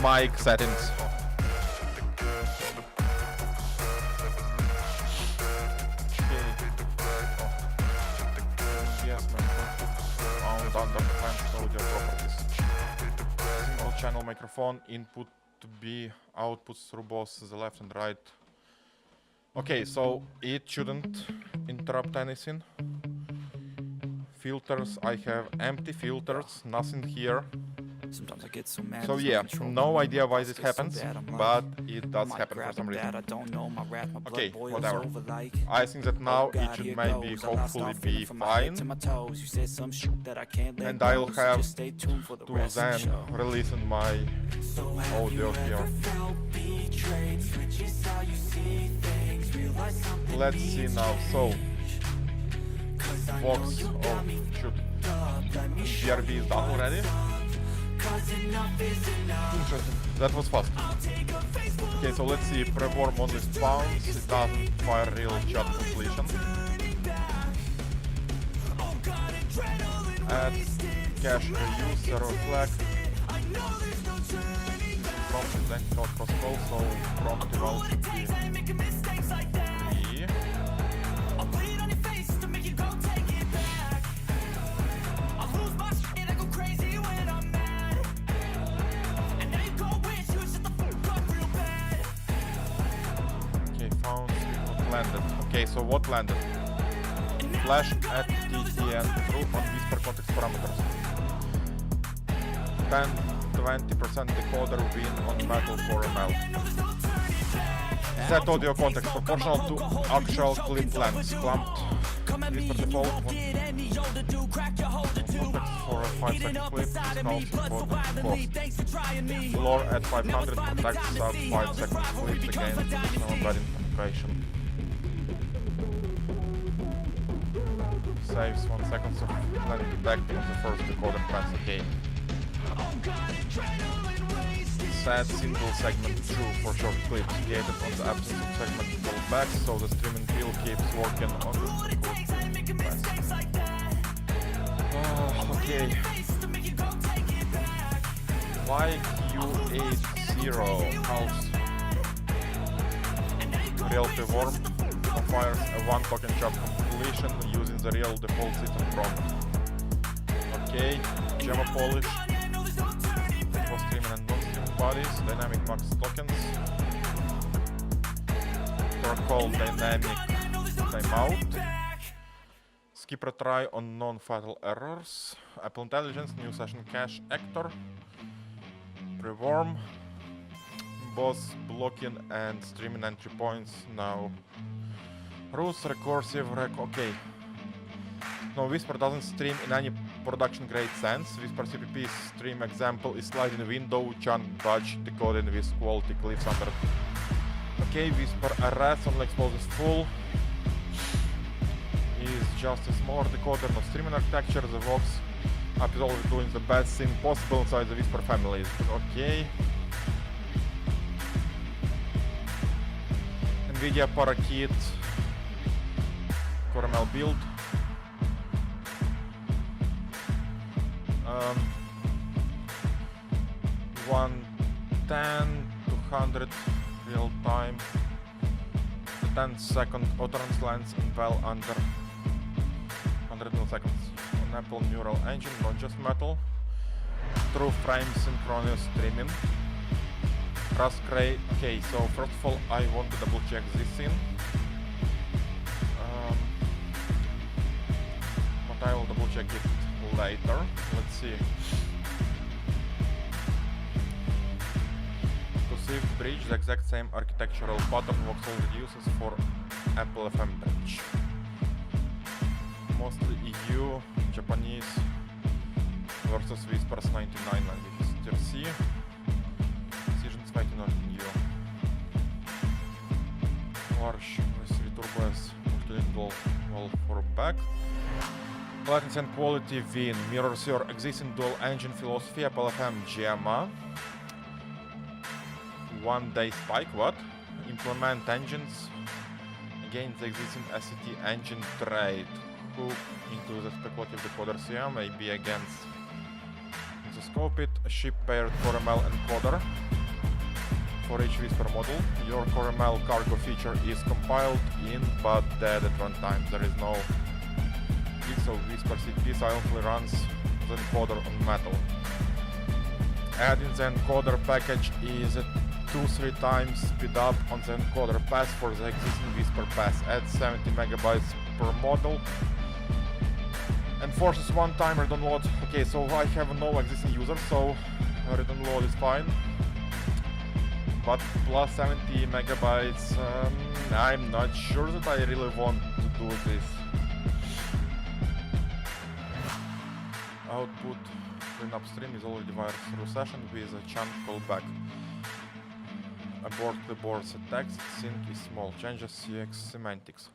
mic settings? Yes, found under advanced audio properties. Single channel microphone input to be outputs through both the left and right. Okay, so it shouldn't interrupt anything. Filters, I have empty filters, nothing here. Sometimes I get so mad. So yeah, no idea why this happens, but it does happen for some reason. Okay, whatever. I think that now it should maybe hopefully be fine. And I'll have to then release in my audio here. Let's see now, so Vox, oh shoot, GRV is done already? Interesting, that was fast. Okay, so let's see, preform only spawns, it doesn't fire real chat completion. Add cache reuse, error flag. Prompt identical cross-call, so prompt eval should be 3. Landed. Okay, so what landed? Flash at TTN true on whisper context parameters. 10-20% decoder win on metal 4ml. Set audio context proportional to actual clip length. Clumped whisper default context for a 5-second clip. Discounts cost. Floor at 500 protects sub 5-second clips against bad penetration. Saves 1 second of planning back on the first decoder pass. Okay. Set single segment true for short clips gated on the absence of segment callback, so the streaming wheel keeps working on the pass. Okay. YQ80 house. Real preform fires a 1 token chop completion using the real default system prompt. Okay, Gemma polish for streaming and non-streaming bodies, dynamic max tokens, protocol dynamic timeout, skip retry on non-fatal errors, Apple Intelligence, new session cache actor, preform, both blocking and streaming entry points now. Rules recursive okay. No, Whisper doesn't stream in any production grade sense. Whisper CPP stream example is sliding window, chunk badge, decoding with quality clips under. Okay, Whisper arrest on explosives full. Is just a smaller decoder, no streaming architecture. The Vox app is always doing the best thing possible inside the Whisper family. Okay. NVIDIA Parakit Caramel build. 110 to 100 real time. 10-second utterance length in well under 100 milliseconds. On Apple Neural Engine, not just metal. true frame synchronous streaming. Okay, so first of all, I want to double check this in. But I will double check it later. Let's see. To see if bridge, the exact same architectural pattern voxel reduces for Apple FM bridge. Mostly EU, Japanese versus Whispers 99 languages. TRC. Decisions fighting not in EU. Large with turbo as multilingual wall for back. Latency and quality win. Mirrors your existing dual engine philosophy. Apple FM GMA. 1 day spike. What? Implement engines against the existing SCT engine trade. Hook into the speculative decoder CM, maybe against the scope it. Ship paired CoreML encoder for each Whisper model. Your CoreML cargo feature is compiled in but dead at runtime. There is no pixel. Whisper CP silently runs the encoder on metal. Adding the encoder package is a 2-3 times speed up on the encoder pass for the existing Whisper pass. Add 70 megabytes per model and forces one-timer download. Okay, so I have no existing user, so redownload is fine. But plus 70 megabytes, I'm not sure that I really want to do this. Output in upstream is already wired through session with a chunk callback. Abort the board set text, sync is small, changes CX semantics.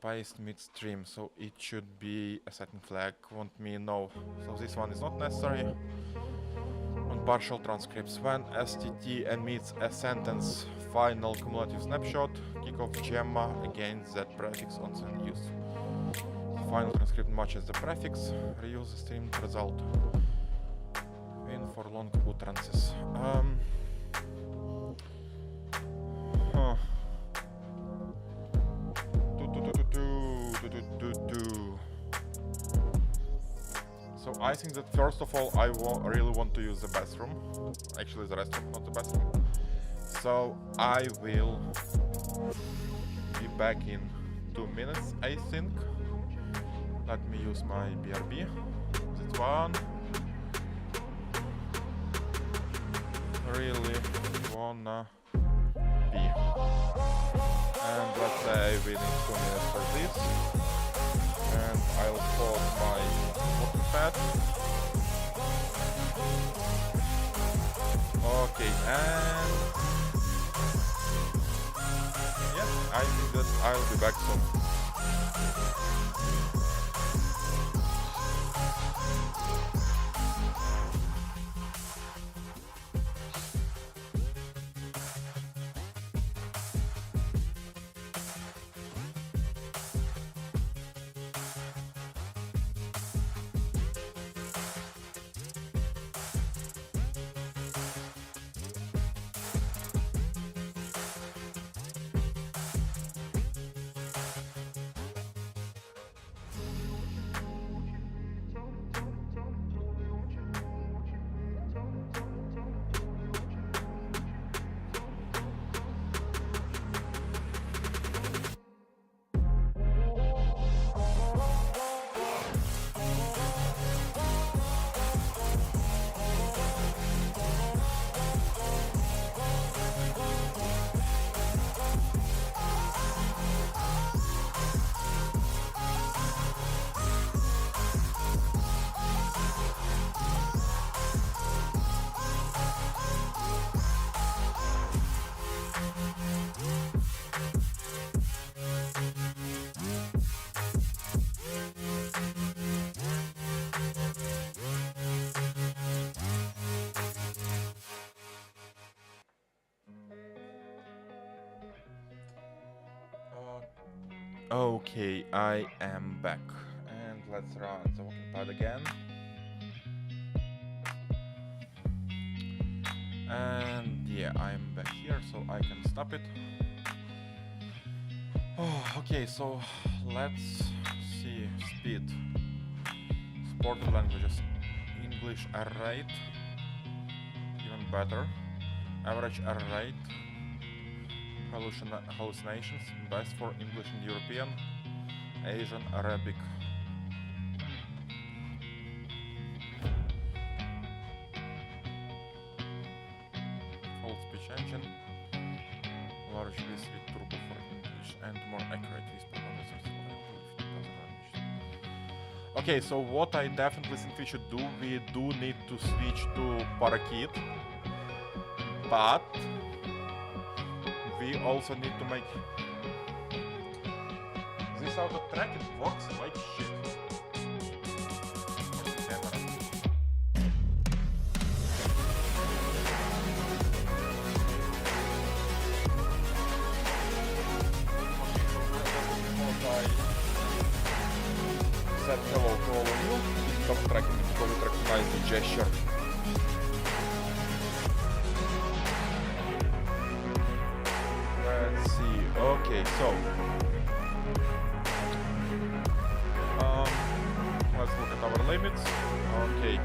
Paste midstream, so it should be a setting flag, want me no. So this one is not necessary. On partial transcripts, when STT emits a sentence final cumulative snapshot, kick off gemma against that prefix on send use. The final transcript matches the prefix, reuse the stream result. Win for long utterances. So I think that first of all I really want to use the bathroom. Actually the restroom, not the bathroom. So I will be back in 2 minutes, I think. Let me use my BRB. This one. Really wanna be. And let's say we need 2 minutes for this. And I'll pause my notepad. Okay, and yes, I think that I'll be back soon. Okay, I am back, and let's run the walking pad again. And yeah, I'm back here, so I can stop it. Oh, okay, so let's see speed. Supported languages: English error rate. Even better. Average error rate. Hallucinations. Best for English and European. Asian, Arabic. Full speech engine. Large V3 turbo for English and more accurate whisper models. Okay, so what I definitely think we should do, we do need to switch to Parakeet, but we also need to make this auto track. It works like shit. Camera. Said hello to all of you. Stop tracking because it recognizes the gesture. Let's see. Okay, so let's look at our limits. Okay.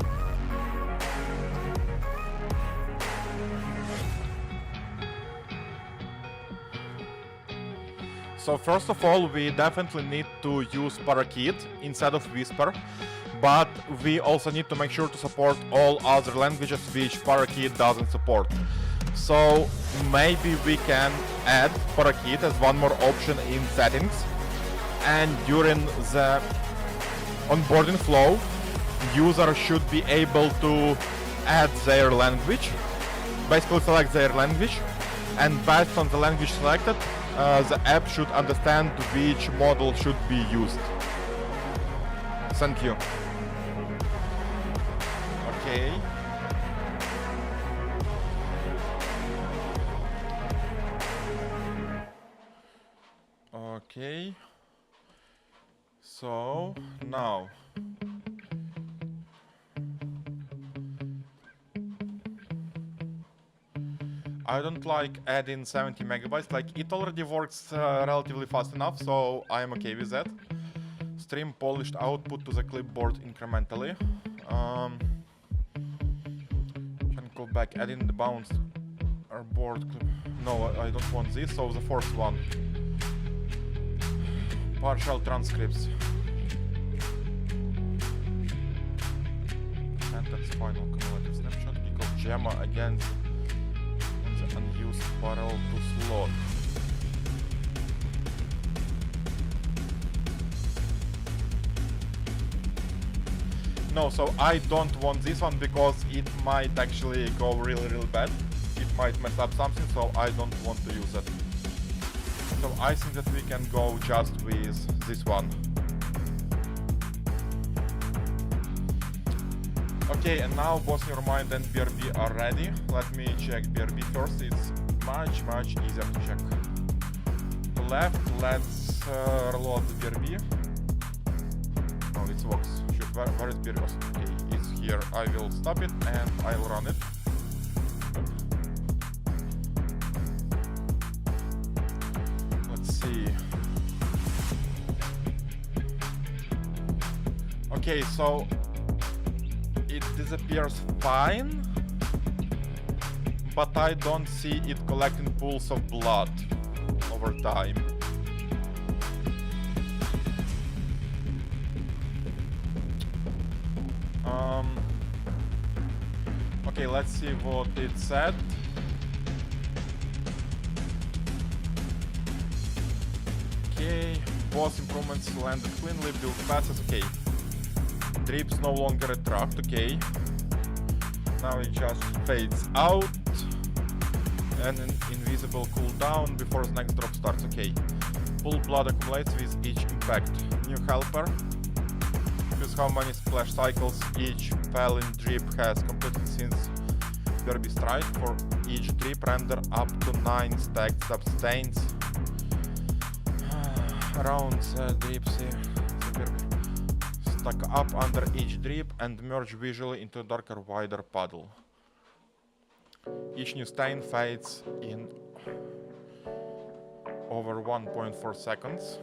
So first of all, we definitely need to use Parakeet instead of Whisper, but we also need to make sure to support all other languages which Parakeet doesn't support. So maybe we can add Parakeet as one more option in settings, and during the onboarding flow, user should be able to add their language, basically select their language, and based on the language selected, the app should understand which model should be used. Thank you. Okay. Okay. So now I don't like adding 70 megabytes, like it already works relatively fast enough, so I'm okay with that. Stream polished output to the clipboard incrementally. Can go back, adding the bounce or board clip. No, I don't want this, so the first one. Partial transcripts. Sentence final cumulative snapshot equals Gemma against the unused parallel to slot. No, so I don't want this one because it might actually go really bad. It might mess up something, so I don't want to use it. So I think that we can go just with this one. Okay, and now Boss in Your Mind and BRB are ready. Let me check BRB first. It's much easier to check. Left, let's reload the BRB. Oh, it works. Shoot, where is BRB? Okay, it's here. I will stop it and I'll run it. Okay, so it disappears fine, but I don't see it collecting pools of blood over time. Okay, let's see what it said. Okay, boss improvements landed cleanly, build passes, okay. Drips no longer retract, okay. Now it just fades out. And an invisible cooldown before the next drop starts, okay. Pool blood accumulates with each impact. New helper. Choose how many splash cycles each Palin drip has completed since Derby Strike. For each drip, render up to 9 stacked substains. Around the drips stack up under each drip and merge visually into a darker, wider puddle. Each new stain fades in over 1.4 seconds.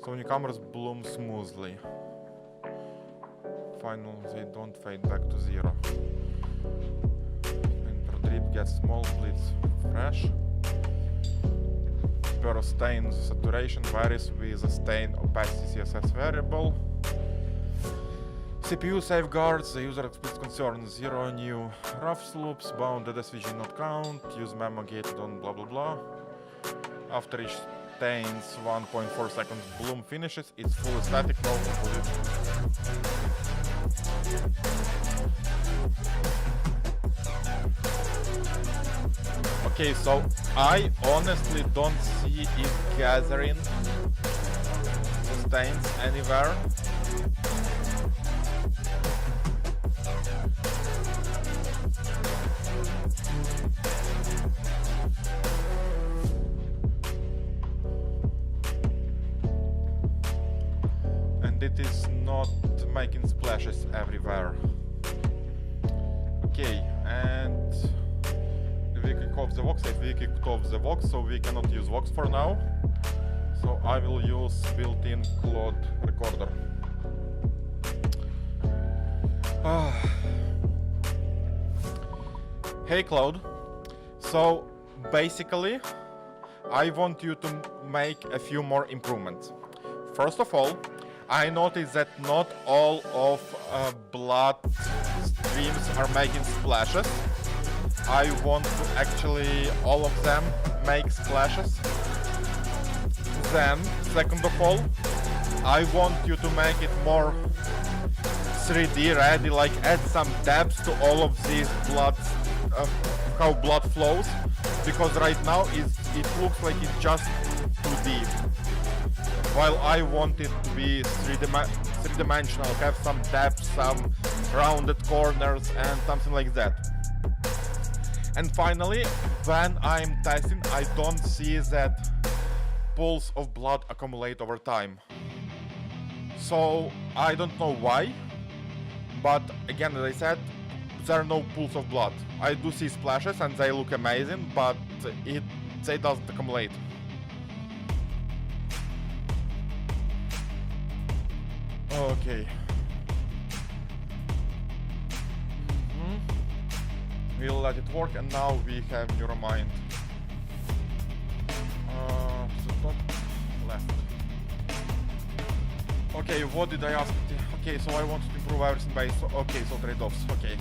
So newcomers bloom smoothly. Final, they don't fade back to 0. And per drip gets small, bleeds fresh. Per stain saturation varies with the stain opacity CSS variable. CPU safeguards the user explicit concerns. 0 new rough sloops, bounded SVG not count, use memo gated on blah blah blah. After each stains 1.4 seconds bloom finishes, it's fully static, no composite. Okay, so I honestly don't see it gathering the stains anywhere. And it is not making splashes everywhere. Okay, and we kick off the Vox. We kicked off the Vox, so we cannot use Vox for now. So I will use built-in Claude recorder. Hey Claude. So basically, I want you to make a few more improvements. First of all, I noticed that not all of blood streams are making splashes. I want to actually all of them make splashes. Then, second of all, I want you to make it more 3D ready, like add some depth to all of these blood, how blood flows, because right now it looks like it's just 2D. While I want it to be three-dimensional, have some depth, some rounded corners and something like that. And finally, when I'm testing, I don't see that pools of blood accumulate over time. So I don't know why, but again, as I said, there are no pools of blood. I do see splashes and they look amazing, but they doesn't accumulate. Okay. We'll let it work, and now we have Neuromind. The top left. Okay, what did I ask? Okay, so I wanted to improve everything by... Okay, so trade-offs, okay.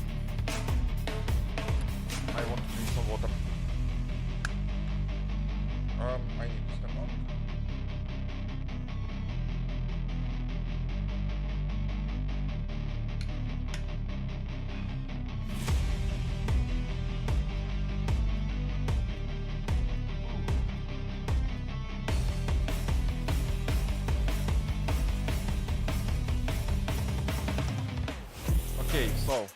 I want to drink some water. I need to stand up. Okay, so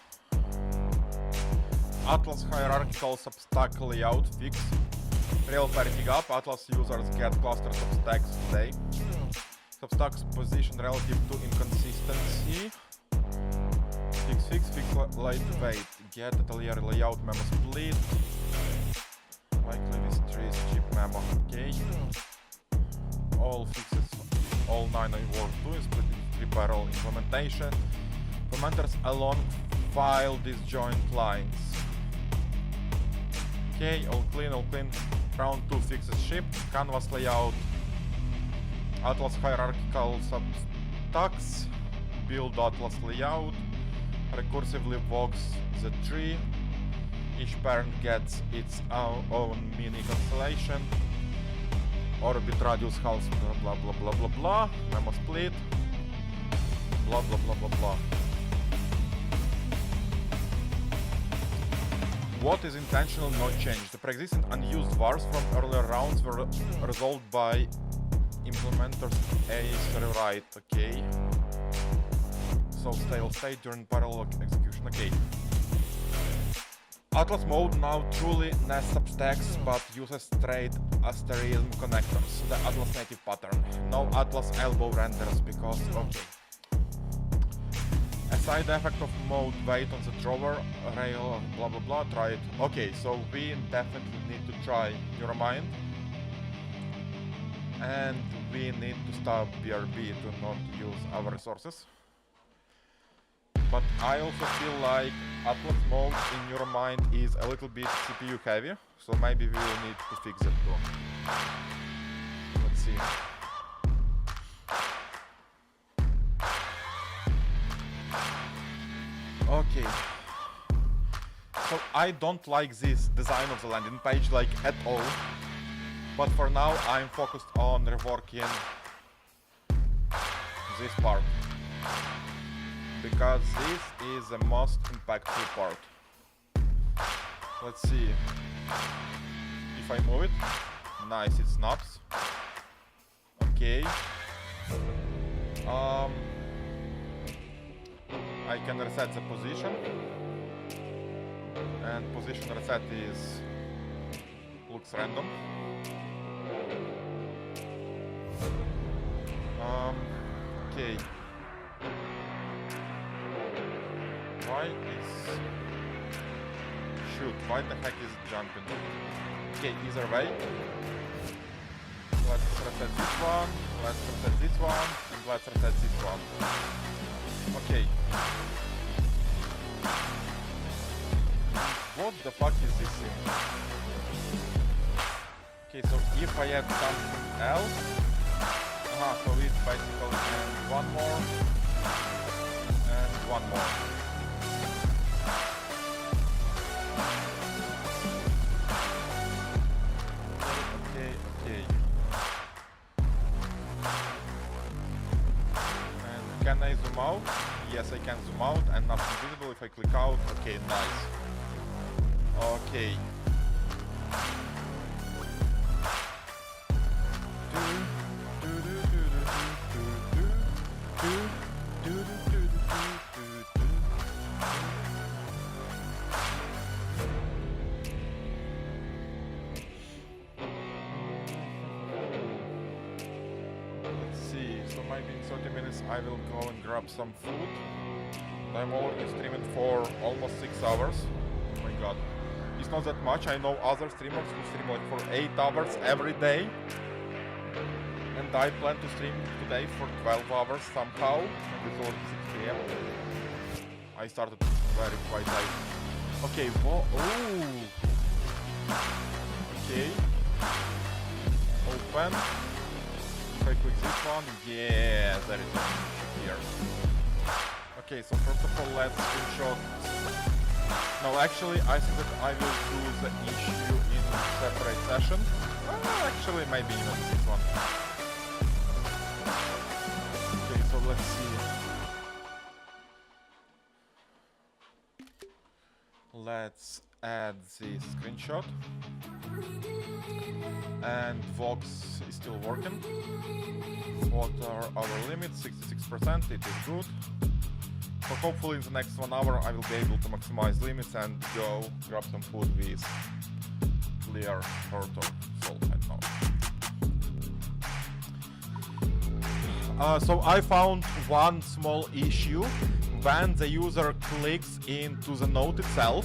Atlas hierarchical substack layout fix. Real parity up. Atlas users get clusters of stacks today. Substacks position relative to inconsistency. Fix lightweight. Get atelier layout memo split. Likely with trees chip memo. Okay. All fixes, all 9 are worth doing. Split in 3 parallel implementation. Commenters along file disjoint lines. Okay, all clean, all clean. Round 2 fixes shipped. Canvas layout. Atlas hierarchical substacks. Build Atlas layout. Recursively vox the tree. Each parent gets its own mini constellation. Orbit radius halves blah blah blah blah blah. Memo split. Blah blah blah blah blah. What is intentional not changed? The pre-existing unused vars from earlier rounds were resolved by implementers ace rewrite. Okay. So stale state during parallel execution. Okay. Atlas mode now truly nests substacks but uses straight asterism connectors. The Atlas native pattern. No Atlas elbow renders because okay. A side effect of mode wait on the drawer, rail, blah blah blah, try it. Okay, so we definitely need to try Neuromind. And we need to stop BRB to not use our resources. But I also feel like Atlas mode in Neuromind is a little bit CPU heavy, so maybe we will need to fix it too. Let's see. Okay. So I don't like this design of the landing page like at all. But for now I'm focused on reworking this part. Because this is the most impactful part. Let's see. If I move it. Nice, it snaps. Okay. I can reset the position. And position reset looks random. Okay. Why the heck is it jumping? Okay, either way. Let's reset this one, let's reset this one, and let's reset this one. Okay. What the fuck is this thing? Okay, so if I add something else... so it's basically one more, and one more. Can I zoom out? Yes, I can zoom out and nothing visible if I click out. Okay, nice. Okay. Maybe in 30 minutes I will go and grab some food. I'm already streaming for almost 6 hours. Oh my god. It's not that much. I know other streamers who stream like for 8 hours every day. And I plan to stream today for 12 hours somehow. And it's already 6 PM. I started very quite late. Okay, oh! Okay. Open. If I click this one, yeah, there is an issue here. Okay, so first of all, let's screenshot. No, actually, I think that I will do the issue in a separate session. Actually, maybe even this one. Okay, so let's see. Let's add this screenshot. And Vox is still working. What are our limits? 66%, it is good. So hopefully in the next 1 hour I will be able to maximize limits and go grab some food with clear heart or salt, I don't know. So I found one small issue. When the user clicks into the note itself,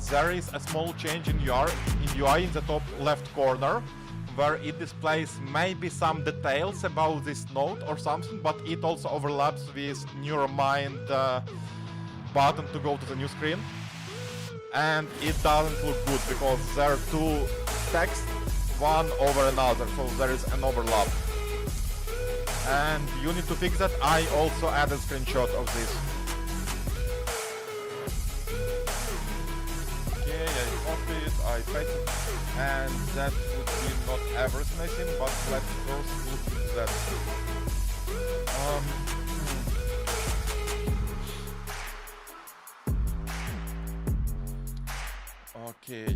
there is a small change in UI in the top left corner, where it displays maybe some details about this node or something, but it also overlaps with Neuromind button to go to the new screen. And it doesn't look good because there are two texts, one over another, so there is an overlap. And you need to fix that. I also added a screenshot of this. I paste it, and that would be not everything I think, but let's first look at that. Okay.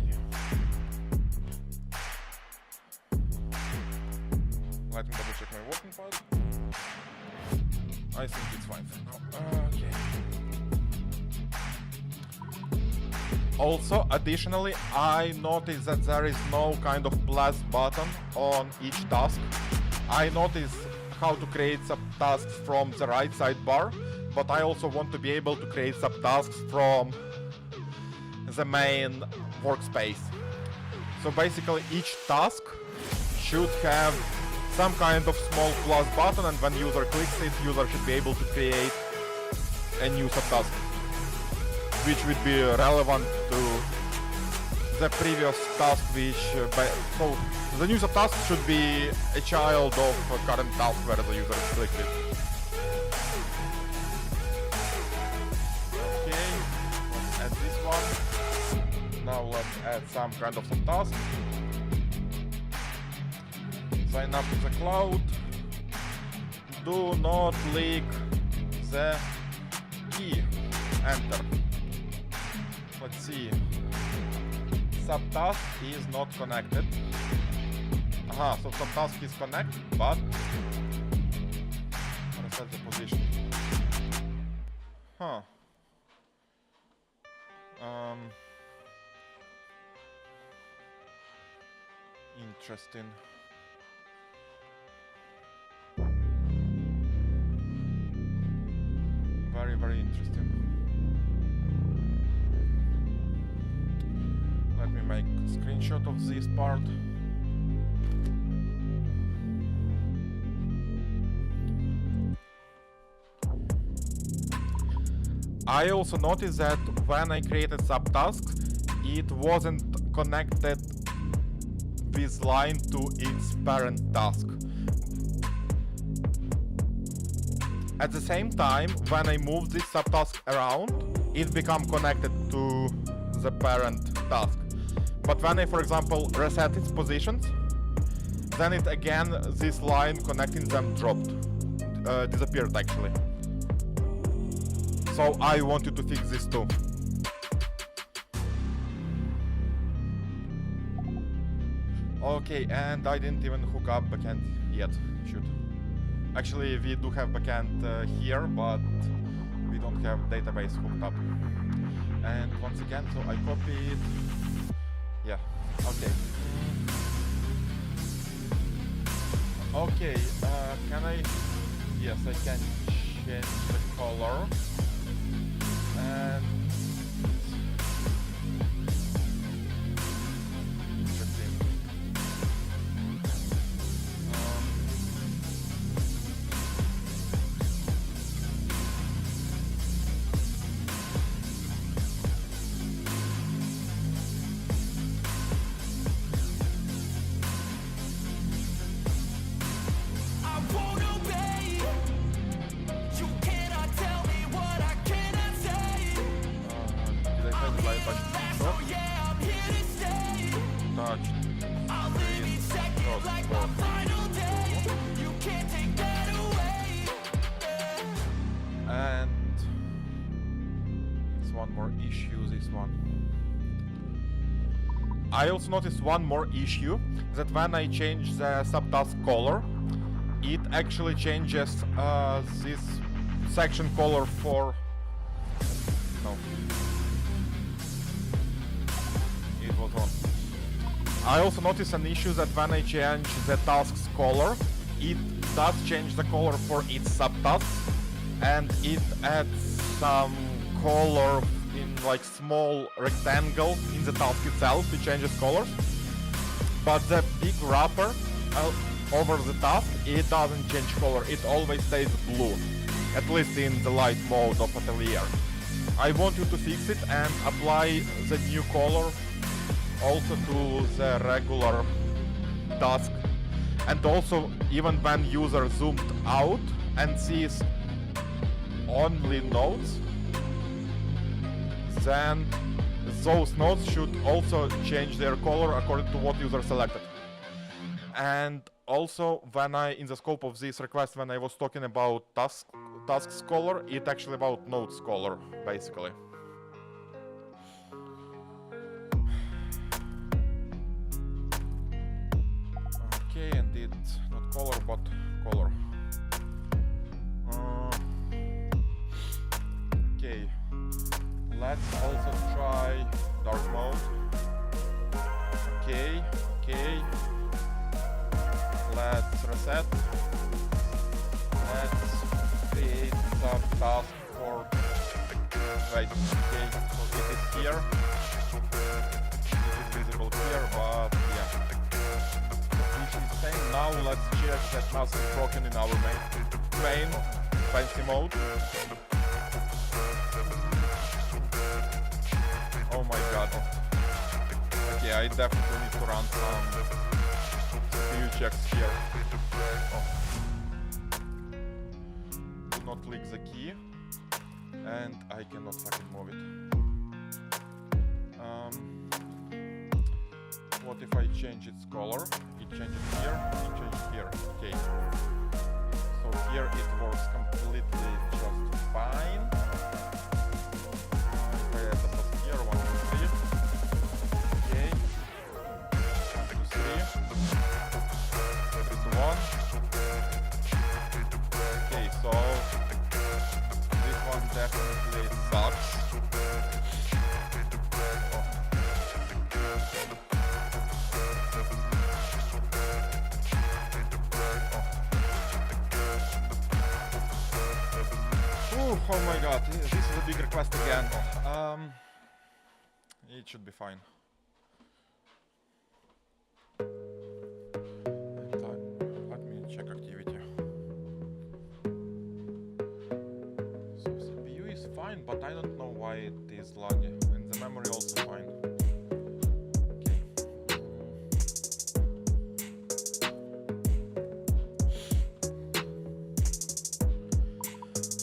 Let me double check my working pad. I think it's fine for now. Okay. Also, additionally, I noticed that there is no kind of plus button on each task. I noticed how to create subtasks from the right sidebar, but I also want to be able to create subtasks from the main workspace. So basically, each task should have some kind of small plus button, and when user clicks it, user should be able to create a new subtask, which would be relevant to the previous task, which so the new subtask should be a child of a current task where the user is clicked it. Okay, let's add this one. Now let's add some kind of subtask. Sign up to the cloud. Do not leak the key. Enter. Let's see. Subtask is not connected. Aha, so subtask is connected, but reset the position. Huh. Interesting. Very, very interesting. Let me make a screenshot of this part. I also noticed that when I created subtasks, it wasn't connected this line to its parent task. At the same time, when I move this subtask around, it becomes connected to the parent task. But when I, for example, reset its positions, then it again, this line connecting them dropped, disappeared actually. So I wanted to fix this too. Okay, and I didn't even hook up backend yet. Shoot. Actually, we do have backend here, but we don't have database hooked up. And once again, so I copy it. Yeah, okay. Okay, can I... Yes, I can change the color. And... Interesting. I also noticed one more issue, that when I change the subtask color, it actually changes this section color for... No. It was on. I also noticed an issue that when I change the task's color, it does change the color for its subtasks, and it adds some color in like small rectangle in the task itself. It changes colors, but the big wrapper over the task, it doesn't change color. It always stays blue, at least in the light mode of Atelier. I want you to fix it and apply the new color also to the regular task, and also even when user zoomed out and sees only nodes, then those nodes should also change their color according to what user selected. And also, when I, in the scope of this request, when I was talking about tasks color, it actually about nodes color, basically. Okay, and it's not color, but color. Okay. Let's also try dark mode. Okay, okay. Let's reset. Let's create some task for... Wait, okay, so it is here. It is visible here, but yeah. Which is same. Now let's check that nothing is broken in our main fancy mode. Oh my god. Okay, I definitely need to run some CPU checks here. Do not click the key. And I cannot fucking move it. What if I change its color? It changes here, it changes here. Okay. So here it works completely just fine. If I add the plus here, 1, 2, 3. Okay. 1, 2, 3. 3 to 1. Okay, so this one definitely sucks. Oh my god, this is a big request again. It should be fine. Let me check activity. So CPU is fine, but I don't know why it is laggy. And the memory also fine.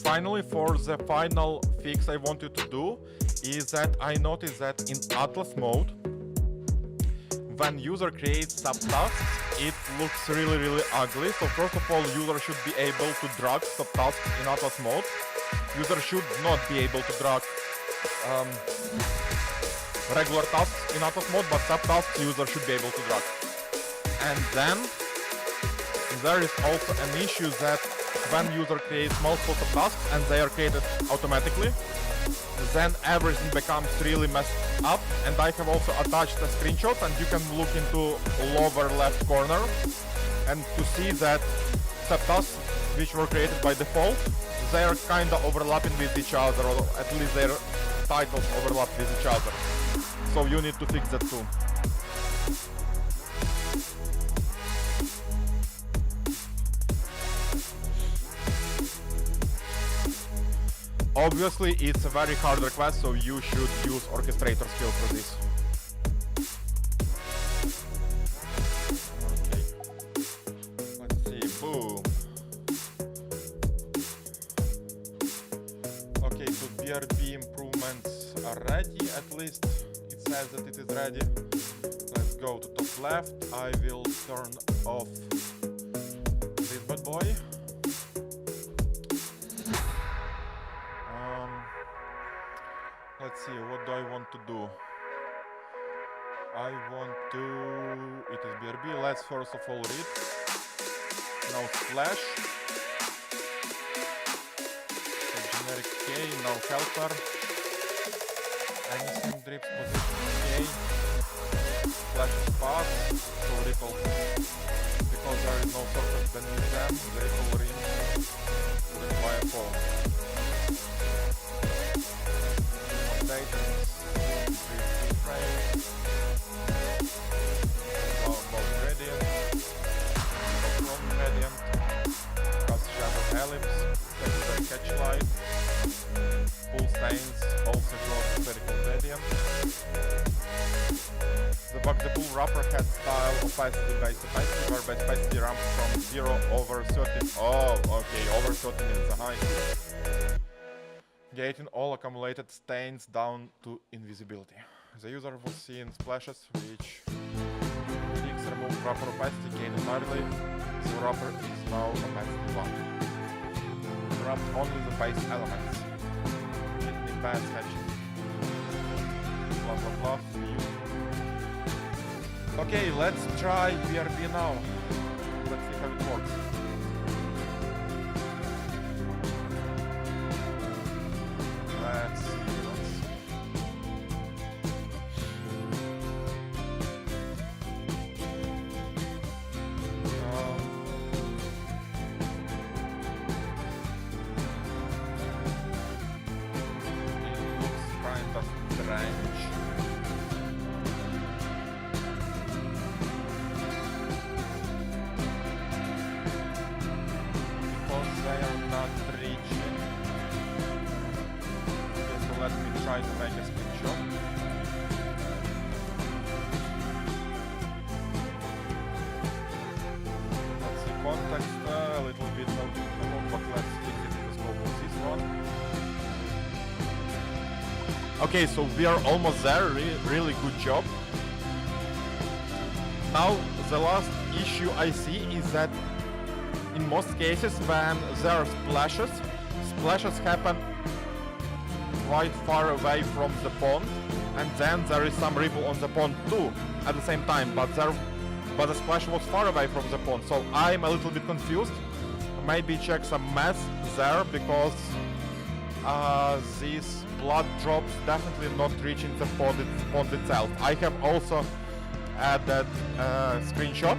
Finally, for the final fix I wanted to do is that I noticed that in Atlas mode, when user creates subtasks, it looks really ugly. So first of all, user should be able to drag subtasks in Atlas mode. User should not be able to drag regular tasks in Atlas mode, but subtasks user should be able to drag. And then there is also an issue that when user creates multiple subtasks and they are created automatically, then everything becomes really messed up. And I have also attached a screenshot, and you can look into lower left corner and to see that subtasks which were created by default, they are kinda overlapping with each other, or at least their titles overlap with each other. So you need to fix that too. Obviously, it's a very hard request, so you should use orchestrator skill for this. Okay. Let's see. Boom. Okay, so BRB improvements are ready. At least it says that it is ready. Let's go to top left. I will turn off this bad boy. Let's see, what do I want to do? I want to... It is BRB. Let's first of all read. Now splash. So generic K, now helper. Anything drips position K. Splash is path. So recall. Because there is no surface beneath them, the recall ring will require fall. Catchlight, full stains, also draw spherical gradient. The full wrapper had style opacity based opacity, where base opacity ramps from 0 over 13. Oh, okay, over 13 is the high. Gating all accumulated stains down to invisibility. The user will see in splashes which peaks remove wrapper opacity gain entirely. The wrapper is now opacity 1. Wrapped only the base elements. Kidney pads hatching. Blah. Okay, let's try BRB now. Let's see how it works. Let's see. context a little bit about, but let's fix it in the scope of this one. Okay, so we are almost there, really good job. Now, the last issue I see is that in most cases when there are splashes happen quite far away from the pond, and then there is some ripple on the pond too at the same time, but the splash was far away from the pond, so I'm a little bit confused. Maybe check some math there, because these blood drops definitely not reaching the pond itself. I have also added a screenshot,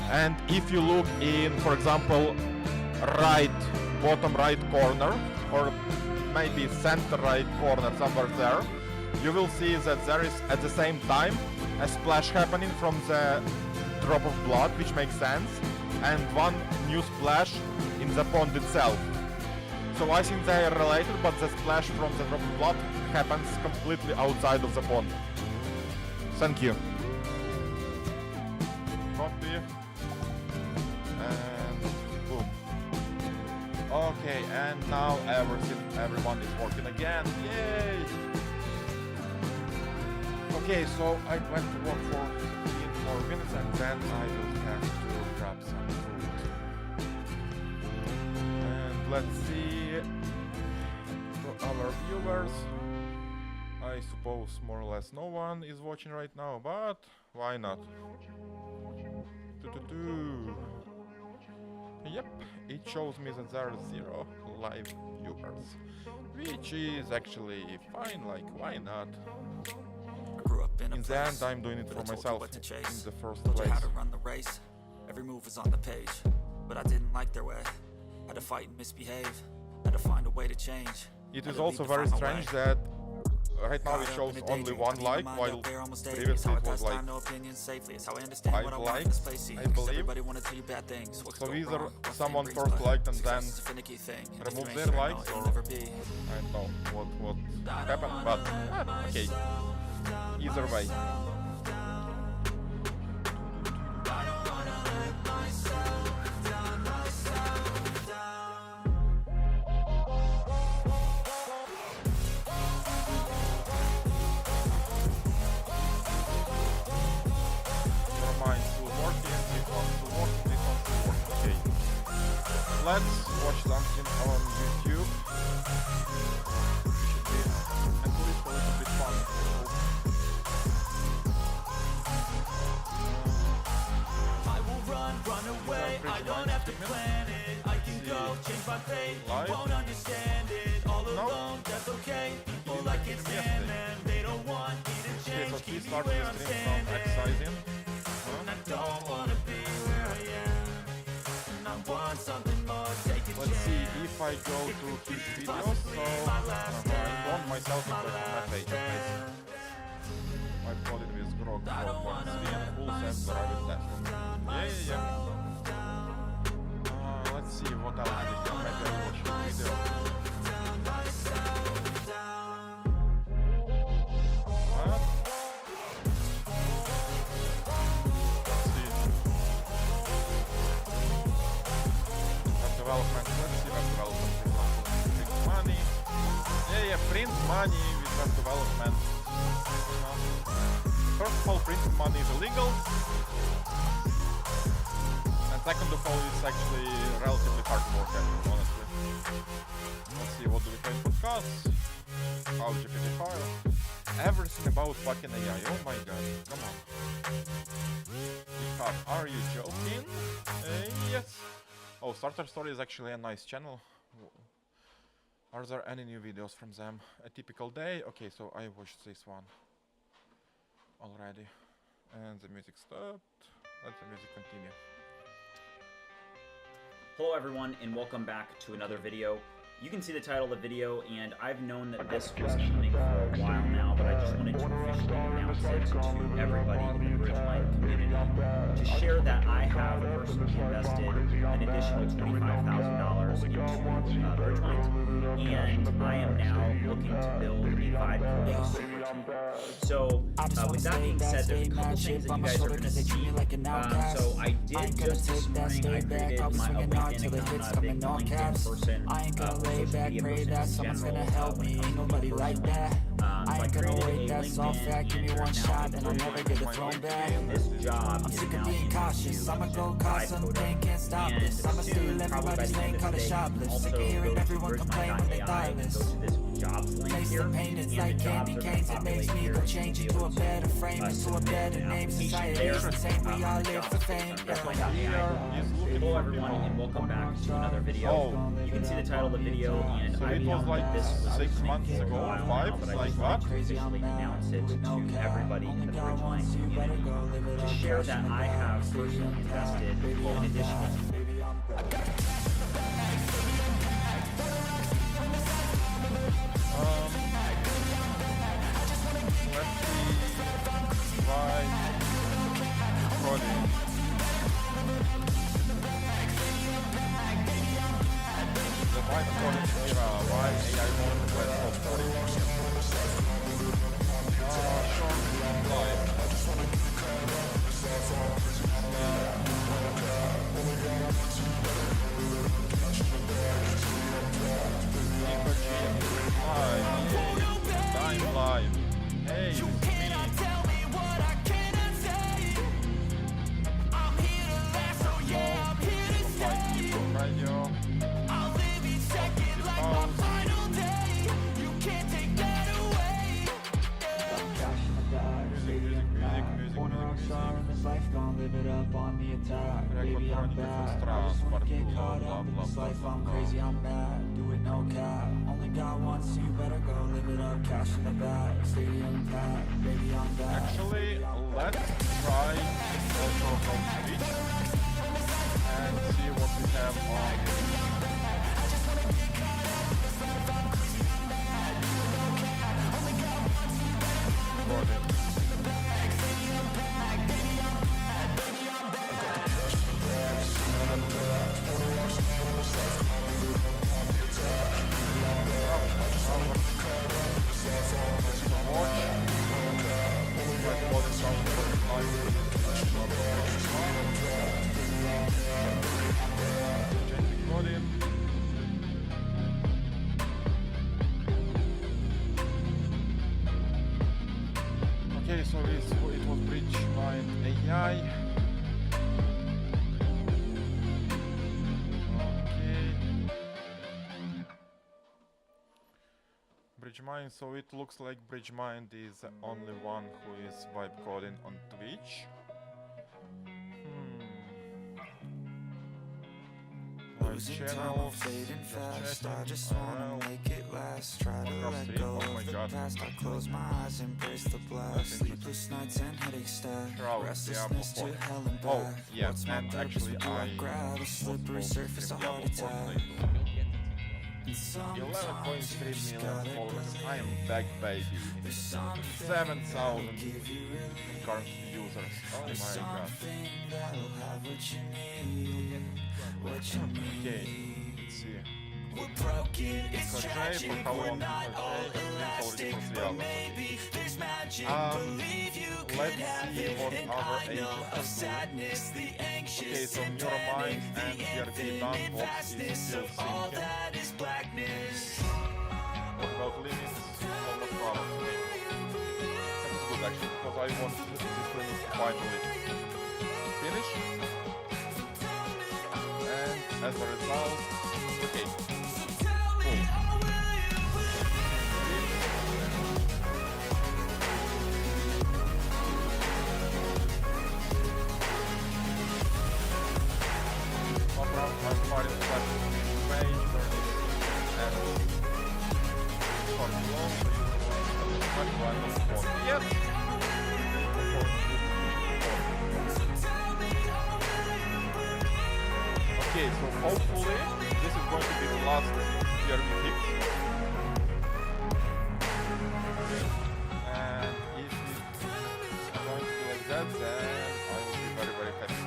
and if you look in, for example, bottom right corner, or maybe center right corner, somewhere there, you will see that there is at the same time a splash happening from the drop of blood, which makes sense, and one new splash in the pond itself. So I think they are related, but the splash from the drop of blood happens completely outside of the pond. Thank you. Copy. And boom. Okay, and now everyone is working again. Yay! Okay, so I went to work for 4 minutes, and then I will have to grab some food. And let's see, to our viewers, I suppose more or less no one is watching right now, but why not? Yep, it shows me that there are 0 live viewers, which is actually fine, like why not? In the end, I'm doing it for myself in the first place. How to run the race. Every move was on the page, but I didn't like their way. Had to fight and misbehave. Had to find a way to change. It is also very strange that right now it shows only 1 like, while previously it was like 5 likes, I believe. So either someone first liked and then removed their likes, or I don't know what happened, but okay. Either way. Let's watch something on YouTube. It should be at least a little bit fun. I will run away. I don't have to plan it. I can go change my fate. You won't understand it. All alone, that's okay. People like it, Sandman. They don't want me to change. Okay, so Keep please me start where the I'm stream from standing. exercising. And I don't wanna be where I am. And I want something more. Take a Let's see chance. if I go to his videos, so I want myself in my page. I put it with Grog 4.3 and full set where I will test it. Yeah. Let's see what else I can. Maybe I'll watch the video. Development, let's see web development, for example, print money. Yeah, print money with web development. First of all, printing money is illegal. And second of all, it's actually relatively hard work, honestly. Let's see, what do we have in podcasts? How GPT-5. Everything about fucking AI, oh my god, come on. Are you joking? Yes. Oh, Starter Story is actually a nice channel. Are there any new videos from them? A typical day? Okay, so I watched this one already. And the music stopped. Let the music continue. Hello everyone, and welcome back to another video. You can see the title of the video, and I've known that this was coming for a while now, but I just wanted to officially announce it to everybody in the Bridgeline community to share that I have personally invested an additional $25,000 into Bridgeline, and I am now looking to build a vibe coding super team. So, with that being said, there's a couple things that you guys are going to see. So, I did just this morning, I created my LinkedIn account. I'm a big LinkedIn person, social media person in general. Ain't nobody like that. I ain't gonna wait, that's all fact. Give me one shot and I'll never get the throne back. This job I'm sick of being cautious. I'ma go cause something, can't stop this. I'ma steal everybody's lane, call it shoplift. Sick of hearing everyone complain when they thoughtless. Place the pain, it's like candy canes. It makes me go change into a better frame, into a better name. Society is insane, we all live for fame. Hello everyone and welcome back to another video. You can see the title of the video, and So it was like this was 6 months ago, 5, like that. officially announce it to everybody in the Bridgeline community to share that I have personally invested in additional. Let's see why coding. The white coding era, why AI mode platform coding. Live. Time live. Hey, You cannot tell me what I cannot say. I'm here to last, so yeah, I'm here to stay. radio. I'll live each second like my final day. You can't take that away. Life gon' live it up on the attack. Baby, I'm bad. I just wanna get caught up in this life. I'm crazy, I'm mad. Do it no cap. Only got one, so you better go live it up. Cash in the bag, stadium packed. Baby, I'm bad. Actually, let's try also from Twitch and see what we have on. Recording. Okay, so it was Bridge Mind AI. Okay. Bridge Mind, so it looks like Bridge Mind is the only one who is vibe coding on Twitch. Losing time, I'm fading fast. I just wanna make it last. Try to let go of the past. I close my eyes, embrace the blast. Sleepless nights and headaches stack. Restlessness to hell and back. Oh, yeah, What's my and purpose? actually What do I grab? A slippery surface, a heart attack. 11.3 million followers. I am back, baby. 7,000 current users. Oh my god. Okay, let's see. We're broken, it's Crochet, tragic, for how we're long not crochet? all It's elastic, already but for maybe there's magic. Believe you let's could have see it, what and other I know agents of do. sadness, the Okay, anxious, so and Neuromind panic, and the PRT infinite Dunbox is vastness still of all syncing. that is blackness. What about limits? All of our That's good actually, because I want this limit finally finish. And as a result, okay. Cool. I'm fighting that page where and for long yes. Okay, so hopefully this is going to be the last year we hit. And if it's going to be like that, then I will be very, very happy.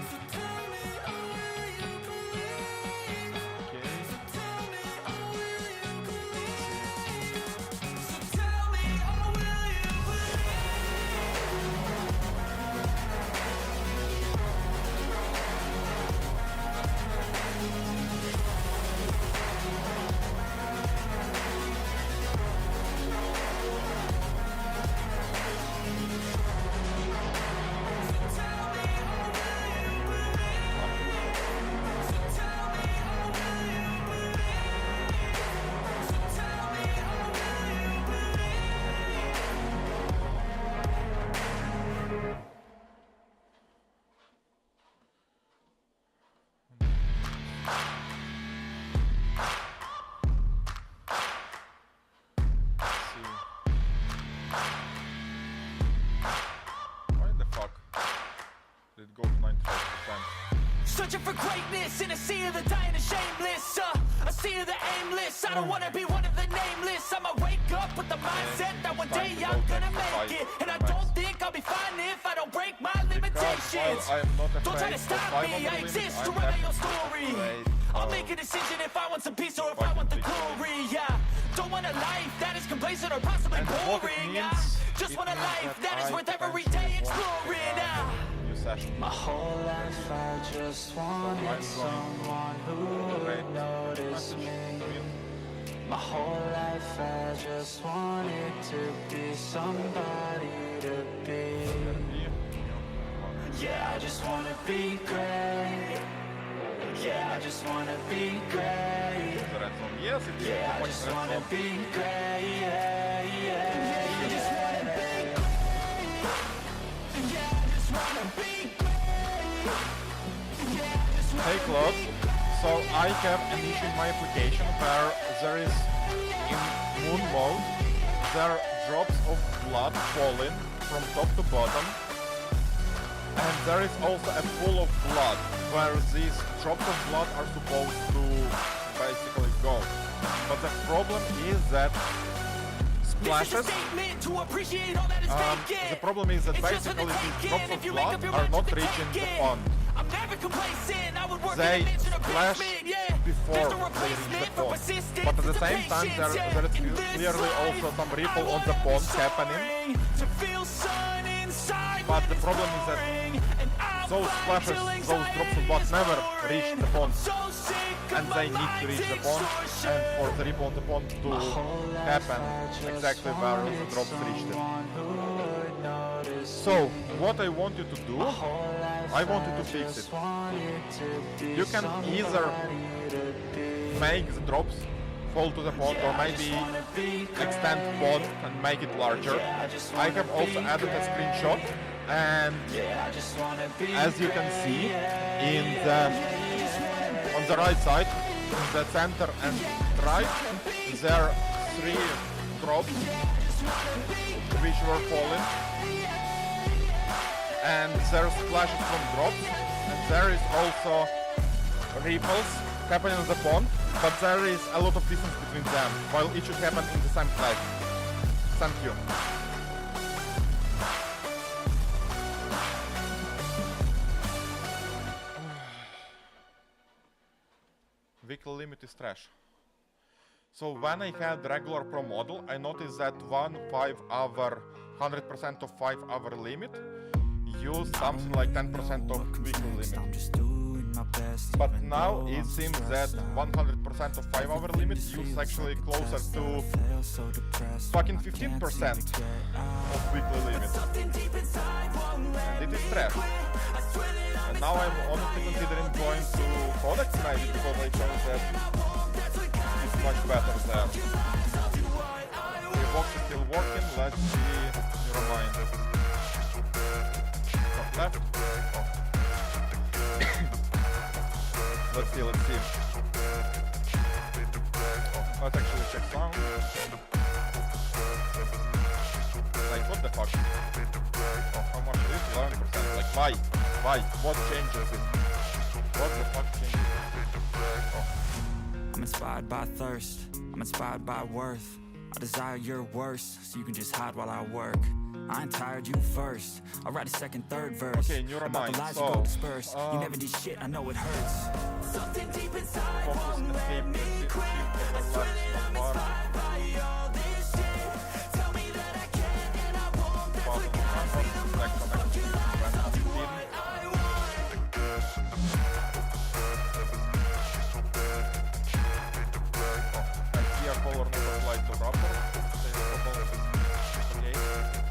Searching for greatness in a sea of the dying and shameless. A sea of the aimless. I don't wanna be one of the nameless. I'ma wake up with the mindset that one day I'm gonna make it. And I don't think I'll be fine if I don't break my limitations. Don't try to stop me, I exist to write my own story. I'll make a decision if I want some peace or if I want the glory. Yeah, don't want a life that is complacent or possibly boring. Just want a life that is worth every day exploring. My whole life I just wanted someone who would notice me. My whole life I just wanted to be somebody to be. Yeah, I just wanna be great. Yeah, I just wanna be great. Yeah, I just wanna be great. Yeah, yeah, I just wanna be great. Yeah, I just wanna be great. Yeah, I just wanna Hey Claude, so I have an issue in my application where there is, in moon mode, there are drops of blood falling from top to bottom, and there is also a pool of blood where these drops of blood are supposed to basically go. But the problem is that splashes, the problem is that basically these drops of blood are not reaching the pond. They splash before they reach the pond. But at the same time there is clearly also some ripple on the pond happening. But the problem is that those splashes, those drops of blood never reach the pond. And they need to reach the pond, and for the ripple on the pond to happen exactly where the drops reached it. So, what I want you to do, I want you to fix it. You can either make the drops fall to the pond, or maybe extend pond and make it larger. I have also added a screenshot, and as you can see, on the right side, in the center and right, there are 3 drops which were falling, and there are splashes from drops, and there is also ripples happening in the pond, but there is a lot of distance between them, while it should happen in the same place. Thank you. Vehicle limit is trash. So when I had regular Pro model, I noticed that 1/5-hour, 100% of 5-hour limit used something like 10% of vehicle limit. But now it seems that 100% of 5-hour limit uses actually closer to fucking 15% of weekly limit. And it is trash. And now I'm honestly considering going to Codex maybe, because I found that it's much better there. The box is still working, let's see your mind. Top left. Let's see. Let's actually check sound. Like, what the fuck? How much is it? 11%. Like, why? What changes it? What the fuck changes it? I'm inspired by thirst, I'm inspired by worth. I desire your worst, so you can just hide while I work. I ain't tired, you first. I'll write a second, third verse. Okay, about the lies you go disperse. You never did shit, I know it hurts. Something deep inside won't let me quit. I swear that I'm inspired by all this shit. Tell me that I can and I won't. That's the kind of freedom motherfucking life. I'll do what I want. I see a color not applied to rubber. Okay,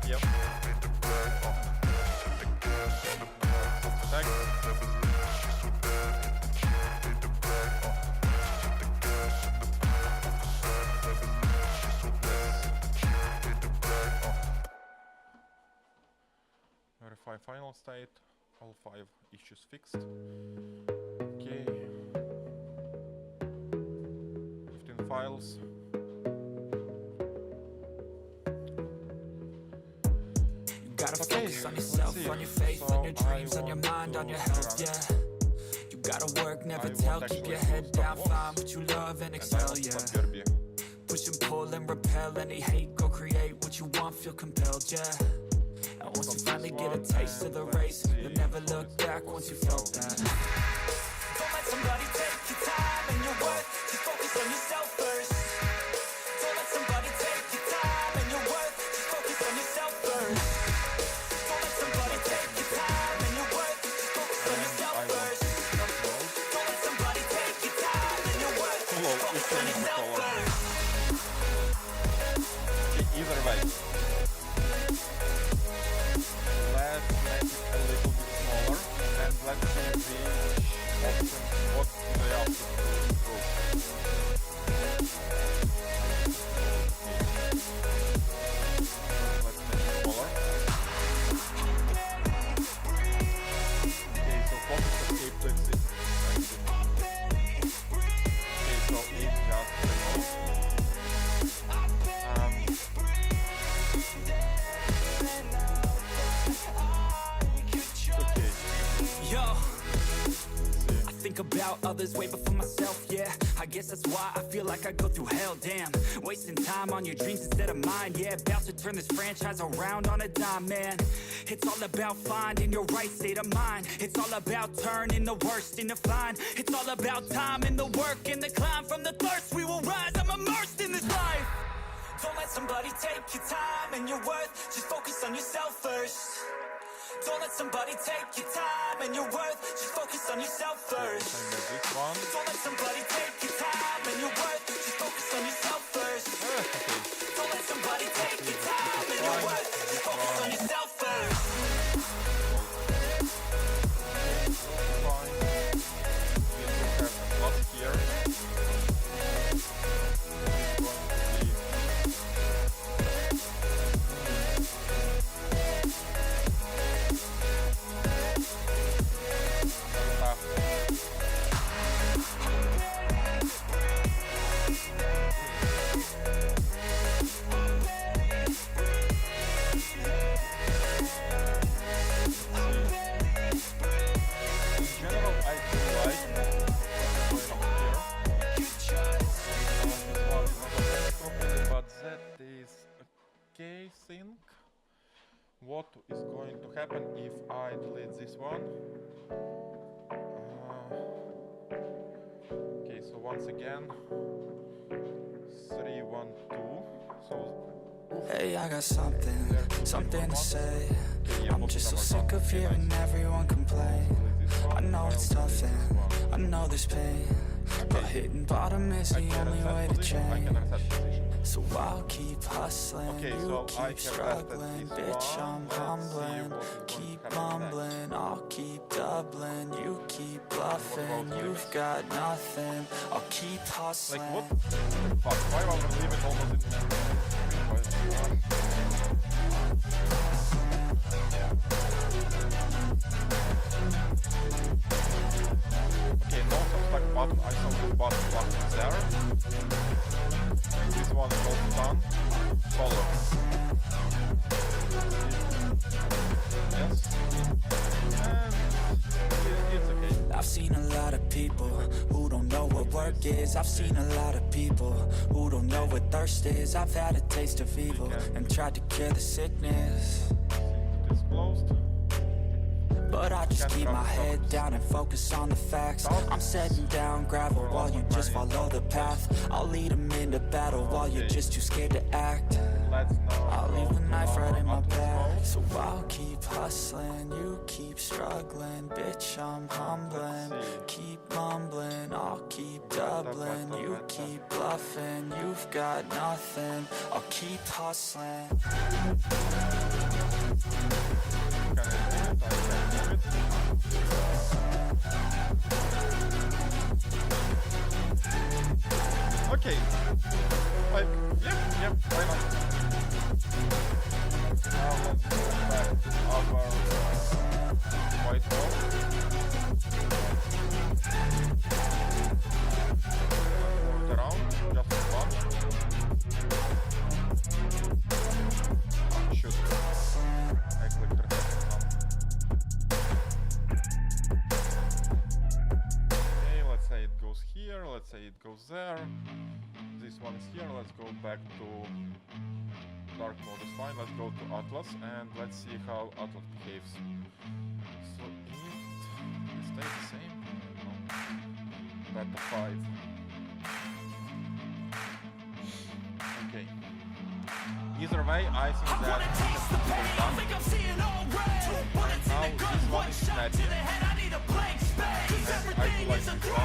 yep. Text. Verify final state, all 5 issues fixed. Okay. 15 files. You gotta focus on yourself, on your faith, on your dreams, on your mind, on your health, yeah. You Gotta work, never I tell, won't keep your actually head stop down, walks. find what you love and And I excel, want to yeah. stop derby. Push and pull and repel any hate, go create what you want, feel compelled, yeah. And once you finally get a taste of the race, you'll never look back once you felt that. Don't let somebody take your time and your worth, just focus on yourself first. Don't let somebody take your time and your worth, just focus on yourself first. Don't let somebody take your time and your worth, just focus on yourself first. Don't let somebody take your time and your worth, just focus on yourself first. Either way. Let's make it a little bit smaller and let's see the option, what they have to improve. Let's make it smaller. Okay, so focus escape to exit. Okay, so it just removes. Yo, I think about others way before myself, yeah. I guess that's why I feel like I go through hell, damn. Wasting time on your dreams instead of mine, yeah. About to turn this franchise around on a dime, man. It's all about finding your right state of mind. It's all about turning the worst into fine. It's all about time and the work and the climb. From the thirst we will rise, I'm immersed in this life. Don't let somebody take your time and your worth, just focus on yourself first. Don't let somebody take your time and your worth, just focus on yourself first. This one. Don't let somebody take your time and your worth, just focus on yourself first. Don't let somebody take your time and your worth, just focus on yourself first. Fine. We have a plus here. What is going to happen if I delete this one? Okay, so once again, 3, 1, 2. So Hey, I got something to say. I'm just so sick of hearing everyone complain. I know it's tough and I know there's pain, but hitting bottom is the only way to change. So I'll keep hustling, you keep struggling, bitch I'm humbling. Keep mumbling, I'll keep doubling, you keep bluffing. You've got nothing, I'll keep hustling. like what the fuck? Why would I leave it almost Okay, no subtract button, I saw this button there. This one is also done. Follow. Yes. And it's okay. I've seen a lot of people who don't know what work is. I've seen a lot of people who don't know what thirst is. I've had a taste of evil and tried to cure the sickness, It's closed. but I just keep my head down and focus on the facts. I'm setting down gravel while you just follow the path. I'll lead them into battle while you're just too scared to act. I'll leave the knife right in my back. So I'll keep hustling, you keep struggling, bitch I'm humbling. Keep mumbling, I'll keep doubling, you keep bluffing. You've got nothing, I'll keep hustling. Okay. Like, yeah, why not? Now let's go back to our white wall. Move it around, just one. Shoot. I clicked reset. go there. This one is here. Let's go back to dark mode is fine. Let's go to Atlas and let's see how Atlas behaves. So it stays the same. No. Beta 5. Okay. Either way, I think that done. Now this one is snappy. And I feel like this one.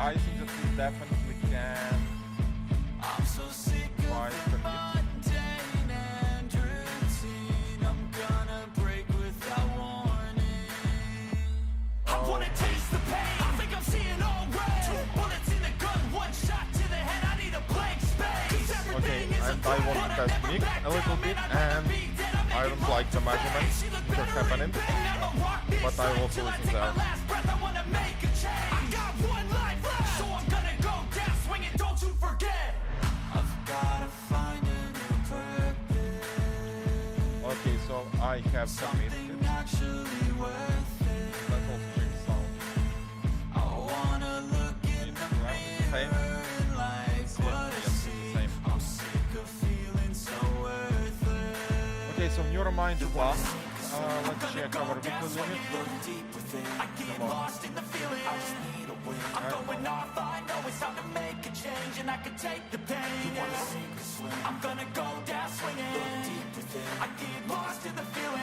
I think that we definitely can. I'm so sick of the mundane and routine. I'm gonna break without warning. I wanna taste the pain. I think I'm seeing all red. 2 bullets in the gun, 1 shot to the head. I need a blank space. Okay, and I want to test mix a little bit, and I don't like the measurements which are happening, but I will also listen there. Okay, so I have submitted it. Let's also check sound. Same. Okay, so Neuromind is last. Let's check our weekly limit. Come on. I'm going off, I know it's time to make a change, and I can take the pain. I'm gonna go down swinging. I get lost in the feeling.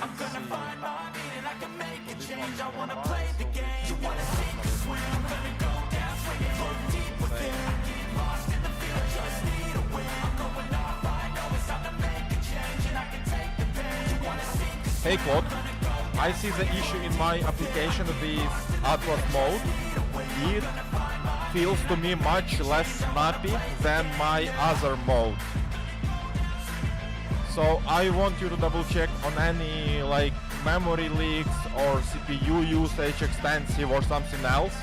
I'm gonna find my meaning. I can make a change. I wanna play the game. You wanna sink or swim? I'm gonna go down swinging. Look deep within. I get lost in the feeling. Just need a win. I'm going off, I know it's time to make a change, and I can take the pain. You wanna sink or swim? Hey Claude, I see the issue in my application with Atlas mode. It feels to me much less snappy than my other mode. So I want you to double check on any like memory leaks or CPU usage extensive or something else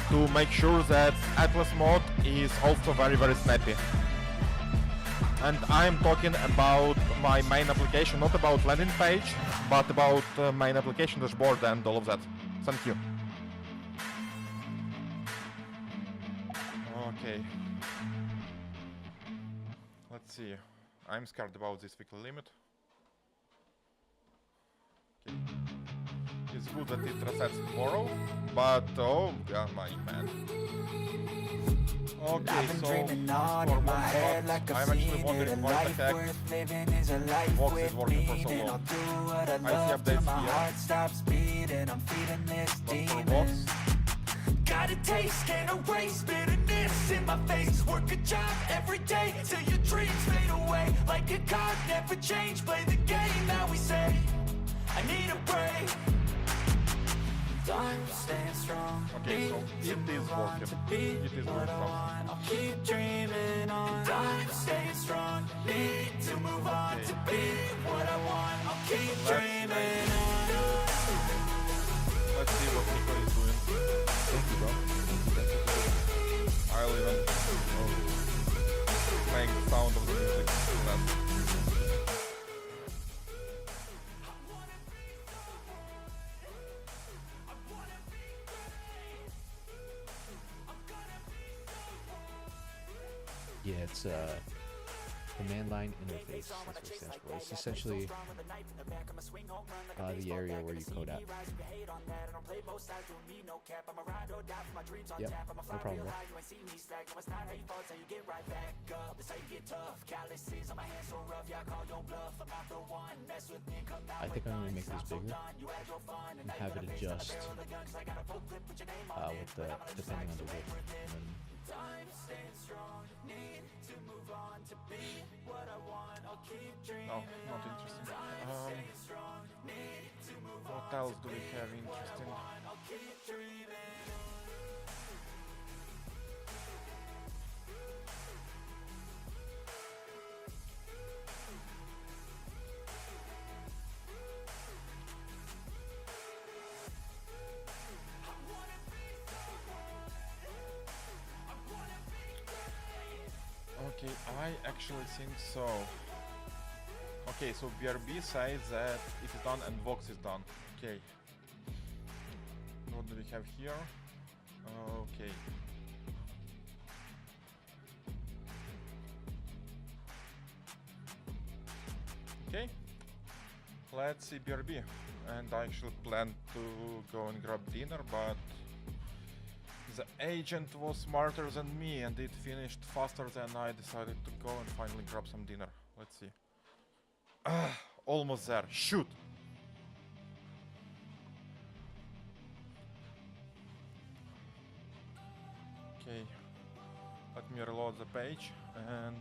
to make sure that Atlas mode is also very snappy. And I'm talking about my main application, not about landing page, but about main application dashboard and all of that. Thank you. Okay. Let's see. I'm scared about this weekly limit. Okay. It's good that it resets tomorrow, but oh god, my man. Okay, so for one thought, I'm actually wondering why the heck Vox is working for so long. I see updates here, but for Vox, got a taste, can't erase bitterness in my face. Work a job every day till your dreams fade away. Like a card, never change, play the game that we say. I need a break. Time staying strong. okay, so it is working. It is working. I'll keep dreaming on. Time staying strong. Need to move on to be what I want. I'll keep dreaming on. Let's see what Nico is doing. Thank you, bro. I'll even playing the sound of the music. Yeah, it's command line interface. That's what it stands for. It's essentially the area where you code at. Yep, no problem, bro. I think I'm gonna make this bigger and have it adjust with the depending on the width. No, not interesting. What else do we have interesting? actually think so. Okay, so BRB says that it is done and Vox is done. Okay. What do we have here? Okay. Okay. Let's see BRB. And I actually planned to go and grab dinner, but the agent was smarter than me and it finished faster than I decided to go and finally grab some dinner. Let's see. Almost there. Shoot! Okay. Let me reload the page and...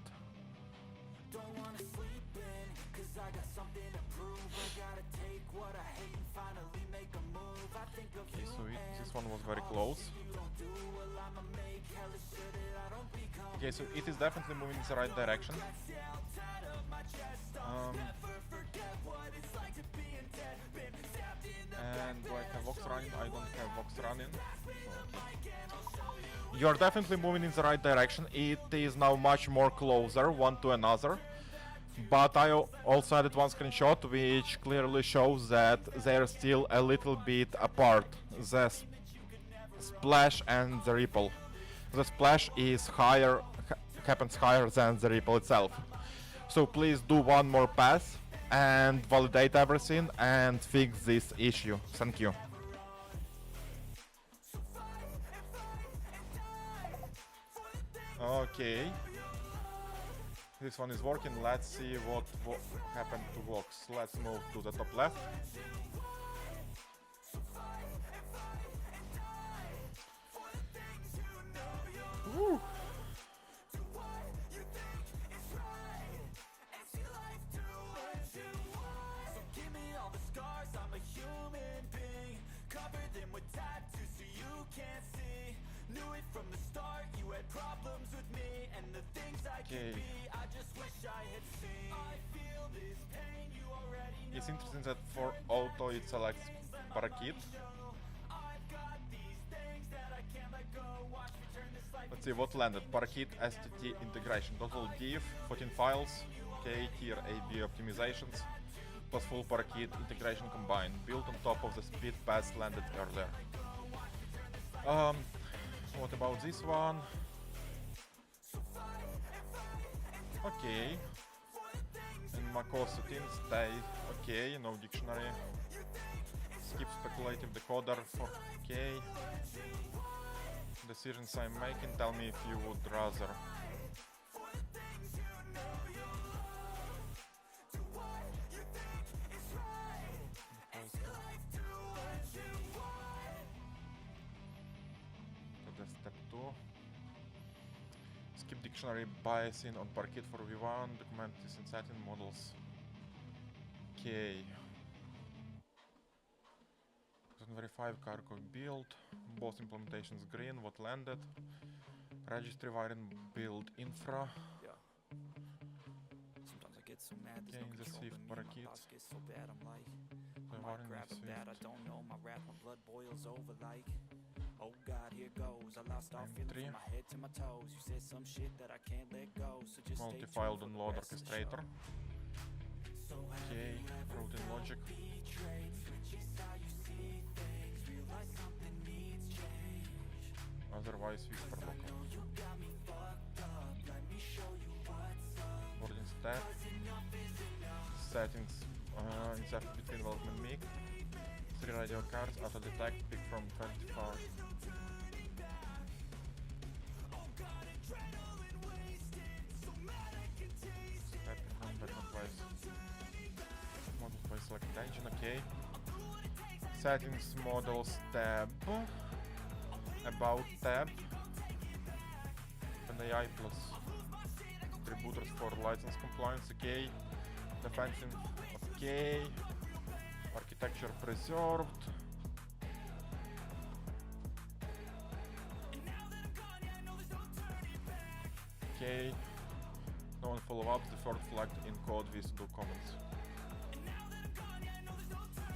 Don't wanna sleep in, cause I got something to prove. I gotta take what I hate and finally make a move. I think of Okay, you so and this one was very close. you don't do, well I'ma make hella sure that I don't become. Okay, so it is definitely moving in the right direction. Yeah, I'm tired of my chest. I'll never forget what it's like to be in debt. Been stabbed in the And do I have Vox running? I don't have Vox running. You're definitely moving in the right direction. It is now much more closer one to another. But I also added one screenshot which clearly shows that they're still a little bit apart. The splash and the ripple. The splash is higher, happens higher than the ripple itself. So please do one more pass and validate everything and fix this issue. Thank you. Okay. This one is working. Let's see what happened to Vox. Let's move to the top left. Woo. Give me all the scars, I'm a human being. Cover them with tattoos so you can't see. Knew it from the start, you had problems with me. And the things I can be, I just wish I had seen. I feel this pain, you already know. It's interesting that for auto it selects Parakit. I've got these things that I can't let go. Watch me turn this life. Let's see what landed. Parakit STT integration. Total div, 14 files. Okay, tier AB optimizations. Plus full Parakit integration combined. Built on top of the speed pass landed earlier. What about this one? Okay. And macOS settings stay okay, no dictionary. Skip speculative decoder for okay. Decisions I'm making, tell me if you would rather. Step 2. Skip dictionary biasing on Parquet for V1, document is in setting models. Okay. Verify cargo build, both implementations green, what landed. Registry wiring build infra. Yeah. Sometimes I get so mad there's Okay, no the control Swift in me. Parakit. My thoughts get so bad I'm like, The I might wiring grab is a bat, I Swift. don't know, my wrath, my blood boils over like, oh god, here goes. I lost all feeling M3. from my head to my toes. You said some shit that I can't let go, so just stay Multi-file tuned for the download rest of the orchestrator. show. So Okay, routing logic. betrayed, switches how you see things, realize something needs change. Otherwise Whisper local. You got me fucked up, let me show you what's up. Boarding step. Settings insert between development mic. 3 radio cards, auto detect, pick from 24. Step number not twice. Model by select engine, okay. Settings models tab. About tab. And AI plus attributors for license compliance, okay. Defensive, okay. Architecture preserved. Okay. No one follow-ups, deferred flagged in code with do comments.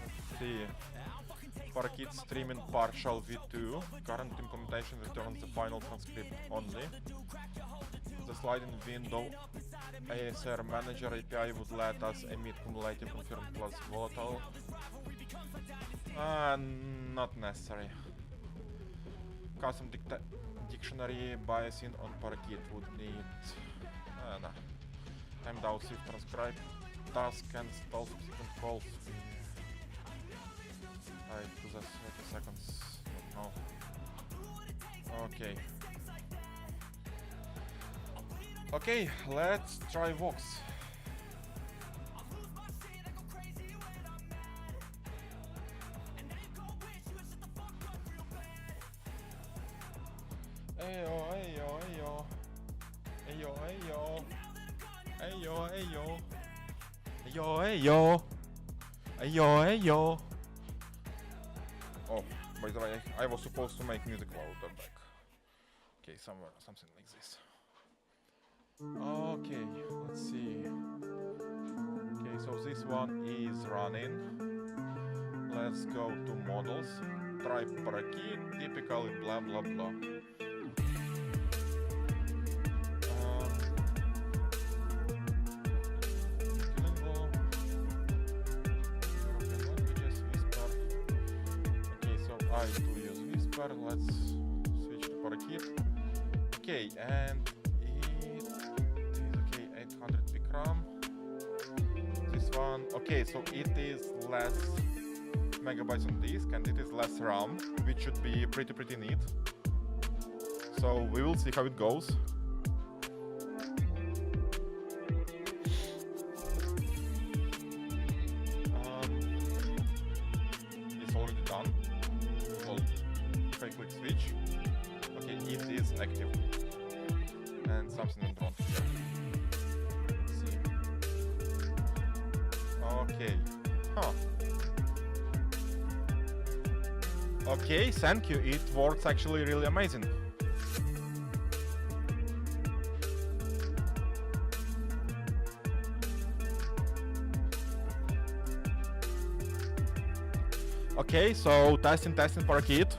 Let's see. Parakit streaming partial v2. Current implementation returns the final transcript only. The sliding window ASR Manager API would let us emit cumulative confirmed plus volatile. Not necessary. Custom dictionary biasing on parakeet would need... nah. Timed out if transcribe task and stall subsequent calls. Right, to the 30 seconds. No. Okay. Okay, let's try Vox. Ayo, ayo, ayo. Ayo, ayo. Ayo, ayo. Ayo, ayo. Ayo, ayo. Oh, by the way, I was supposed to make music while we're back. Okay, something like this. Okay, let's see. Okay, so this one is running. Let's go to models. Try parakeet, typically blah blah blah. I to use Whisper, let's switch to parakeet. Okay, and it is okay, 800 picram. This one, okay, so it is less megabytes on disk and it is less RAM, which should be pretty neat. So we will see how it goes. It's already done. If I click switch, okay, it is active, and something went wrong here. Let's see. Okay, okay, thank you. It works actually really amazing. Okay, so testing parakeet.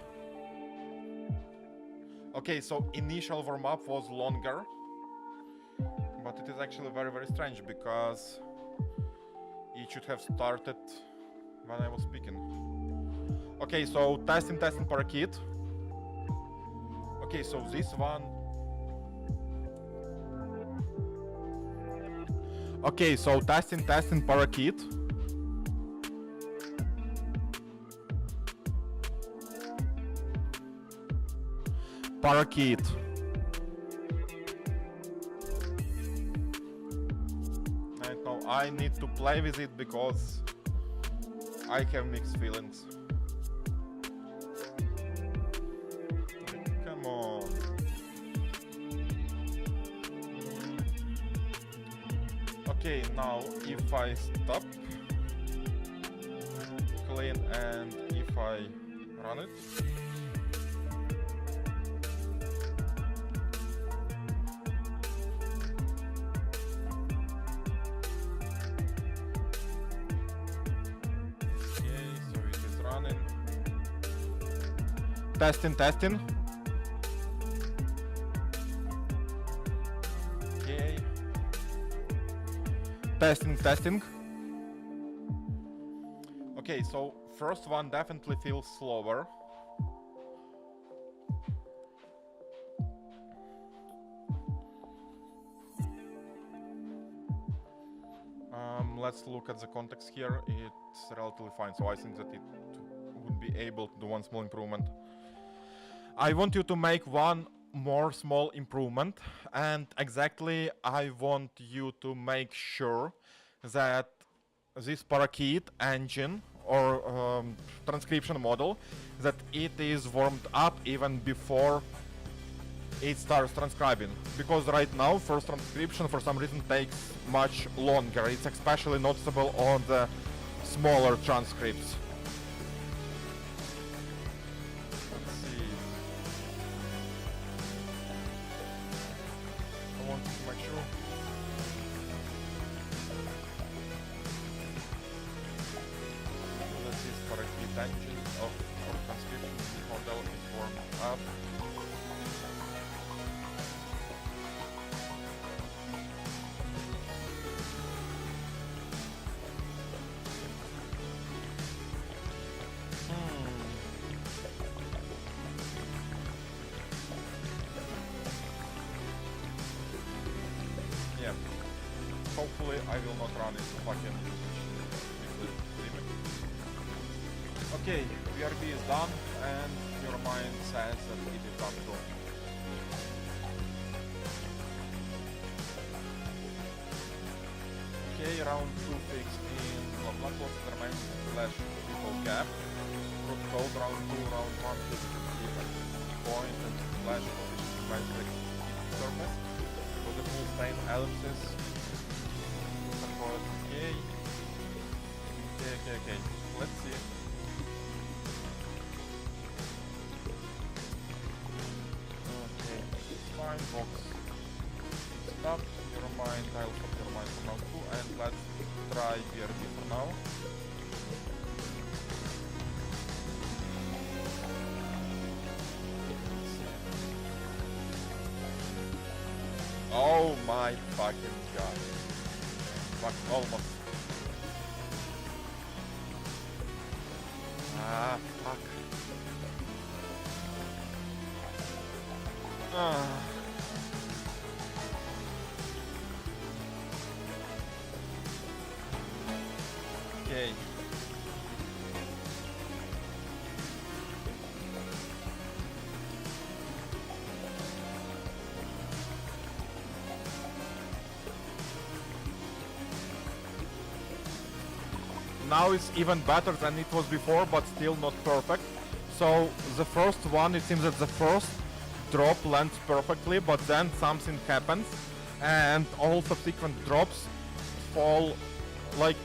Okay, so initial warm-up was longer, but it is actually very strange because it should have started when I was speaking. Okay, so testing parakeet. Okay, so this one. Okay, so testing parakeet. Parakeet. I know I need to play with it because I have mixed feelings. Come on. Okay, now if I stop, clean, and if I run it. Testing. Okay. Testing. Okay, so first one definitely feels slower. Let's look at the context here. It's relatively fine, so I think that it would be able to do one small improvement. I want you to make one more small improvement, and exactly I want you to make sure that this parakeet engine or transcription model, that it is warmed up even before it starts transcribing, because right now first transcription for some reason takes much longer. It's especially noticeable on the smaller transcripts. Let's see. I want to make sure. This is parakeet engine of our transcription model is warmed up. I will not run into fucking limit. Okay, VRB is done, and your mind says that it is done too. Okay, round 2 fix in blah blah blah remain slash people cap. Root code round 2, round 1 fix in point and slash position by the surface. With the full stain ellipsis. Okay. Okay. Let's see. Okay, it's fine, box. Stop your mind, I'll stop your mind for round 2, and let's try BRB for now. Oh my fucking god. Fuck, almost. Ah, fuck. Ah. Okay. Now it's even better than it was before, but still not perfect. So the first one, it seems that the first drop lands perfectly, but then something happens and all subsequent drops fall, like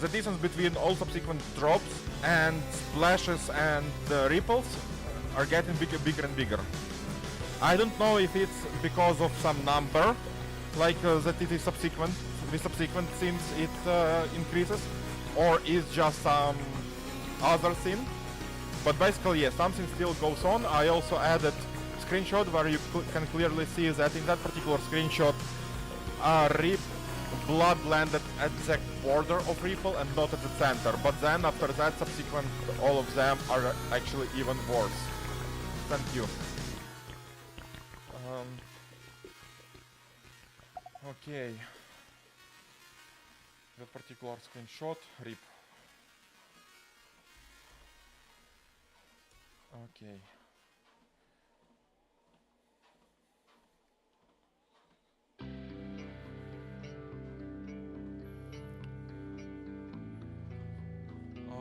the distance between all subsequent drops and splashes and ripples are getting bigger and bigger. I don't know if it's because of some number, like that it is subsequent since it increases, or is just some other thing. But basically, yes, something still goes on. I also added screenshot where you can clearly see that in that particular screenshot, blood landed at the border of ripple and not at the center. But then after that, subsequent, all of them are actually even worse. Thank you. Okay. That particular screenshot, rip. Okay.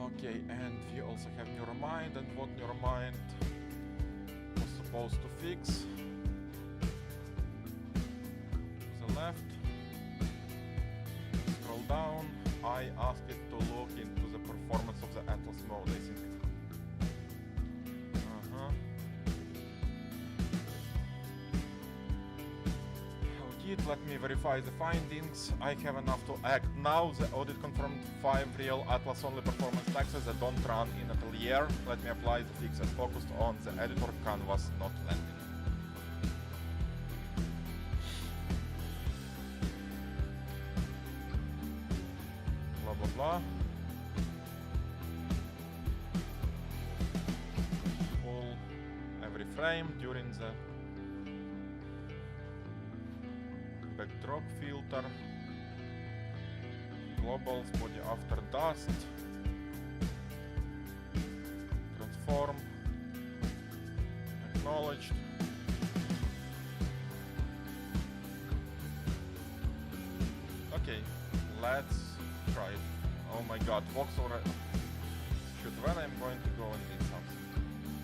Okay, and we also have Neuromind, and what Neuromind was supposed to fix. To the left. Scroll down. I asked it to look into the performance of the Atlas mode, I think. Let me verify the findings. I have enough to act now. The audit confirmed 5 real Atlas only performance taxes that don't run in Atelier. Let me apply the fix and focused on the editor canvas, not landing. Blah blah blah. Pull every frame during the backdrop filter, globals, body after dust, transform, acknowledged. Okay, let's try it. Oh my god, Vox already. Shoot, when I'm going to go and do something.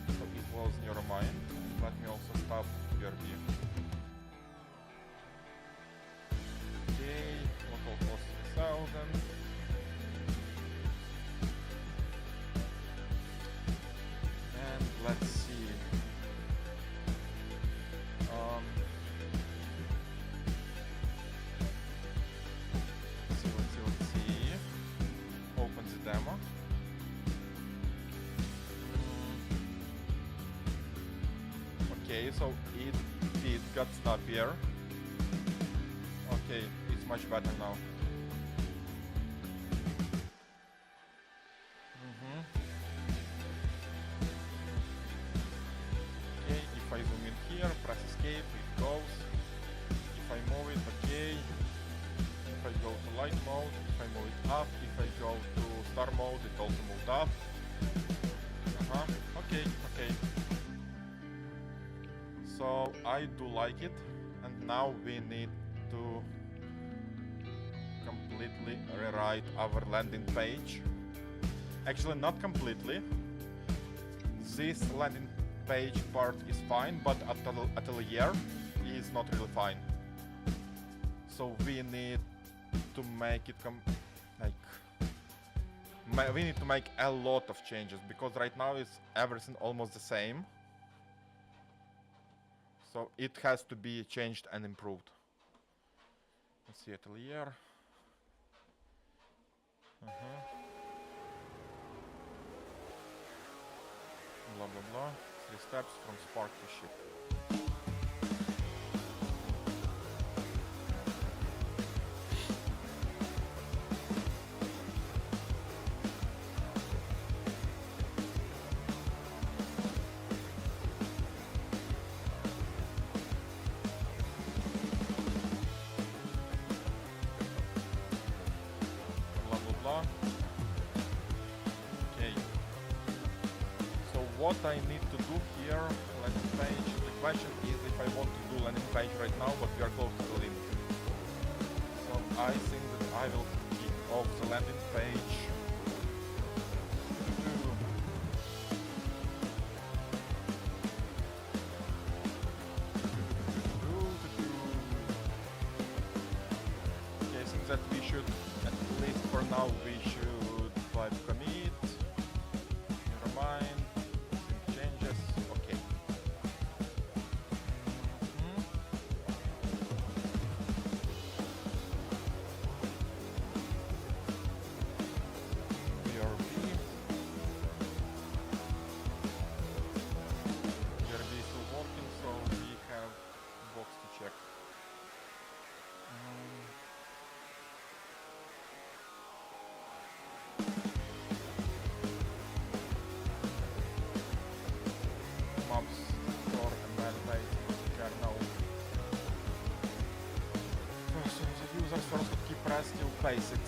So it was Neuromind. Let me also stop BRB. Okay, local cost 3000. And let's see. Let's see. Open the demo. Okay, so it got snappier. Okay, it's much better now. Okay, if I zoom in here, press escape, it goes. If I move it, okay. If I go to mode. If I move it up, if I go to star mode, it also moved up. Okay, okay. So I do like it, and now we need to completely rewrite our landing page. Actually, not completely. This landing page part is fine, but Atelier is not really fine. So we need to make it we need to make a lot of changes, because right now it's everything almost the same. So it has to be changed and improved. Let's see, Atelier. Blah blah blah. 3 steps from spark to ship. Blah blah blah. Okay. So what I need to do here, landing page, the question is if I want to do landing page right now, but we are close to the limit. So I think that I will kick off the landing page. Okay, I think that we should, at least for now, we should type commit. Never mind. Changes. Okay. BRB is still working, so we have box to check. Maps, store, and validate kernel. So the users first would keep press till paste it.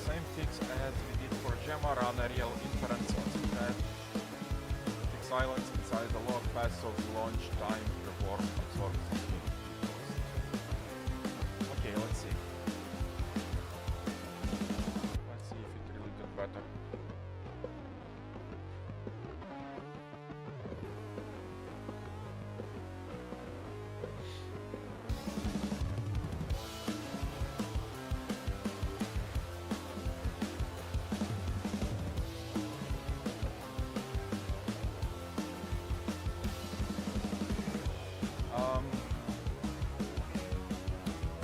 Same fix as we did for Gemma, run a real inference on the head. Fix silence inside the log pass of launch time before absorbing. Okay, let's see. Let's see if it really got better.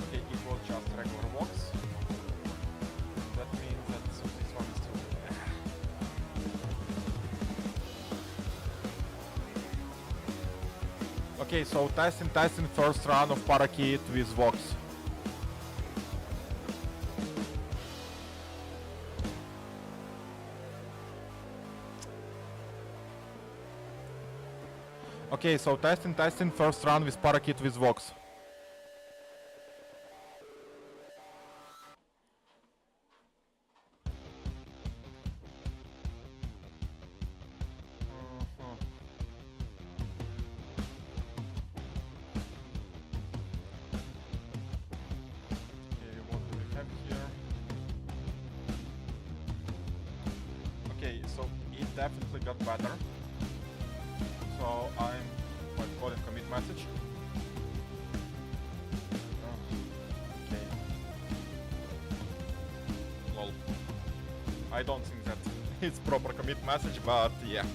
Okay, it was just regular box. That means that this one is still. Okay, so testing first run of Parakeet with Vox. Okay, so testing first run with Parakeet with Vox. Okay, what do we have here? Okay, so it definitely got better. So I'm calling commit message. Okay. Lol. I don't think that it's proper commit message, but yeah.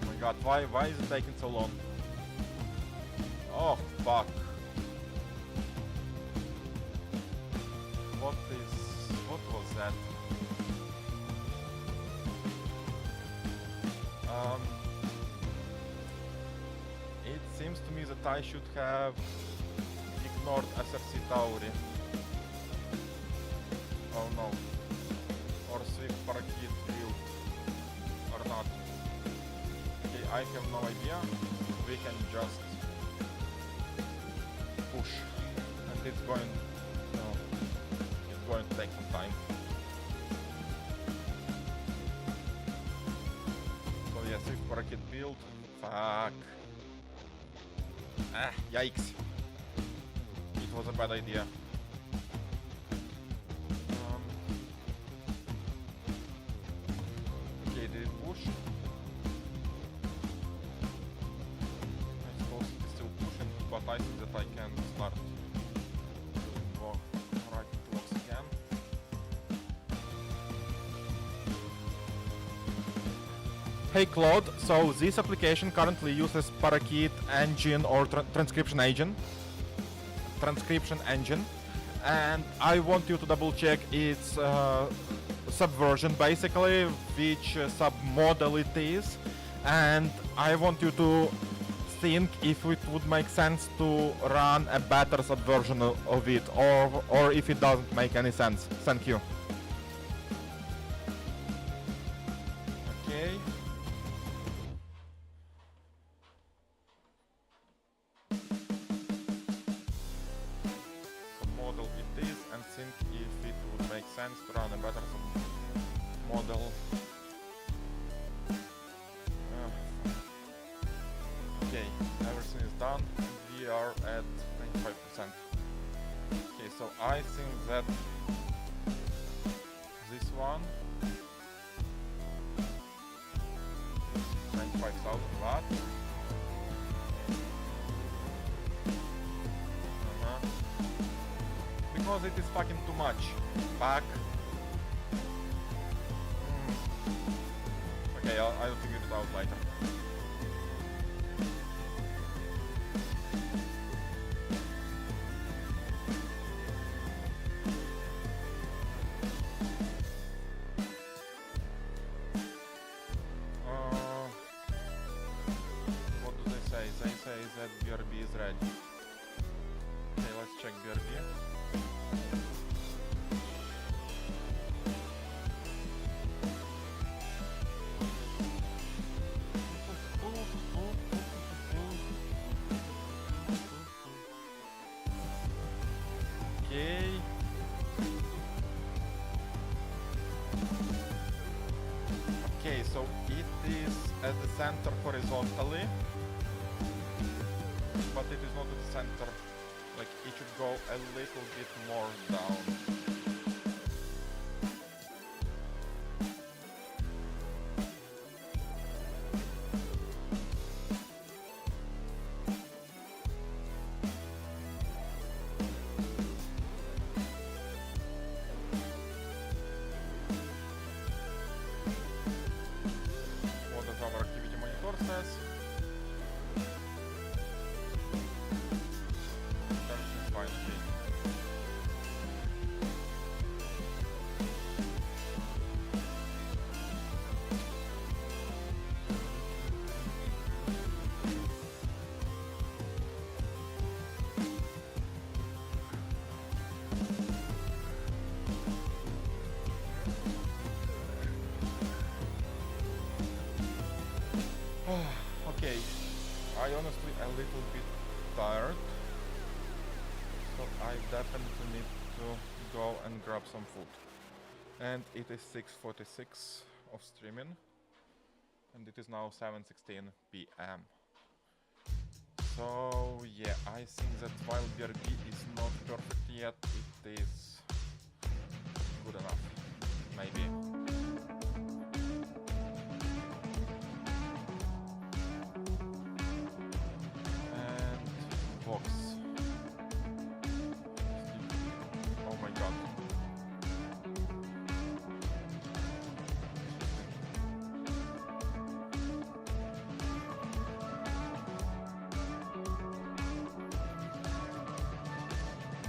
Oh my god, why is it taking so long? Oh fuck. What was that? It seems to me that I should have ignored SRC Tauri. Oh no. Or Swift Parakeet field. Or not. Okay, I have no idea. We can just push. And it's going build. Fuck. Ah, yikes. It was a bad idea. Okay, did it push? I suppose it's still pushing, but I think that I can start right blocks again. Hey Claude, so this application currently uses Parakeet engine or transcription engine, and I want you to double check its subversion basically, which submodel it is, and I want you to think if it would make sense to run a better subversion of it, or if it doesn't make any sense. Thank you. Okay. Model it is, and think if it would make sense to run a better model. Okay, everything is done. We are at 95%. Okay, so I think that this one 95,000 watt. Because it is fucking too much. Fuck. Okay, I'll figure it out later. What do they say? They say that BRB is ready. Okay, let's check BRB. Okay, so it is at the center horizontally, but it is not at the center. Like, it should go a little bit more down. What does our activity monitor says? Everything's fine, okay. Okay, I honestly a little bit tired, so I definitely need to go and grab some food. And it is 6:46 of streaming, and it is now 7:16 p.m. So yeah, I think that while BRB is not perfect yet, it is good enough, maybe. Box. Oh my god.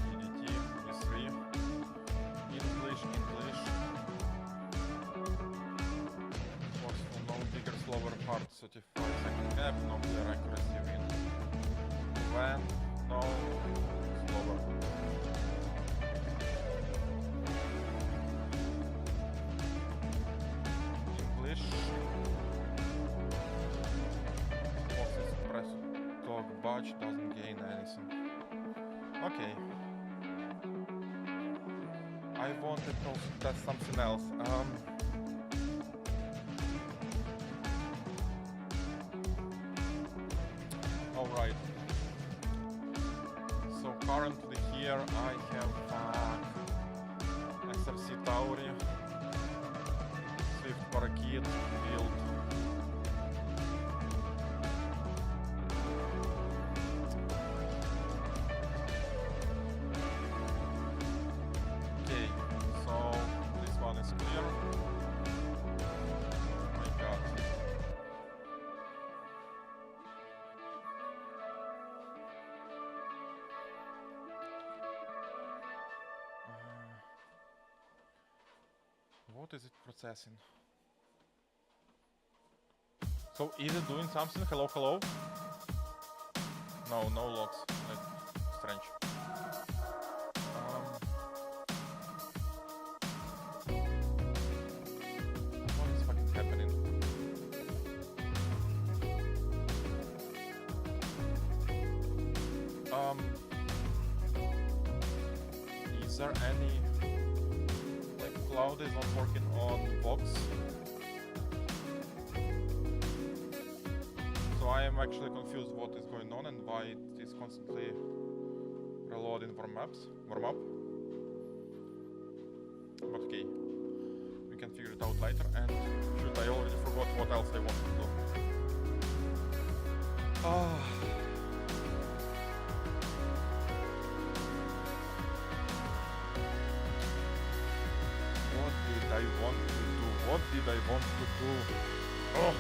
EDT, V3. English. Forceful, no bigger, slower, hard, 35-second gap, no clear accuracy win. When no slower. English. Forces press talk batch doesn't gain anything. Okay. I wanted to test something else. SRC Tauri, Swift Parakeet, build. Okay, so this one is clear. Oh my god. What is it processing? So is it doing something? Hello, hello? No, no logs. Like, strange. What is fucking happening? Is there any... Like, Cloud is not working on Vox. So I am actually confused what is going on and why it is constantly reloading warm up. But okay, we can figure it out later. And shoot, I already forgot what else I wanted to do. What did I want to do? What did I want to do? Oh!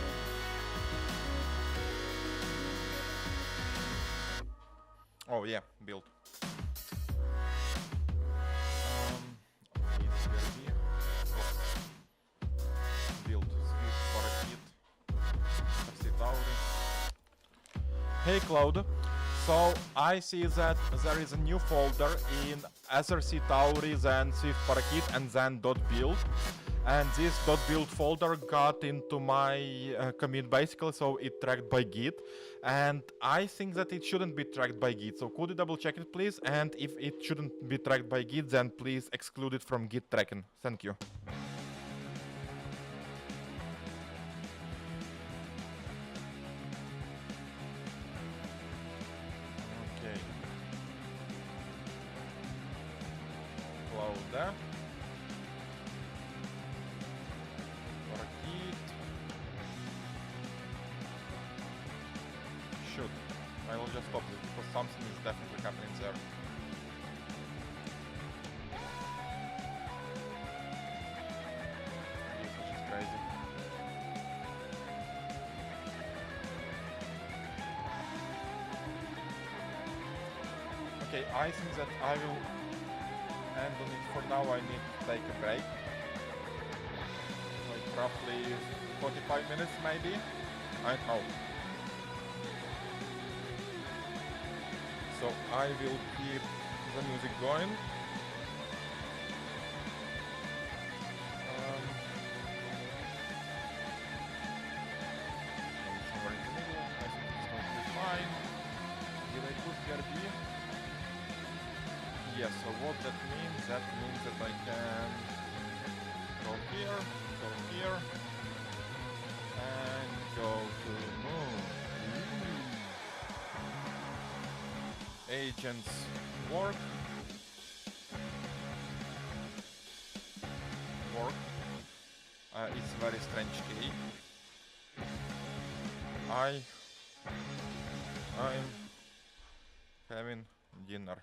Oh yeah, build. Build Swift Parakeet. SRC Tauri. Hey Cloud. So I see that there is a new folder in SRC Tauri, then Swift Parakeet, and then .build. And this .build folder got into my commit basically, so it tracked by Git. And I think that it shouldn't be tracked by Git. So could you double check it please? And if it shouldn't be tracked by Git, then please exclude it from Git tracking. Thank you. Okay. Cloud there. Shoot. I will just stop this because something is definitely happening there. This is just crazy. Okay, I think that I will end on it for now. I need to take a break. Like roughly 45 minutes maybe? I don't know. So I will keep the music going. Somewhere in the middle, I think it's going to be fine. Did I put here B? Yes, so what that means? That means that I can go here, and go to moon. Agents work. It's very strange key. I'm having dinner.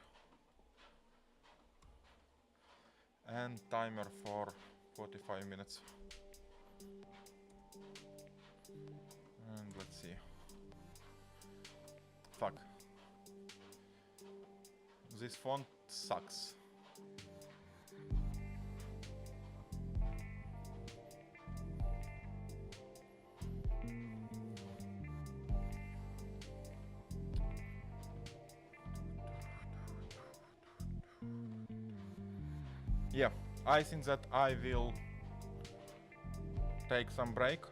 And timer for 45 minutes. And let's see. Fuck. This font sucks. Yeah, I think that I will take some break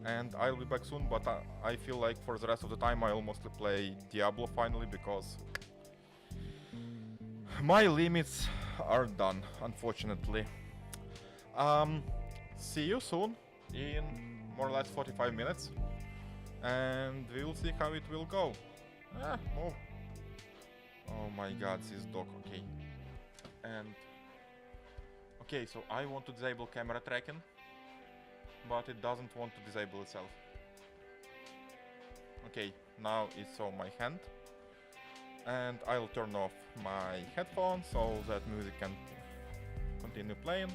and I'll be back soon, but I feel like for the rest of the time I'll mostly play Diablo finally because my limits are done, unfortunately. See you soon in more or less 45 minutes and we'll see how it will go. Oh my god, this dog, okay. And Okay, so I want to disable camera tracking, but it doesn't want to disable itself. Okay, now it's on my hand. And I'll turn off my headphones so that music can continue playing.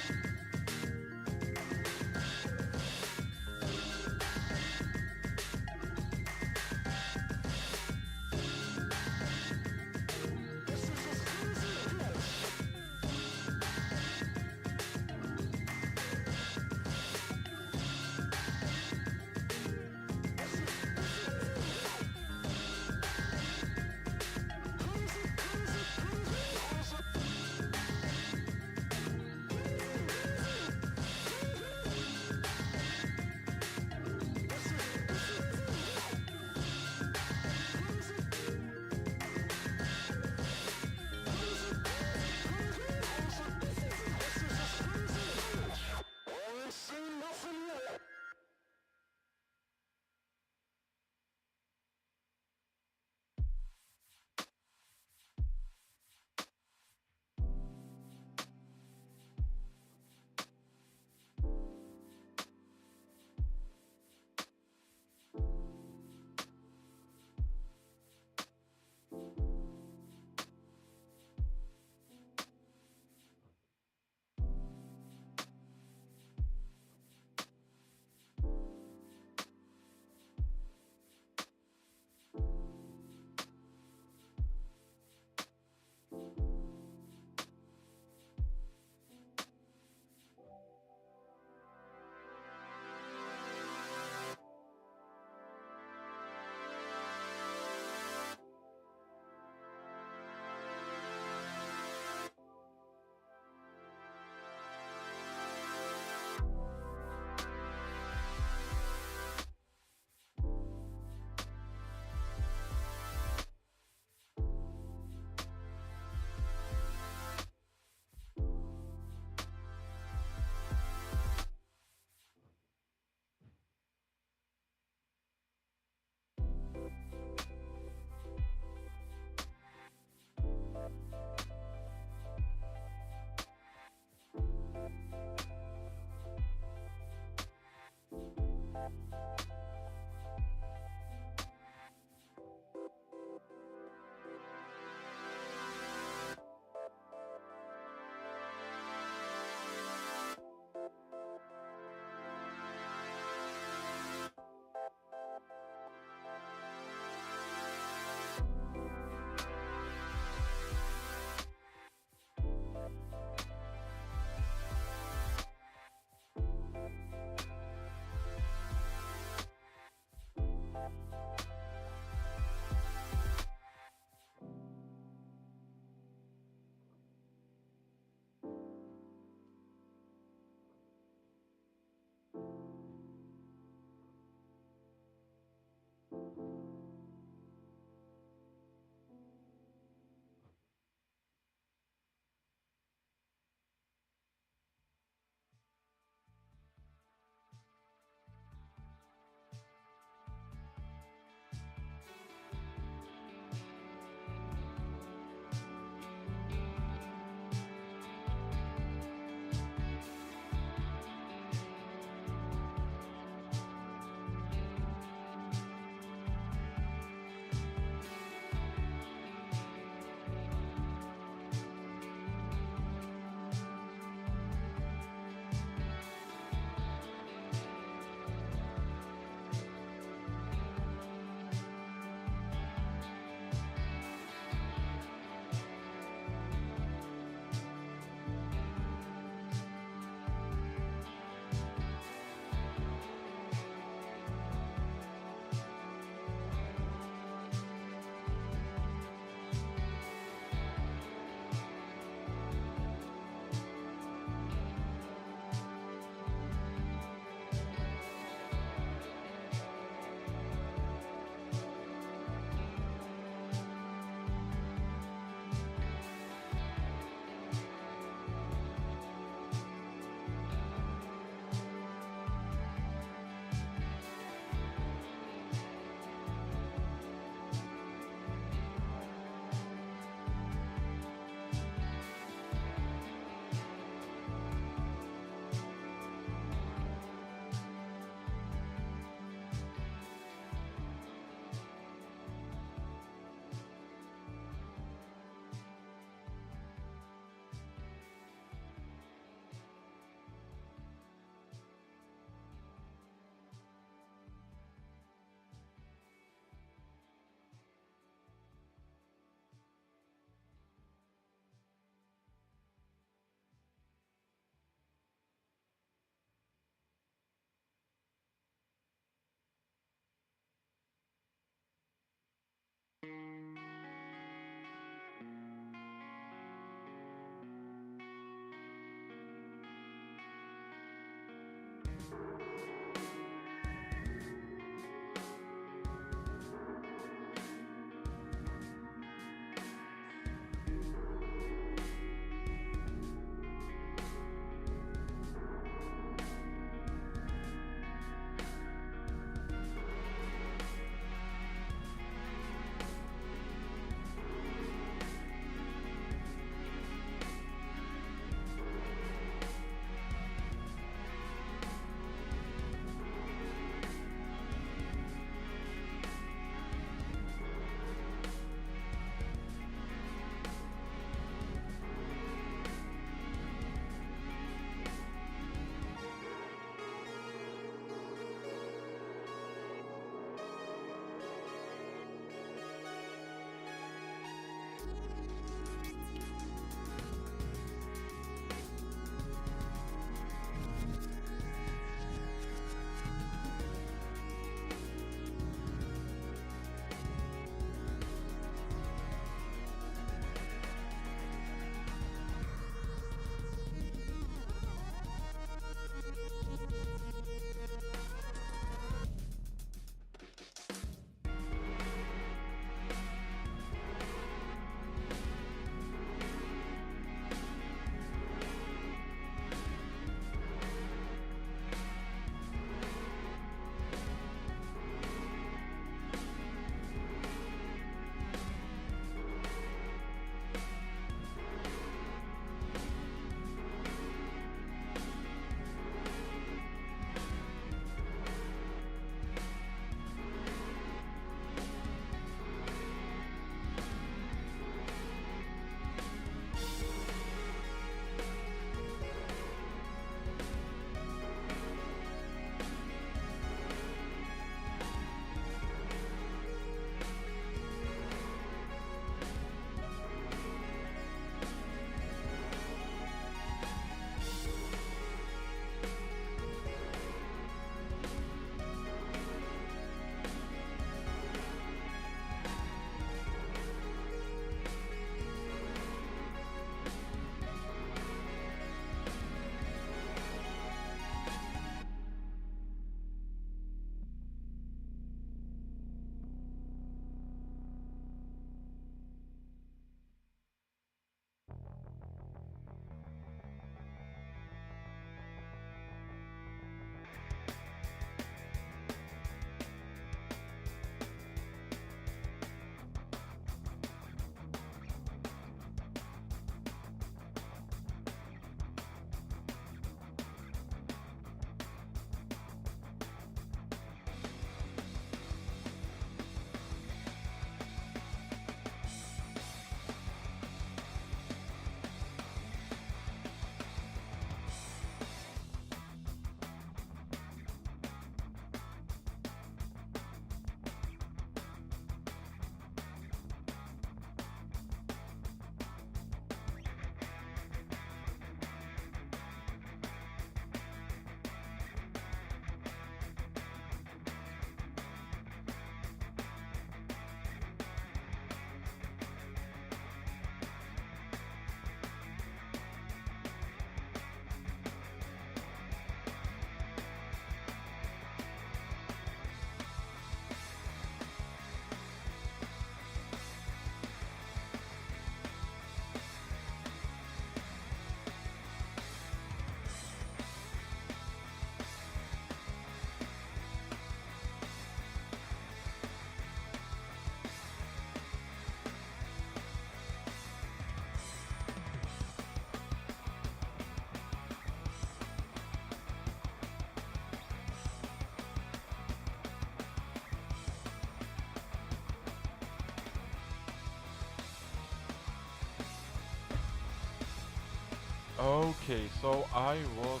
Okay, so I was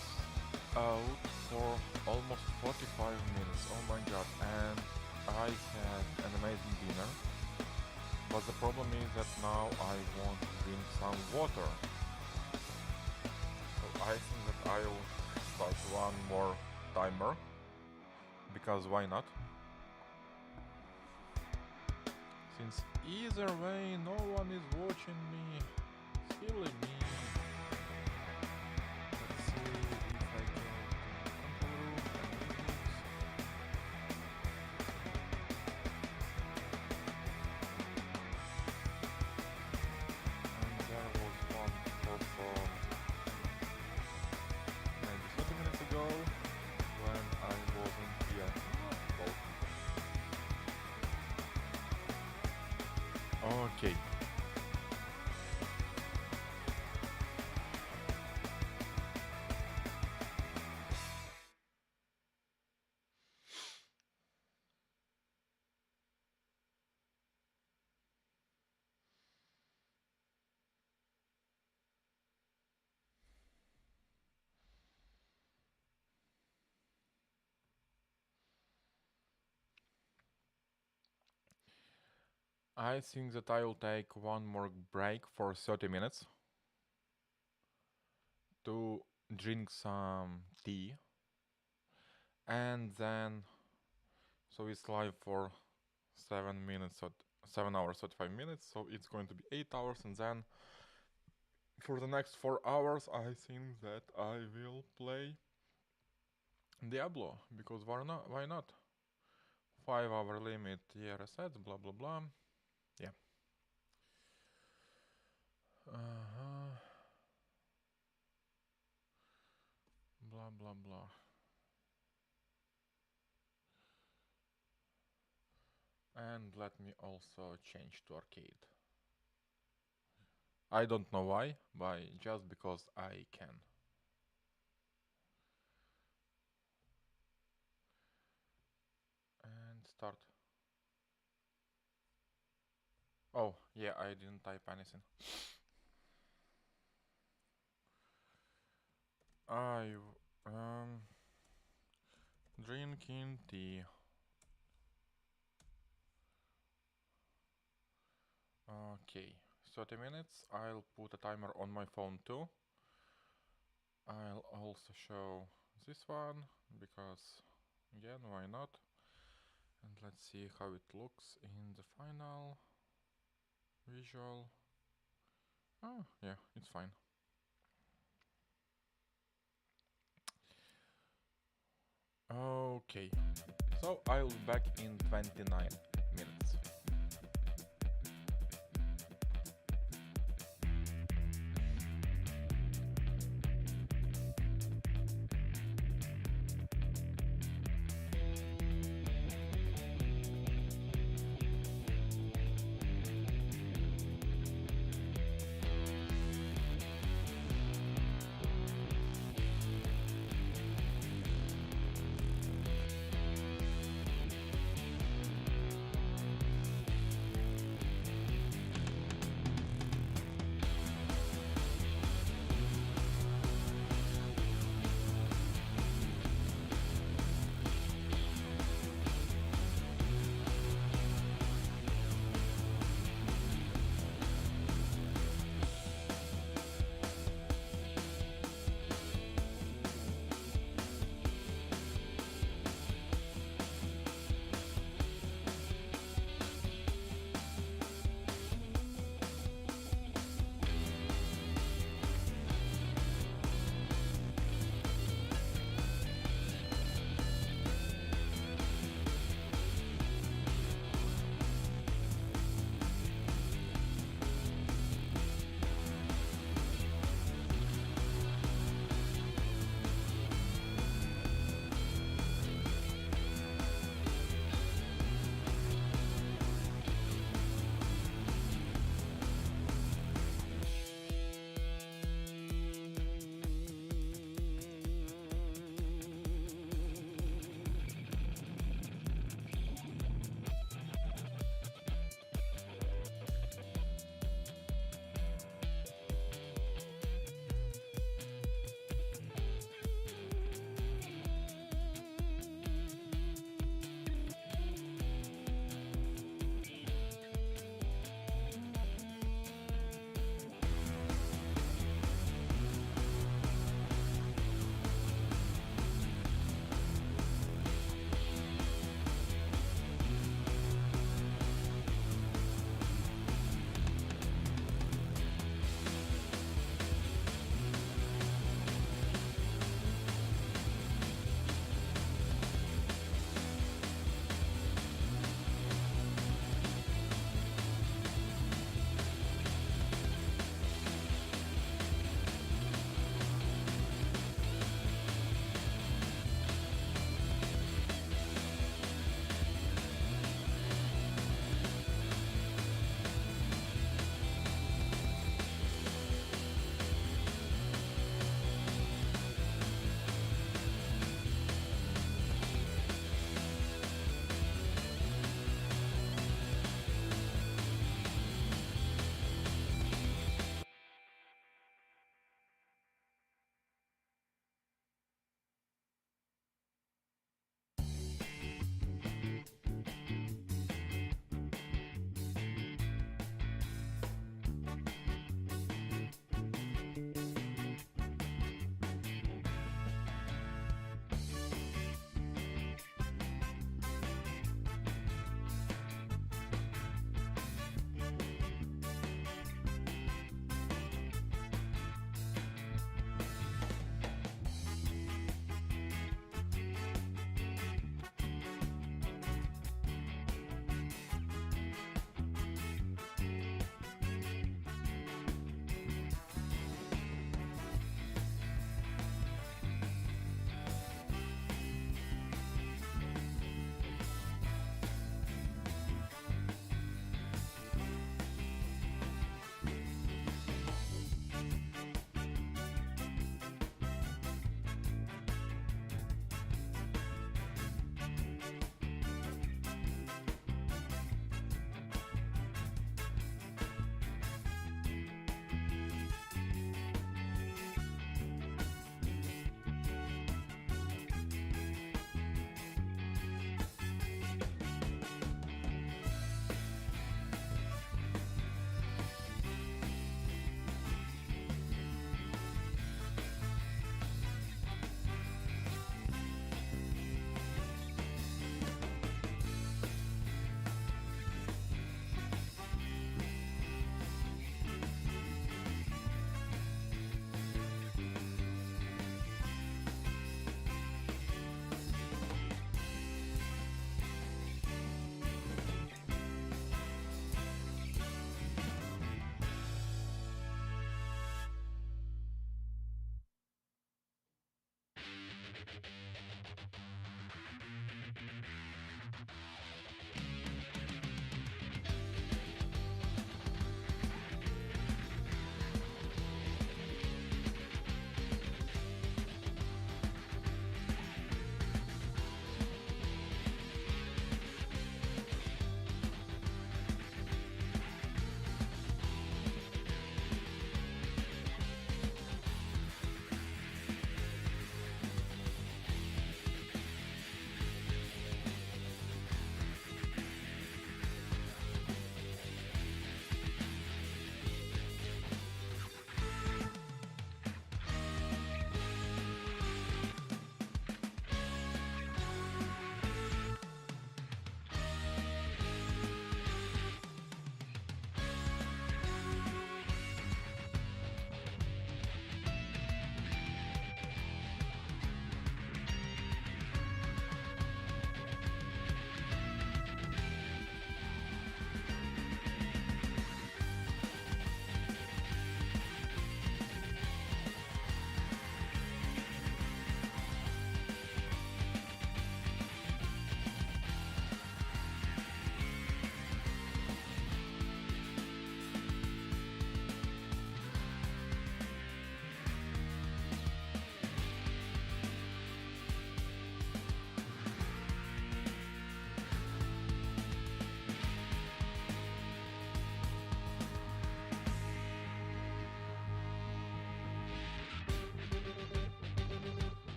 out for almost 45 minutes, oh my god, and I had an amazing dinner. But the problem is that now I want to drink some water. So I think that I'll start one more timer, because why not? Since either way no one is watching me, silly me. Let's see if I go to control room and music. And there was one photo maybe 30 minutes ago when I wasn't here. Well, okay. I think that I will take one more break for 30 minutes to drink some tea, and then so it's live for 7 hours 35 minutes, so it's going to be 8 hours, and then for the next 4 hours I think that I will play Diablo, because why not? 5-hour limit, yeah, resets, blah blah blah. Yeah. Blah blah blah. And let me also change to arcade. I don't know why, just because I can. And start. Oh, yeah, I didn't type anything. I drinking tea. Okay, 30 minutes. I'll put a timer on my phone too. I'll also show this one, because again, why not? And let's see how it looks in the final visual. Oh, yeah, it's fine. Okay, so I'll be back in 29 minutes.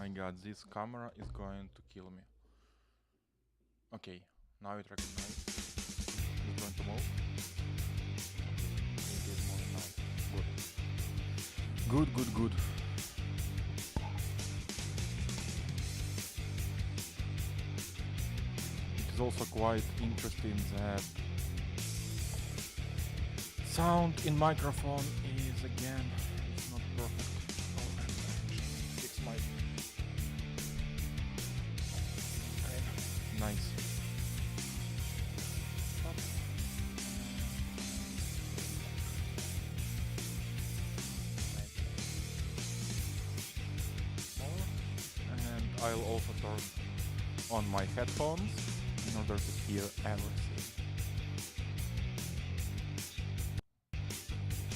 My god, this camera is going to kill me. Okay, now it recognizes. It's going to move. It is moving now. Good. Good. It is also quite interesting that sound in microphone is again, it's not perfect. So I'm actually fix my... Okay, nice. And I'll also turn on my headphones in order to hear everything.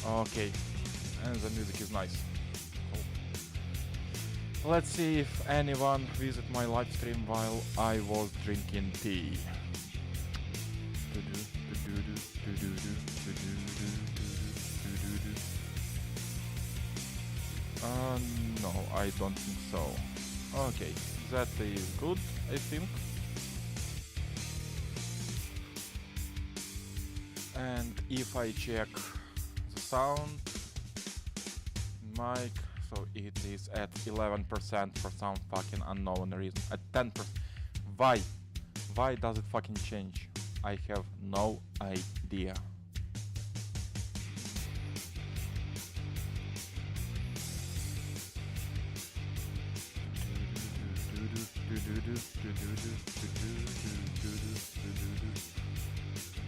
Okay, and the music is nice. Cool. Let's see if anyone visited my live stream while I was drinking tea. No, I don't think so. Okay, that is good, I think. And if I check the sound mic, so it is at 11% for some fucking unknown reason. At 10%. Why? Why does it fucking change? I have no idea.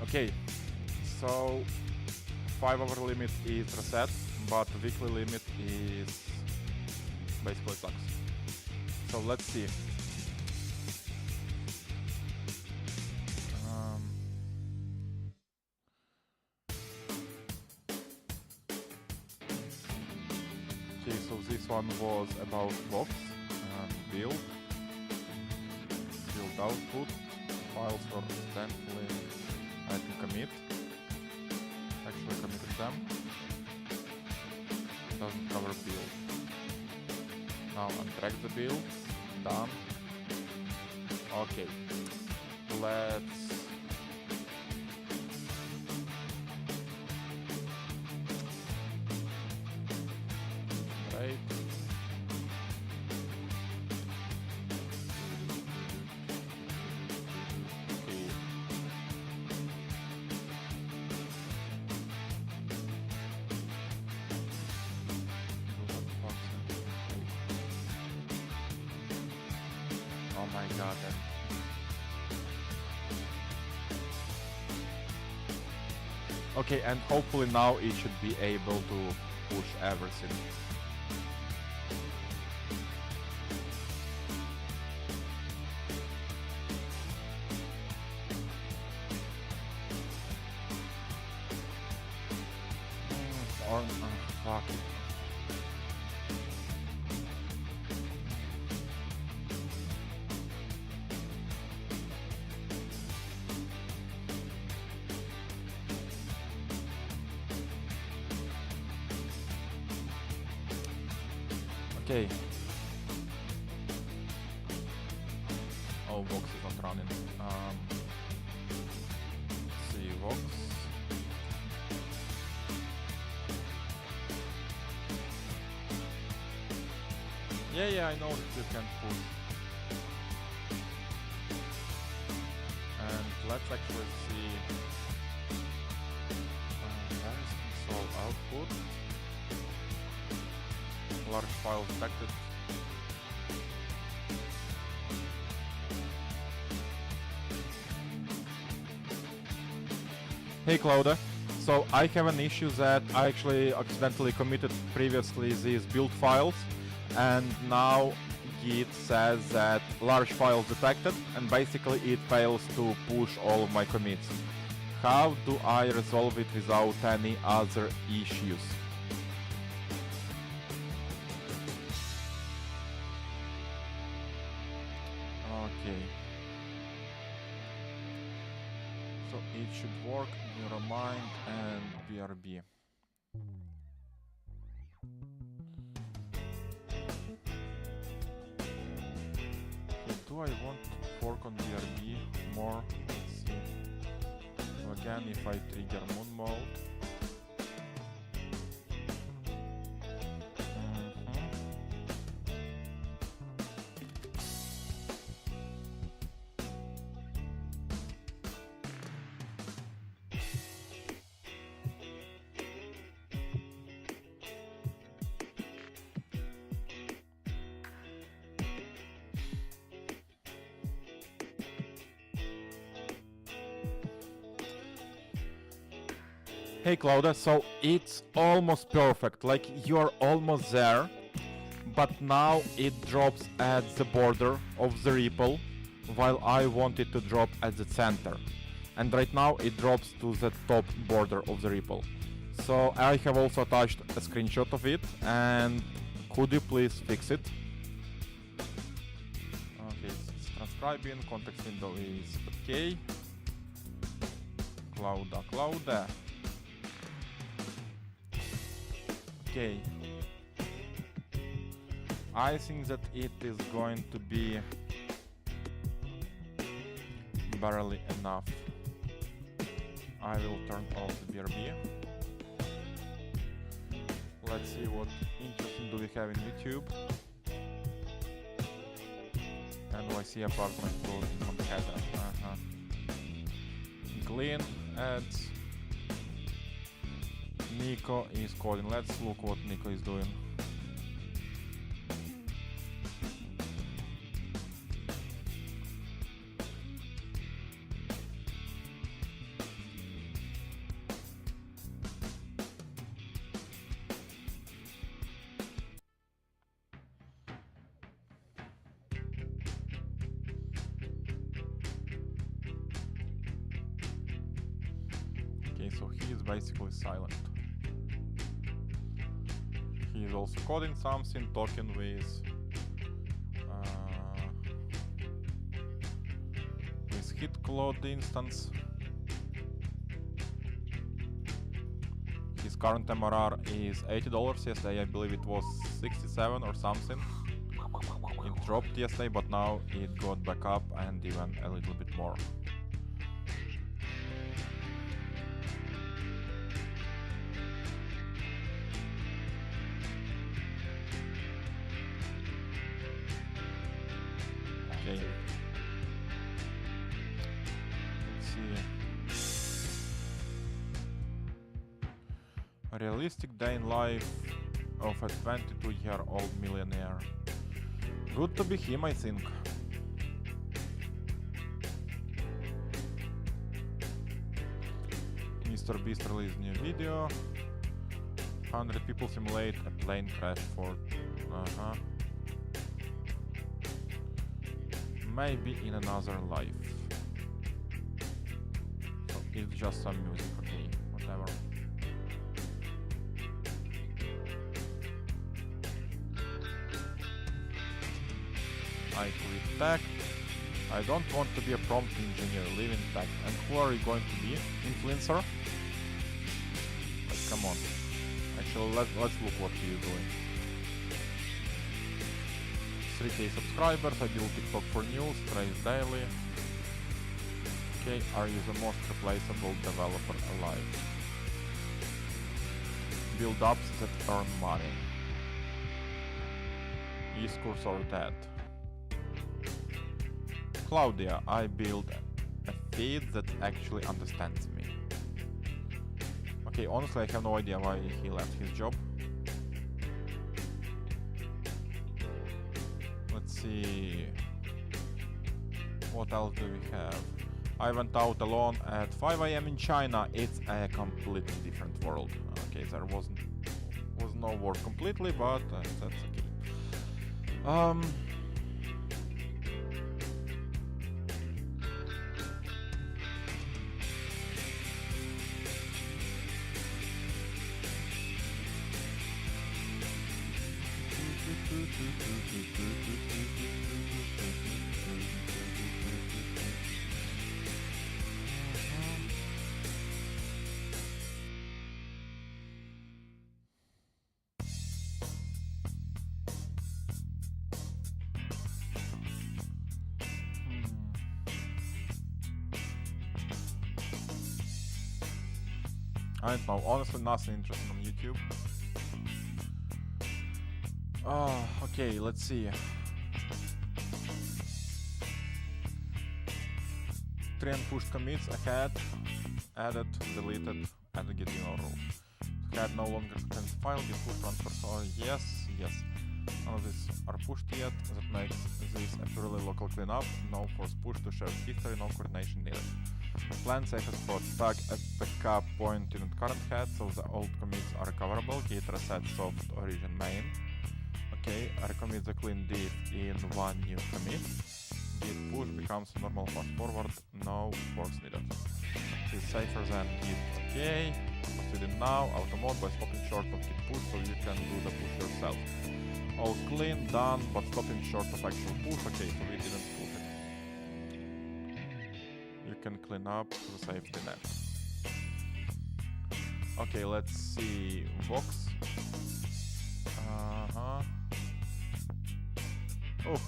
Okay, so 5-hour limit is reset, but weekly limit is basically sucks. So let's see. Okay, so this one was about box and build output, files for sampling, I can commit, actually committed them, doesn't cover build. Now untrack the build, done. Okay, let's right. Oh my god. Okay, and hopefully now it should be able to push everything. Or fuck it. Okay. Oh, Vox is not running. See, Vox. Yeah, I know that you can push. And let's actually see. Where is console output? Large file detected. Hey Claudia, so I have an issue that I actually accidentally committed previously these build files, and now Git says that large files detected, and basically it fails to push all of my commits. How do I resolve it without any other issues? Okay. So it should work, Neuromind and BRB. do I want to fork on BRB more? Let's see. So again, if I trigger moon mode. Hey Claudia, so it's almost perfect, like you're almost there, but now it drops at the border of the ripple, while I want it to drop at the center. And right now it drops to the top border of the ripple. So I have also attached a screenshot of it, and could you please fix it? Okay, it's transcribing, context window is okay. Claudia. Okay. I think that it is going to be barely enough. I will turn off the BRB. Let's see what interesting do we have in YouTube. NYC apartment floor in Manhattan. Clean ads. Nico is calling. Let's look what Nico is doing. Okay, so he is basically silent. He is also coding something, talking with hit cloud instance. His current MRR is $80. Yesterday I believe it was 67 or something. It dropped yesterday, but now it got back up and even a little bit more. Okay. Let's see. A realistic day in life of a 22-year-old millionaire. Good to be him, I think. Mr. Beast released new video. 100 people simulate a plane crash for... Maybe in another life. So it's just some music, okay, whatever. I quit tech. I don't want to be a prompt engineer, live in tech. And who are you going to be? Influencer? Like, come on. Actually, let's look what he is doing. 3K subscribers, I build TikTok for news, trace daily. Okay, are you the most replaceable developer alive? Build apps that earn money. Is cursor dead? Claudia, I build a feed that actually understands me. Okay, honestly I have no idea why he left his job. Let's see, what else do we have? I went out alone at 5 AM in China. It's a completely different world. Okay, there was no war completely, but that's okay. I don't know, honestly nothing interesting on YouTube. Okay, let's see. Three unpushed commits ahead, added, deleted, added get in rule. Head no longer contains file, get push transfer. Oh yes, yes. None of these are pushed yet. That makes this a purely local cleanup. No force push to share history, no coordination needed. Plan safest spot. Tag a backup point in current head so the old commits are recoverable. Git reset soft origin main. Okay, I recommit the clean diff in one new commit. Git push becomes a normal fast forward, no force needed. This is safer than git. Okay, proceeding now, auto mode by stopping short of git push so you can do the push yourself. All clean, done, but stopping short of actual push. Okay, so we didn't push it. You can clean up the safety net. Okay, let's see. Vox. Oh.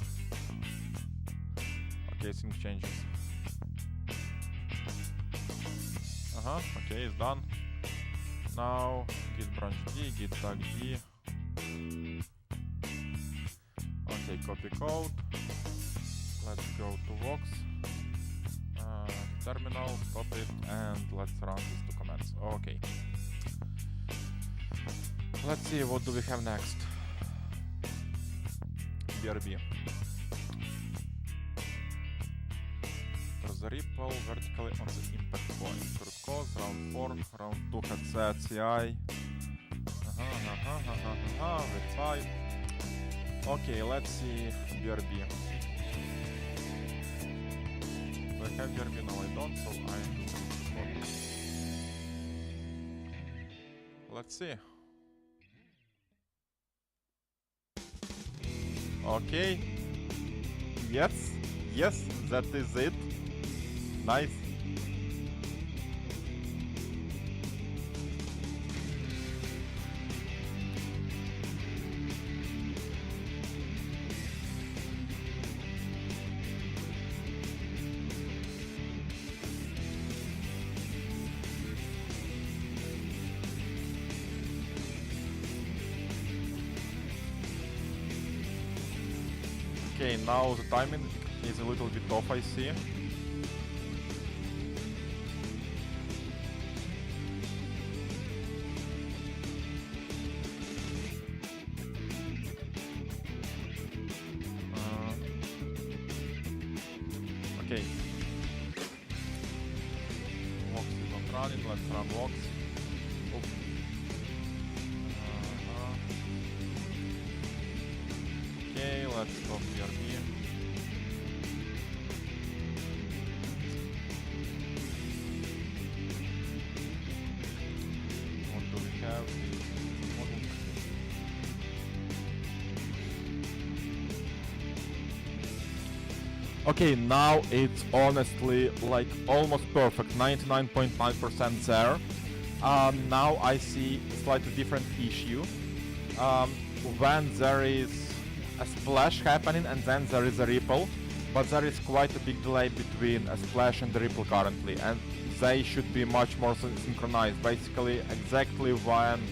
Okay, things changes. Okay, it's done. Now git branch D, git tag D. Okay, copy code. Let's go to Vox. Terminal, stop it, and let's run these two commands. Okay. Let's see, what do we have next? BRB. There's a ripple vertically on the impact point. Root cause, round 4, round 2 headset, CI. Verify. Okay, let's see BRB. Do I have BRB? No, I don't, so I do. Let's see. Okay. Yes, yes, that is it. Nice. Okay, now the timing is a little bit off, I see. Okay. Vox is not running, let's run Vox. Oh. Okay, let's stop BRB. What do we have? Okay, now it's honestly like almost perfect, 99.9% there. Now I see a slightly different issue. When there is a splash happening and then there is a ripple, but there is quite a big delay between a splash and the ripple currently, and they should be much more synchronized. Basically, exactly when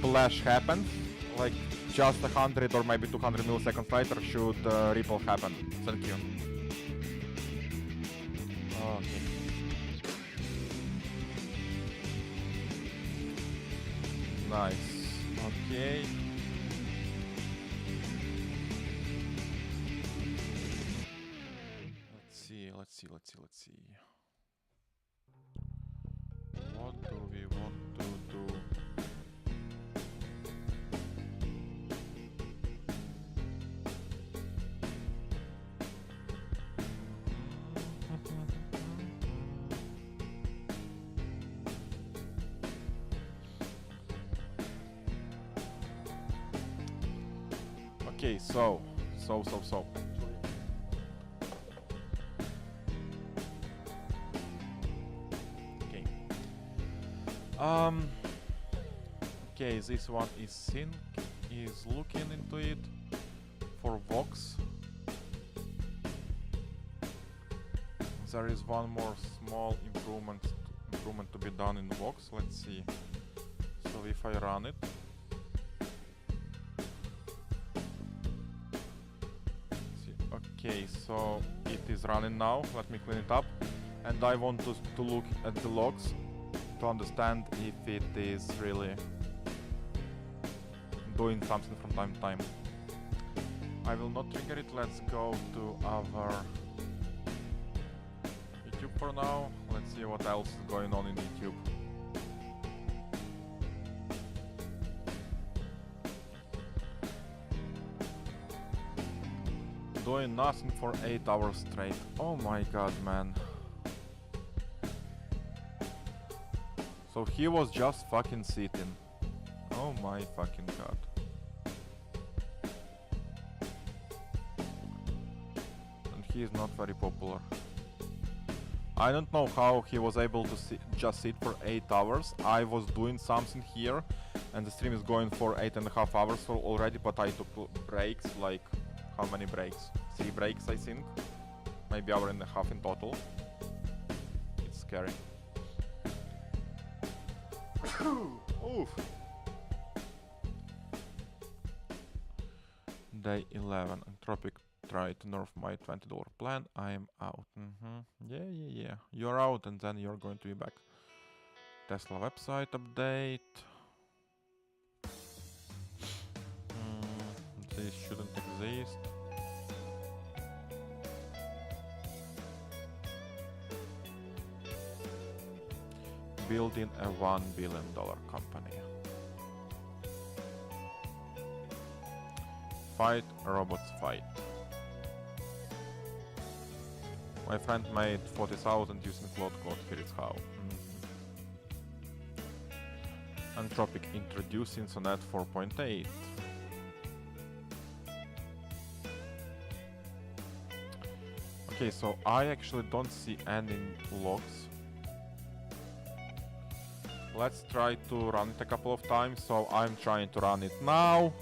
splash happens, like just 100 or maybe 200 milliseconds later should ripple happen. Thank you. Okay. Nice. Okay. Let's see. What do we want to do? Okay, so. Okay. Okay, this one is looking into it for Vox. There is one more small improvement improvement to be done in Vox. Let's see. So if I run it, okay, so it is running now. Let me clean it up, and I want to look at the logs to understand if it is really doing something from time to time. I will not trigger it. Let's go to our YouTube for now. Let's see what else is going on in YouTube. Doing nothing for 8 hours straight. Oh my god, man. So he was just fucking sitting. Oh my fucking god. And he is not very popular. I don't know how he was able to just sit for 8 hours. I was doing something here and the stream is going for 8.5 hours already, but I took breaks, like how many breaks? 3 breaks, I think. Maybe hour and a half in total. It's scary. Oof. Day 11. Anthropic tried to nerf my $20 plan. I am out. Yeah. You're out and then you're going to be back. Tesla website update. This shouldn't exist. Building a $1 billion company. Fight, robots fight. My friend made 40,000 using Cloud Code, here is how. Anthropic introducing Sonnet 4.8. Okay, so I actually don't see any logs. Let's try to run it a couple of times, so I'm trying to run it now.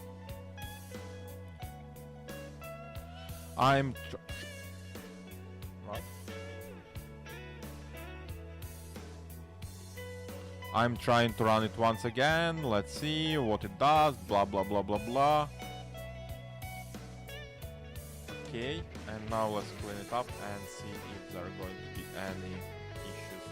What? I'm trying to run it once again. Let's see what it does. Blah blah blah blah blah. Okay, and now let's clean it up and see if there are going to be any issues.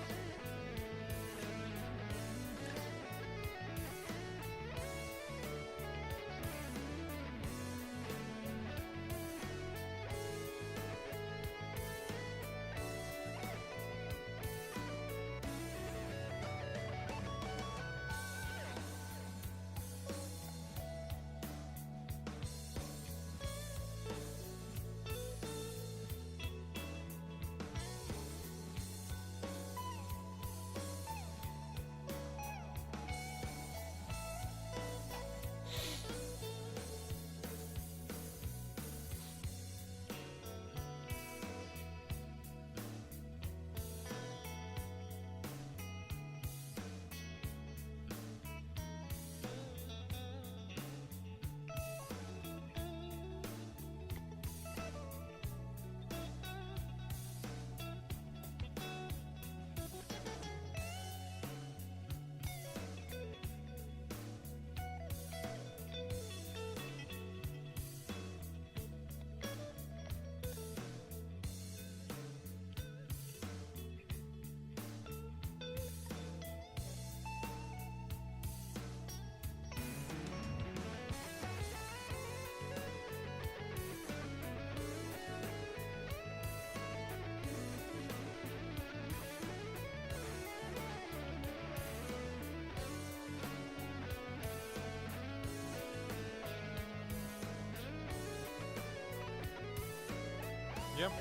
Yep,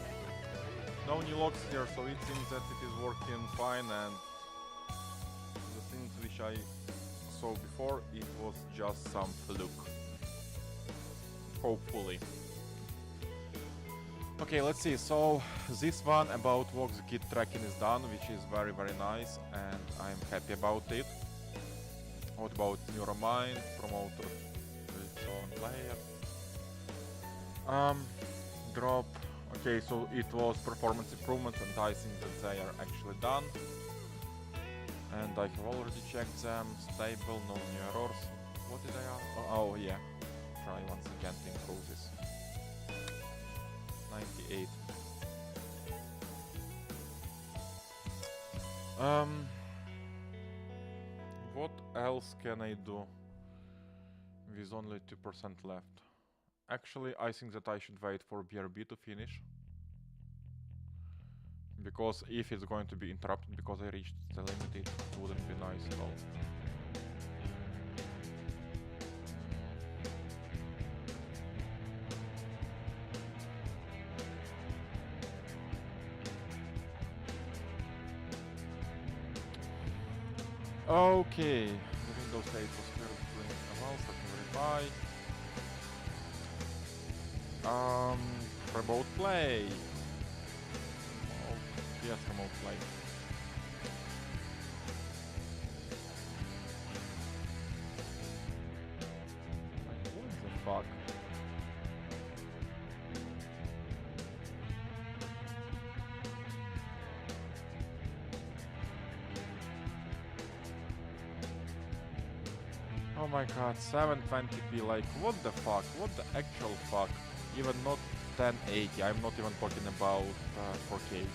no new logs here, so it seems that it is working fine, and the things which I saw before, it was just some fluke. Hopefully. Okay, let's see. So this one about Vox Git tracking is done, which is very nice, and I'm happy about it. What about Neuromind, promoter, player? Drop. Okay, so it was performance improvement, and I think that they are actually done. And I have already checked them. Stable, no new errors. What did I ask? Oh yeah. Try once again to improve this. 98. What else can I do with only 2% left? Actually, I think that I should wait for BRB to finish. Because if it's going to be interrupted because I reached the limit, it wouldn't be nice at all. Okay, the Windows 8 was cleared during a month, let me verify. Remote play. Yes, remote play. Like, what the fuck? Oh my god, 720p, like, what the fuck? What the actual fuck? Even not 1080, I'm not even talking about 4K.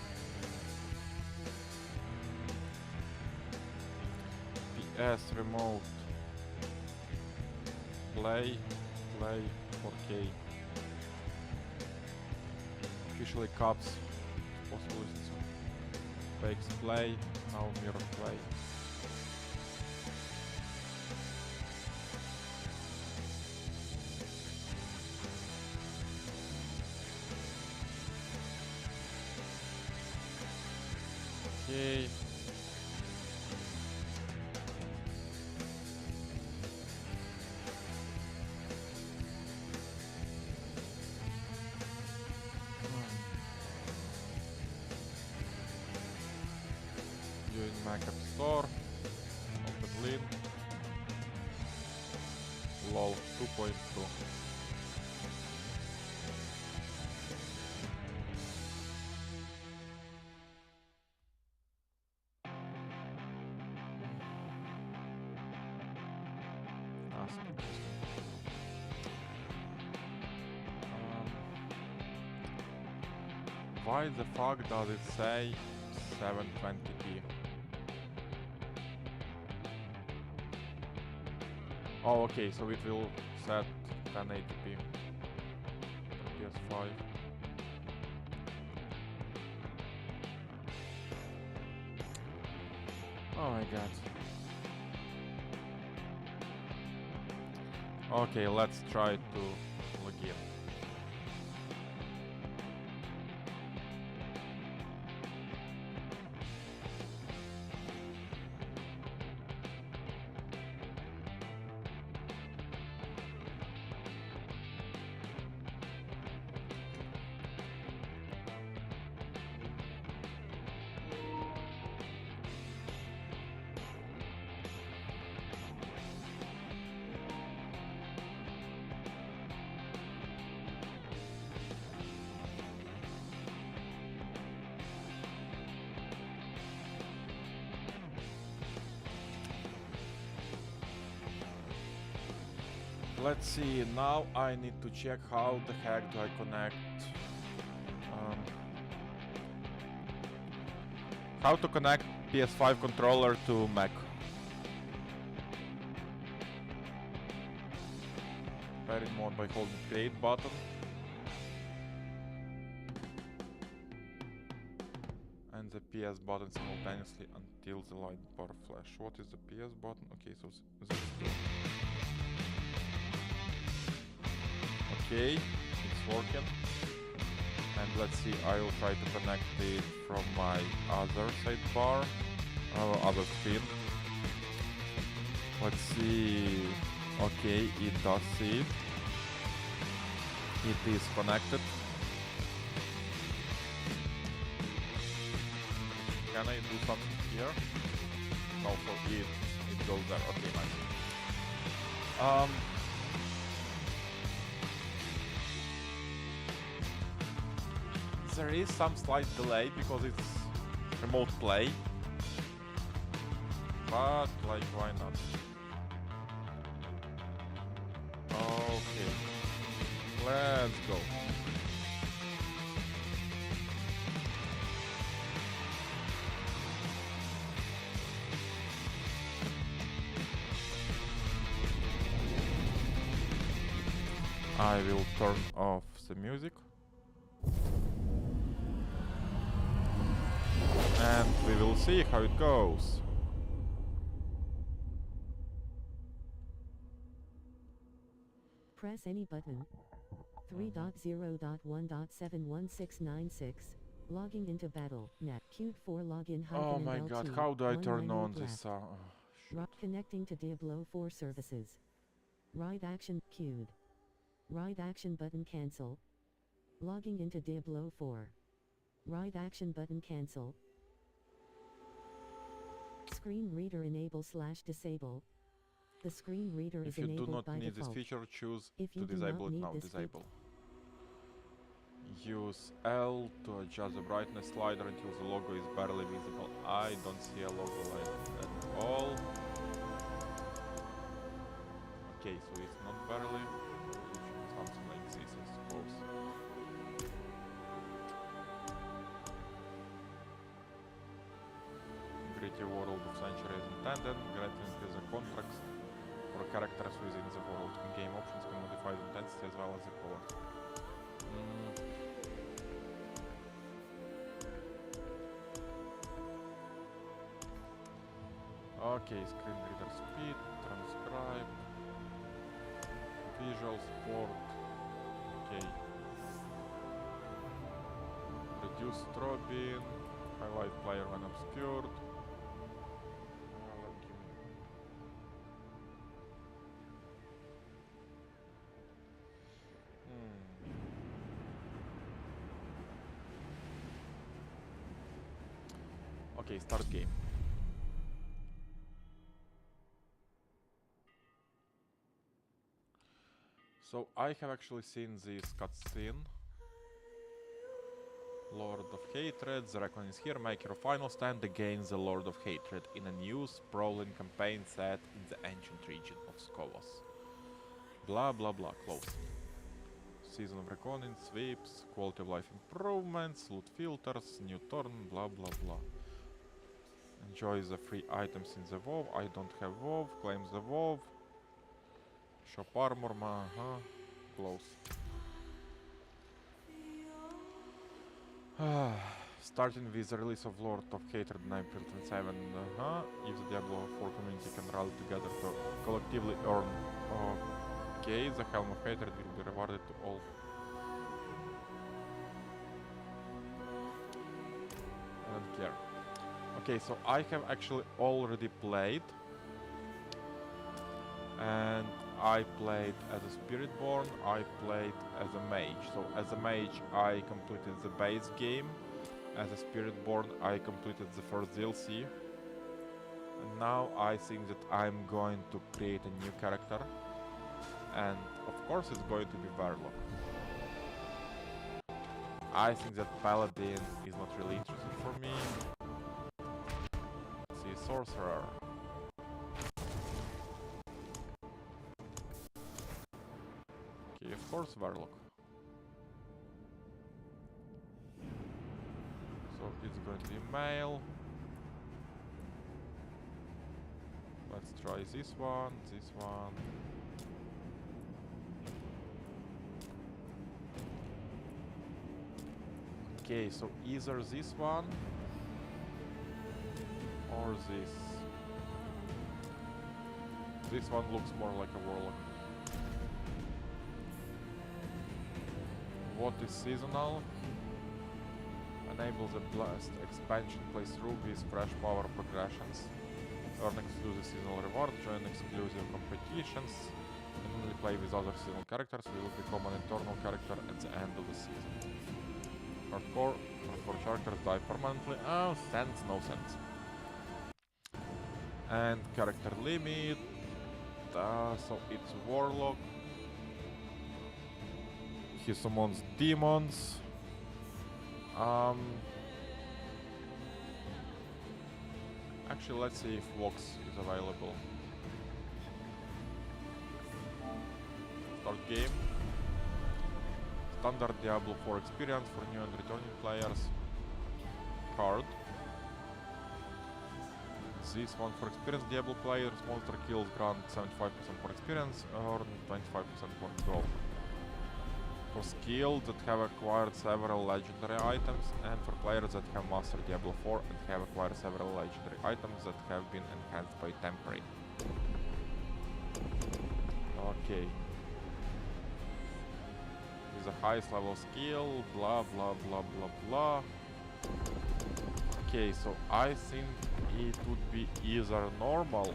PS remote. Play 4K. Officially caps. Possible fakes play, now mirror play. Okay. Doing Mac App Store. Open link. LOL 2.2. Why the fuck does it say 720p? Oh, okay, so it will set 1080p. PS5. Oh my god. Okay, let's try to log in. Let's see, now I need to check how the heck do I connect. How to connect PS5 controller to Mac. Pair in mode by holding create button. And the PS button simultaneously until the light bar flash. What is the PS button? Okay, so this is two. Okay, it's working. And let's see, I will try to connect it from my other sidebar, other screen. Let's see. Okay, it does it. It is connected. Can I do something here? No, for it goes there. Okay, nice. There is some slight delay because it's remote play. but like why not? Okay, let's go. I will turn off the music. And we will see how it goes. Press any button. 3.0.1.71696. Logging into battle. Net. Qt 4 login. Oh my god, how do I turn on this? Connecting to Diablo 4 services. Ride action. Queued. Ride action button cancel. Logging into Diablo 4. Ride action button cancel. Screen reader enable / disable. The screen reader is If you do enabled by not need this default. feature, choose If you to do disable not it need now. this Disable. Use L to adjust the brightness slider until the logo is barely visible. I don't see a logo like at all. Okay, so it's not barely. Something like this, I suppose. Gritty world of centuries intended. Granting is a contract for characters within the world. In-game options can modify the intensity as well as the color. Okay, screen reader speed, transcribe, visual support, okay. Reduce strobing, highlight player when obscured. Okay, start game. So I have actually seen this cutscene. Lord of Hatred, the Reckoning is here. Make your final stand against the Lord of Hatred in a new sprawling campaign set in the ancient region of Skovos. Blah blah blah, close. Season of Reckoning, sweeps, quality of life improvements, loot filters, new turn, blah blah blah. Enjoy the free items in the WoW. I don't have WoW, claims the WoW. Shop armor, close. Starting with the release of Lord of Hatred in April 27, if the Diablo 4 community can rally together to collectively earn. Okay, the Helm of Hatred will be rewarded to all. I don't care. Okay, so I have actually already played. And I played as a Spiritborn, I played as a mage. So as a mage I completed the base game. As a Spiritborn I completed the first DLC. And now I think that I'm going to create a new character. And of course it's going to be Warlock. I think that Paladin is not really interesting for me. Let's see, Sorcerer. Okay, of course Warlock. So it's going to be male. Let's try this one, this one. Okay, so either this one or this. This one looks more like a warlock. What is seasonal? Enable the blast expansion playthrough with fresh power progressions. Earn exclusive seasonal reward, join exclusive competitions, and only play with other seasonal characters. You will become an eternal character at the end of the season. Hardcore characters die permanently. Oh, sense, no sense. And character limit. So it's warlock. He summons demons. Actually, let's see if Vox is available. Start game. Standard Diablo 4 experience for new and returning players. Hard. This one for experienced Diablo players. Monster kills grant 75% more experience, earn 25% more gold. For skills that have acquired several legendary items, and for players that have mastered Diablo 4 and have acquired several legendary items that have been enhanced by temporary. Okay. With the highest level skill, blah blah blah blah blah. Okay, so I think it would be either normal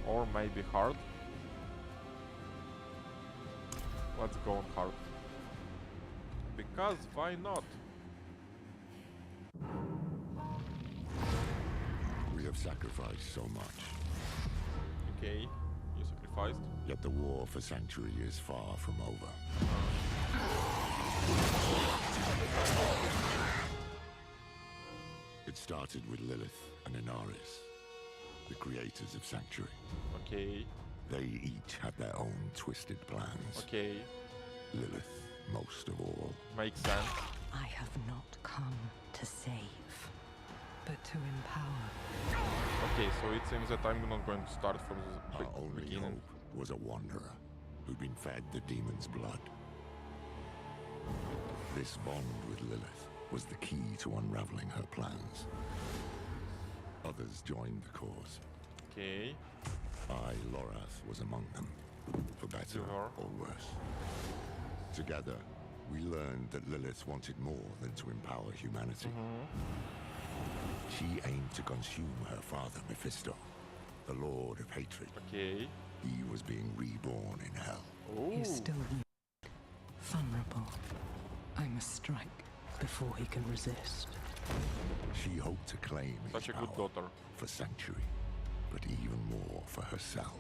or maybe hard. Let's go on hard. Because why not? We have sacrificed so much, Okay, you sacrificed. yet the war for Sanctuary is far from over. It started with Lilith and Inaris, the creators of Sanctuary. Okay, They each had their own twisted plans. okay, Lilith, most of all. makes sense. I have not come to save, but to empower. Okay, so it seems that I'm not going to start from the Our only beginning. hope was a wanderer who'd been fed the demon's blood. This bond with Lilith was the key to unraveling her plans. Others joined the cause. Okay, I, Lorath, was among them, for better You are. or worse. Together, we learned that Lilith wanted more than to empower humanity. She aimed to consume her father, Mephisto, the Lord of Hatred. okay. He was being reborn in hell. Ooh. He's still weak, vulnerable. I must strike before he can resist. She hoped to claim Such his a good power daughter. for Sanctuary, but even more for herself.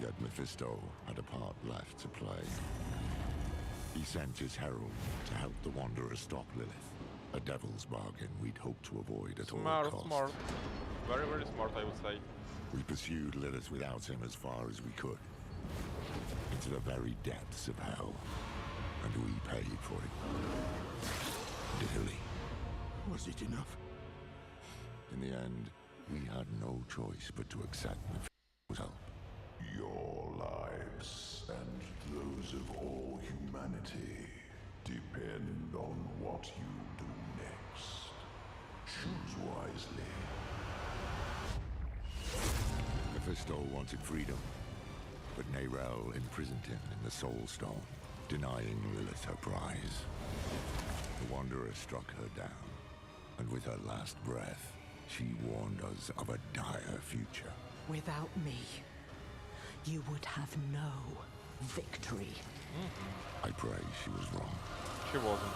Yet Mephisto had a part left to play. He sent his herald to help the Wanderer stop Lilith, a devil's bargain we'd hoped to avoid at all Smart, costs. smart. Very, very smart, I would say. We pursued Lilith without him as far as we could, into the very depths of hell, and we paid for it. Dearly. Was it enough? In the end, we had no choice but to accept Mephisto's help. Your lives and those of all humanity depend on what you do next. Choose wisely. Mephisto wanted freedom, but Nerel imprisoned him in the Soul Stone, denying Lilith her prize. The Wanderer struck her down, and with her last breath, she warned us of a dire future. Without me, you would have no victory. I pray she was wrong. She wasn't.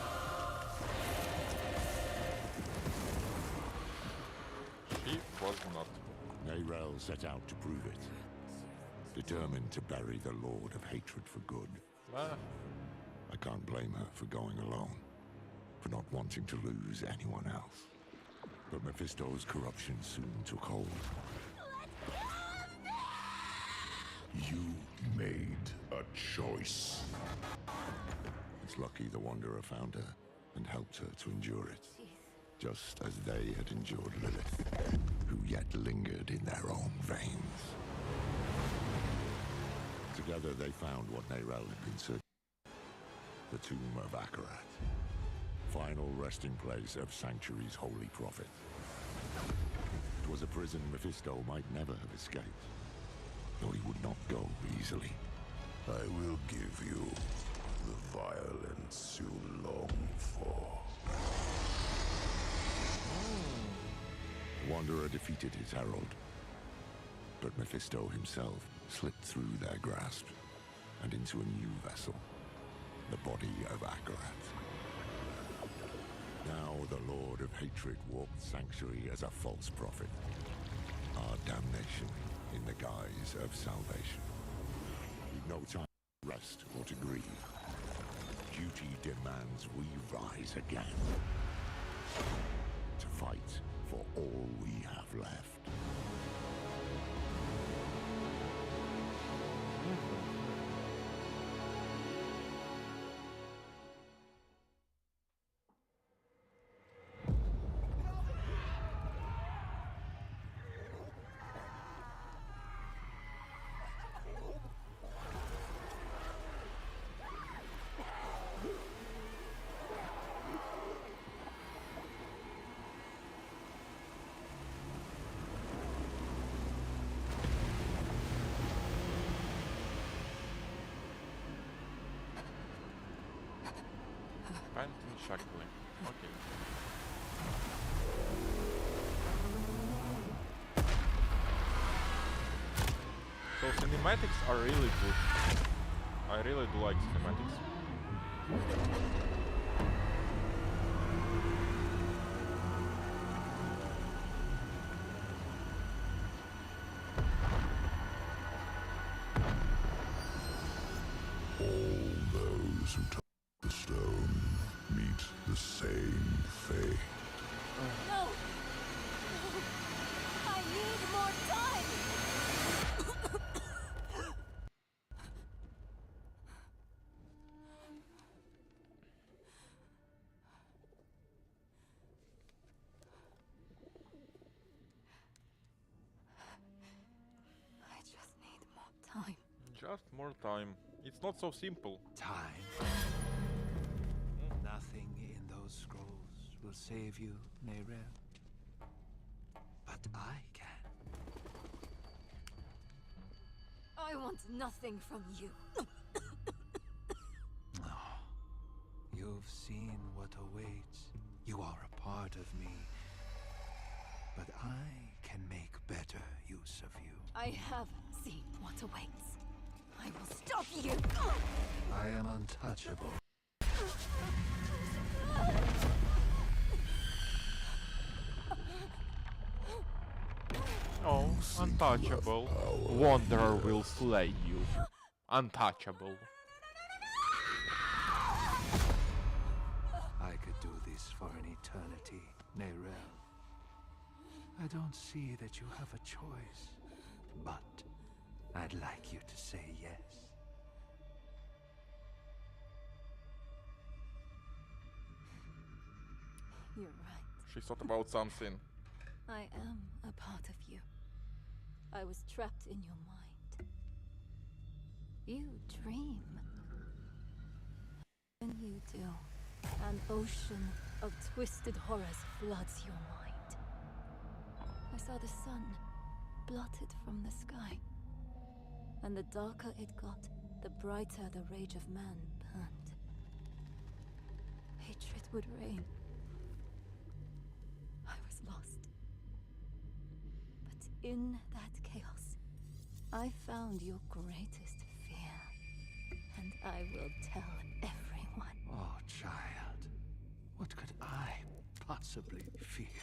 She was not. Nerel set out to prove it, determined to bury the Lord of Hatred for good. Ah, I can't blame her for going alone, for not wanting to lose anyone else. But Mephisto's corruption soon took hold. You made a choice. It's lucky the Wanderer found her and helped her to endure it, just as they had endured Lilith, who yet lingered in their own veins. Together they found what Nerel had been searching for, the Tomb of Akarat, final resting place of Sanctuary's holy prophet. It was a prison Mephisto might never have escaped, though he would not go easily. I will give you the violence you long for. The Wanderer defeated his herald, but Mephisto himself slipped through their grasp and into a new vessel, the body of Akarat. Now the Lord of Hatred walked Sanctuary as a false prophet, our damnation in the guise of salvation. We've no time to rest or to grieve. Duty demands we rise again, to fight for all we have left. Exactly. Okay. So cinematics are really good. I really do like cinematics. All those who touch the stone meet the same fate. No! I need more time! I just need more time. Just more time. It's not so simple. Time. Nothing in those scrolls will save you, Neyrel. But I can. I want nothing from you. You've seen what awaits. You are a part of me. But I can make better use of you. I have seen what awaits. I will stop you! I am untouchable. Oh, untouchable. Wanderer will slay you. Untouchable. I could do this for an eternity, Neyrel. I don't see that you have a choice, but I'd like you to say yes. You're right. She thought about something. I am a part of you. I was trapped in your mind. You dream. And you do. An ocean of twisted horrors floods your mind. I saw the sun blotted from the sky. And the darker it got, the brighter the rage of man burned. Hatred would reign. I was lost. But in that chaos, I found your greatest fear. And I will tell everyone. Oh, child. What could I possibly fear?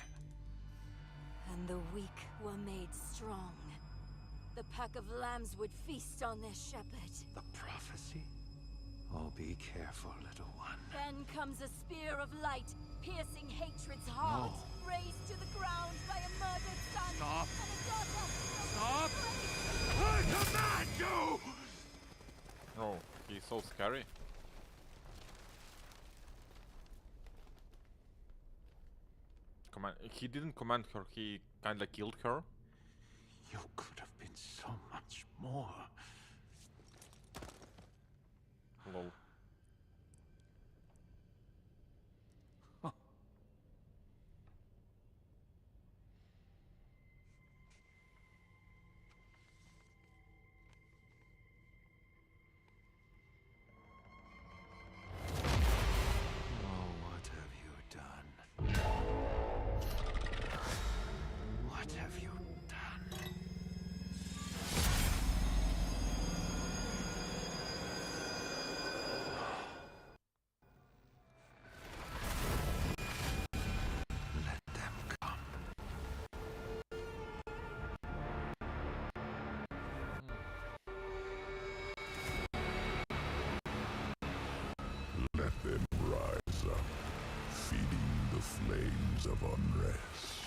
And the weak were made strong. The pack of lambs would feast on their shepherd. The prophecy? Oh, be careful, little one. Then comes a spear of light, piercing hatred's heart. No. Razed to the ground by a murdered son. Stop. And a daughter. Stop! I command you! Oh, he's so scary. He didn't command her, he kinda killed her. You could have been so much more. Lol. Oh, what have you done? What have you done? Let them come. Let them rise up, feeding the flames of unrest.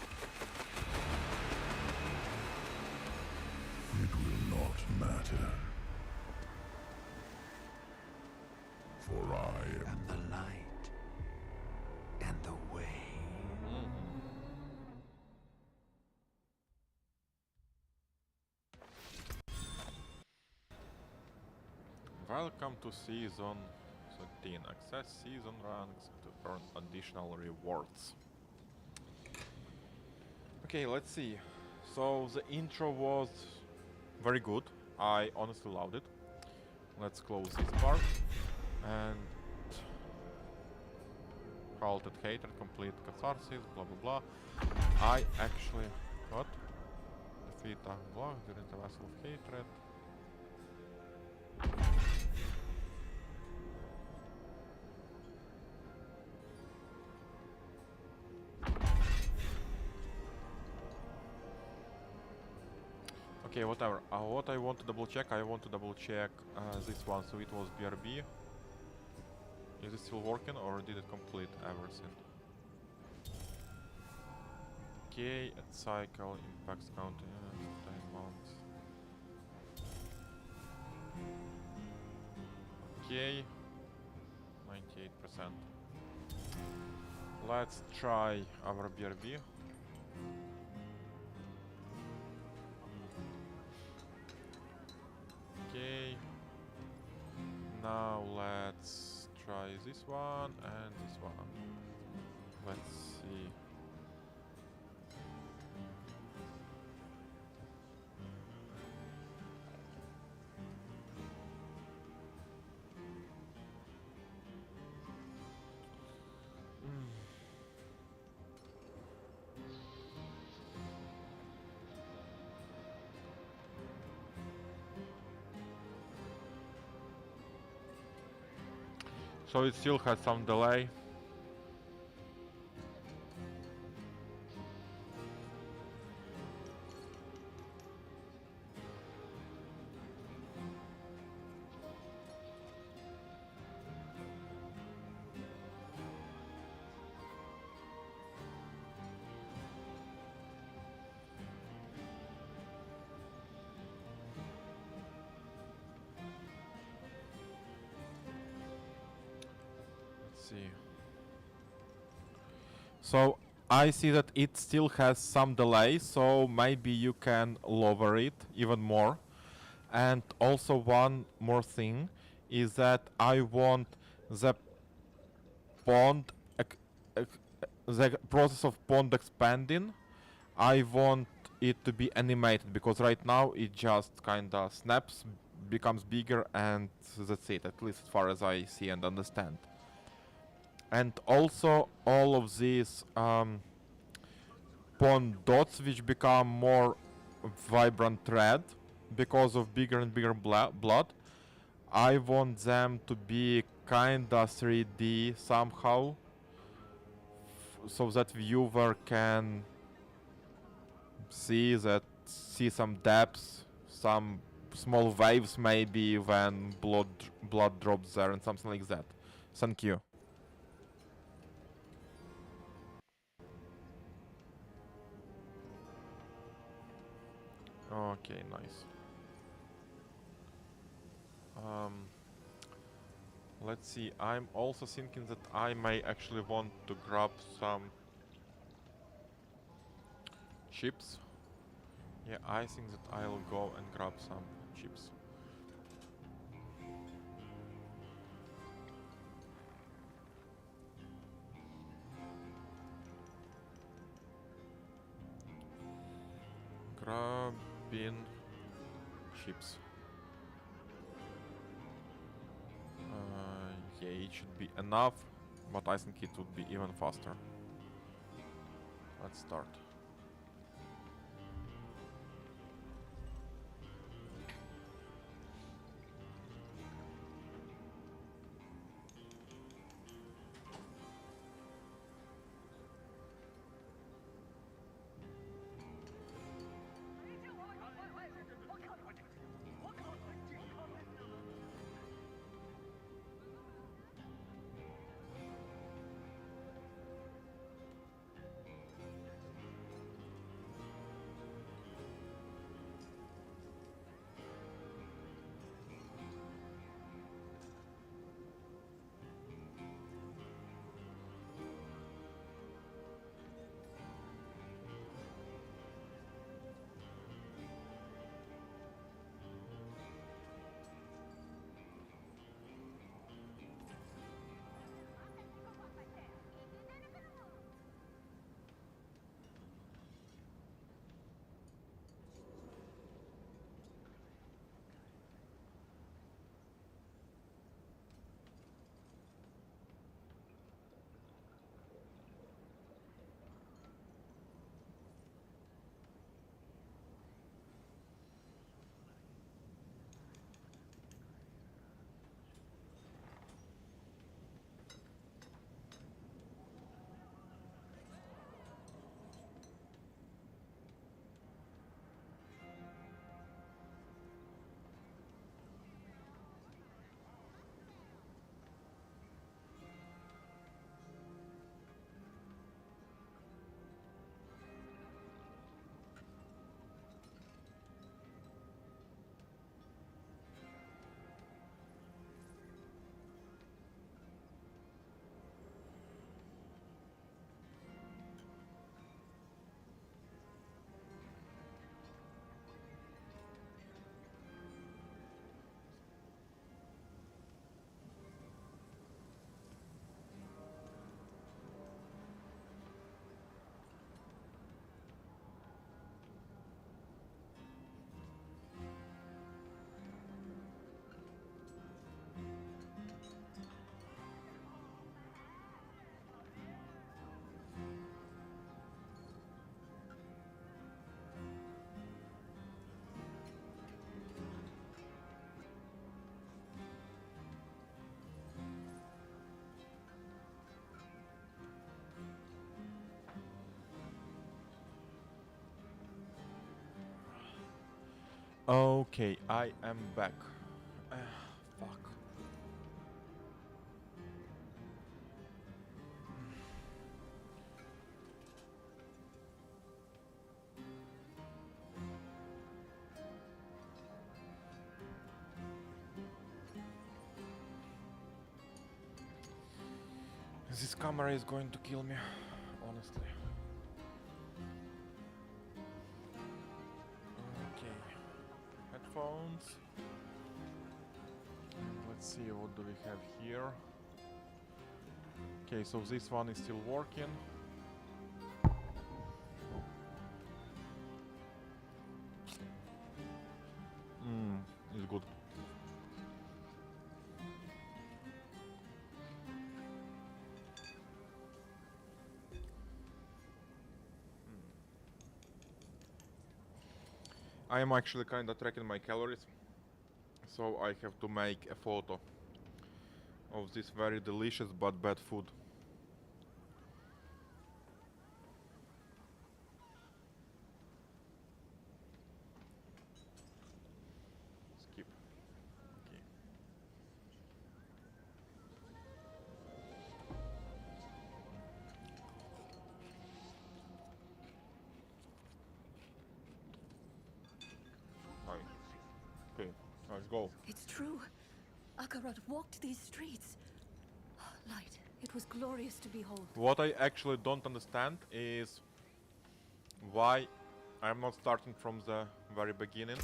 It will not matter. For I am And the light. And the way. Welcome to season 13. Access season ranks to earn additional rewards. Okay, let's see. So the intro was very good. I honestly loved it. Let's close this part. And Halted hatred, complete catharsis, blah blah blah. I actually... What? Defeat a block during the vessel of hatred. Okay, whatever. What I want to double check, I want to double check this one. So it was BRB. Is it still working or did it complete everything? Okay, at cycle, impacts counter, 10 months. Okay, 98%. Let's try our BRB. Okay. Now let's try this one and this one. Let's see. So it still has some delay. Let's see. So I see that it still has some delay, so maybe you can lower it even more. And also one more thing is that I want the pond, the process of pond expanding, I want it to be animated, because right now it just kinda snaps, becomes bigger, and that's it, at least as far as I see and understand. And also all of these pond dots which become more vibrant red because of bigger and bigger blood, I want them to be kinda 3D somehow, so that viewer can see some depths, some small waves maybe when blood drops there and something like that. Thank you. Okay, nice. Let's see, I'm also thinking that I may actually want to grab some chips. Yeah, I think that I'll go and grab some chips. Grabbing chips. Yeah, it should be enough, but I think it would be even faster. Let's start. Okay, I am back. Fuck. This camera is going to kill me, honestly. Okay, headphones. And let's see what do we have here. Okay, so this one is still working. It's good. I am actually kinda tracking my calories, so I have to make a photo of this very delicious but bad food. Skip. Okay. Hi. Okay, let's go. It's true. Akarat walked these streets. Light. It was glorious to behold. What I actually don't understand is why I'm not starting from the very beginning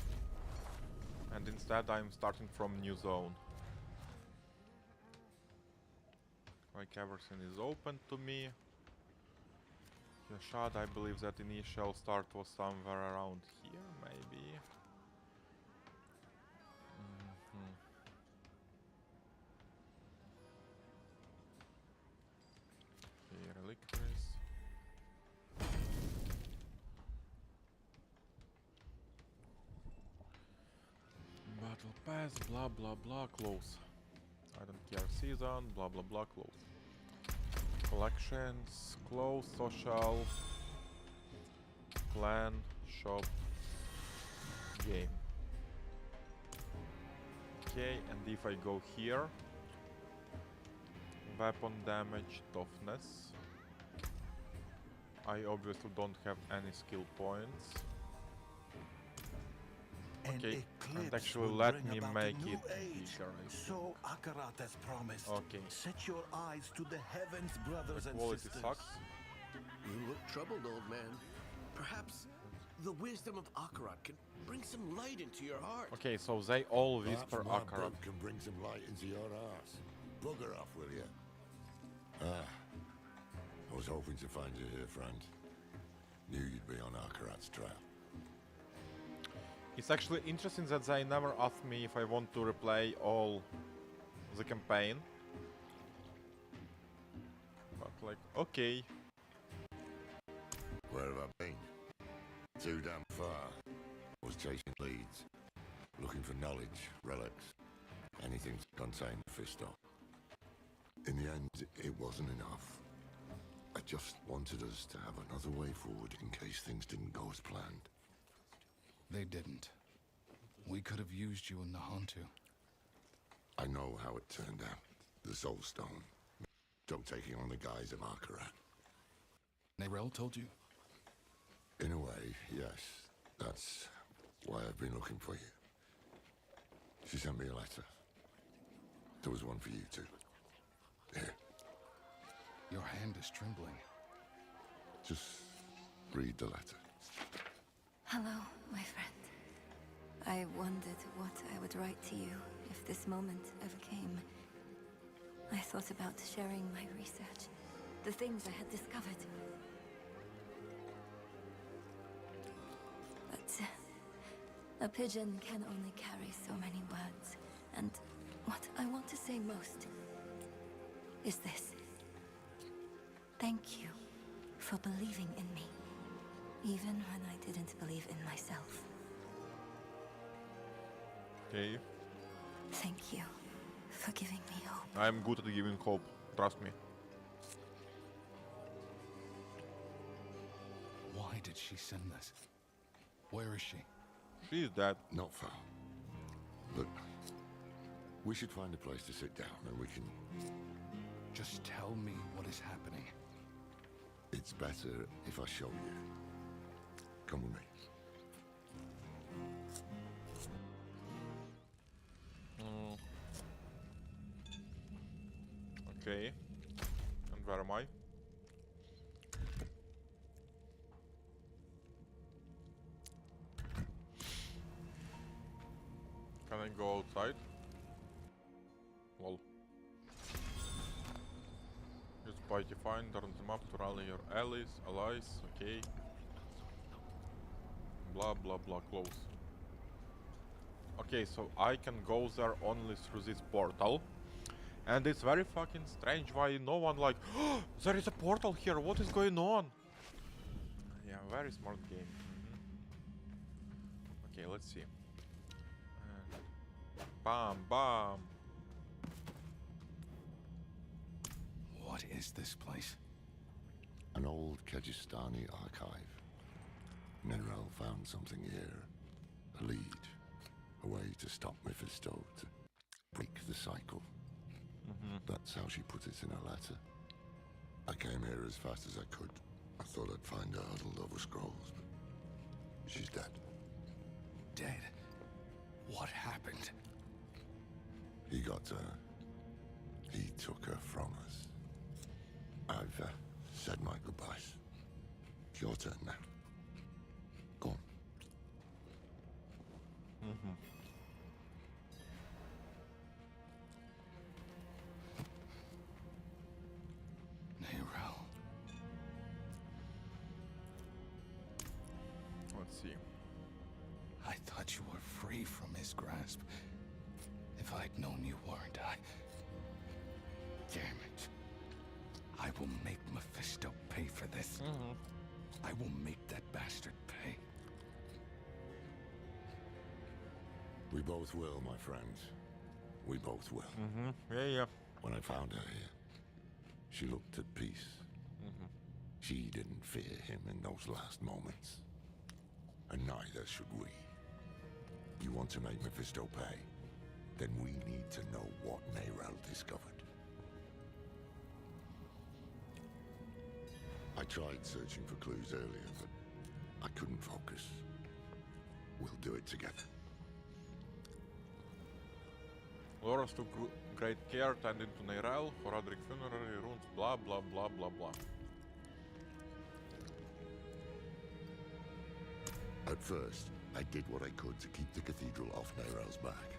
and instead I'm starting from new zone. Like everything is open to me. Yashad, I believe that initial start was somewhere around here, maybe. Okay, reliquaries. Battle pass, blah blah blah, close. I don't care, season, blah blah blah, close. Collections, close, social, clan, shop, game. Okay, and if I go here, weapon damage, toughness. I obviously don't have any skill points. Okay, and actually let me make it bigger. So Akarat has promised. Okay. Set your eyes to the heavens, brothers The and quality sisters. sucks. You look troubled, old man. Perhaps the wisdom of Akarat can bring some light into your heart. Okay, so they all whisper Perhaps my Akarat. boat can bring some light into your ass. Bugger off, will you? Ah, I was hoping to find you here, friend. Knew you'd be on Akarat's trail. It's actually interesting that they never asked me if I want to replay all the campaign. But like, okay. Where have I been? Too damn far. I was chasing leads, looking for knowledge, relics, anything to contain the Fisto. In the end, it wasn't enough. I just wanted us to have another way forward in case things didn't go as planned. They didn't. We could have used you in the Hantu. I know how it turned out. The Soul Stone. So taking on the guise of Akarat. Nerel told you? In a way, yes. That's why I've been looking for you. She sent me a letter. There was one for you too. Here. Your hand is trembling. Just read the letter. Hello, my friend. I wondered what I would write to you if this moment ever came. I thought about sharing my research, the things I had discovered. But a pigeon can only carry so many words, and what I want to say most is this. Thank you for believing in me, even when I didn't believe in myself. Okay. Thank you for giving me hope. I'm good at giving hope, trust me. Why did she send this? Where is she? She's dead. Not far. Look, we should find a place to sit down and we can... Just tell me what is happening. It's better if I show you. Come with me. Okay. And where am I? Can I go outside? Well. Use party finder on the map to rally your allies, okay. Blah blah blah, close. Okay, so I can go there only through this portal. And it's very fucking strange why no one like, oh, there is a portal here, what is going on? Yeah, very smart game. Okay, let's see. Bam, bam. What is this place? An old Kyrgyzstani archive. Nerel found something here. A lead. A way to stop Mephisto, to break the cycle. That's how she put it in her letter. I came here as fast as I could. I thought I'd find her huddled over scrolls, but she's dead. Dead? What happened? He got her. He took her from us. I've said my goodbyes. It's your turn now. Go on. Nerel. Let's see. I thought you were free from his grasp. If I'd known you weren't, Damn it. I will make Mephisto pay for this. I will make that bastard pay. We both will, my friend. We both will. Yeah. When I found her here, she looked at peace. She didn't fear him in those last moments. And neither should we. You want to make Mephisto pay? Then we need to know what Nerel discovered. I tried searching for clues earlier, but I couldn't focus. We'll do it together. Laura's took great care tending to Nerel, Horadric funerary runes, blah blah blah blah blah. At first, I did what I could to keep the cathedral off Nerel's back.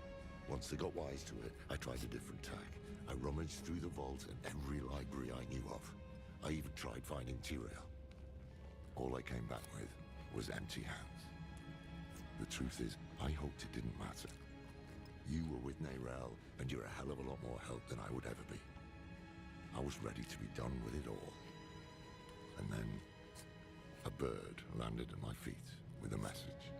Once they got wise to it, I tried a different tack. I rummaged through the vault and every library I knew of. I even tried finding Tyrael. All I came back with was empty hands. The truth is, I hoped it didn't matter. You were with Nerel, and you're a hell of a lot more help than I would ever be. I was ready to be done with it all. And then, a bird landed at my feet with a message.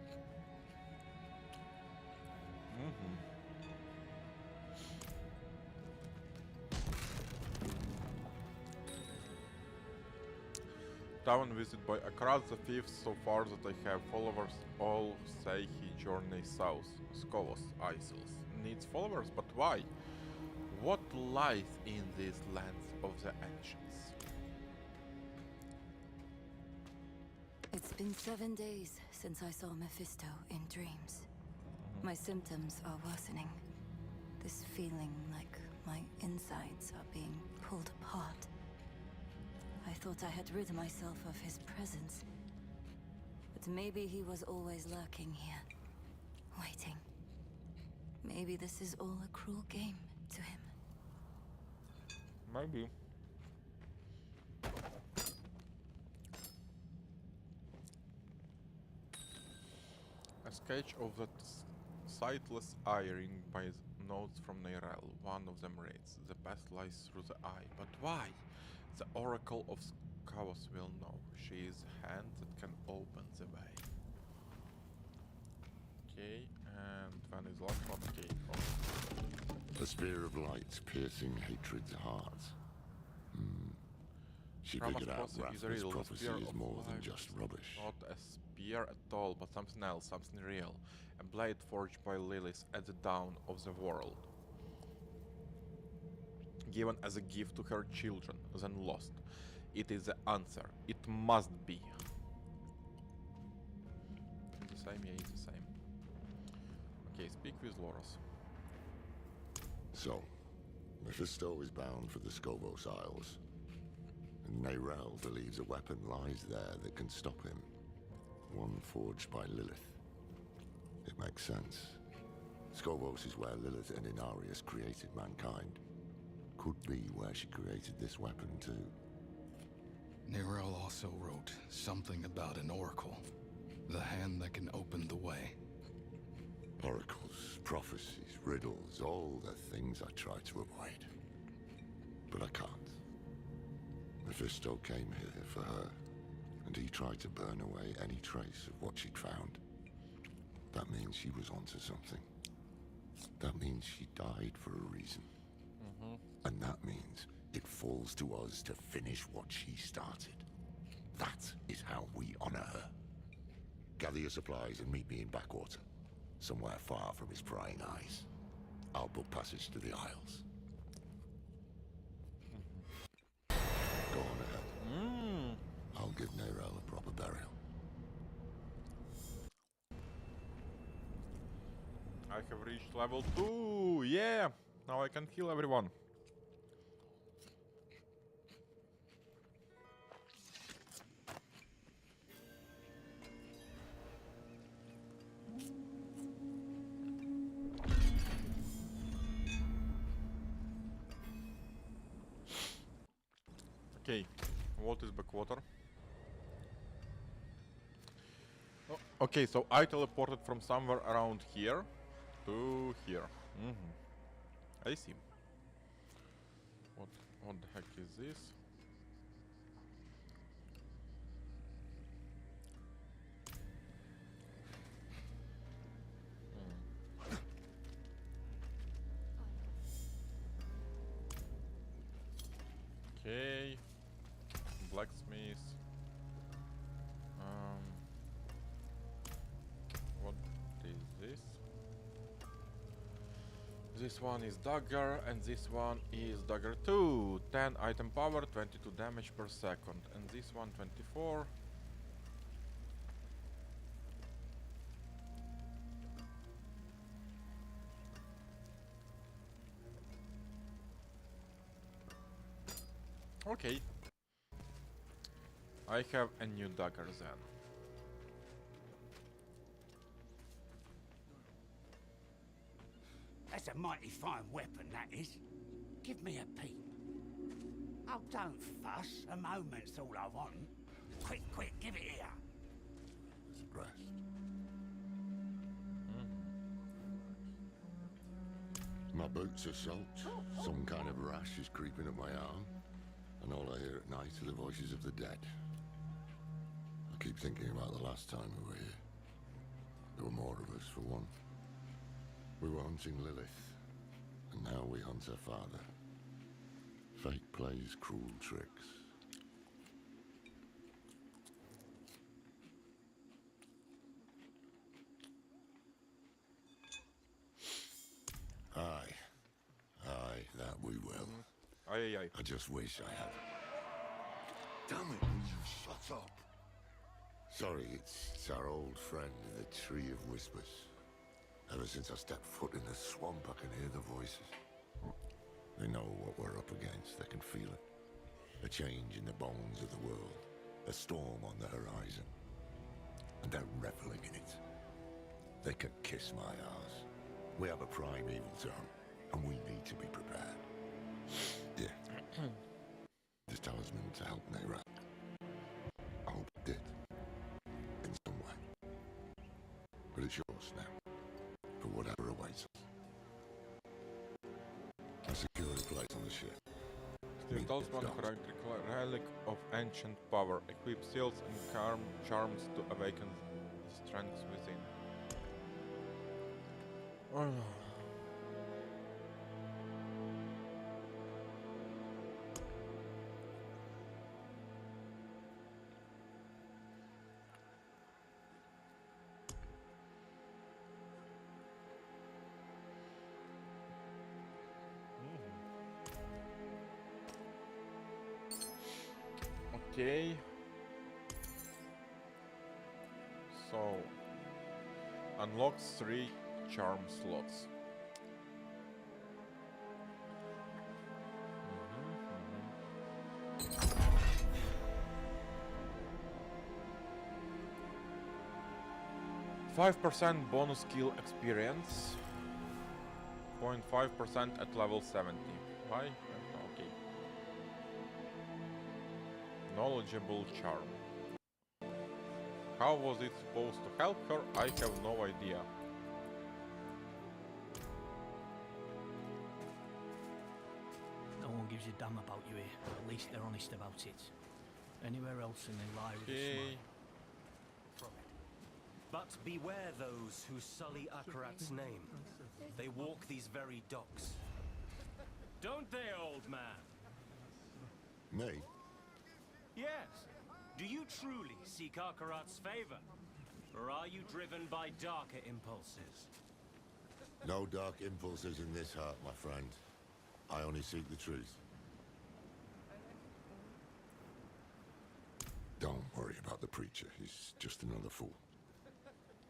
Town visited by across the fifth so far that I have followers all say he journeys south. Skolos, Isles. Needs followers, but why? What lies in these lands of the ancients? It's been 7 days since I saw Mephisto in dreams. My symptoms are worsening. This feeling like my insides are being pulled apart. I thought I had rid myself of his presence. But maybe he was always lurking here, waiting. Maybe this is all a cruel game to him. Maybe. A sketch of the sightless eye ring by notes from Nerel. One of them reads, the path lies through the eye. But why? The Oracle of Skaos will know. She is the hand that can open the way. Okay, and when is last one? Okay. Oh. A spear of light piercing hatred's heart. She Rama's figured out prophecy is Rath's real. The prophecy spear is of more than life just is rubbish. Not a spear fear at all, but something else, something real. A blade forged by Lilith at the dawn of the world. Given as a gift to her children, then lost. It is the answer. It must be. It's the same, yeah, it's the same. Okay, speak with Loras. So, Mephisto is bound for the Scovos Isles. And Neyrel believes a weapon lies there that can stop him. One forged by Lilith. It makes sense. Scovos is where Lilith and Inarius created mankind. Could be where she created this weapon too. Neyrel also wrote something about an oracle. The hand that can open the way. Oracles, prophecies, riddles, all the things I try to avoid. But I can't. Mephisto came here for her, and he tried to burn away any trace of what she'd found. That means she was onto something. That means she died for a reason. And that means it falls to us to finish what she started. That is how we honor her. Gather your supplies and meet me in Backwater, somewhere far from his prying eyes. I'll book passage to the Isles. Go on ahead. I'll give Neyrel a proper burial. I have reached level 2! Yeah! Now I can heal everyone. Okay, what is Backwater? Oh, okay, so I teleported from somewhere around here to here. I see. What the heck is this? Okay. Blacksmith. What is this? This one is dagger, and this one is dagger 2. 10 item power, 22 damage per second. And this one 24. Okay. I have a new dagger then. That's a mighty fine weapon, that is. Give me a peep. Oh, don't fuss. A moment's all I want. Quick, give it here. Rest. My boots are soaked. Some kind of rash is creeping up my arm. And all I hear at night are the voices of the dead. I keep thinking about the last time we were here. There were more of us, for one. We were hunting Lilith, and now we hunt her father. Fate plays cruel tricks. Aye, that we will. Aye. I just wish I had. Damn it, will you shut up? Sorry, it's our old friend, the Tree of Whispers. Ever since I stepped foot in the swamp, I can hear the voices. They know what we're up against. They can feel it. A change in the bones of the world. A storm on the horizon. And they're reveling in it. They can kiss my ass. We have a prime evil to hunt, and we need to be prepared. Yeah. This talisman to help Neyrel. I hope it did. In some way. But it's yours now. For whatever awaits us. I secured a place on the ship. The talisman, relic of ancient power. Equip seals and charms to awaken the strength within. Oh. Okay. So, unlocks 3 charm slots. 5% bonus skill experience. 0.5% at level 70. Why? Okay. Knowledgeable charm. How was it supposed to help her? I have no idea. No one gives a damn about you here. At least they're honest about it. Anywhere else and they lie with a smile. But beware those who sully Akarat's name. They walk these very docks. Don't they, old man? Me? Yes. Do you truly seek Akarat's favor? Or are you driven by darker impulses? No dark impulses in this heart, my friend. I only seek the truth. Don't worry about the preacher. He's just another fool.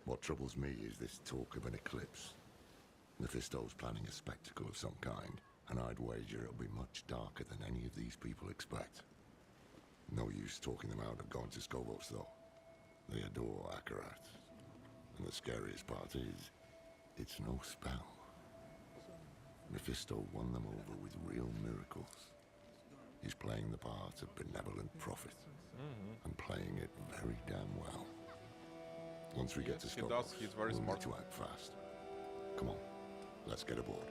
What troubles me is this talk of an eclipse. Mephisto's planning a spectacle of some kind, and I'd wager it'll be much darker than any of these people expect. No use talking them out of going to Skovos, though. They adore Akarat. And the scariest part is, it's no spell. Mephisto won them over with real miracles. He's playing the part of benevolent prophet, and playing it very damn well. Once we get to Skovos, he's very we'll smart. need to act fast. Come on, let's get aboard.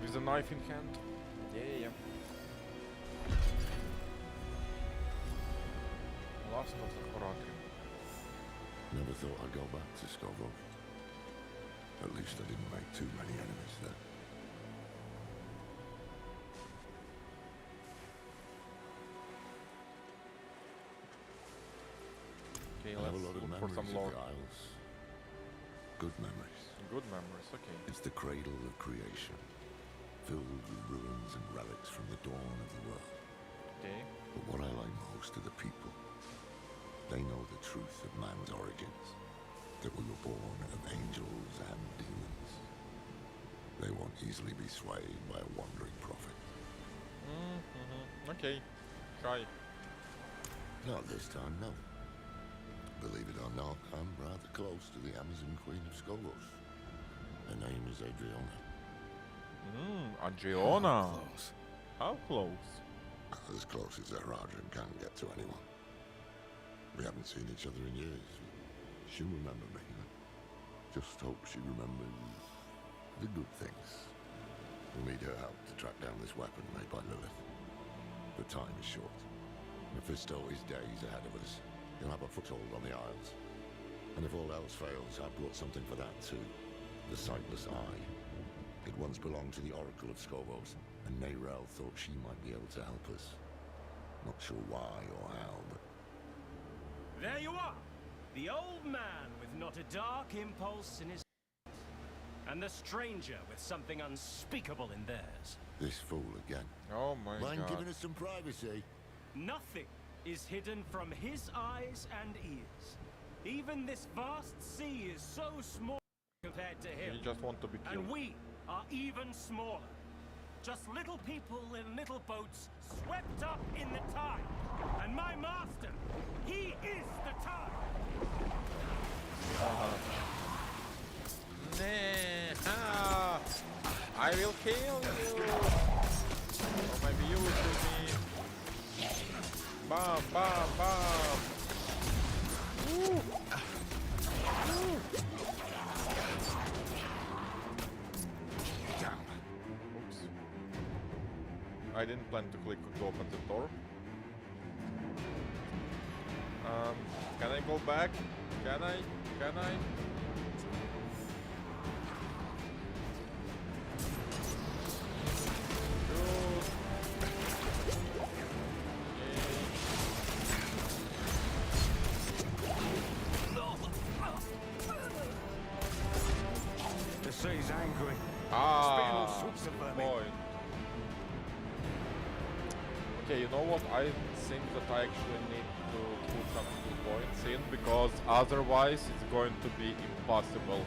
With a knife in hand. Yeah. Last of the Horatrim. Never thought I'd go back to Skovos. At least I didn't make too many enemies there. Okay, I have a let's lot of look for memories some of lore. the Isles. Good memories. Good memories, okay. It's the cradle of creation, filled with ruins and relics from the dawn of the world. Okay. But what I like most are the people. They know the truth of man's origins, that we were born of angels and demons. They won't easily be swayed by a wandering prophet. Okay, try. Not this time, no. Believe it or not, I'm rather close to the Amazon Queen of Skovos. Her name is Adriana. Adriana. How close? As close as a Rajan can get to anyone. We haven't seen each other in years. She'll remember me. Just hope she remembers the good things. We'll need her help to track down this weapon made by Lilith. The time is short. Mephisto is days ahead of us. He'll have a foothold on the Isles. And if all else fails, I've brought something for that too. The Sightless Eye. It once belonged to the Oracle of Skovos, and Neyrel thought she might be able to help us. Not sure why or how, but... There you are! The old man with not a dark impulse in his and the stranger with something unspeakable in theirs. This fool again. Oh my Mind god. giving us some privacy? Nothing is hidden from his eyes and ears. Even this vast sea is so small compared to him. You just want to be killed. And we are even smaller. Just little people in little boats swept up in the tide. And my master, he is the tide. Nah, I will kill you. Or maybe you will kill me. Bam, bam, bam. Woo. Woo. I didn't plan to click to open the door. Can I go back? Can I? Can I? The sea's angry. Ah, Spitting all sorts of vermin. boy. Okay, you know what? I think that I actually need to put some 2 points in, because otherwise it's going to be impossible.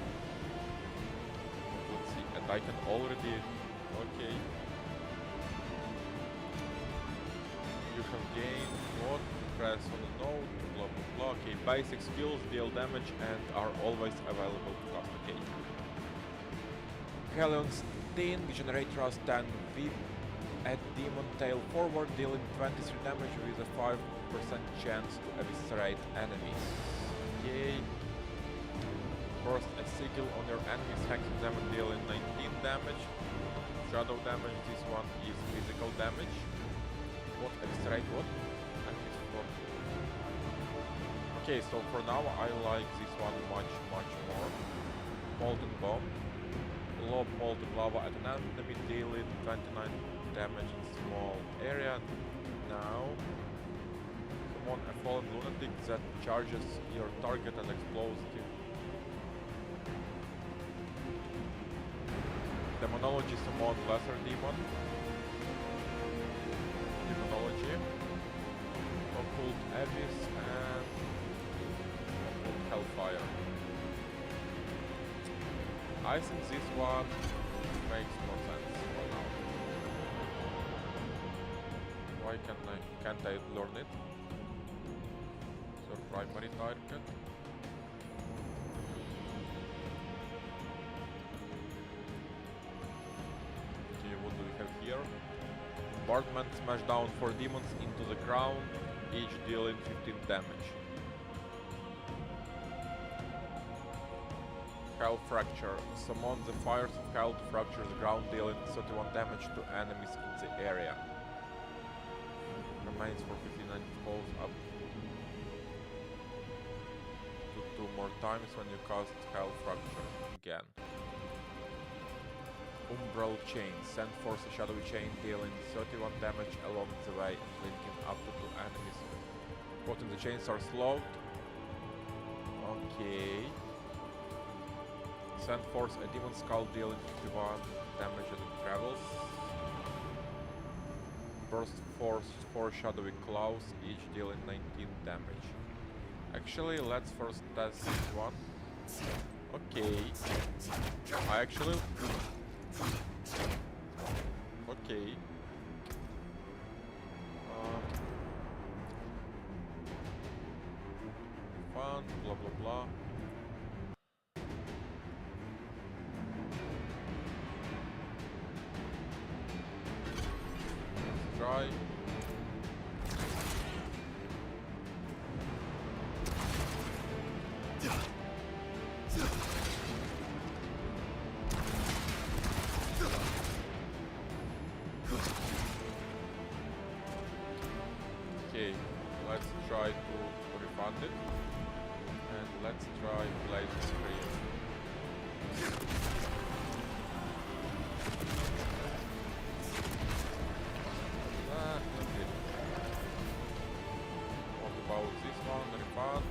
Let's see, and I can already... Okay. You have gained what? Press on the note, blah blah blah. Okay, basic skills deal damage and are always available to cast. Okay. Hellion Sting, generate Rust 10 VIP at Demon Tail forward, dealing 23 damage with a 5% chance to eviscerate enemies. Okay. Burst a sigil on your enemies, hacking them and dealing 19 damage. Shadow damage, this one is physical damage. What? Eviscerate what? Enemies for... Okay, so for now I like this one much more. Molten Bomb. Lob molten lava at an enemy, dealing 29 damage in small area. Now, summon a fallen lunatic that charges your target and explodes him. Demonology, summon lesser demon. Demonology. Occult abyss and occult hellfire. I think this one makes more sense for now. Why can't I learn it? So primary target. Okay, what do we have here? Bombardment, smash down 4 demons into the ground, each dealing 15 damage. Hell Fracture. Summon the fires of hell to fracture the ground, dealing 31 damage to enemies in the area. Remains for 59, goes up to 2 more times when you cast Hell Fracture again. Umbral Chain. Send force a shadowy chain, dealing 31 damage along the way and linking up to 2 enemies. Quoting the chains are slowed. Okay. Send force a demon skull, dealing 51 damage as it travels. Burst force 4 shadowy claws, each dealing 19 damage. Actually, let's first test this one. Okay. I actually... Okay. Fun, blah blah blah. Try. Okay, let's try to refund it, and let's try Blaze Scream. Not good. What about this one? Refund.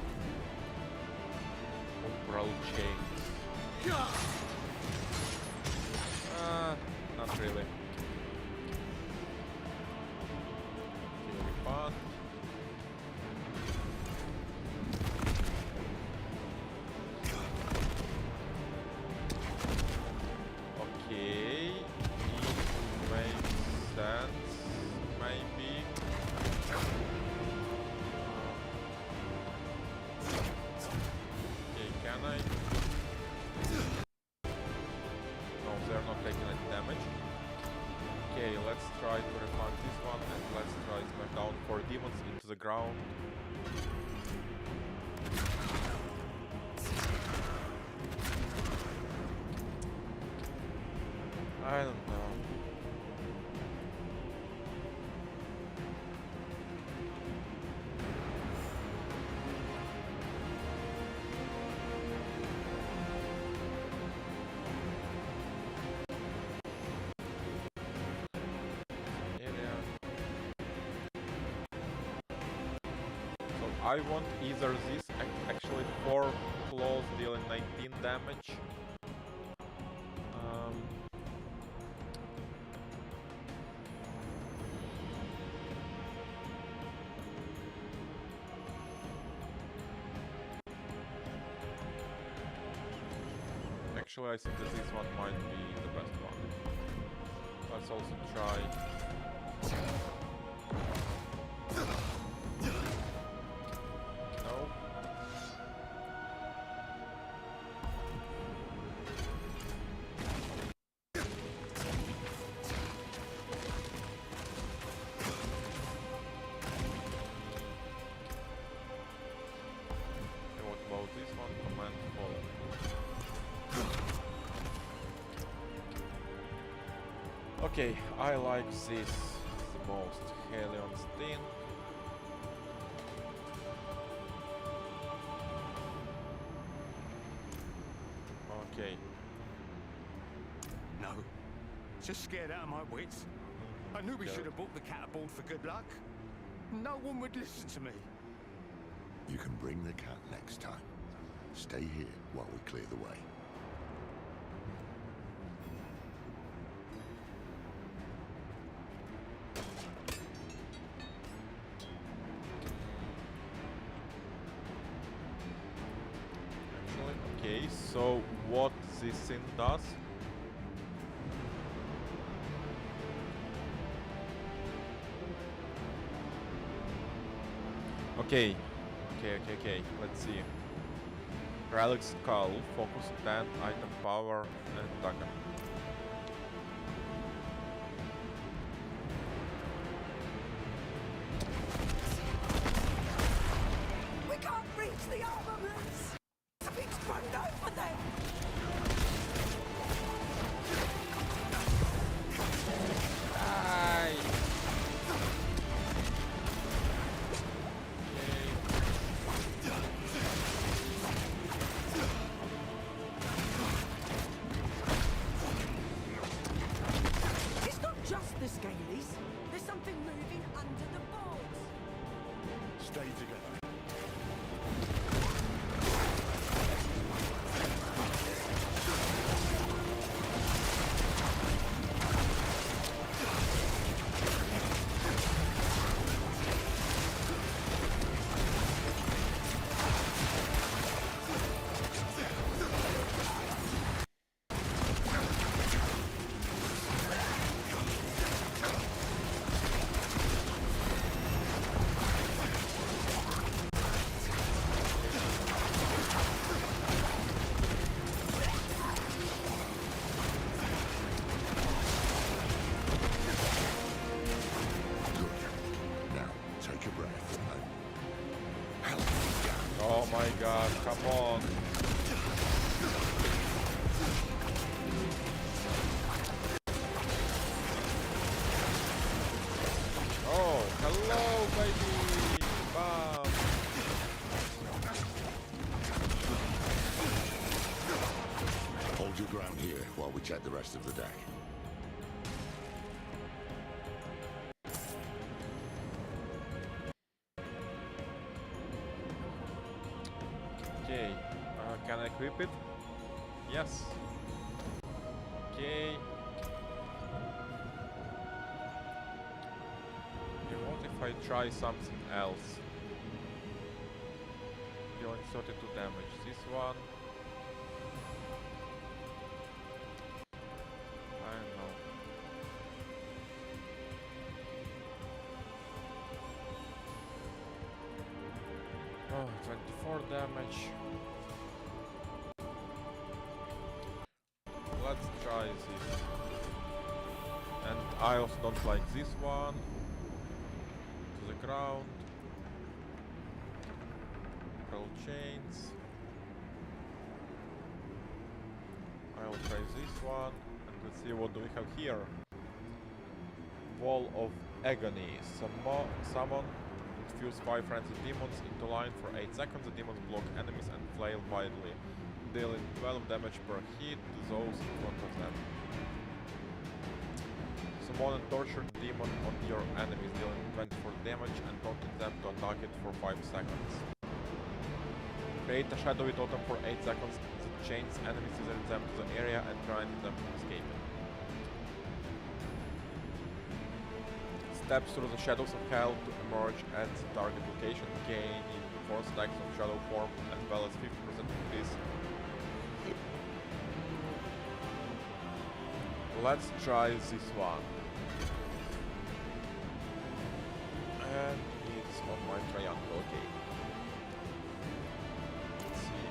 Umbral Chains. Not really. Okay, refund. Okay, it makes sense, maybe. Okay, can I? No, they're not taking any damage. Okay, let's try to refund this one, and let's try smash down 4 demons into the ground. I don't know. I want either this, actually 4 claws dealing 19 damage. Actually, I think that this one might be the best one. Let's also try. No. And what about this one? Command follow. Okay, I like this the most. Helion Sting. Okay. No. Just scared out of my wits. I knew we should have bought the cat aboard for good luck. No one would listen to me. You can bring the cat next time. Stay here while we clear the way. Okay, so what this thing does? Okay, let's see. Relic Skull, focus 10, item power, and dagger. We can't reach the armaments! Something's run over them! Die! It's not just the Scalies. There's something moving under the boards. Stay together. Oh my god, come on. Oh, hello, baby! Bam! Hold your ground here while we check the rest of the deck. Okay, can I equip it? Yes. Okay. Okay, what if I try something else? Dealing 32 damage. This one. I don't know. Oh, 24 damage. Let's try this. And I also don't like this one. To the ground. Pearl chains. I'll try this one. And let's see what do we have here. Wall of Agony. Summon. Infuse 5 frenzied demons into line for 8 seconds. The demons block enemies and flail wildly, dealing 12 damage per hit to those in front of them. Summon and torture demon on your enemies, dealing 24 damage and taunting them to attack it for 5 seconds. Create a shadowy totem for 8 seconds that chains enemies, teasing them to the area and preventing them from escaping. Step through the shadows of hell to emerge at the target location, gaining 4 stacks of shadow form as well as 50% increase. Let's try this one. And it's on my triangle, okay. Let's see.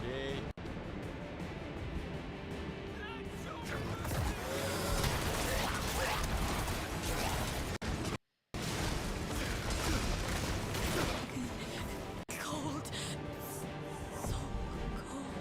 Okay. Cold. So cold.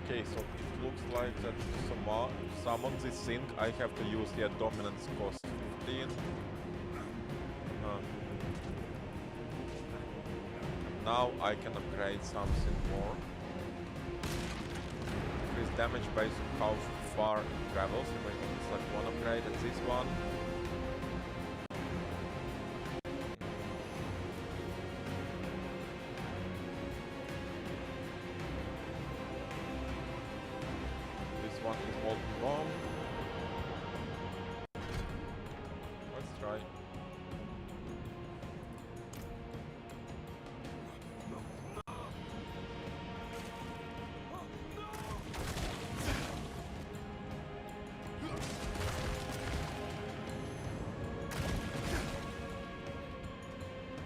Okay, so it looks like that to summon this thing I have to use the dominance cost 15. Now I can upgrade something more. Increase damage based on how far it travels. You might select one upgrade and this one. This one is molten bomb. Let's try.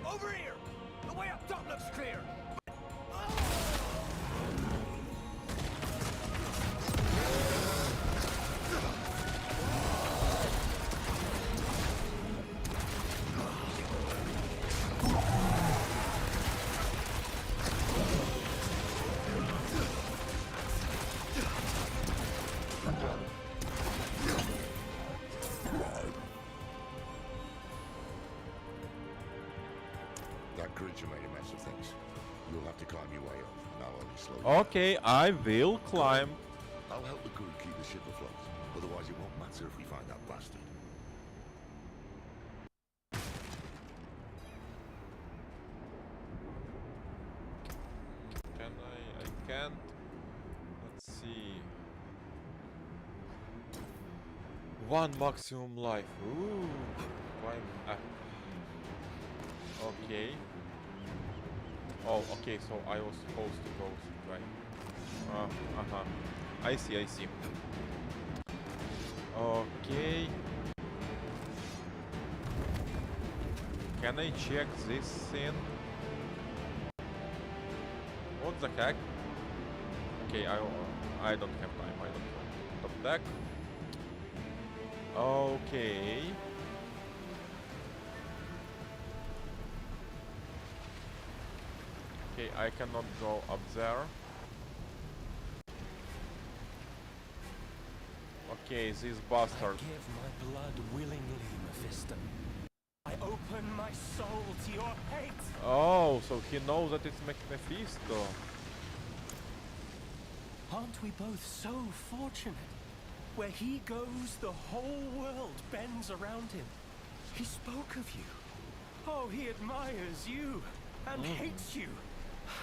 Over here! The way up top looks clear! That creature made a mess of things. You'll have to climb your way up, and I'll only slow you. Okay, I will climb. I'll help the crew keep the ship afloat. Otherwise, it won't matter if we find that bastard. Can I can't. Let's see. 1 maximum life. Ooh. Climb. Okay. Oh, okay, so I was supposed to go right. I see, I see. Okay. Can I check this thing? What the heck? Okay, I don't have time. I don't know. Top deck. Okay. Okay, I cannot go up there. Okay, this bastard. I give my blood willingly, Mephisto. I open my soul to your hate. Oh, so he knows that it's Mephisto. Aren't we both so fortunate? Where he goes, the whole world bends around him. He spoke of you. Oh, he admires you and hates you.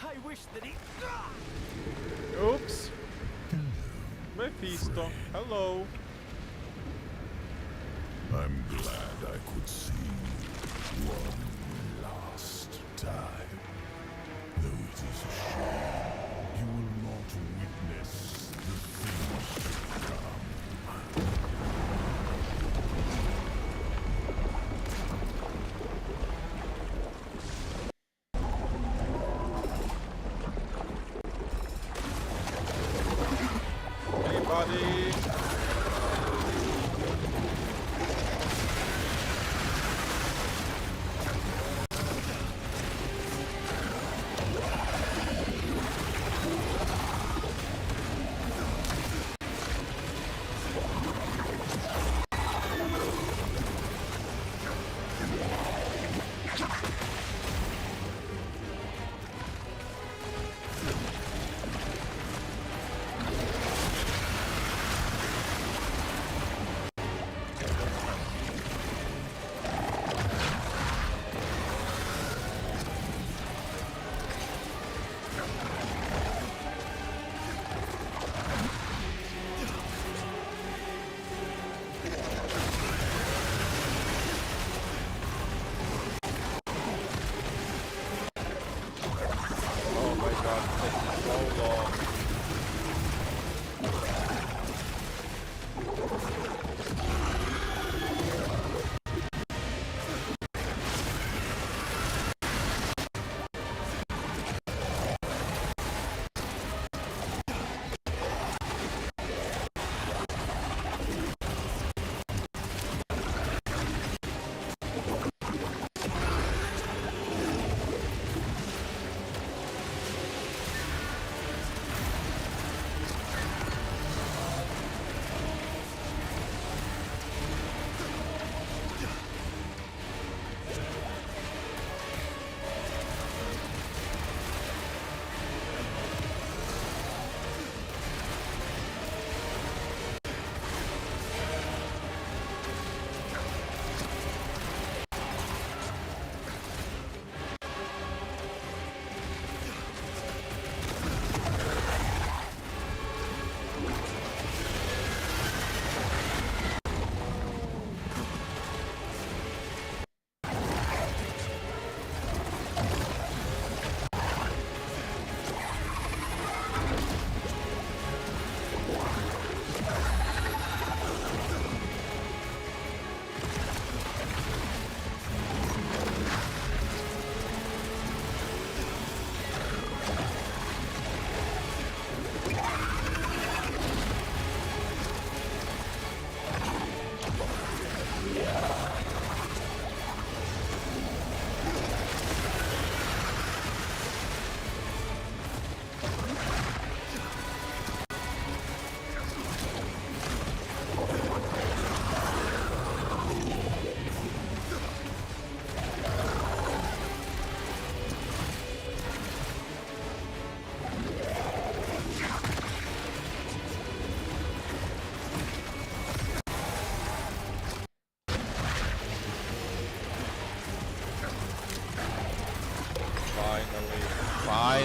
I wish that he... Oops. Mephisto, hello. I'm glad I could see one last time. Though it is a shame you will not witness the things to come. Hey, buddy.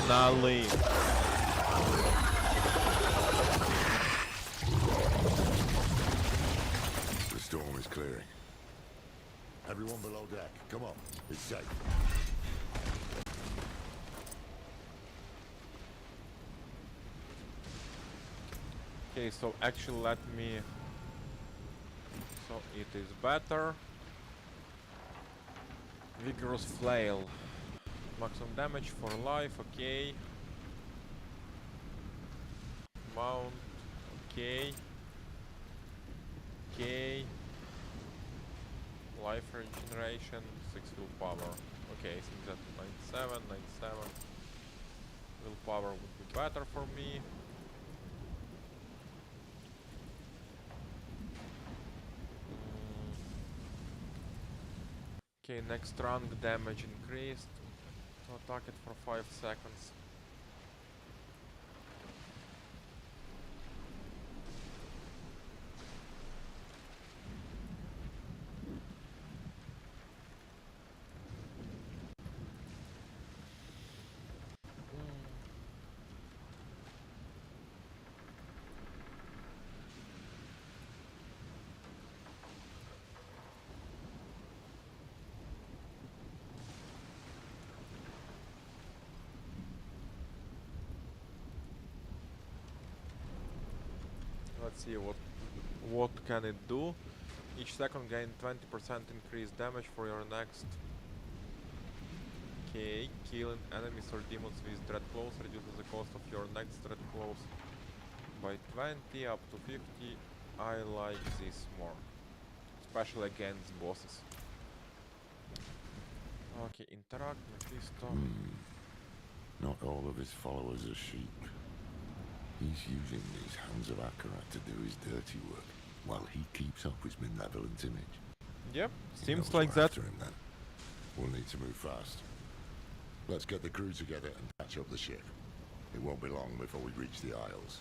Finally! The storm is clearing. Everyone below deck, come on. It's safe. Okay, so actually let me... So it is better. Vigorous flail. Maximum damage for life, okay. Mount, okay. Okay. Life regeneration, 6 willpower. Okay, I think that 97, 97. Willpower would be better for me. Okay, next rank damage increased. To attack it for 5 seconds. Let's see what can it do. Each second gain 20% increased damage for your next. Okay, killing enemies or demons with dread claws reduces the cost of your next dread claws by 20 up to 50. I like this more, especially against bosses. Okay, interact, Mephisto. Not all of his followers are sheep. He's using these hands of Akarat to do his dirty work, while he keeps up his malevolent image. Yep, He seems knows like we're that. after him then. We'll need to move fast. Let's get the crew together and patch up the ship. It won't be long before we reach the Isles.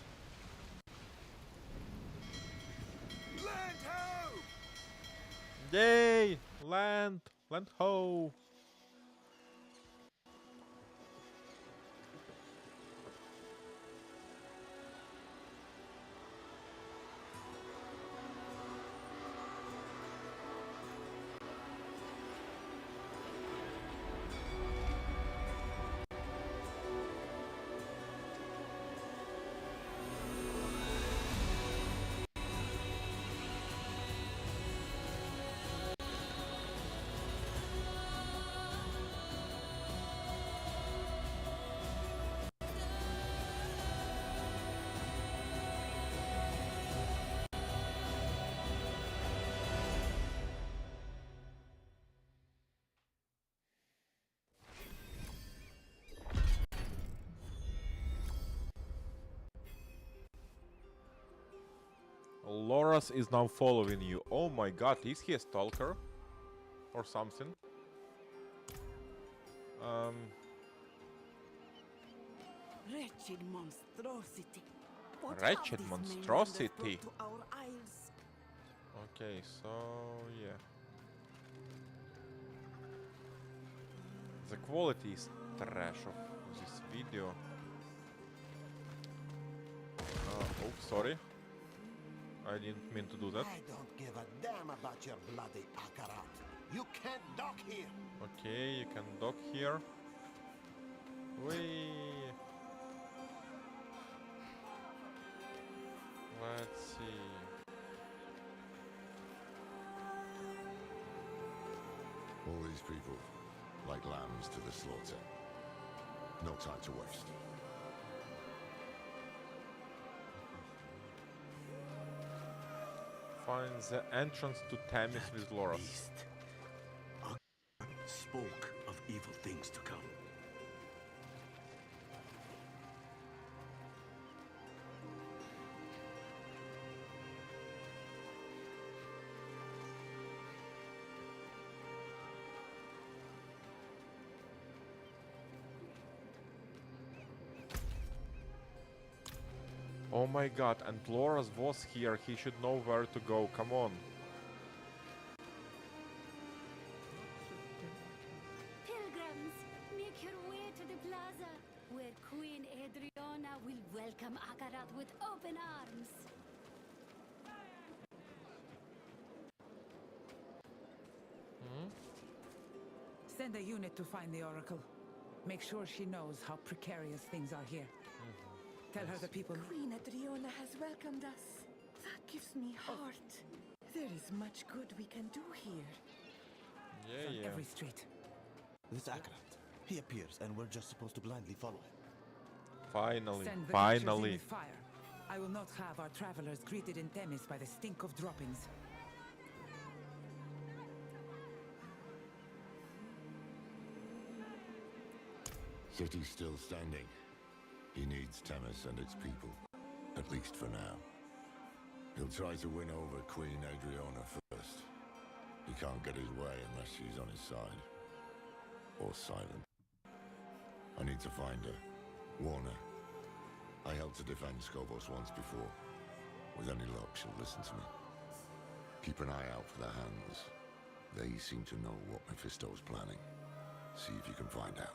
Land ho! Yay! Land! Land ho! Loras is now following you. Oh my god, is he a stalker? Or something? Wretched monstrosity. What Wretched have these monstrosity. mainlanders brought to our isles? Okay, so yeah. The quality is trash of this video. Oh, sorry. I didn't mean to do that. I don't give a damn about your bloody Akarat. You can't dock here. Okay, you can dock here. Whee! Let's see. All these people, like lambs to the slaughter. No time to waste. Find the entrance to Thames with Loras. Spoke of evil things to come. Oh my god, and Loras was here, he should know where to go, come on. Pilgrims, make your way to the plaza, where in arms. Send a unit to find the Oracle. Make sure she knows how precarious things are here. Tell her the people... Queen Adriana has welcomed us. That gives me heart. There is much good we can do here. Yeah, yeah. Every street. This Akarat. He appears, and we're just supposed to blindly follow him. Finally, Send the finally. with fire. I will not have our travelers greeted in Themis by the stink of droppings. City's still standing. He needs Themis and its people, at least for now. He'll try to win over Queen Adriana first. He can't get his way unless she's on his side. Or silent. I need to find her. Warn her. I helped to defend Skobos once before. With any luck, she'll listen to me. Keep an eye out for their hands. They seem to know what Mephisto's planning. See if you can find out.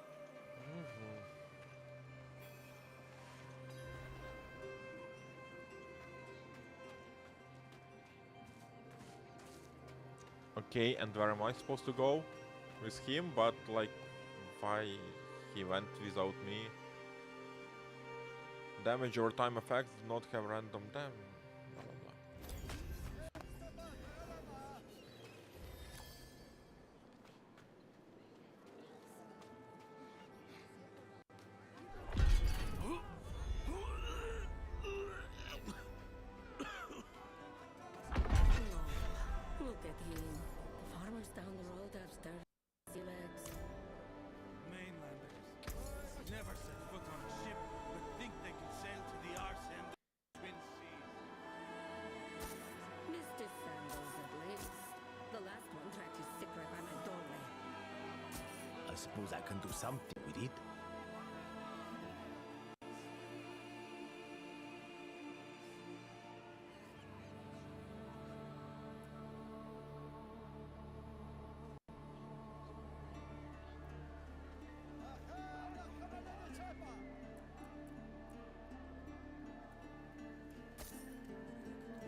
Okay, and where am I supposed to go? With him, but like, why he went without me? Damage over time effects do not have random damage. Blah, blah, blah. Look at him. The farmers down the road have sturdy legs. Mainlanders. Never set foot on a ship, but think they can sail to the arse end of the Twin Seas. Mr. Sandals at least. The last one tracked his sick right by my doorway. I suppose I can do something with it.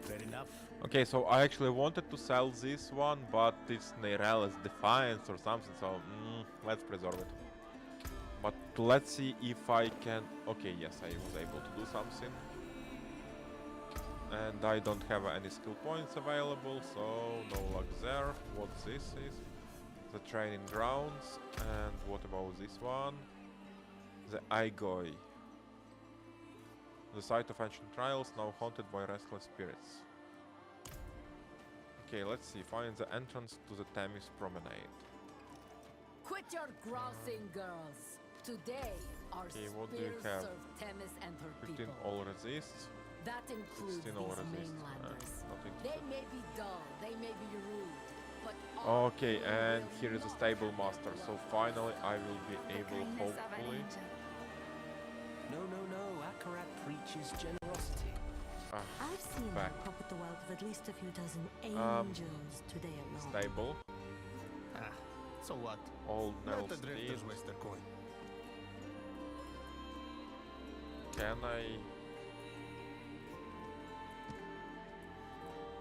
Fair enough. Okay, so I actually wanted to sell this one, but it's Neirell's Defiance or something, so let's preserve it. But let's see if I can... Okay, yes, I was able to do something. And I don't have any skill points available, so no luck there. What this is? The training grounds. And what about this one? The Igoi. The site of ancient trials, now haunted by restless spirits. Okay, let's see. Find the entrance to the Themis Promenade. Quit your grousing, girls. Today, our What do you spears have? serve Themis and her 15 people. all resists. That includes 16 these all resists. mainlanders. Nothing to They do. may be dull, they may be rude, but all Okay, and here is a stable master. So finally I will be able, hopefully. No, no, no. Akarat preaches generosity. I've seen back. her pop at the wealth of at least a few dozen Um, angels today alone. Stable. Ah, so what? Old Let Nell the drifters Steed. waste their coin.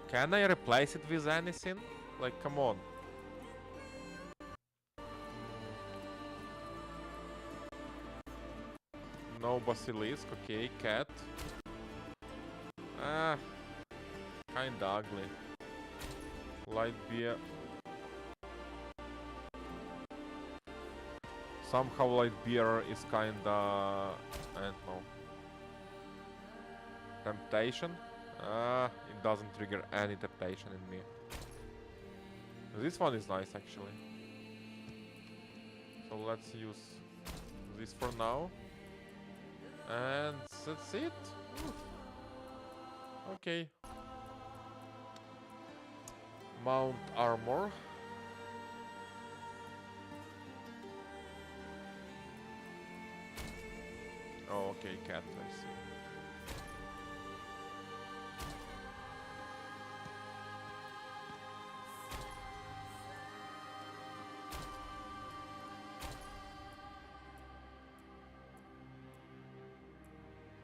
Can I replace it with anything? Like, come on. No basilisk, okay, cat. Ah, kinda ugly. Light beer. Somehow light beer is kinda... I don't know. Temptation? It doesn't trigger any temptation in me. This one is nice actually. So let's use this for now. And that's it. Okay. Mount armor. Oh, okay, cat, I see.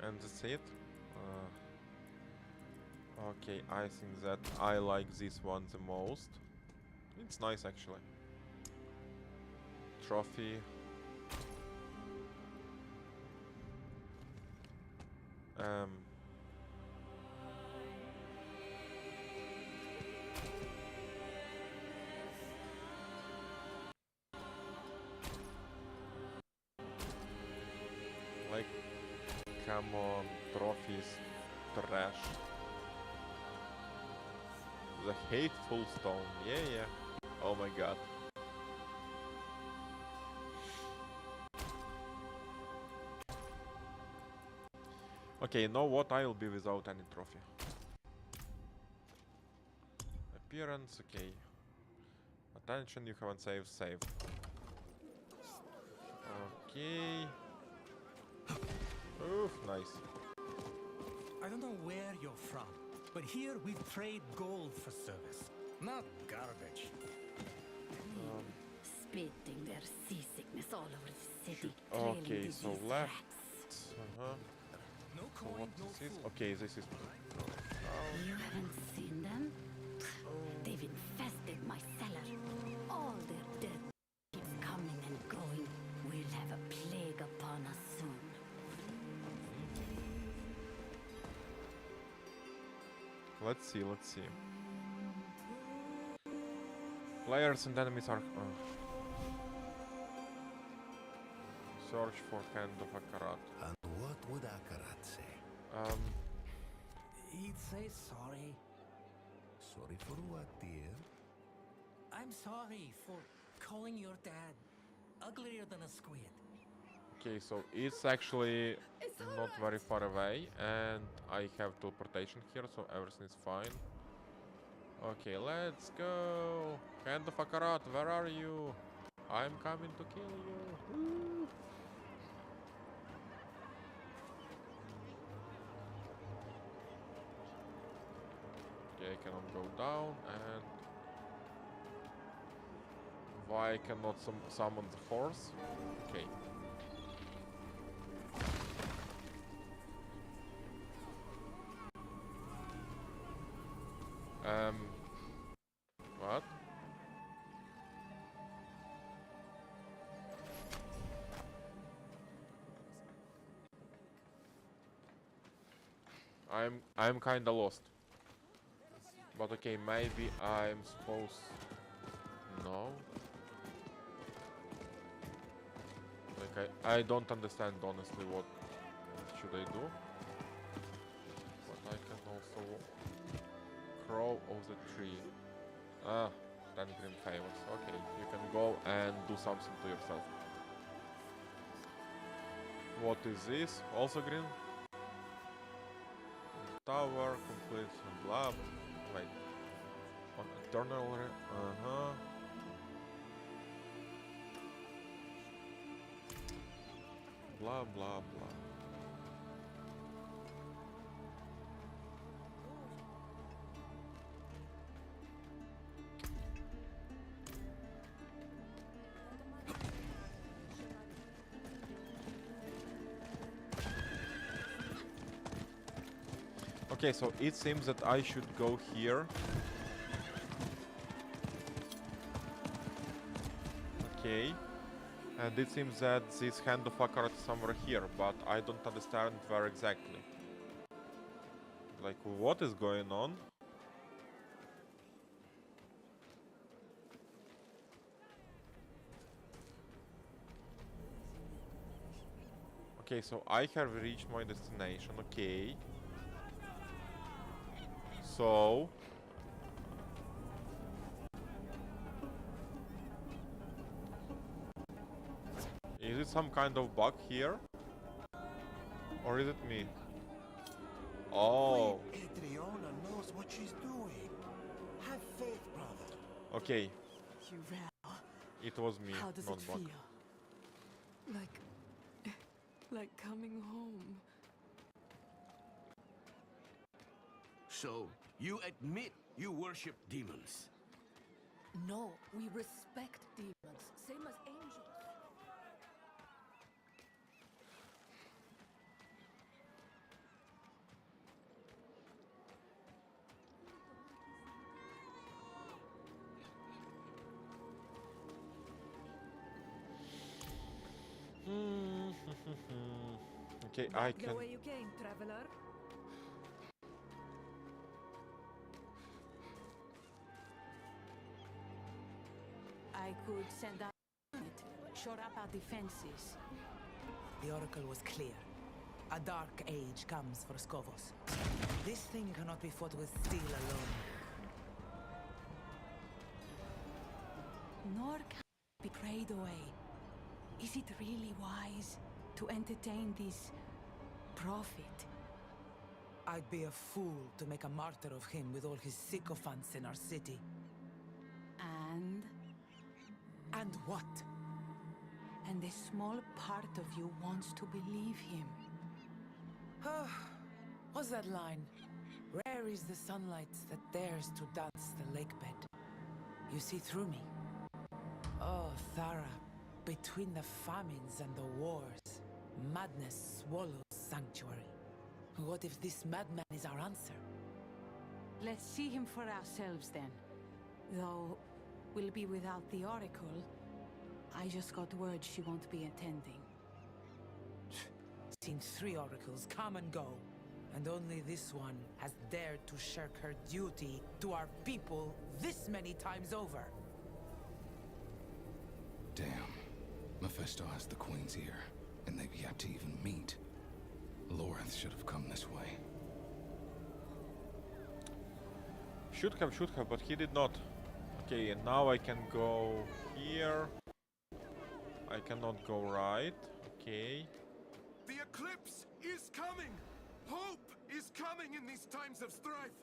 And that's it. Okay, I think that I like this one the most. It's nice actually. Trophy. Like, come on, trophies, trash. The hateful stone, yeah. Oh my god. Okay, you know what? I'll be without any trophy. Appearance, okay. Attention, you haven't saved, save. Okay. Oof, nice. I don't know where you're from, but here we trade gold for service, not garbage. Spitting their seasickness all over the city. Okay, so left. No So coin, what no is this? food. Okay, this is... You haven't seen them? They've infested my cellar. All their dead keeps coming and going. We'll have a plague upon us soon. Let's see. Players and enemies are... Search for Hand of Akarat. And what would Akarat say? He'd say sorry. Sorry for what, dear? I'm sorry for calling your dad uglier than a squid. Okay, so it's actually not very far away, and I have teleportation here, so everything is fine. Okay, let's go! Hand of Akarat, where are you? I'm coming to kill you! Woo! Okay, I cannot go down, and... Why I cannot summon the horse? Okay. What? I'm kinda lost. But okay, maybe I'm supposed... No? Like, I don't understand honestly what should I do. But I can also... Crow of the tree. Ah, 10 green favors. Okay, you can go and do something to yourself. What is this? Also green? Tower, complete, blah. Wait. On eternal... Blah, blah, blah. Okay, so it seems that I should go here. Okay. And it seems that this Hand of Akarat is somewhere here, but I don't understand where exactly. Like, what is going on? Okay, so I have reached my destination, okay. So... Is it some kind of bug here? Or is it me? Oh. Adriana knows what she's doing. Have faith, brother. Okay. You ran. It was me, How does not it bug. feel? Like coming home. So, you admit you worship demons? No, we respect demons, same as angels. Okay, Back I the can... way you came, traveler. I could send out shore up our defenses. The oracle was clear. A dark age comes for Skovos. This thing cannot be fought with steel alone. Nor can be prayed away. Is it really wise to entertain this prophet? I'd be a fool to make a martyr of him with all his sycophants in our city. And? And what? And a small part of you wants to believe him. What's that line? Rare is the sunlight that dares to dance the lakebed. You see through me. Oh, Thara, between the famines and the wars, madness swallows sanctuary. What if this madman is our answer? Let's see him for ourselves then. Though we'll be without the Oracle. I just got word she won't be attending. Seen 3 oracles come and go, and only this one has dared to shirk her duty to our people this many times over. Damn. Mephisto has the Queen's ear, and they've yet to even meet. Lorith should have come this way. Should have, but he did not. Okay, and now I can go here. I cannot go right. Okay. The eclipse is coming! Hope is coming in these times of strife!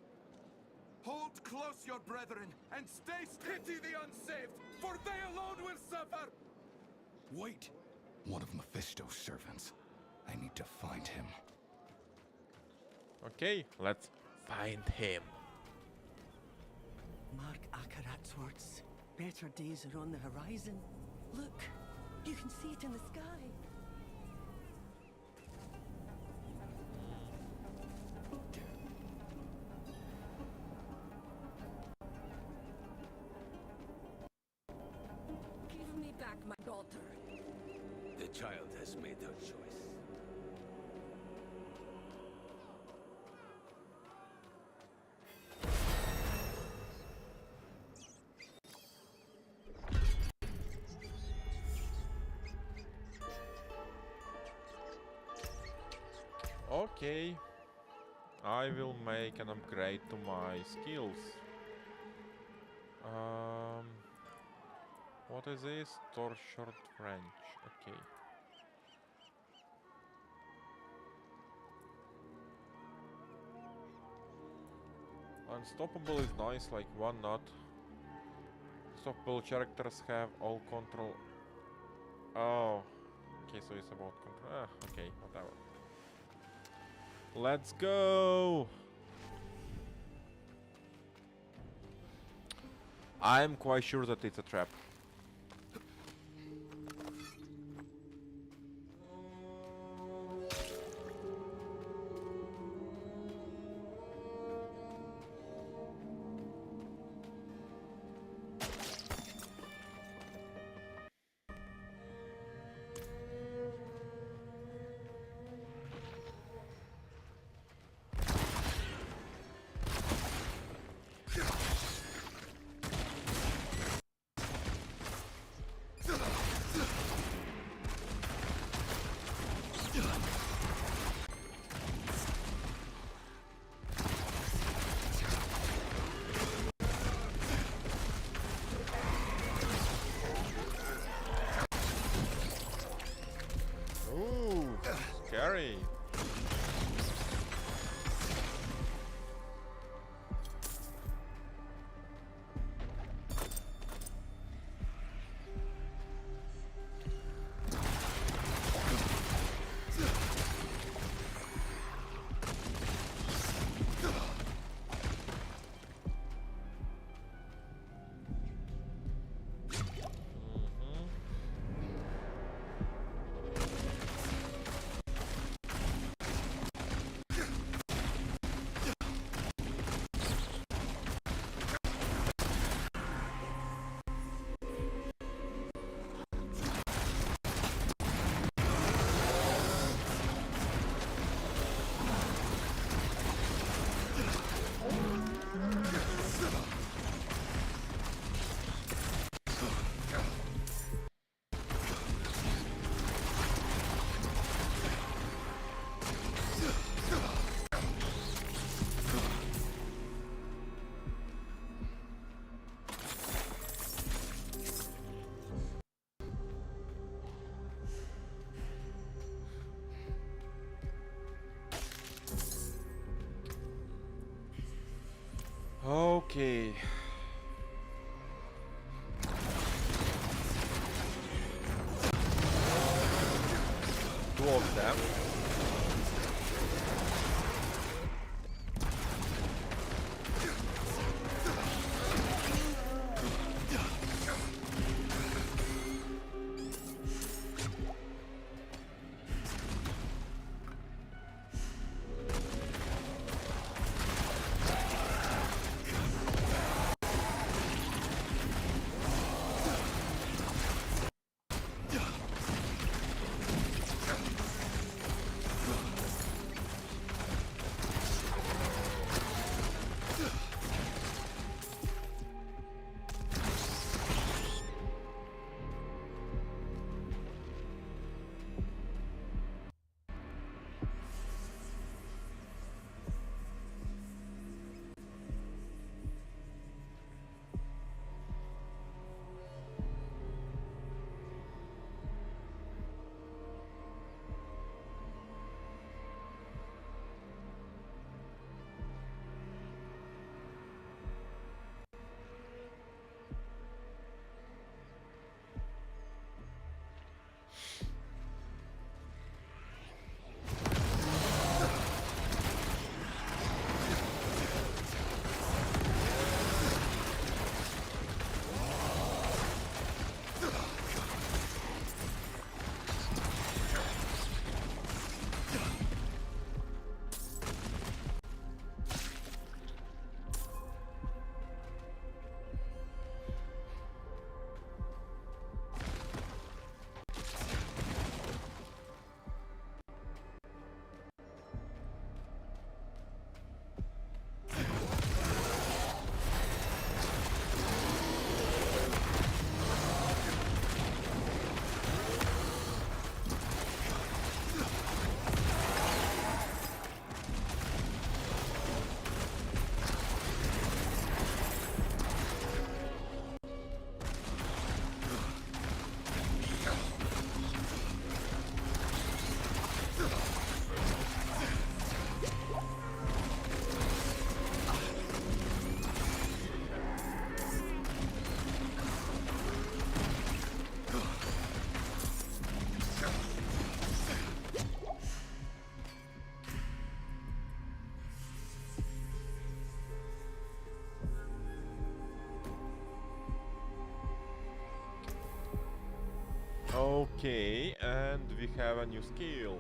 Hold close your brethren, and stay pity the unsaved, for they alone will suffer! Wait! One of Mephisto's servants. I need to find him. Okay, let's find him. Mark Akarat's words. Better days are on the horizon. Look, you can see it in the sky. Give me back my daughter. The child has made her choice. Okay. I will make an upgrade to my skills. What is this? Tortured French. Okay. Unstoppable is nice, like one not. Unstoppable characters have all control. Oh. Okay, so it's about control. Okay, whatever. Let's go! I'm quite sure that it's a trap. Okay. Two of them. Okay, and we have a new skill.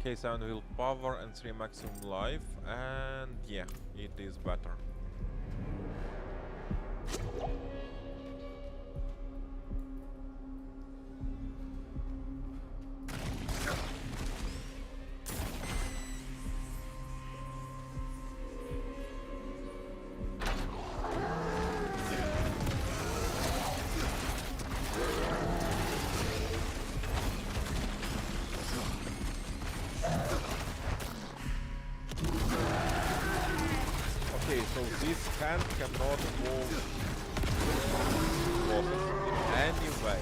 Okay, 7 willpower and 3 maximum life, and yeah, it is better. Okay, so this hand cannot move bosses in any way.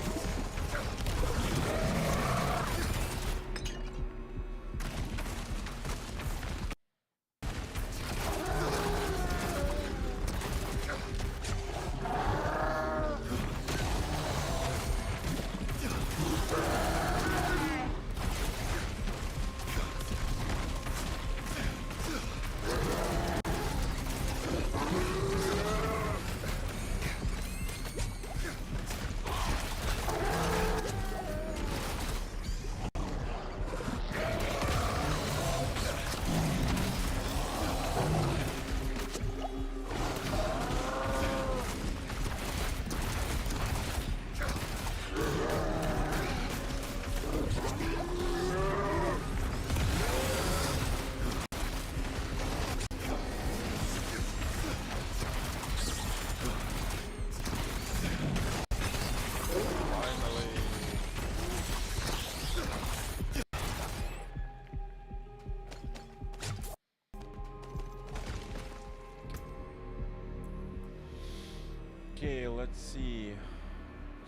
Okay, let's see.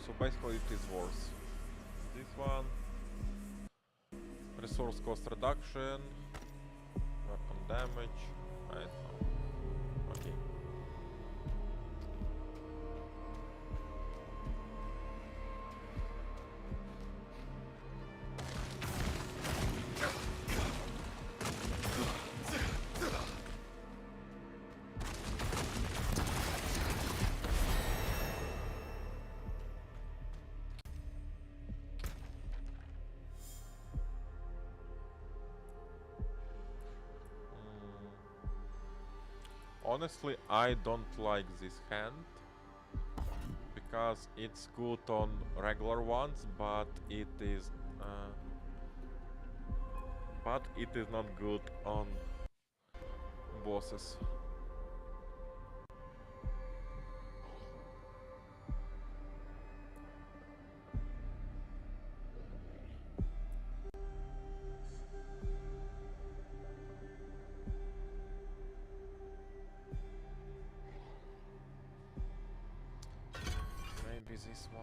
So basically it is worse. This one. Resource cost reduction. Weapon damage. I don't know. Okay. Honestly, I don't like this hand because it's good on regular ones, but it is not good on bosses. Maybe this one.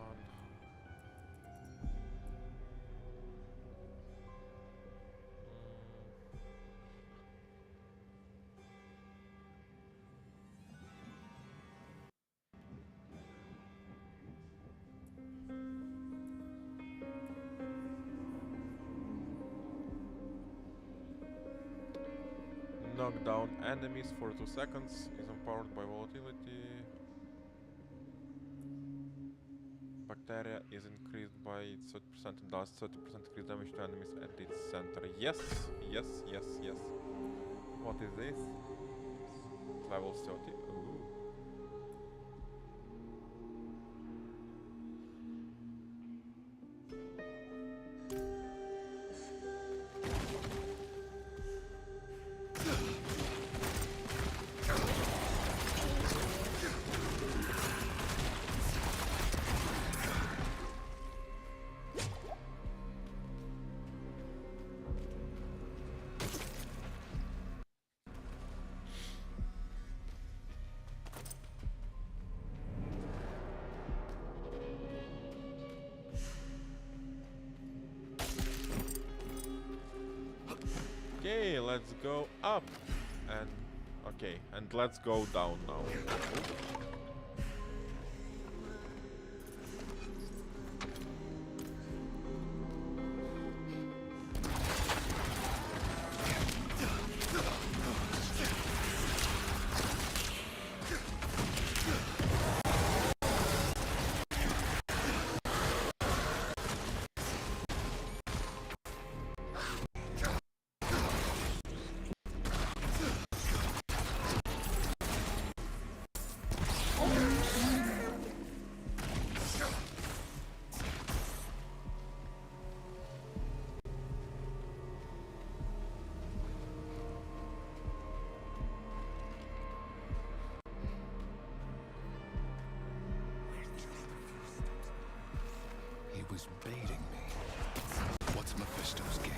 Knock down enemies for 2 seconds is empowered by volatility. Bacteria is increased by 30% and does 30% increased damage to enemies at its center. Yes, yes, yes, yes. What is this? Level 30. Ooh. Okay, let's go up. And okay, and let's go down now. is baiting me. What's Mephisto's game?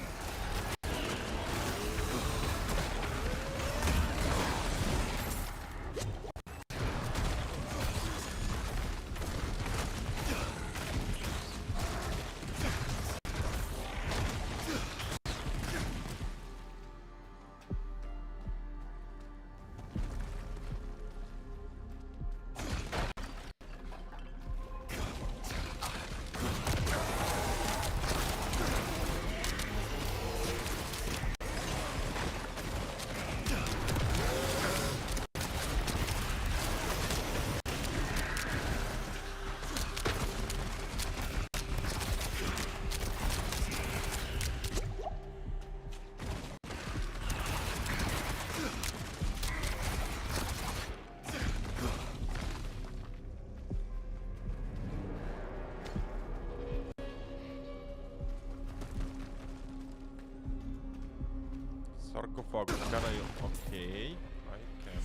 Sarcophagus, can I? Okay, I can.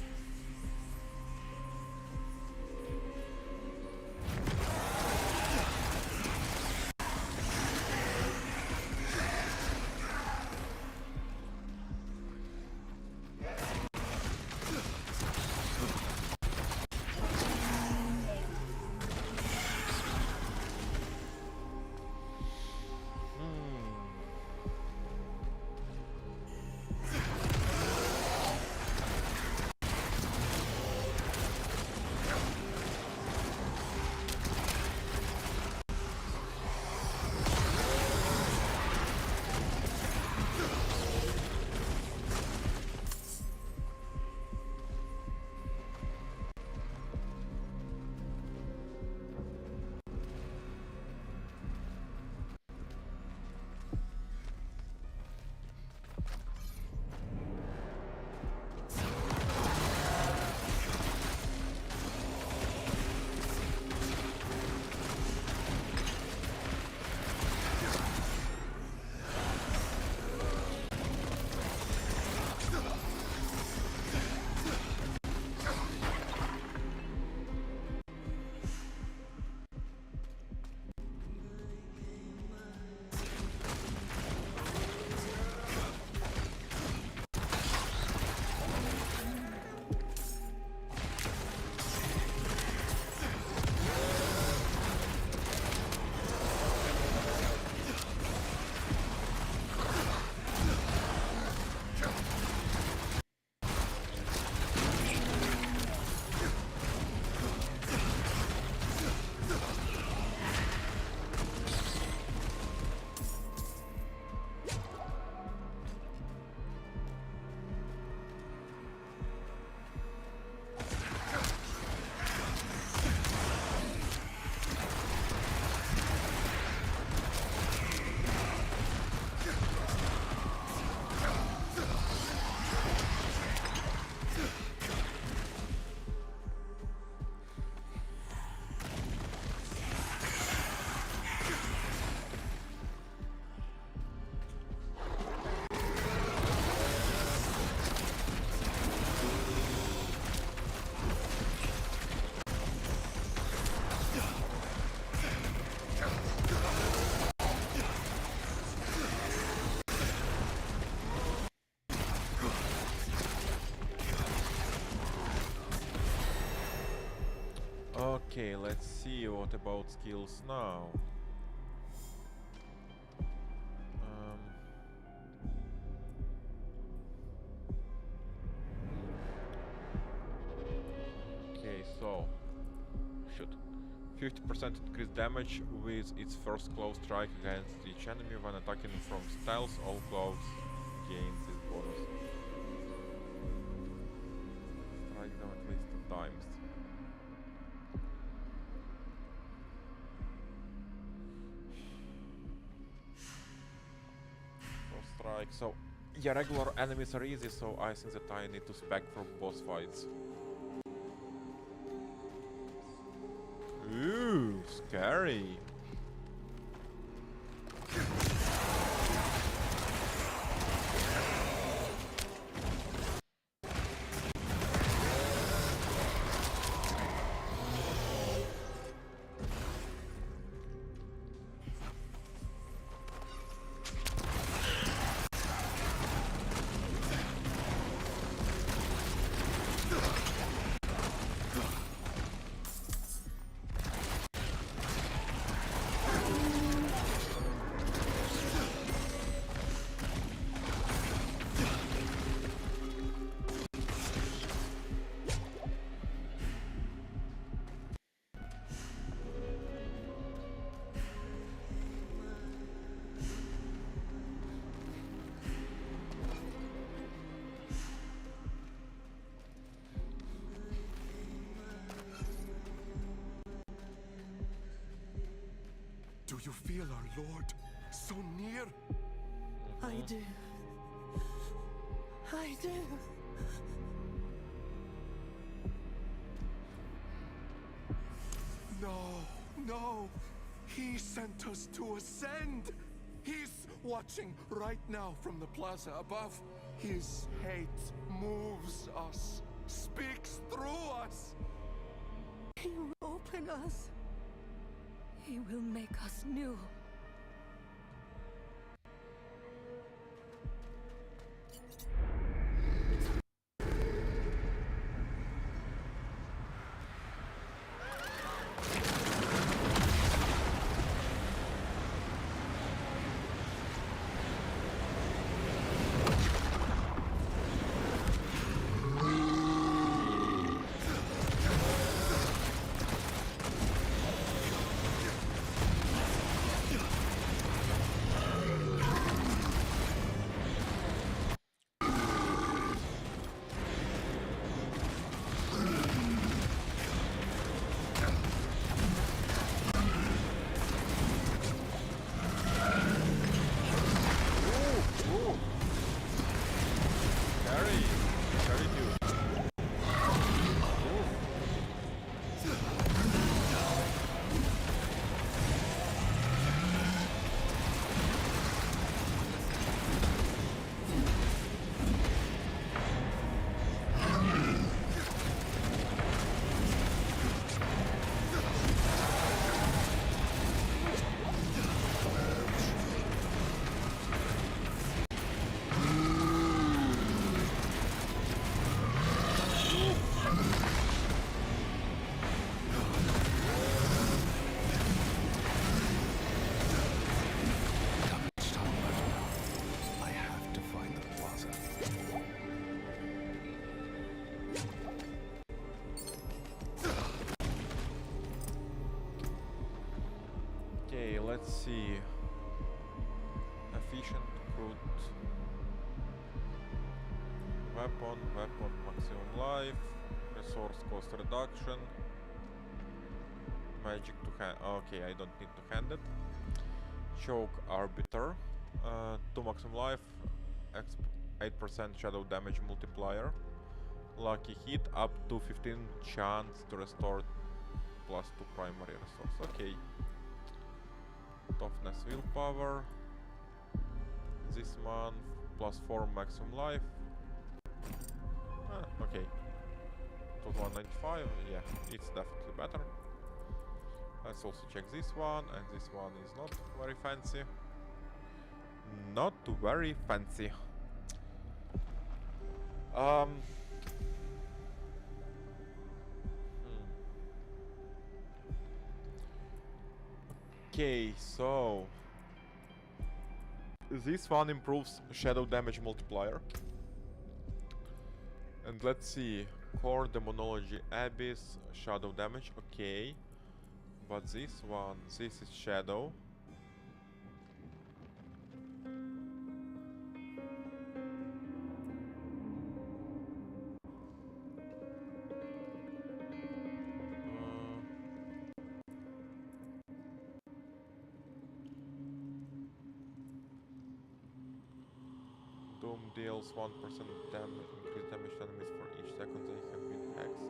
Okay, let's see what about skills now. Okay, so shoot. 50% increased damage with its first close strike against each enemy when attacking from stealth. All close gains this bonus. Strike them at least 2 times. Strike. So yeah, regular enemies are easy, so I think that I need to spec for boss fights. Ooh, scary. you feel our Lord so near? I do. I do. No, no. He sent us to ascend. He's watching right now from the plaza above. His hate moves us, speaks through us. He will open us. He will make us new. Let's see. Efficient, crude. Weapon, maximum life. Resource cost reduction. Magic to hand. Okay, I don't need to hand it. Choke Arbiter. 2 maximum life. 8% shadow damage multiplier. Lucky hit up to 15 chance to restore +2 primary resource. Okay. Toughness, willpower. This month +4 maximum life. Okay. It was 195. Yeah, it's definitely better. Let's also check this one, and this one is not very fancy. Not very fancy. Okay, so this one improves shadow damage multiplier. And let's see, core demonology abyss, shadow damage, okay. But this one, this is shadow. Doom deals 1% increased damage to enemies for each second they have been hexed.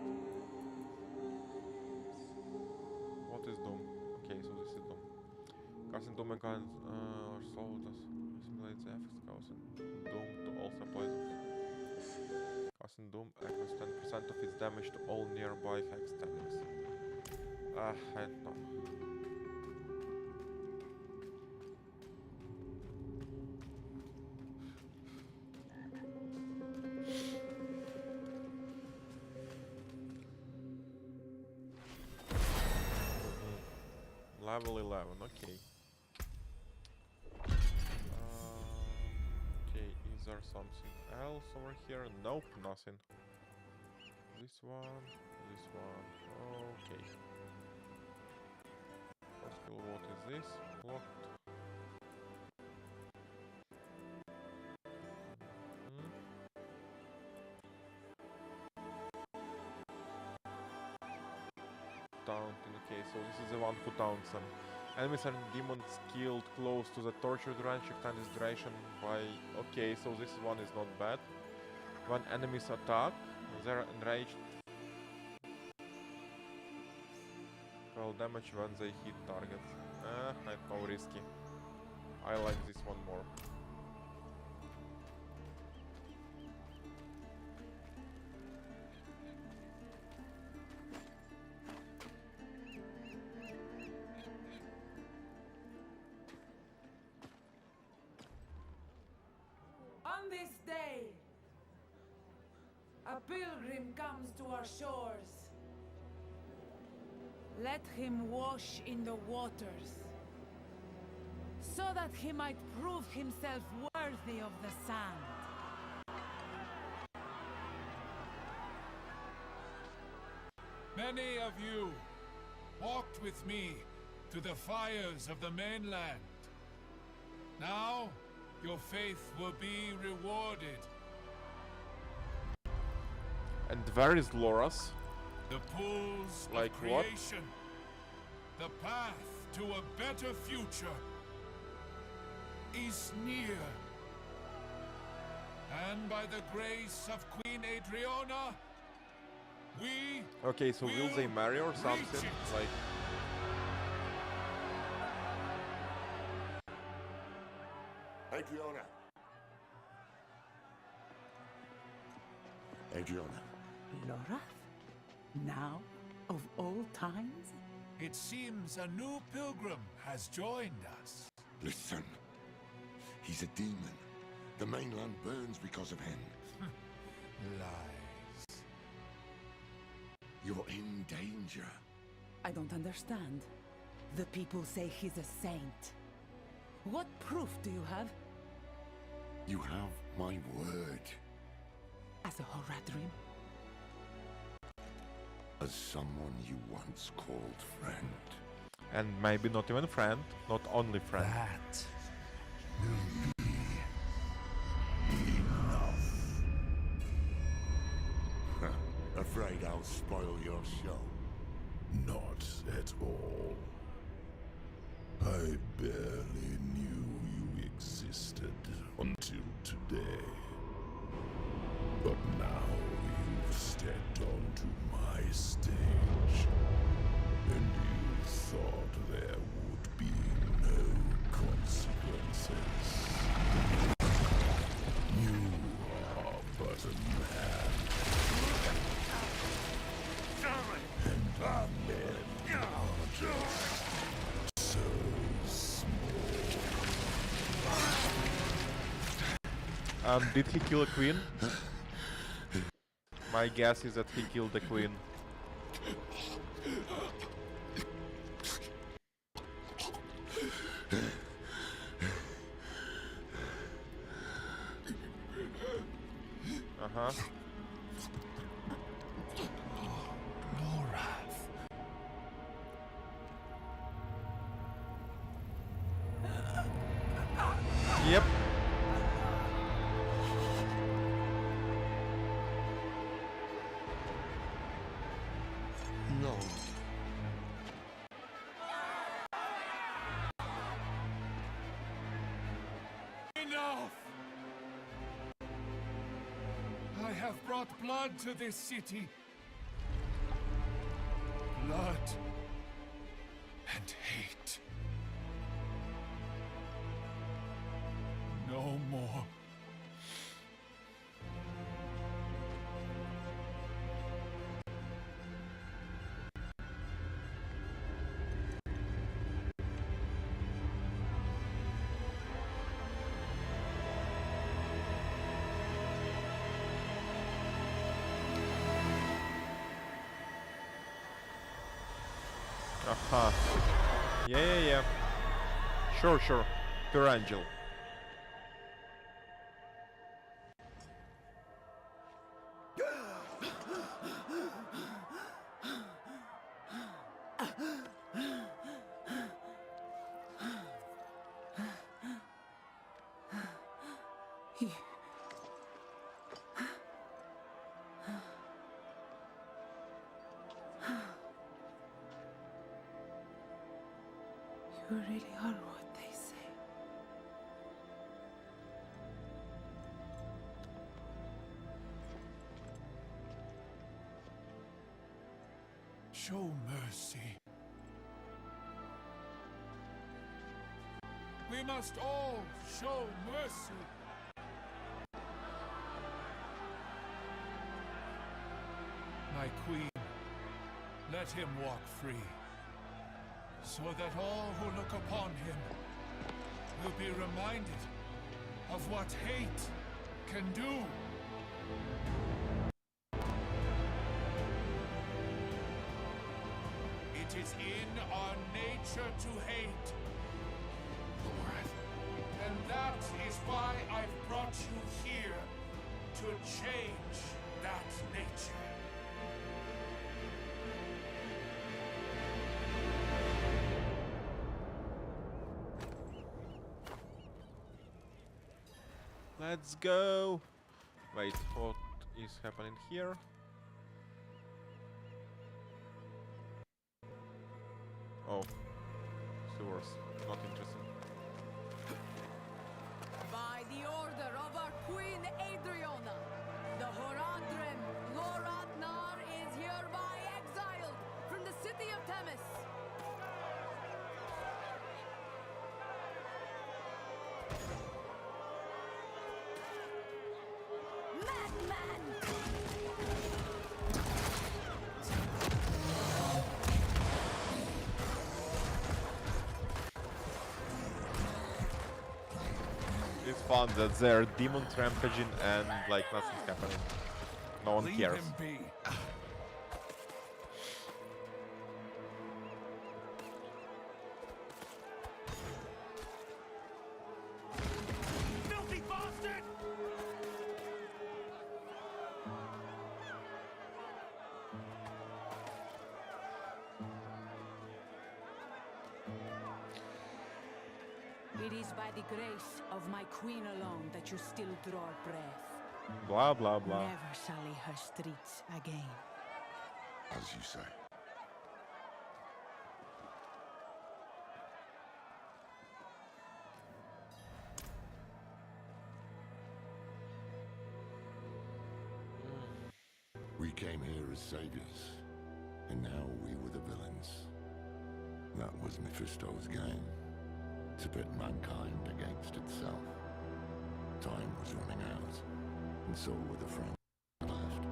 What is Doom? Okay, so this is Doom. Casting Doom against or solve does simulate the effects causing Doom to all supplies. Casting Doom equals 10% of its damage to all nearby hexed enemies. I don't know. Level 11, okay. Okay, is there something else over here? Nope, nothing. This one, okay. First skill, what is this? Locked. Taunting, okay, so this is the one who taunts them. Enemies and demons killed close to the torture range extend this duration by... Okay, so this one is not bad. When enemies attack, they're enraged. Well, damage when they hit targets. I know, risky. I like this one more. On this day, a pilgrim comes to our shores. Let him wash in the waters, so that he might prove himself worthy of the sand. Many of you walked with me to the fires of the mainland. Now, your faith will be rewarded. And where is Loras? The pools like of creation. The path to a better future is near. And by the grace of Queen Adriana, we Okay, so will they marry or something? Like... Adriana. Adriana. Laura? Now? Of all times? It seems a new pilgrim has joined us. Listen. He's a demon. The mainland burns because of him. Lies. You're in danger. I don't understand. The people say he's a saint. What proof do you have? You have my word. As a Horadrim? As someone you once called friend. And maybe not even friend, not only friend. That will be enough. Afraid I'll spoil your show? Not at all. I barely knew you existed until today. But now you've stepped onto my stage, and you thought there would be no consequences. You are but a man. And men are just so small. Did he kill a queen? My guess is that he killed the queen. Uh-huh. Yep. No. Enough! I have brought blood to this city. Blood and hate. No more. Aha. Yeah. Sure. Pirangel. Show mercy. We must all show mercy. My queen, let him walk free, so that all who look upon him will be reminded of what hate can do. It is in our nature to hate, Lord. And that is why I've brought you here, to change that nature. Let's go! Wait, what is happening here? Oh, sewers. Not interesting. By the order of our Queen Adriana, the Horandrim Loratnar is hereby exiled from the city of Themis. It's fun that they're demon rampaging and like nothing's happening. No one cares. Leave him be. Filthy bastard! It is by the grace of my queen alone that you still draw breath. Blah blah blah. Never sully her streets again. As you say. We came here as saviors, and now we were the villains. That was Mephisto's game, to pit mankind against itself. Time was running out, and so were the friends left.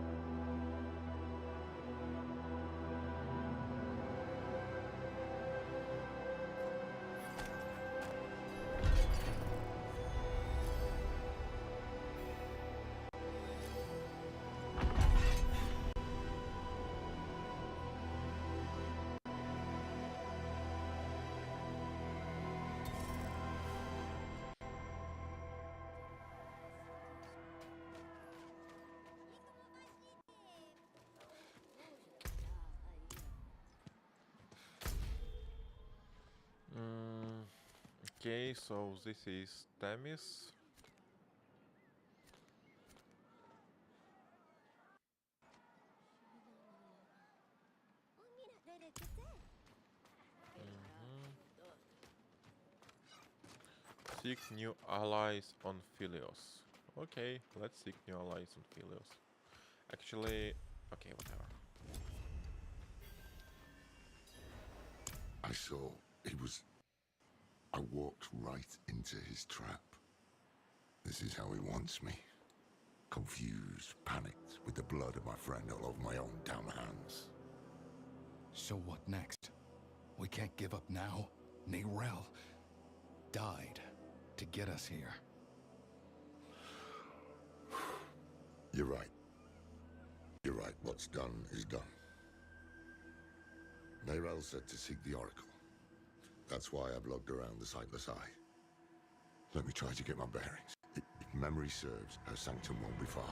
Okay, so this is Themis. Seek new allies on Philios. Okay, let's seek new allies on Philios. Actually, okay, whatever. I saw he was... I walked right into his trap. This is how he wants me. Confused, panicked, with the blood of my friend all over my own damn hands. So what next? We can't give up now. Neyrelle died to get us here. You're right. You're right. What's done is done. Neyrelle said to seek the Oracle. That's why I've logged around the Sightless Eye. Let me try to get my bearings. If memory serves, her sanctum won't be far.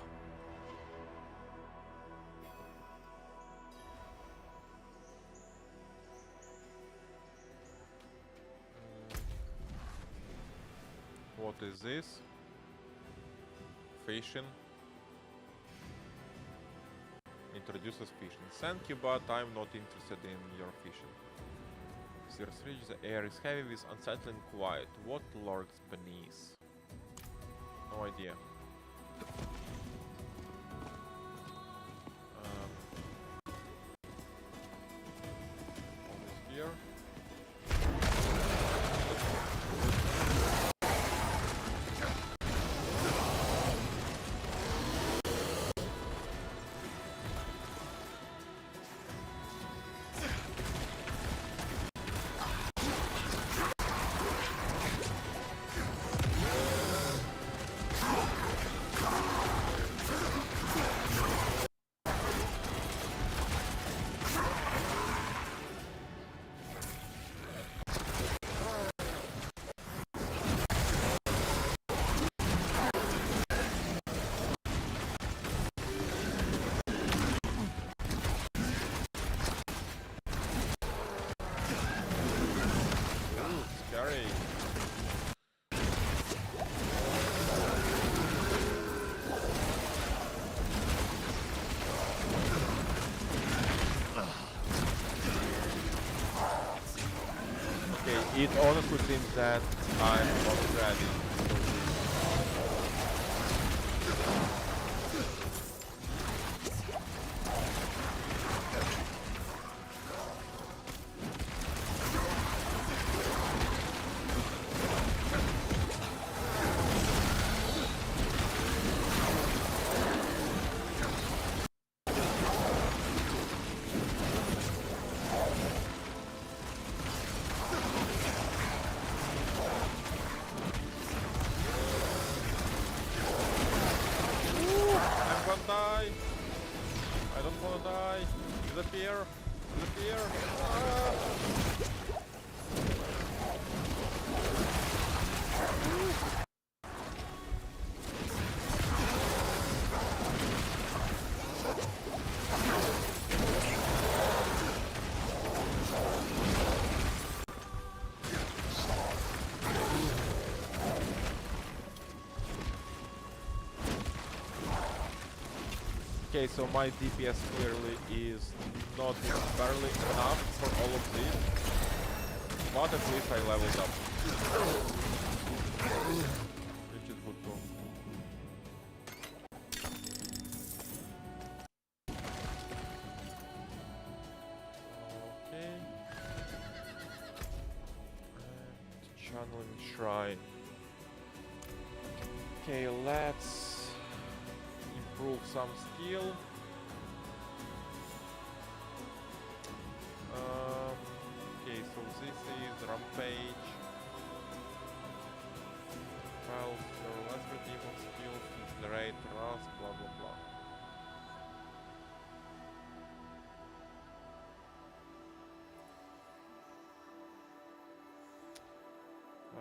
What is this? Fishing. Introduces fishing. Thank you, but I'm not interested in your fishing. Cirrus Ridge, the air is heavy with unsettling quiet. What lurks beneath? No idea. It honestly seems that I'm not ready. Die! I don't wanna die! Disappear! Disappear! Ah! Okay, so my DPS clearly is not even barely enough for all of this, but at least I leveled up, which is good too. Okay, and channeling shrine. Okay, let's improve some skill. Okay, so this is rampage. Well, so let's get demon skills, incinerate, rust, blah blah blah.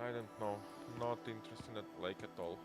I don't know. Not interested in that lake at all.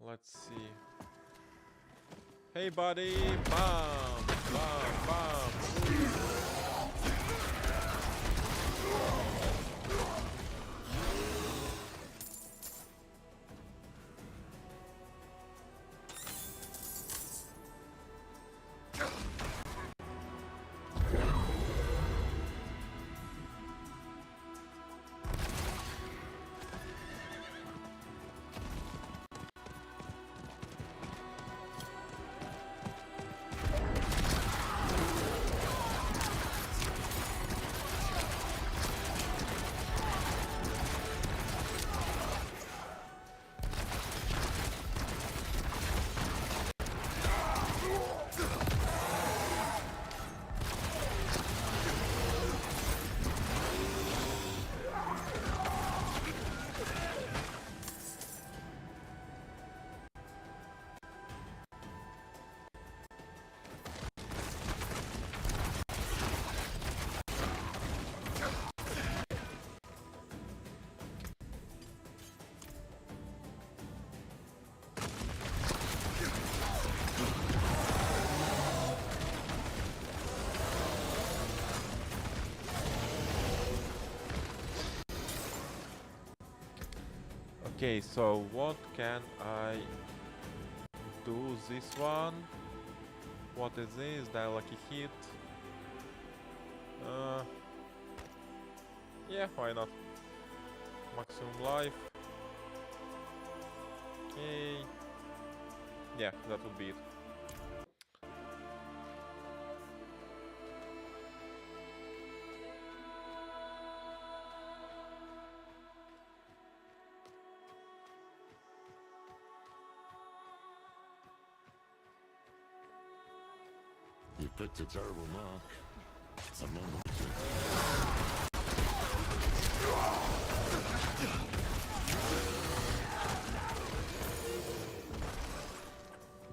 Let's see. Hey buddy! Bam! Bam! Bam! Okay, so what can I do? This one. What is this? Die lucky hit. Yeah, why not? Maximum life. Okay. Yeah, that would be it. You picked a terrible mark. I'm not losing.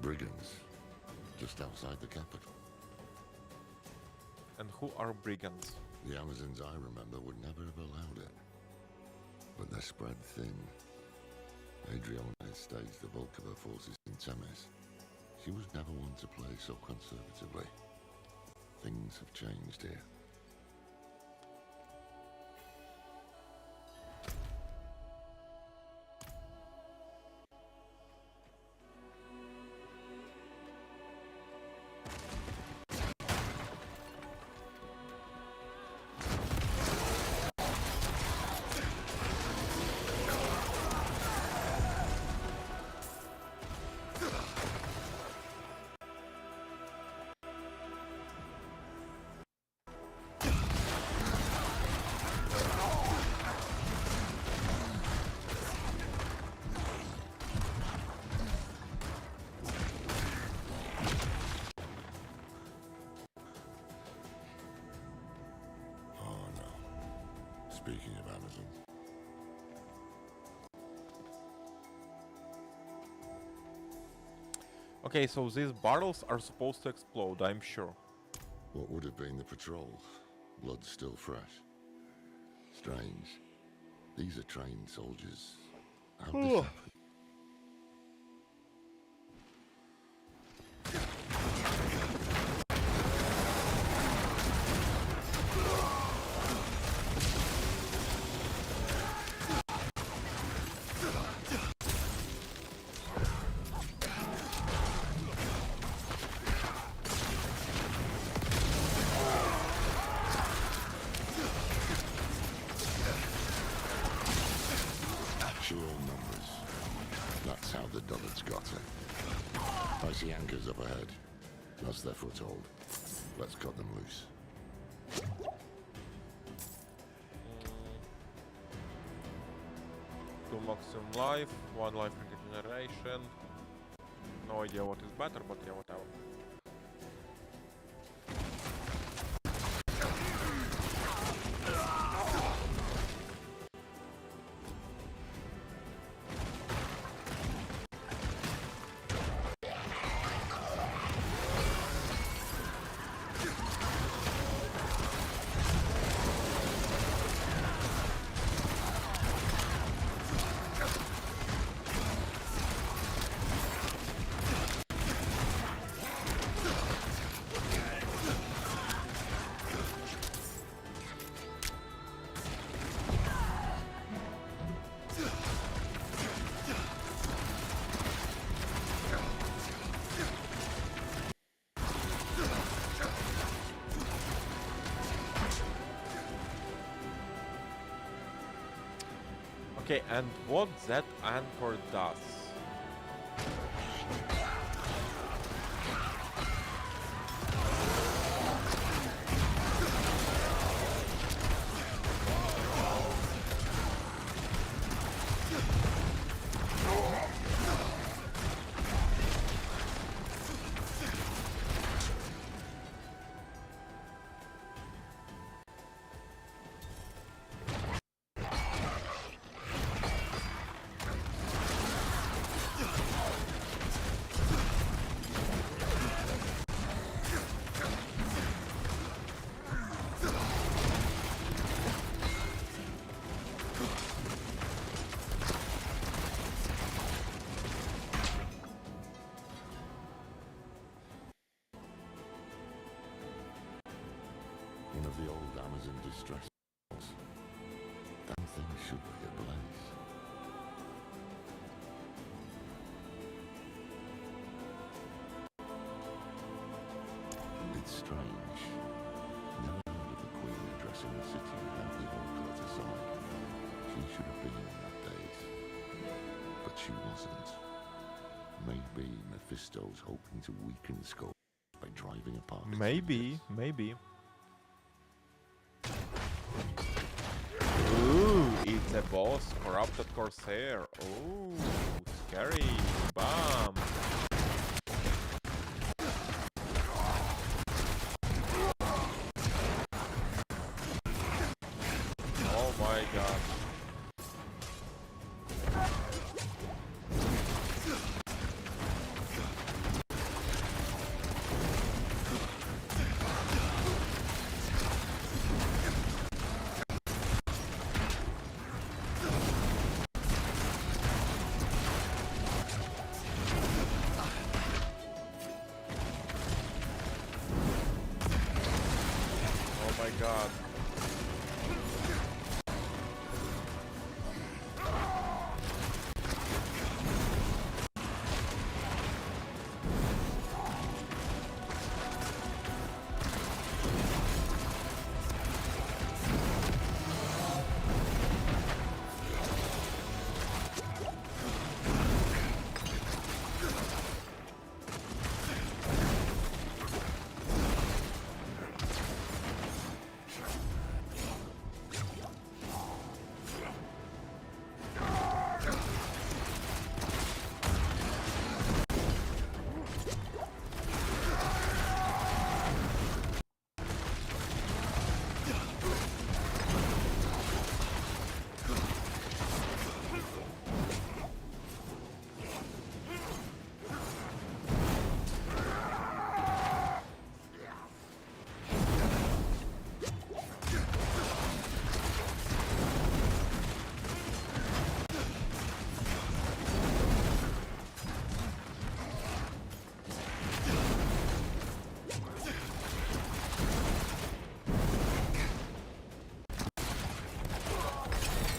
Brigands, just outside the capital. And who are brigands? The Amazons I remember would never have allowed it. But they're spread thin. Adriana has staged the bulk of her forces in Temes. She was never one to play so conservatively. Things have changed here. Speaking of Amazons. Okay, so these barrels are supposed to explode, I'm sure. What would have been the patrol? Blood still fresh. Strange. These are trained soldiers. How'd this happen? Sheer numbers. That's how the Dullards got it. I see anchors up ahead. That's their foothold. Let's cut them loose. Two maximum life, 1 life regeneration. No idea what is better, but yeah, whatever. Okay, and what that anchor does? One of the old Amazon distress. Damn thing should be ablaze. But she wasn't. Maybe Mephisto's hoping to weaken Skull by driving apart. Maybe. Ooh, it's a boss, corrupted corsair. Ooh, scary. Bam. Oh my god. Oh my god.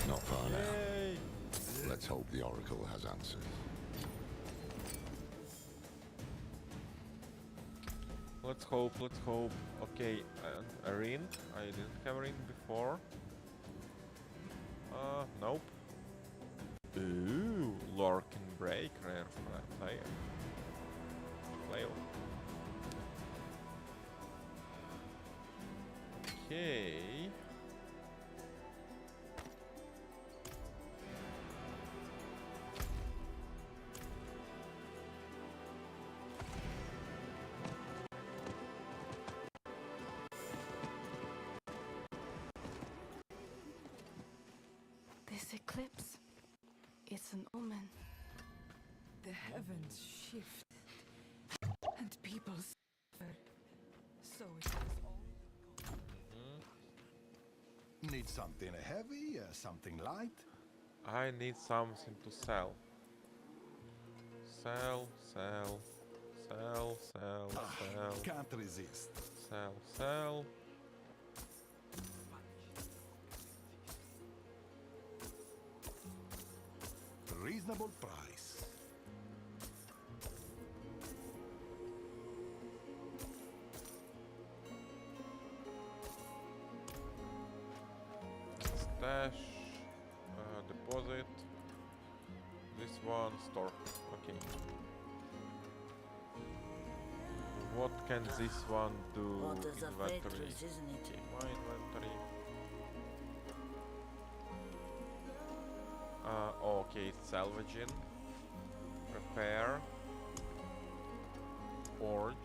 Not far now. Let's hope the Oracle has answers. Let's hope. Okay, a ring. I didn't have a ring before. Nope. Ooh, Lore can break, rare player. Okay. This eclipse, it's an omen. The heavens shift, and people suffer. So it has always gone. Need something heavy, something light? I need something to sell. Sell. Can't resist. Sell. Reasonable price. Stash. Deposit. This one, store. Okay. What can this one do? Waters of Inventory. Petrus, isn't it? Okay, my inventory. Okay, salvaging. Repair. Forge.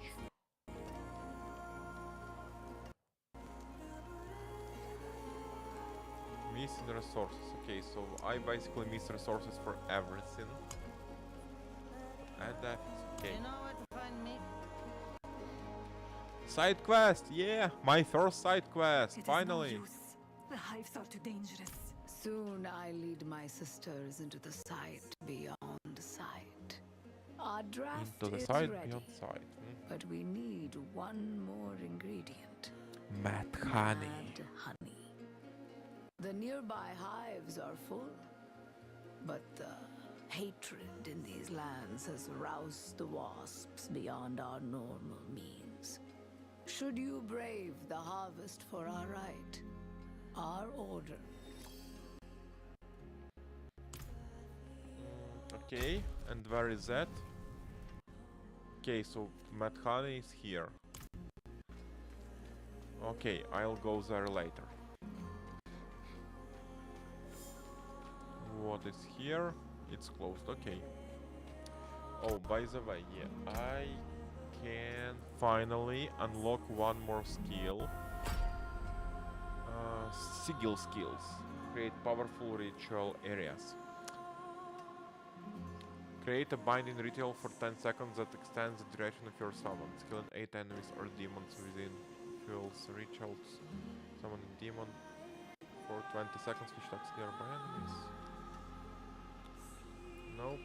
Missing resources. Okay, so I basically miss resources for everything. And that's okay. You know where to find me? Side quest, yeah! My first side quest, It is finally! no use. The hives are too dangerous. Soon I lead my sisters into the sight beyond sight. Our draft Into the is side ready, beyond sight. but we need one more ingredient. Mad honey. Mad honey. The nearby hives are full, but the hatred in these lands has roused the wasps beyond our normal means. Should you brave the harvest for our right, our order. Okay, and where is that? Okay, so Madhani is here. Okay, I'll go there later. What is here? It's closed, okay. Oh, by the way, yeah, I can finally unlock one more skill. Sigil skills. Create powerful ritual areas. Create a binding ritual for 10 seconds that extends the duration of your summon. Skill 8 enemies or demons within fuels rituals. Summon a demon for 20 seconds which attacks nearby enemies. Nope.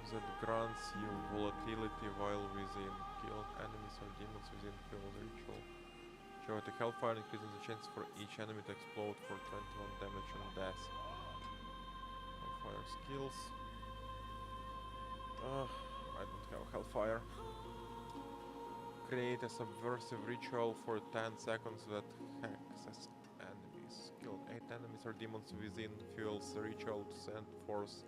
That grants you volatility while within killed enemies or demons within fuel ritual. Chaotic Hellfire increases the chance for each enemy to explode for 21 damage on death. Hellfire skills. I don't have Hellfire. Create a subversive ritual for 10 seconds that hexes enemies. Kill 8 enemies or demons within fuels the ritual to send forth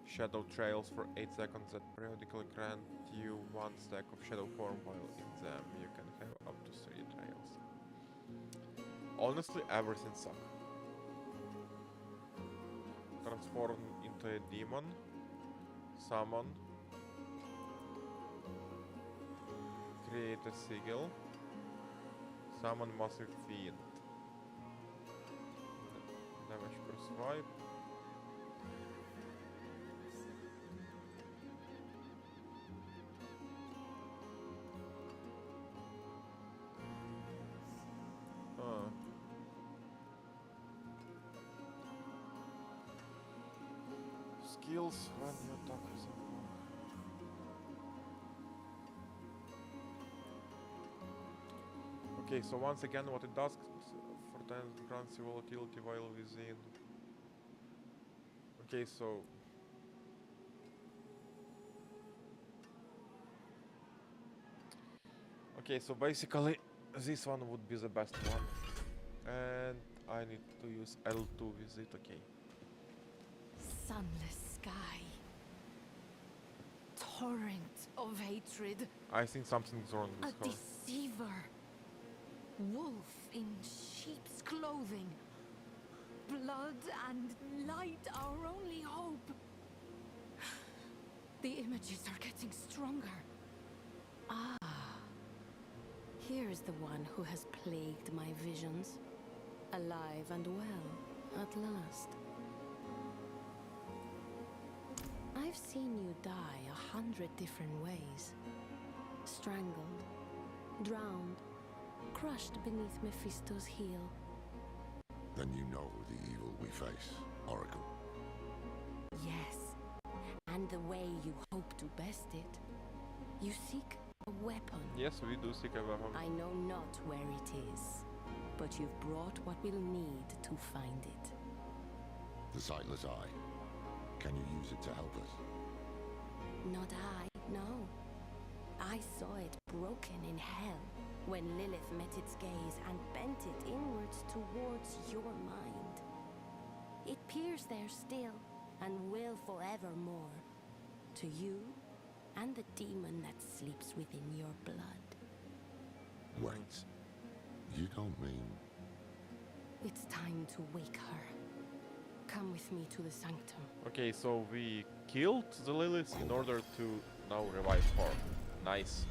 shadow trails for 8 seconds that periodically grant you 1 stack of shadow form while in them. You can have up to 3 trails. Honestly, everything sucks. Transform into a demon. Summon. Create a sigil. Summon massive fiend. Damage per swipe. Skills when you attack with a bow. Okay, so once again what it does for times grants you volatility while within. Okay, so basically this one would be the best one. And I need to use L2 with it, okay. Sunless sky. Torrent of hatred. I think something's wrong with A her. deceiver. Wolf in sheep's clothing. Blood and light, our only hope. The images are getting stronger. Ah. Here's the one who has plagued my visions. Alive and well, at last. I've seen you die 100 different ways. Strangled, drowned, crushed beneath Mephisto's heel. Then you know the evil we face, Oracle. Yes, and the way you hope to best it. You seek a weapon. Yes, we do seek a weapon. I know not where it is, but you've brought what we'll need to find it. The sightless eye. Can you use it to help us? Not I, no. I saw it broken in hell when Lilith met its gaze and bent it inwards towards your mind. It peers there still and will forevermore. To you and the demon that sleeps within your blood. Wait. You don't mean... It's time to wake her. Come with me to the sanctum. Okay, so we killed the Lilith in order to now revive her. Nice.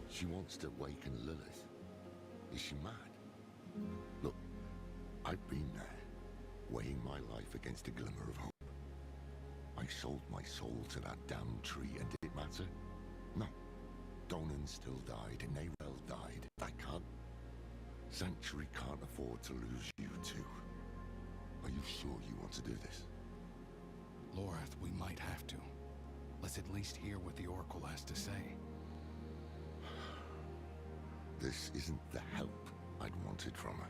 She wants to waken Lilith. Is she mad? Look, I've been there, weighing my life against a glimmer of hope. I sold my soul to that damn tree, and did it matter? No. Donan still died, and Nerel died. I can't... Sanctuary can't afford to lose you too. Are you sure you want to do this? Lorath, we might have to. Let's at least hear what the Oracle has to say. This isn't the help I'd wanted from her.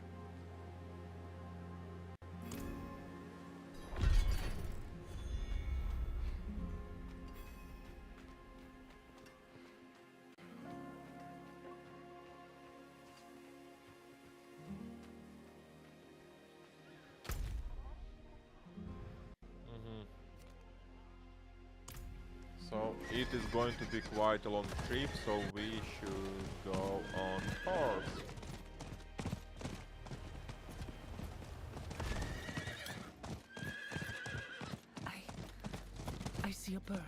it is going to be quite a long trip, so we should go on horse. I see a bird.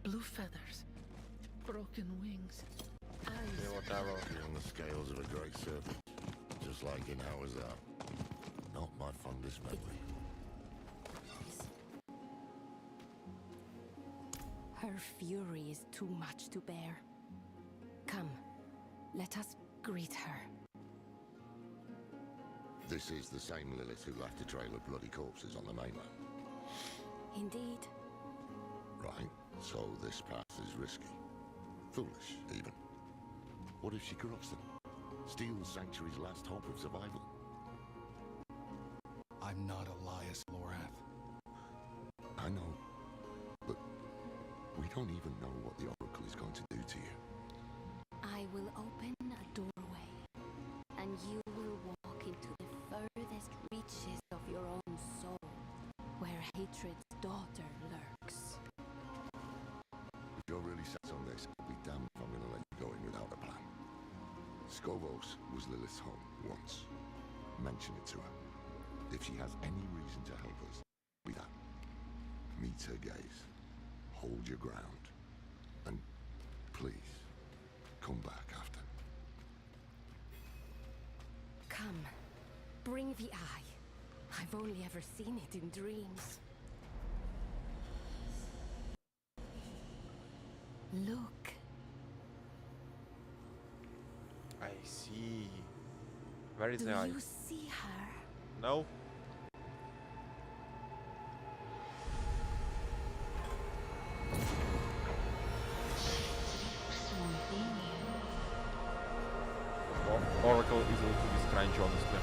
Blue feathers. Broken wings. Eyes. Yeah, whatever. You're on the scales of a great serpent. Just like in ours are. Not my fondest memory. Her fury is too much to bear. Come, let us greet her. This is the same Lilith who left a trail of bloody corpses on the mainland. Indeed. Right, so this path is risky. Foolish, even. What if she corrupts them? Steals Sanctuary's last hope of survival? I'm not Elias Lorath. I know. But we don't even know what the Oracle is going to do to you. I will open a doorway, and you will walk into the furthest reaches of your own soul, where hatred's daughter lurks. If you're really set on this, I'll be damned if I'm going to let you go in without a plan. Skovos was Lilith's home once. Mention it to her. If she has any reason to help us, be that. Meet her gaze. Hold your ground. And please, come back after. Come, bring the eye. I've only ever seen it in dreams. Look. I see. Where is Do the eye? you see her? No. Oracle is a little bit strange, honestly.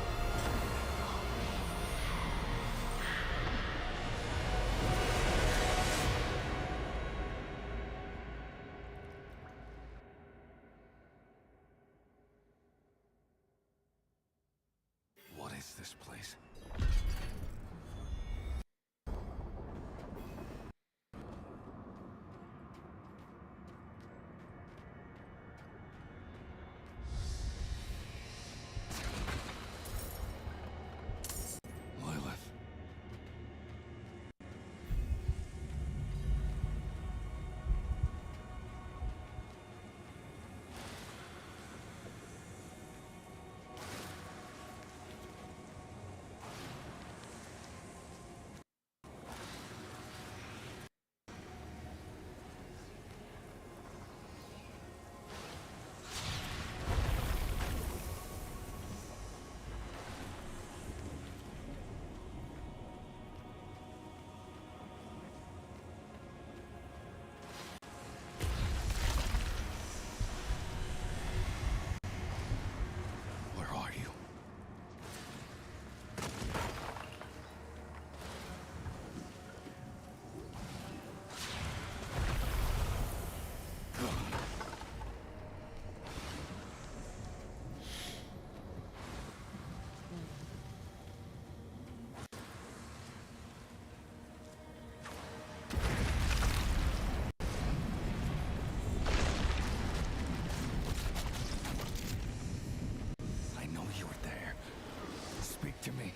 What is this place? Lilith. Where are you? I know you were there. Speak to me,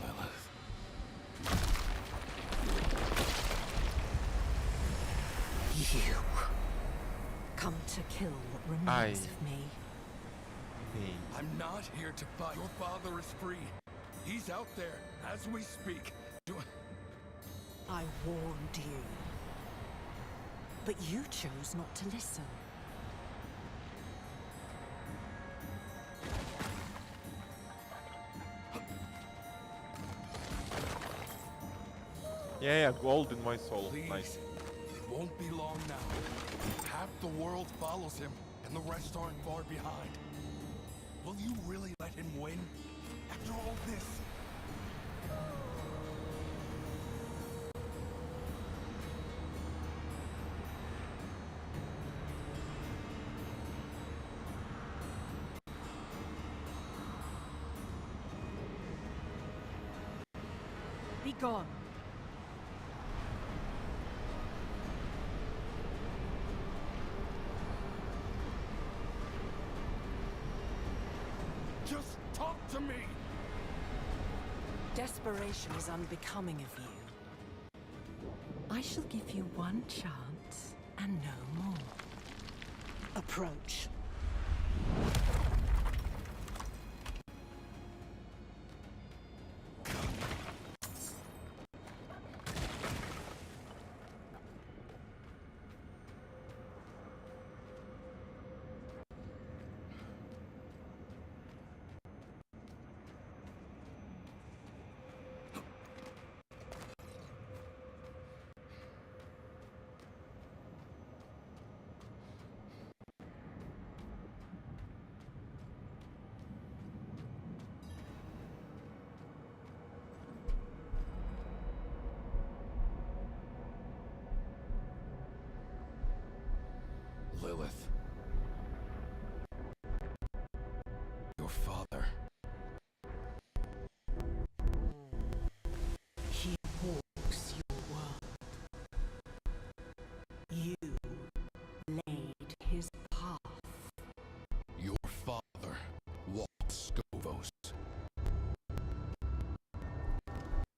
Lilith. You come to kill what remains of me. I'm not here to fight. Your father is free. He's out there as we speak. I warned you. But you chose not to listen. Yeah, gold in my soul. Please. Nice. It won't be long now. Half the world follows him, and the rest aren't far behind. Will you really let him win? After all this? Be gone. Just talk to me! Desperation is unbecoming of you. I shall give you one chance and no more. Approach. Lilith. Your father. He walks your world. You laid his path. Your father walked Scovos.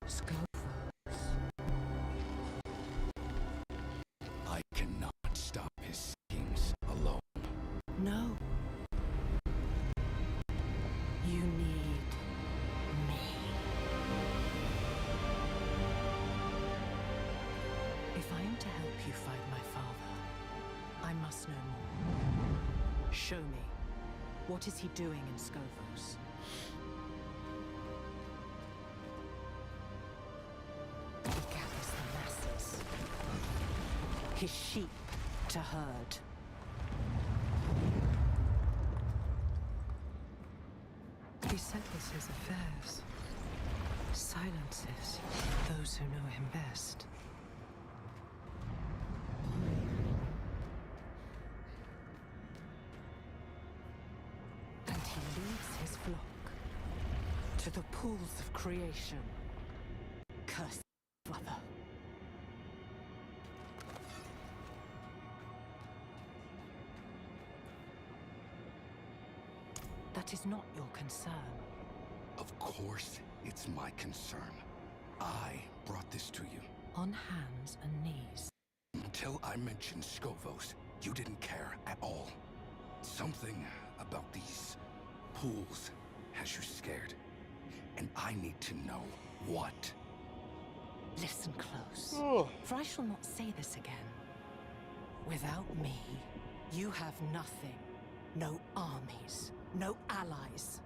Scovos. I cannot stop his schemes alone. No. You need me. If I am to help you find my father, I must know more. Show me. What is he doing in Scovos? He gathers the masses. His sheep to herd. He settles his affairs. Silences those who know him best. And he leads his flock to the pools of creation. Curse brother. That is not your concern. Of course, it's my concern. I brought this to you. On hands and knees. Until I mentioned Scovos, you didn't care at all. Something about these pools has you scared. And I need to know what. Listen close, for I shall not say this again. Without me, you have nothing. No armies, no allies.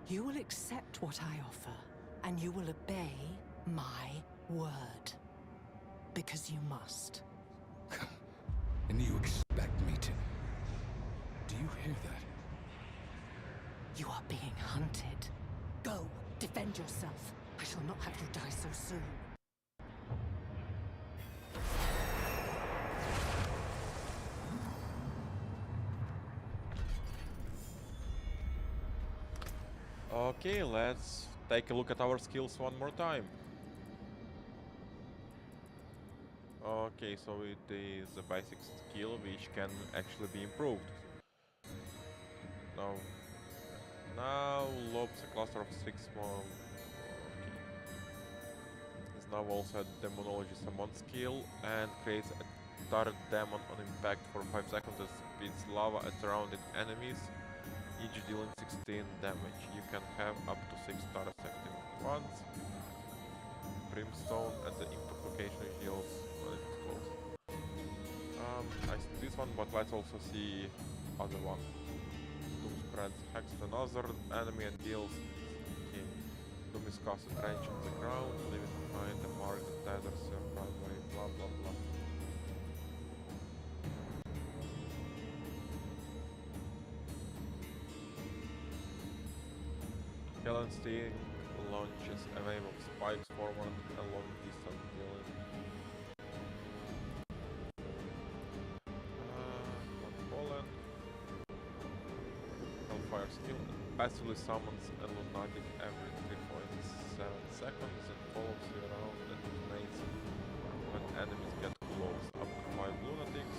You will accept what I offer, and you will obey my word. Because you must. And you expect me to... Do you hear that? You are being hunted. Go, defend yourself. I shall not have you die so soon. Okay, let's take a look at our skills one more time. Okay, so it is a basic skill which can actually be improved. Now lobs a cluster of 6 more. Okay. Is now also a demonology summon skill and creates a turret demon on impact for 5 seconds that spits lava at surrounding enemies, each dealing 16 damage. You can have up to 6 turrets acting at once. Brimstone and the impact occasionally deals when it is close. I see this one, but let's also see other one. Doom spreads hex to another enemy and deals. Okay. Doom is cast a trench on the ground, leaving behind a mark that tethers your runway, blah blah blah. Hellenstein launches a wave of spikes forward and long distance dealing. Poland. Hellfire skill passively summons a lunatic every 3.7 seconds and follows you around and detonates when enemies get close. Up to 5 lunatics.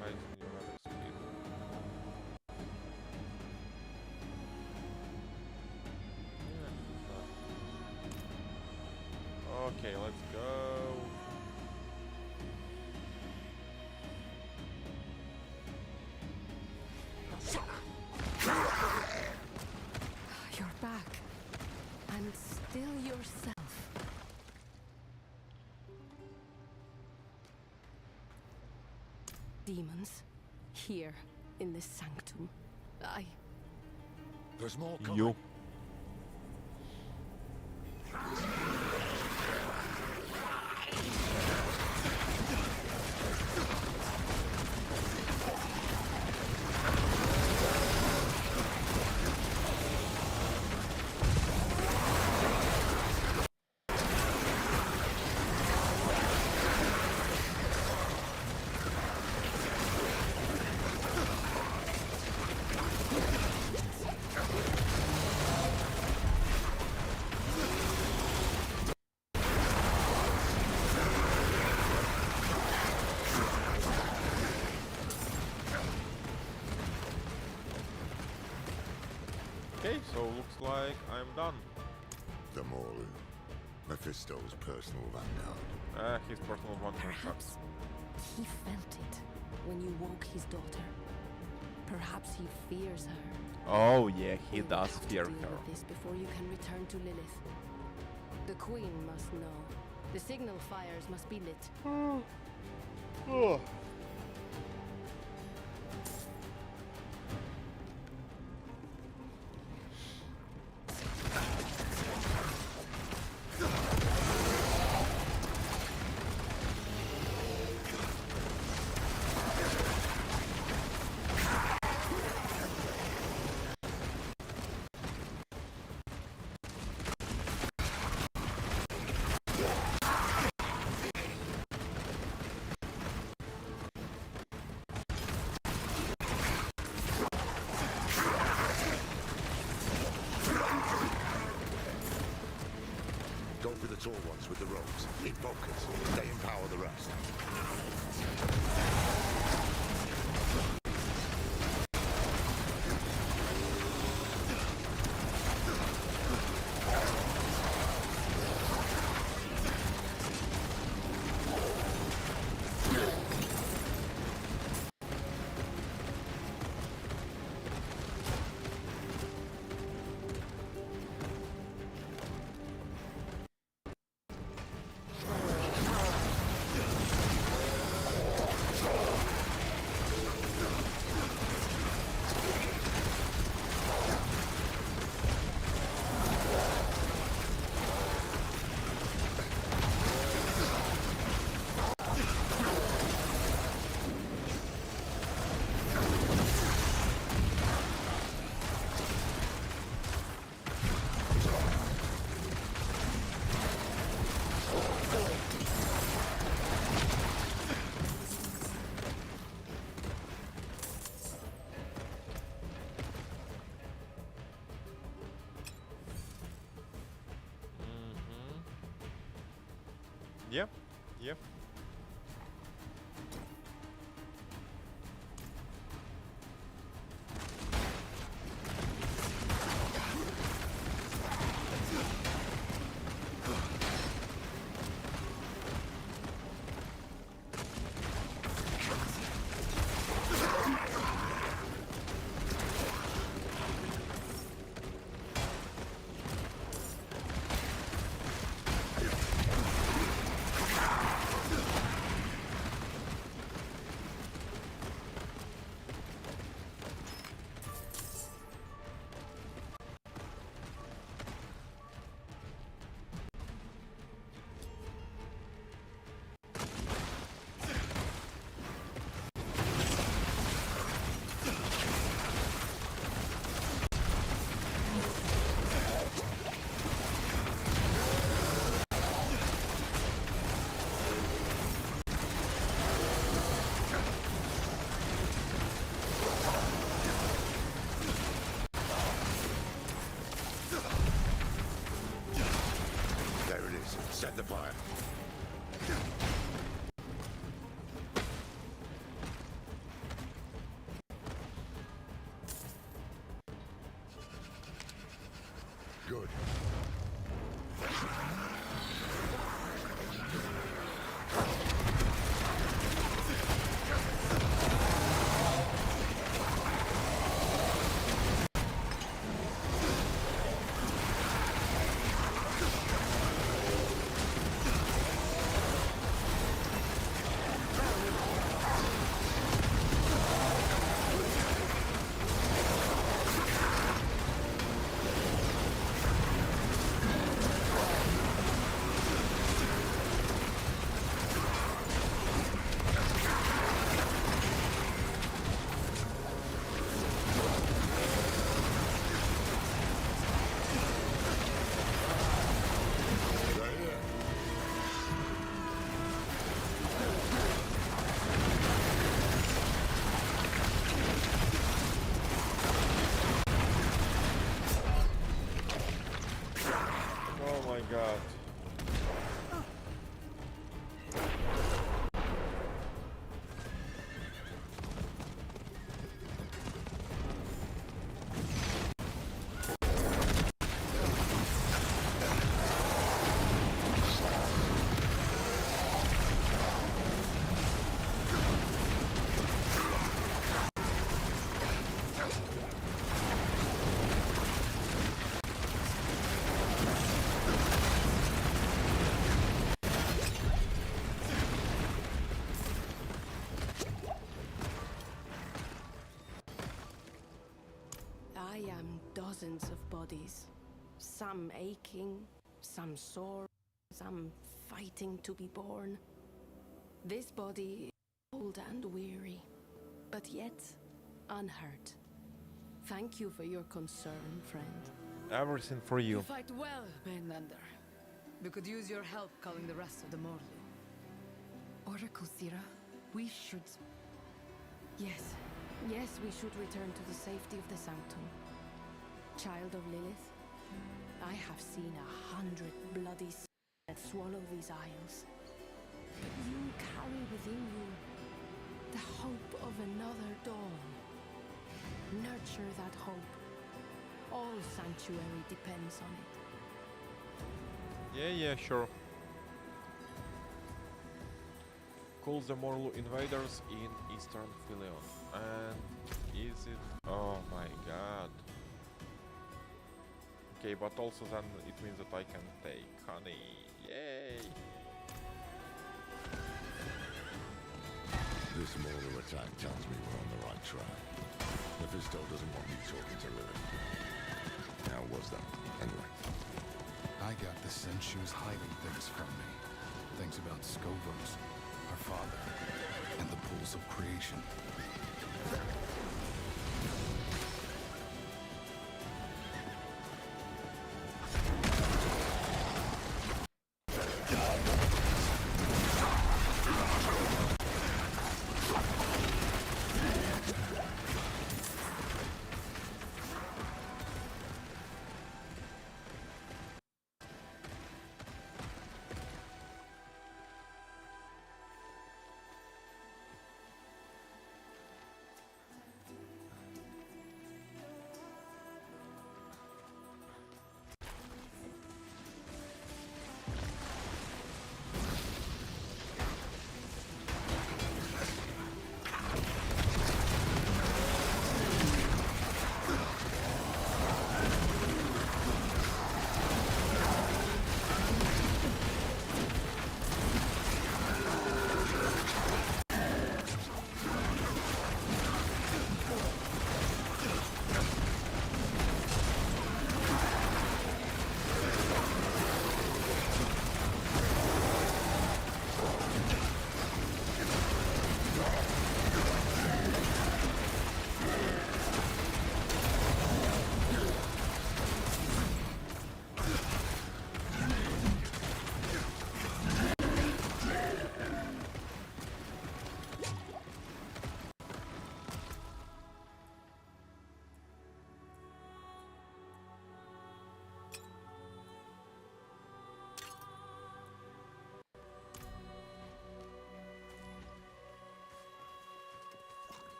Heights in your attack speed. Okay, let's go. You're back. And still yourself. Demons. Here, in this sanctum. There's more coming. You. Okay, so looks like I'm done. The Morlu, Mephisto's personal vanguard. His personal vanguard. Perhaps he felt it when you woke his daughter. Perhaps he fears her. Oh yeah, he does fear Deal her. with this before you can return to Lilith. The Queen must know. The signal fires must be lit. Oh. Go for the tall ones with the ropes. In focus. They empower the rest. Yep, yep. Set the fire. Good. god. I am dozens of bodies, some aching, some sore, some fighting to be born. This body is old and weary, but yet unhurt. Thank you for your concern, friend. Everything for you. You fight well, Mainlander. We could use your help calling the rest of the Morlu. Oracle Sira, we should... Yes, we should return to the safety of the Sanctum. Child of Lilith, I have seen 100 bloody that swallow these isles. But you carry within you the hope of another dawn. Nurture that hope. All Sanctuary depends on it. Yeah, sure. Call the Morlu invaders in Eastern Philion. And is it... Oh my god. Okay, but also then it means that I can take honey. Yay! This Morlu attack tells me we're on the right track. Mephisto doesn't want me talking to Lilith. How was that, anyway? I got the sense she was hiding things from me. Things about Scovos, our father, and the pools of creation.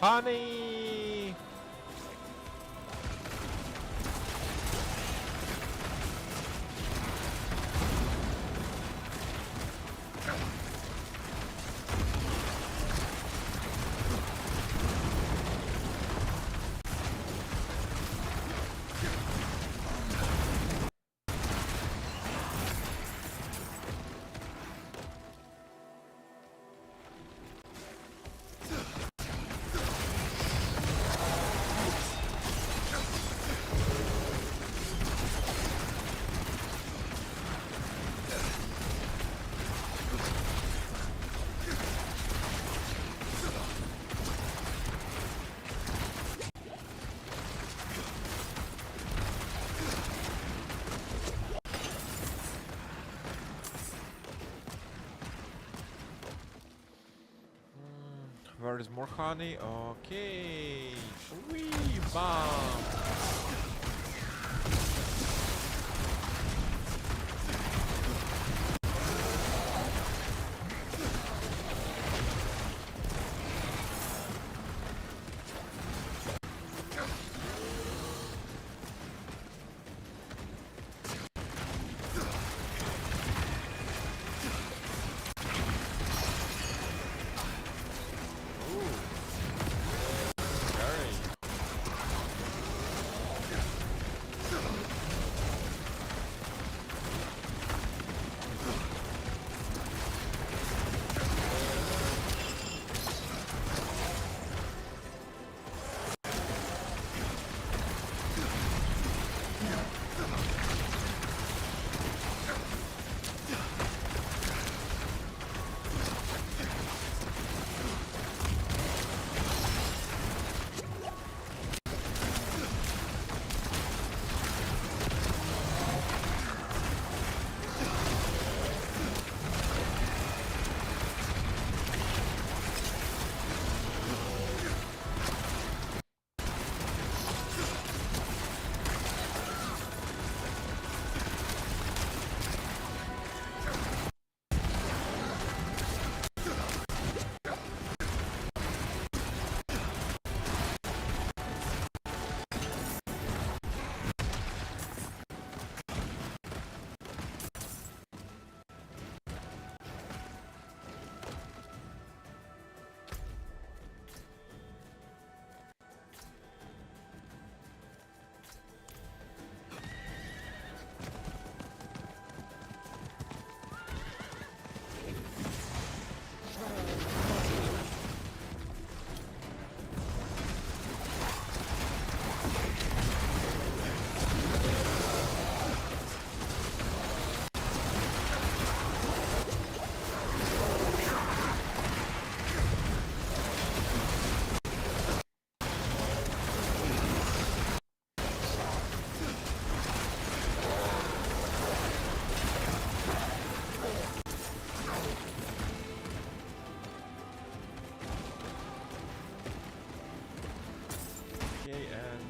Honey! Where is more honey? Okay. Wee, bam.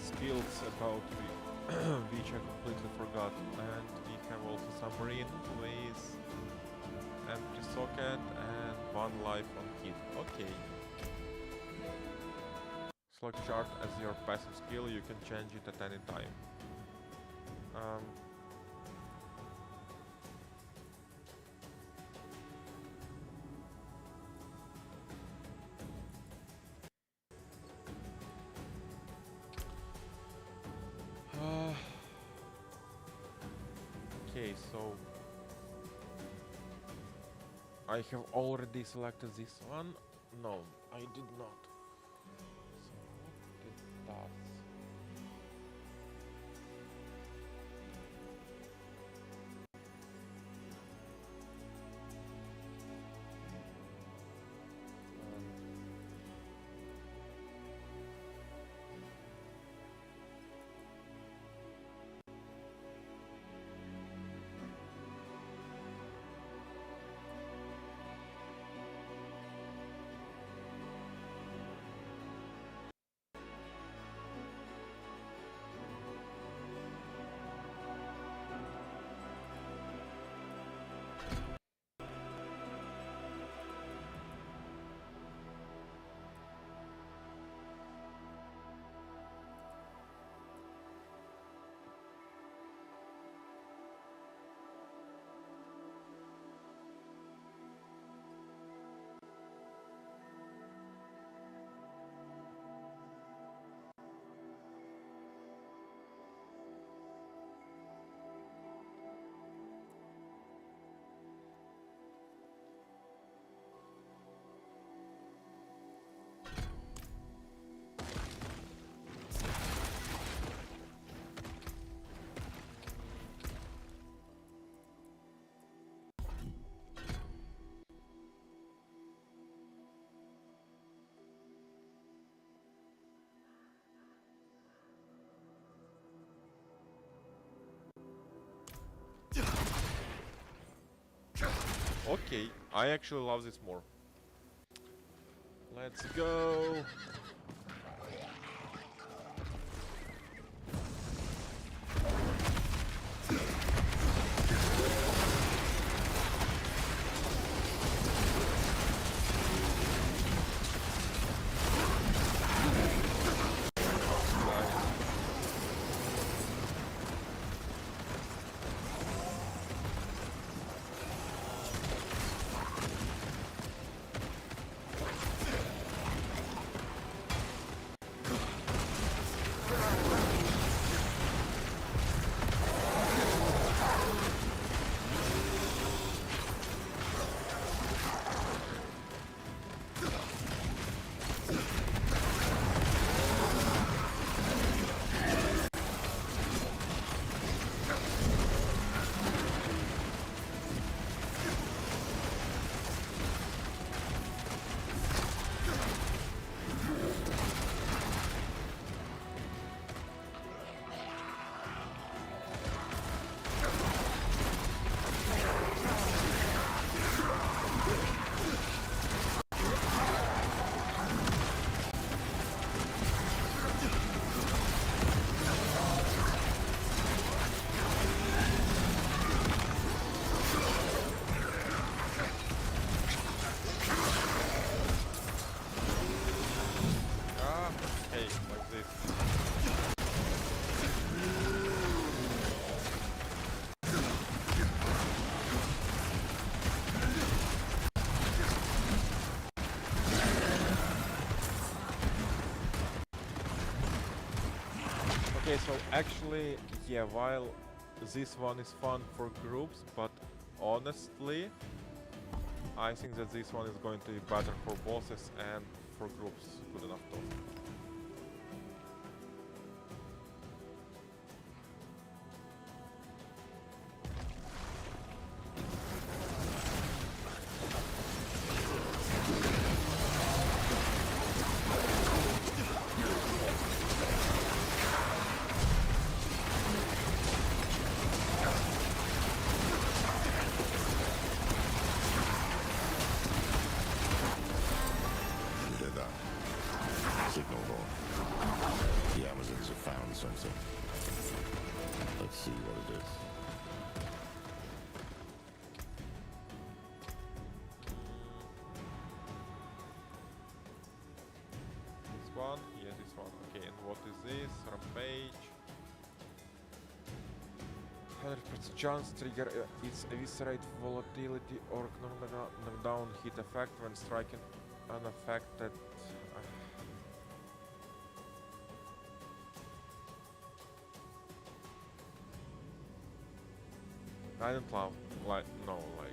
Skills about which I completely forgot, and we have also submarine with empty socket and 1 life on hit. Okay. Select chart as your passive skill, you can change it at any time. Okay, so I have already selected this one. No, I did not. So what it does? Okay, I actually love this more. Let's go. Okay, so actually, yeah, while this one is fun for groups, but honestly, I think that this one is going to be better for bosses and for groups. Good enough though. something. Let's see what it is. This one? Yes, this one. Okay, and what is this? Rampage. 100% chance trigger its eviscerate volatility or knockdown hit effect when striking unaffected. I don't love, like, no, like...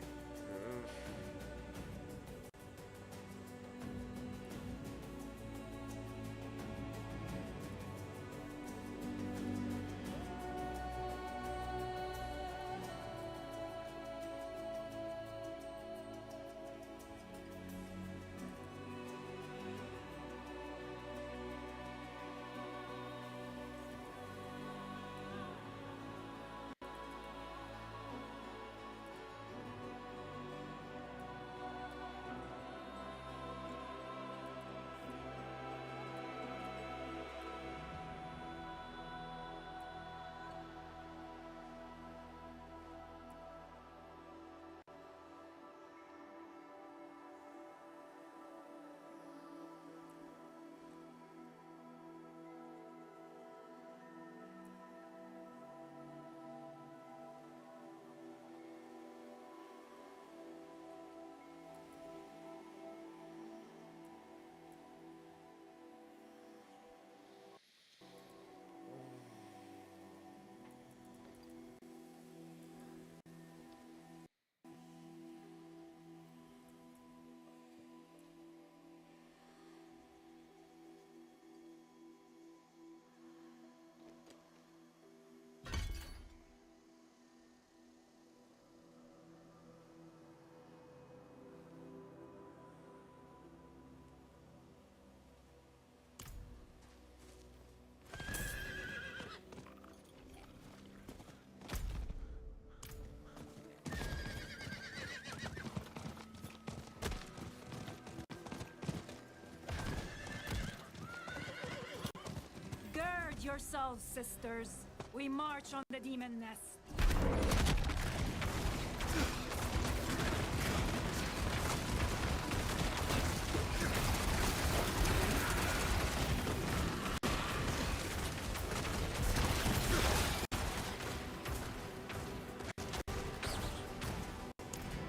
yourselves, sisters. We march on the demon nest.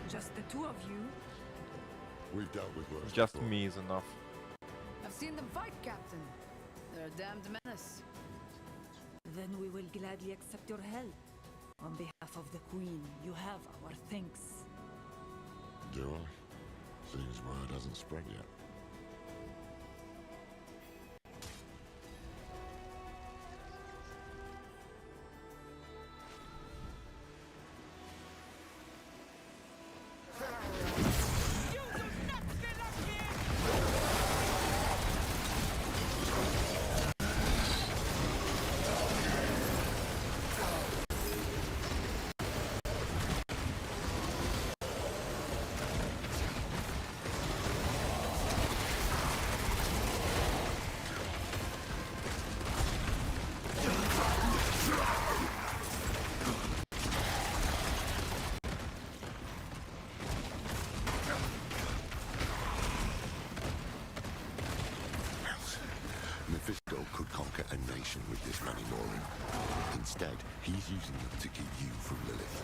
Just the two of you? We've dealt with worse. Just before. me is enough. I've seen them fight, Captain. They're a damned menace. Then we will gladly accept your help. On behalf of the Queen, you have our thanks. Do I? Seems word hasn't spread yet. Mephisto could conquer a nation with this many Morin. Instead, he's using them to keep you from Lilith.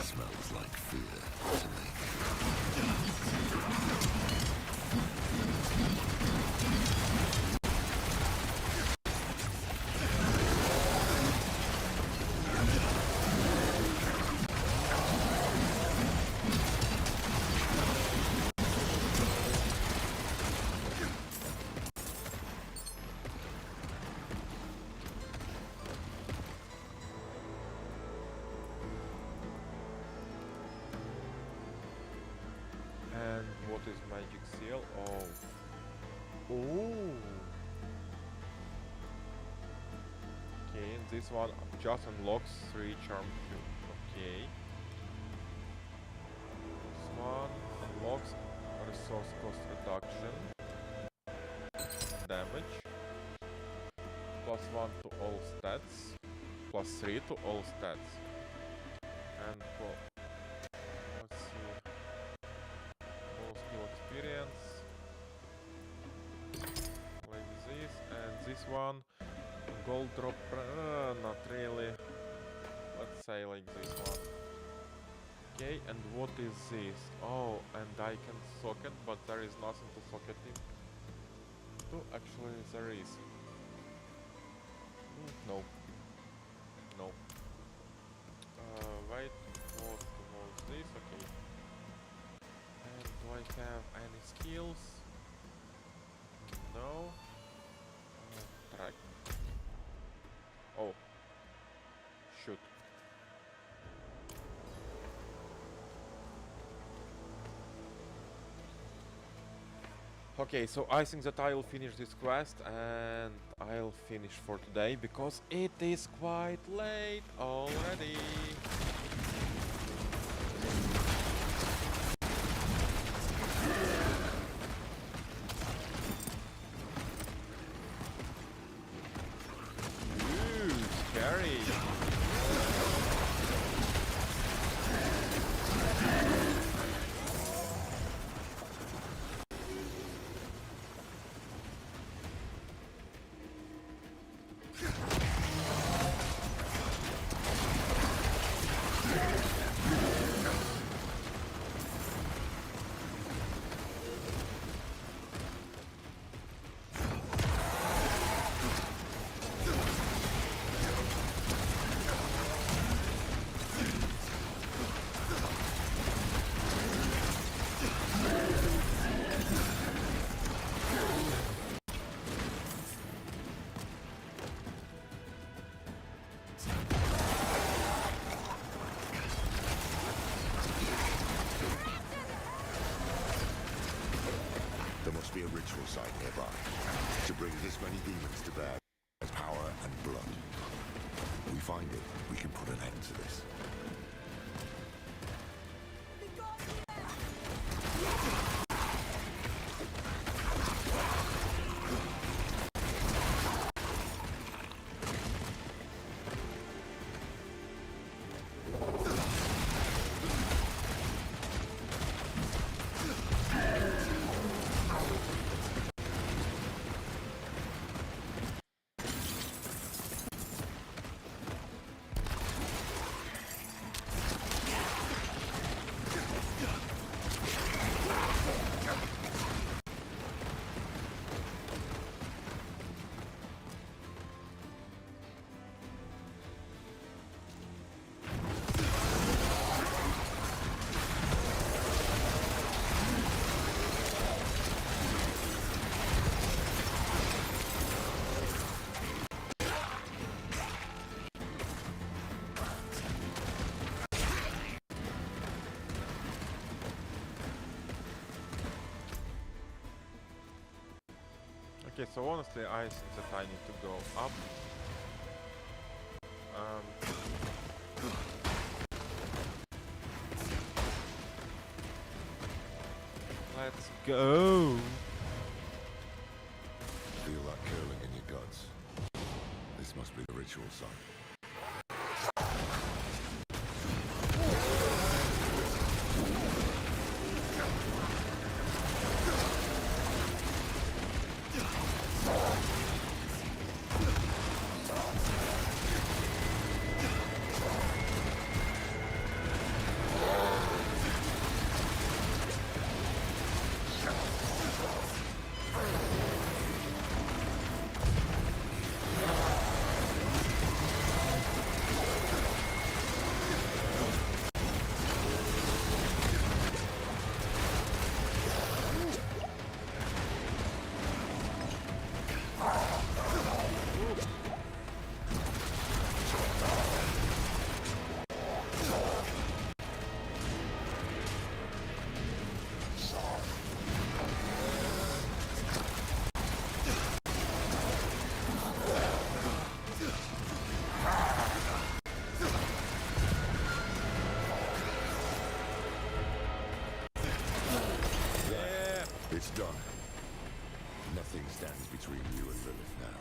Smells like fear to me. And what is magic seal? Oh. Ooh. Okay, and this one just unlocks 3 charm cubes. Okay. This one unlocks resource cost reduction. Damage. +1 to all stats. +3 to all stats. And let's see. Skill experience like this, and this one gold drop, not really, let's say like this one. Okay, and what is this? Oh, and I can socket, but there is nothing to socket in. Actually there is. No. Wait, what this? Okay. Do I have any skills? No. Track. Oh. Shoot. Okay, so I think that I'll finish this quest and I'll finish for today because it is quite late already. There must be a ritual site nearby to bring this many demons to bear as power and blood. We find it, we can put an end to this. Okay, so honestly, I think that I need to go up. Let's go! Feel that curling in your guts. This must be the ritual site. It's done. Nothing stands between you and Lilith now.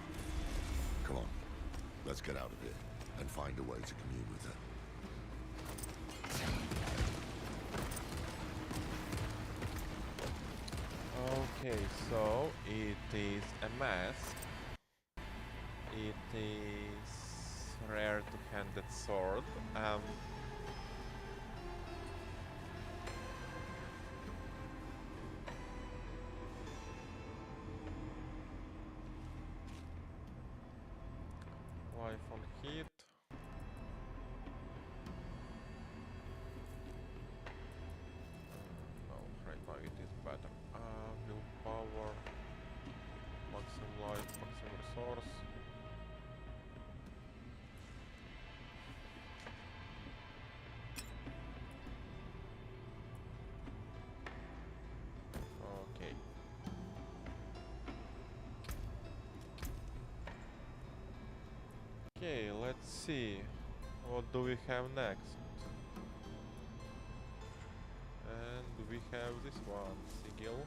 Come on, let's get out of here and find a way to commune with her. Okay, so it is a mask. It is rare two-handed sword. Life on hit. No, right now it is better. Willpower, maximum life, maximum resource. Okay. Okay, let's see. What do we have next? And we have this one, Sigil.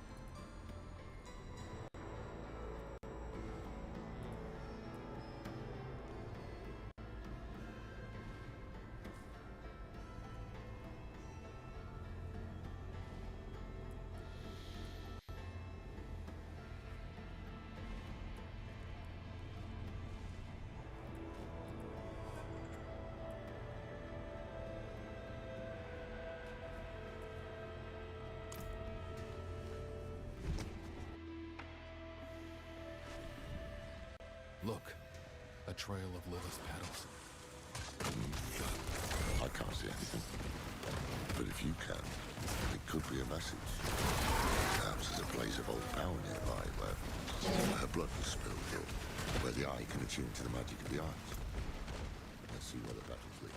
Look, a trail of Lilith's petals. I can't see anything. But if you can, it could be a message. Perhaps there's a place of old power nearby where her blood was spilled here, where the eye can attune to the magic of the eyes. Let's see where the battles lead.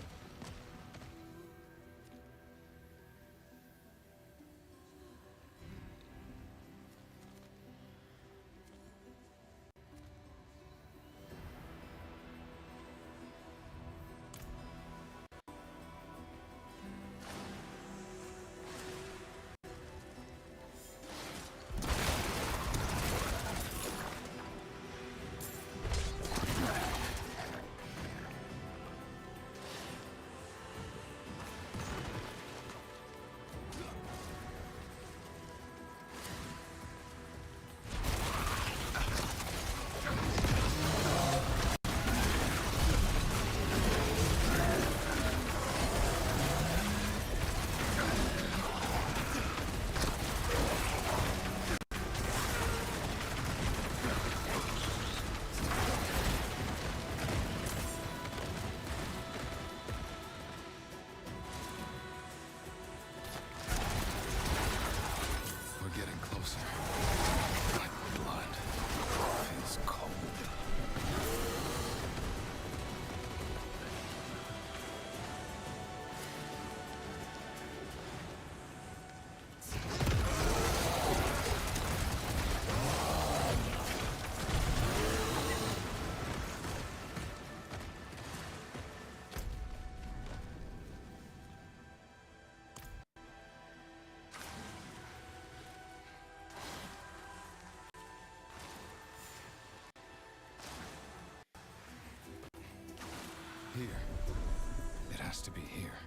has to be here.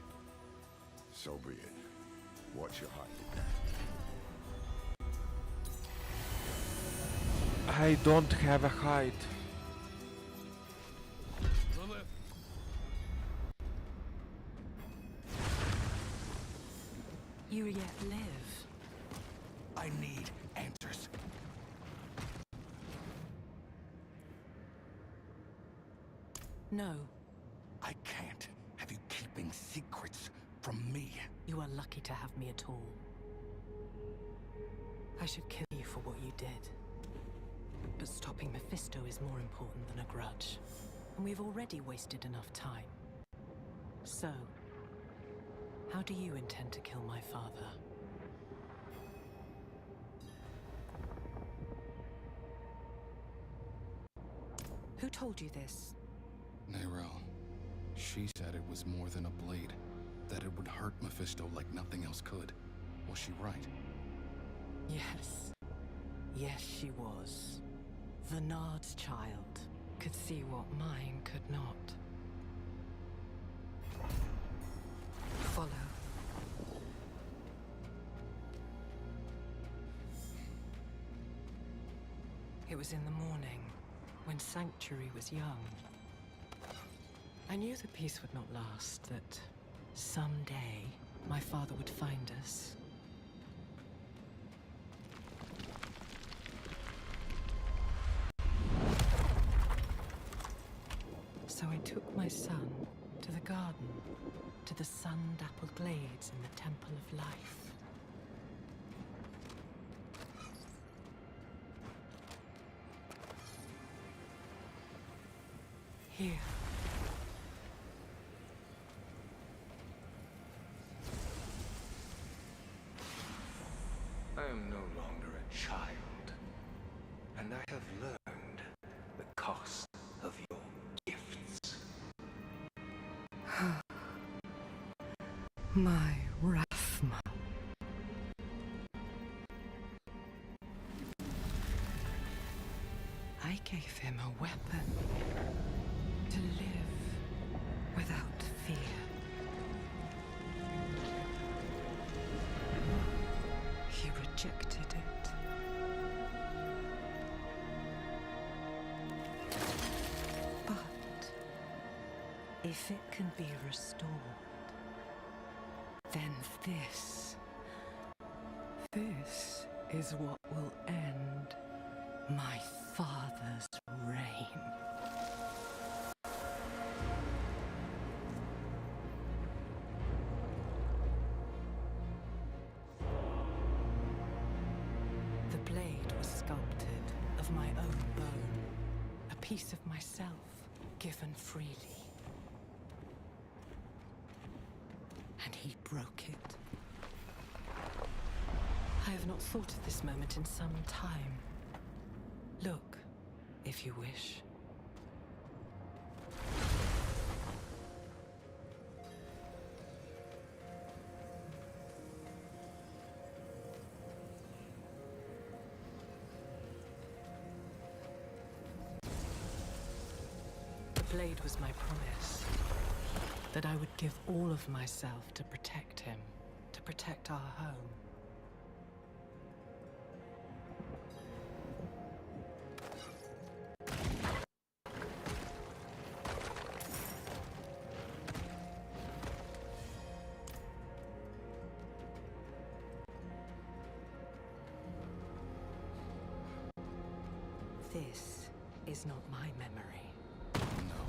So be it. What's your height? I don't have a height. Lilith. You yet live. I need answers. No. I can't have you keeping secrets from me. You are lucky to have me at all. I should kill you for what you did. But stopping Mephisto is more important than a grudge. And we've already wasted enough time. So, how do you intend to kill my father? Who told you this? Nerel. She said it was more than a blade. That it would hurt Mephisto like nothing else could. Was she right? Yes. Yes, she was. Vernard's child could see what mine could not. Follow. It was in the morning, when Sanctuary was young. I knew the peace would not last, that someday my father would find us. So I took my son to the garden, to the sun-dappled glades in the Temple of Life. Here. I am no longer a child, and I have learned the cost of your gifts. My Rathma. I gave him a weapon to live without fear. He rejected it. But if it can be restored, then this is what will end my father's reign. The blade was sculpted of my own bone, a piece of myself given freely. And he broke it. I have not thought of this moment in some time. Look, if you wish. The blade was my promise, that I would give all of myself to protect him, to protect our home. This is not my memory. No,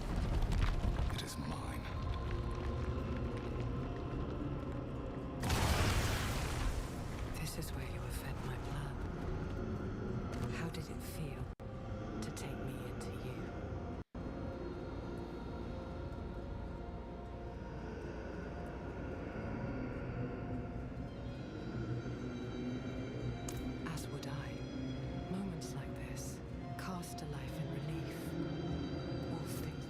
it is mine. This is where you have fed my blood. How did it feel to take me into you? As would I. Moments like this cast a life in relief. All things.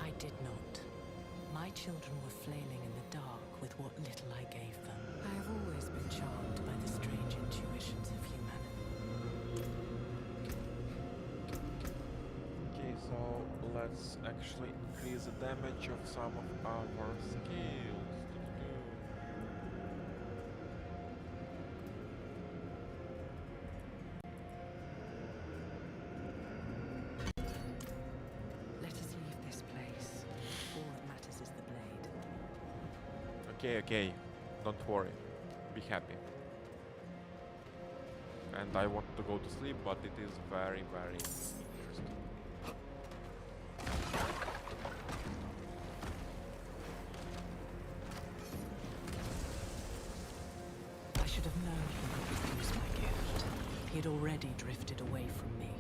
I did not. My children were flailing in the dark with what little I gave them. I have always been charmed by the strange intuitions of humanity. Okay, so let's actually increase the damage of some of our skills. Let us leave this place. All that matters is the blade. Okay, okay. Don't worry. Be happy. And I want to go to sleep, but it is very, very interesting. I should have known he would refuse my gift. He had already drifted away from me.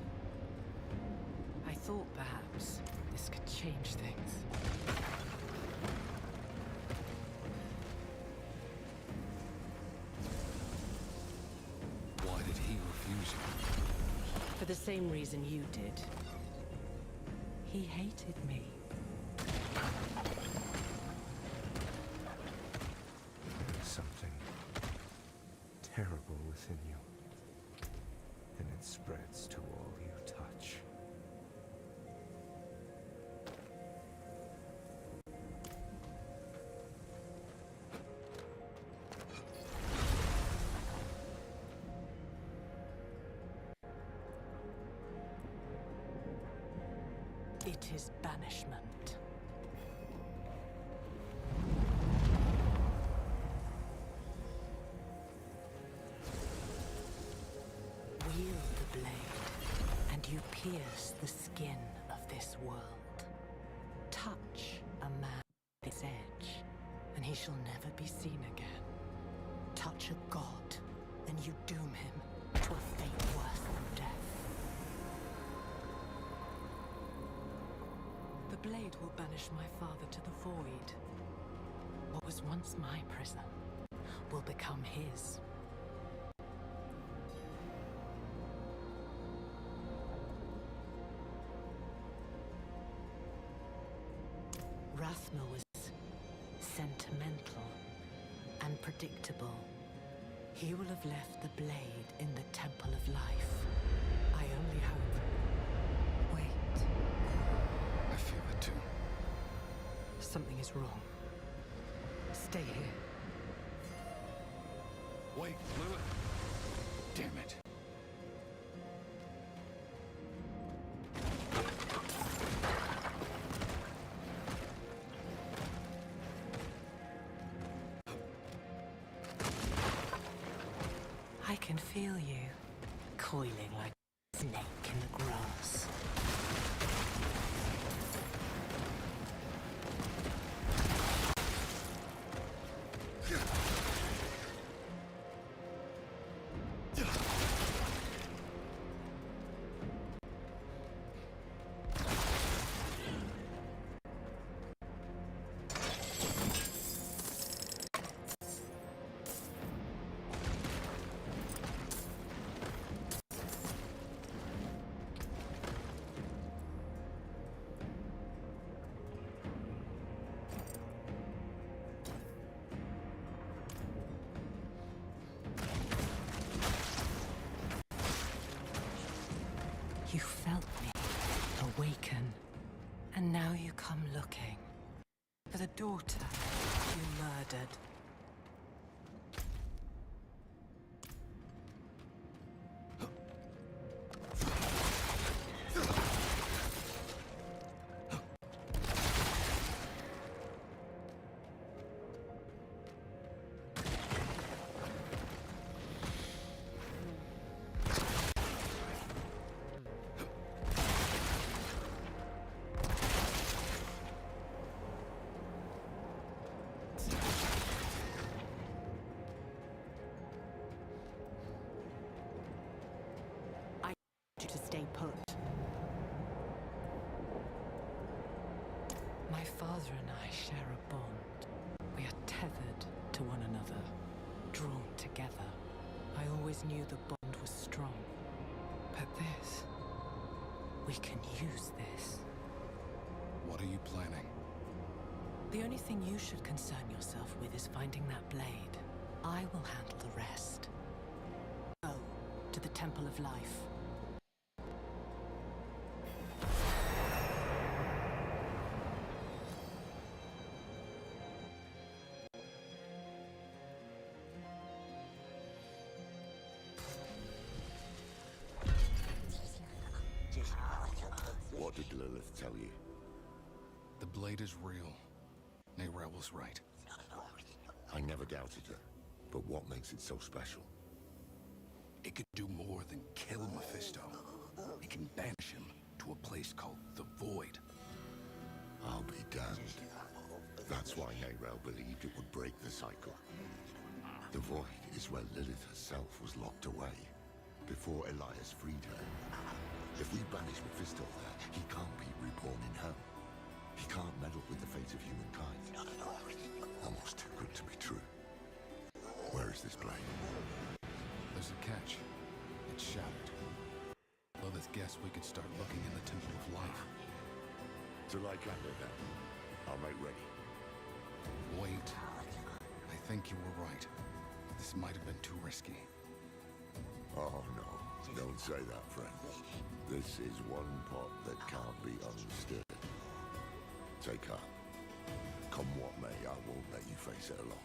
I thought perhaps this could change things. Why did he refuse you? For the same reason you did. He hated me. There's something terrible within you, and it spreads to all you touch. It is banishment. Wield the blade, and you pierce the skin of this world. Touch a man at its edge, and he shall never be seen again. Touch a god, and you doom him to a fate worse than death. The blade will banish my father to the void. What was once my prison will become his. Rathma was sentimental and predictable. He will have left the blade in the Temple of Life. I only hope. Wait. I feel it too. Something is wrong. Stay here. Wait, Lilith! Damn it. I can feel you, coiling like a snake in the grass. You felt me awaken, and now you come looking for the daughter you murdered. To stay put. My father and I share a bond. We are tethered to one another, drawn together. I always knew the bond was strong. But this... we can use this. What are you planning? The only thing you should concern yourself with is finding that blade. I will handle the rest. Go to the Temple of Life. What did Lilith tell you? The blade is real. Neyrelle was right. I never doubted her. But what makes it so special? It could do more than kill Mephisto. It can banish him to a place called the Void. I'll be damned. That's why Neyrelle believed it would break the cycle. The Void is where Lilith herself was locked away, before Elias freed her. If we banish Mephisto there, he can't be reborn in hell. He can't meddle with the fate of humankind. Almost too good to be true. Where is this blade? There's a catch. It's shattered. Lilith guessed we could start looking in the Temple of Life. To Lycander then. I'll make ready. Wait. I think you were right. This might have been too risky. Oh no, don't say that, friend. This is one pot that can't be unstood. Take heart. Come what may, I won't let you face it alone.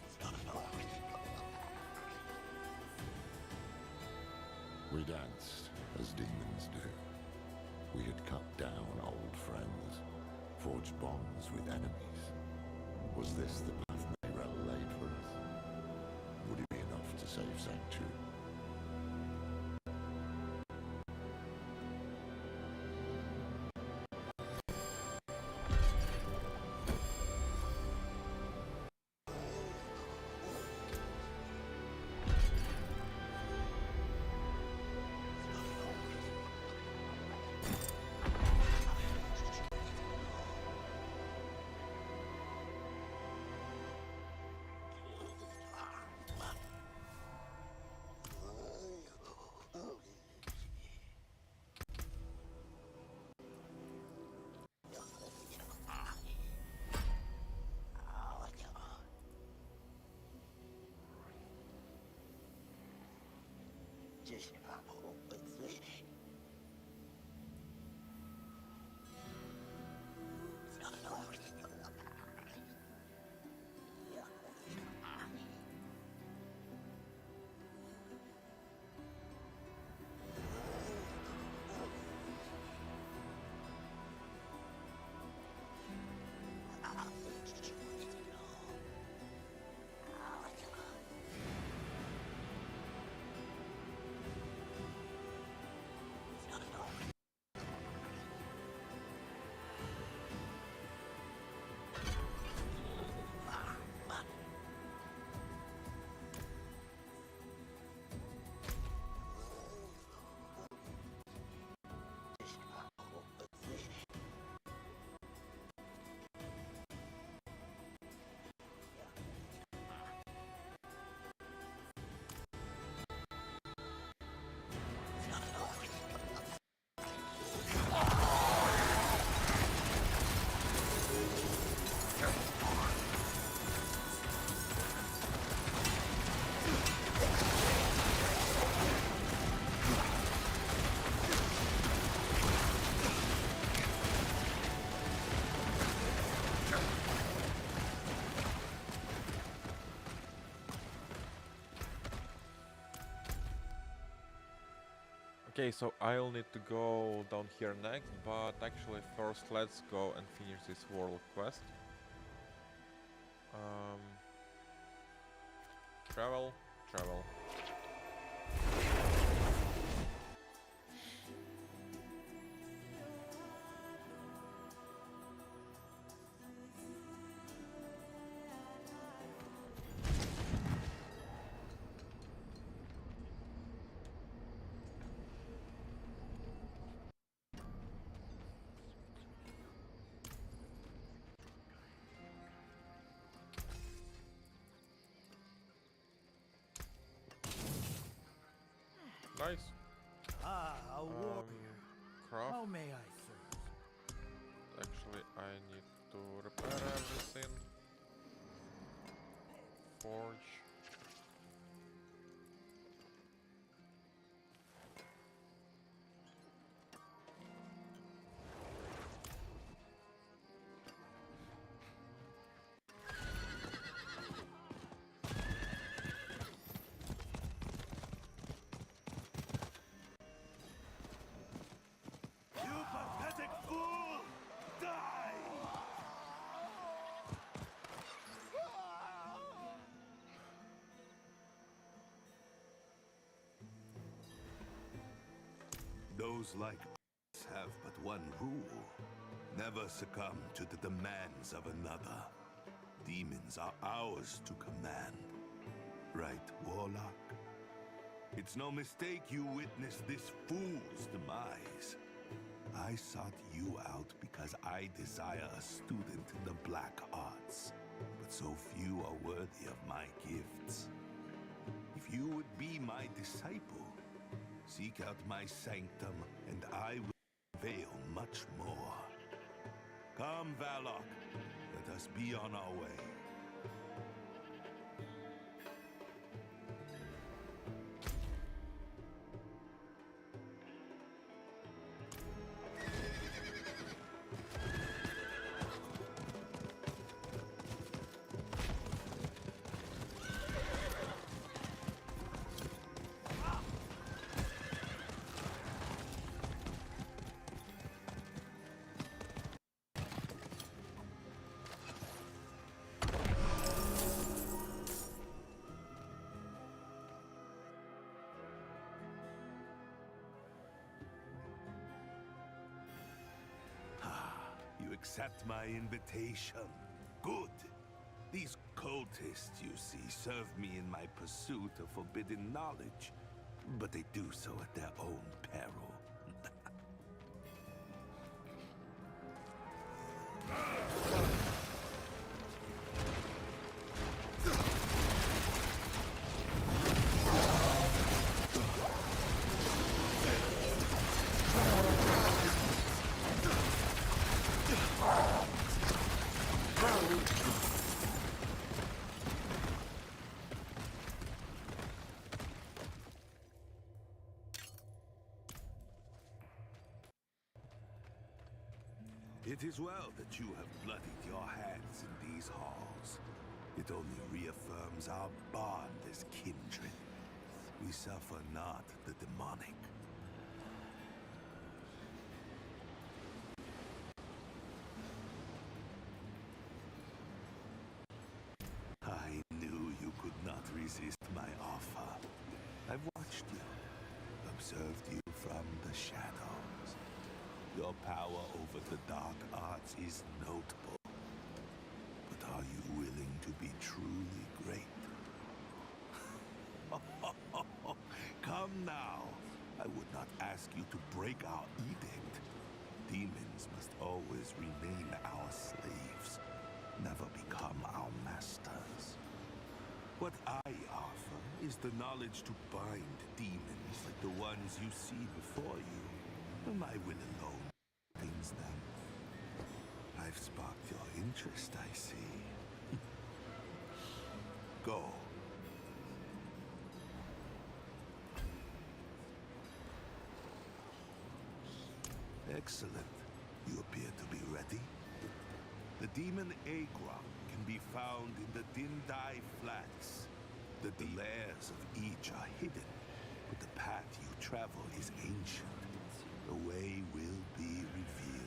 We danced, as demons do. We had cut down old friends, forged bonds with enemies. Was this the path Neyrelle laid for us? Would it be enough to save Sanctuary? Okay, so I'll need to go down here next, but actually first let's go and finish this world quest. Travel, travel. Nice. Ah, a warrior. Craft. How may I serve? Actually, I need to repair everything. Forge. You pathetic fool! Those like us have but one rule. Never succumb to the demands of another. Demons are ours to command. Right, Warlock? It's no mistake you witnessed this fool's demise. I sought you out because I desire a student in the black arts, but so few are worthy of my gifts. If you would be my disciple, seek out my sanctum, and I will avail much more. Come, Valok, let us be on our way. You accept my invitation. Good. These cultists, you see, serve me in my pursuit of forbidden knowledge, but they do so at their own peril. It is well that you have bloodied your hands in these halls. It only reaffirms our bond as kindred. We suffer not the demonic. I knew you could not resist my offer. I've watched you, observed you from the shadows. Your power over the dark arts is notable. But are you willing to be truly great? Come now. I would not ask you to break our edict. Demons must always remain our slaves, never become our masters. What I offer is the knowledge to bind demons like the ones you see before you. My will alone contains them. I've sparked your interest, I see. Go. Excellent. You appear to be ready. The demon Agron can be found in the Dindai Flats. The lairs of each are hidden, but the path you travel is ancient. The way will be revealed.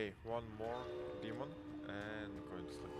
Okay, one more demon and going to sleep.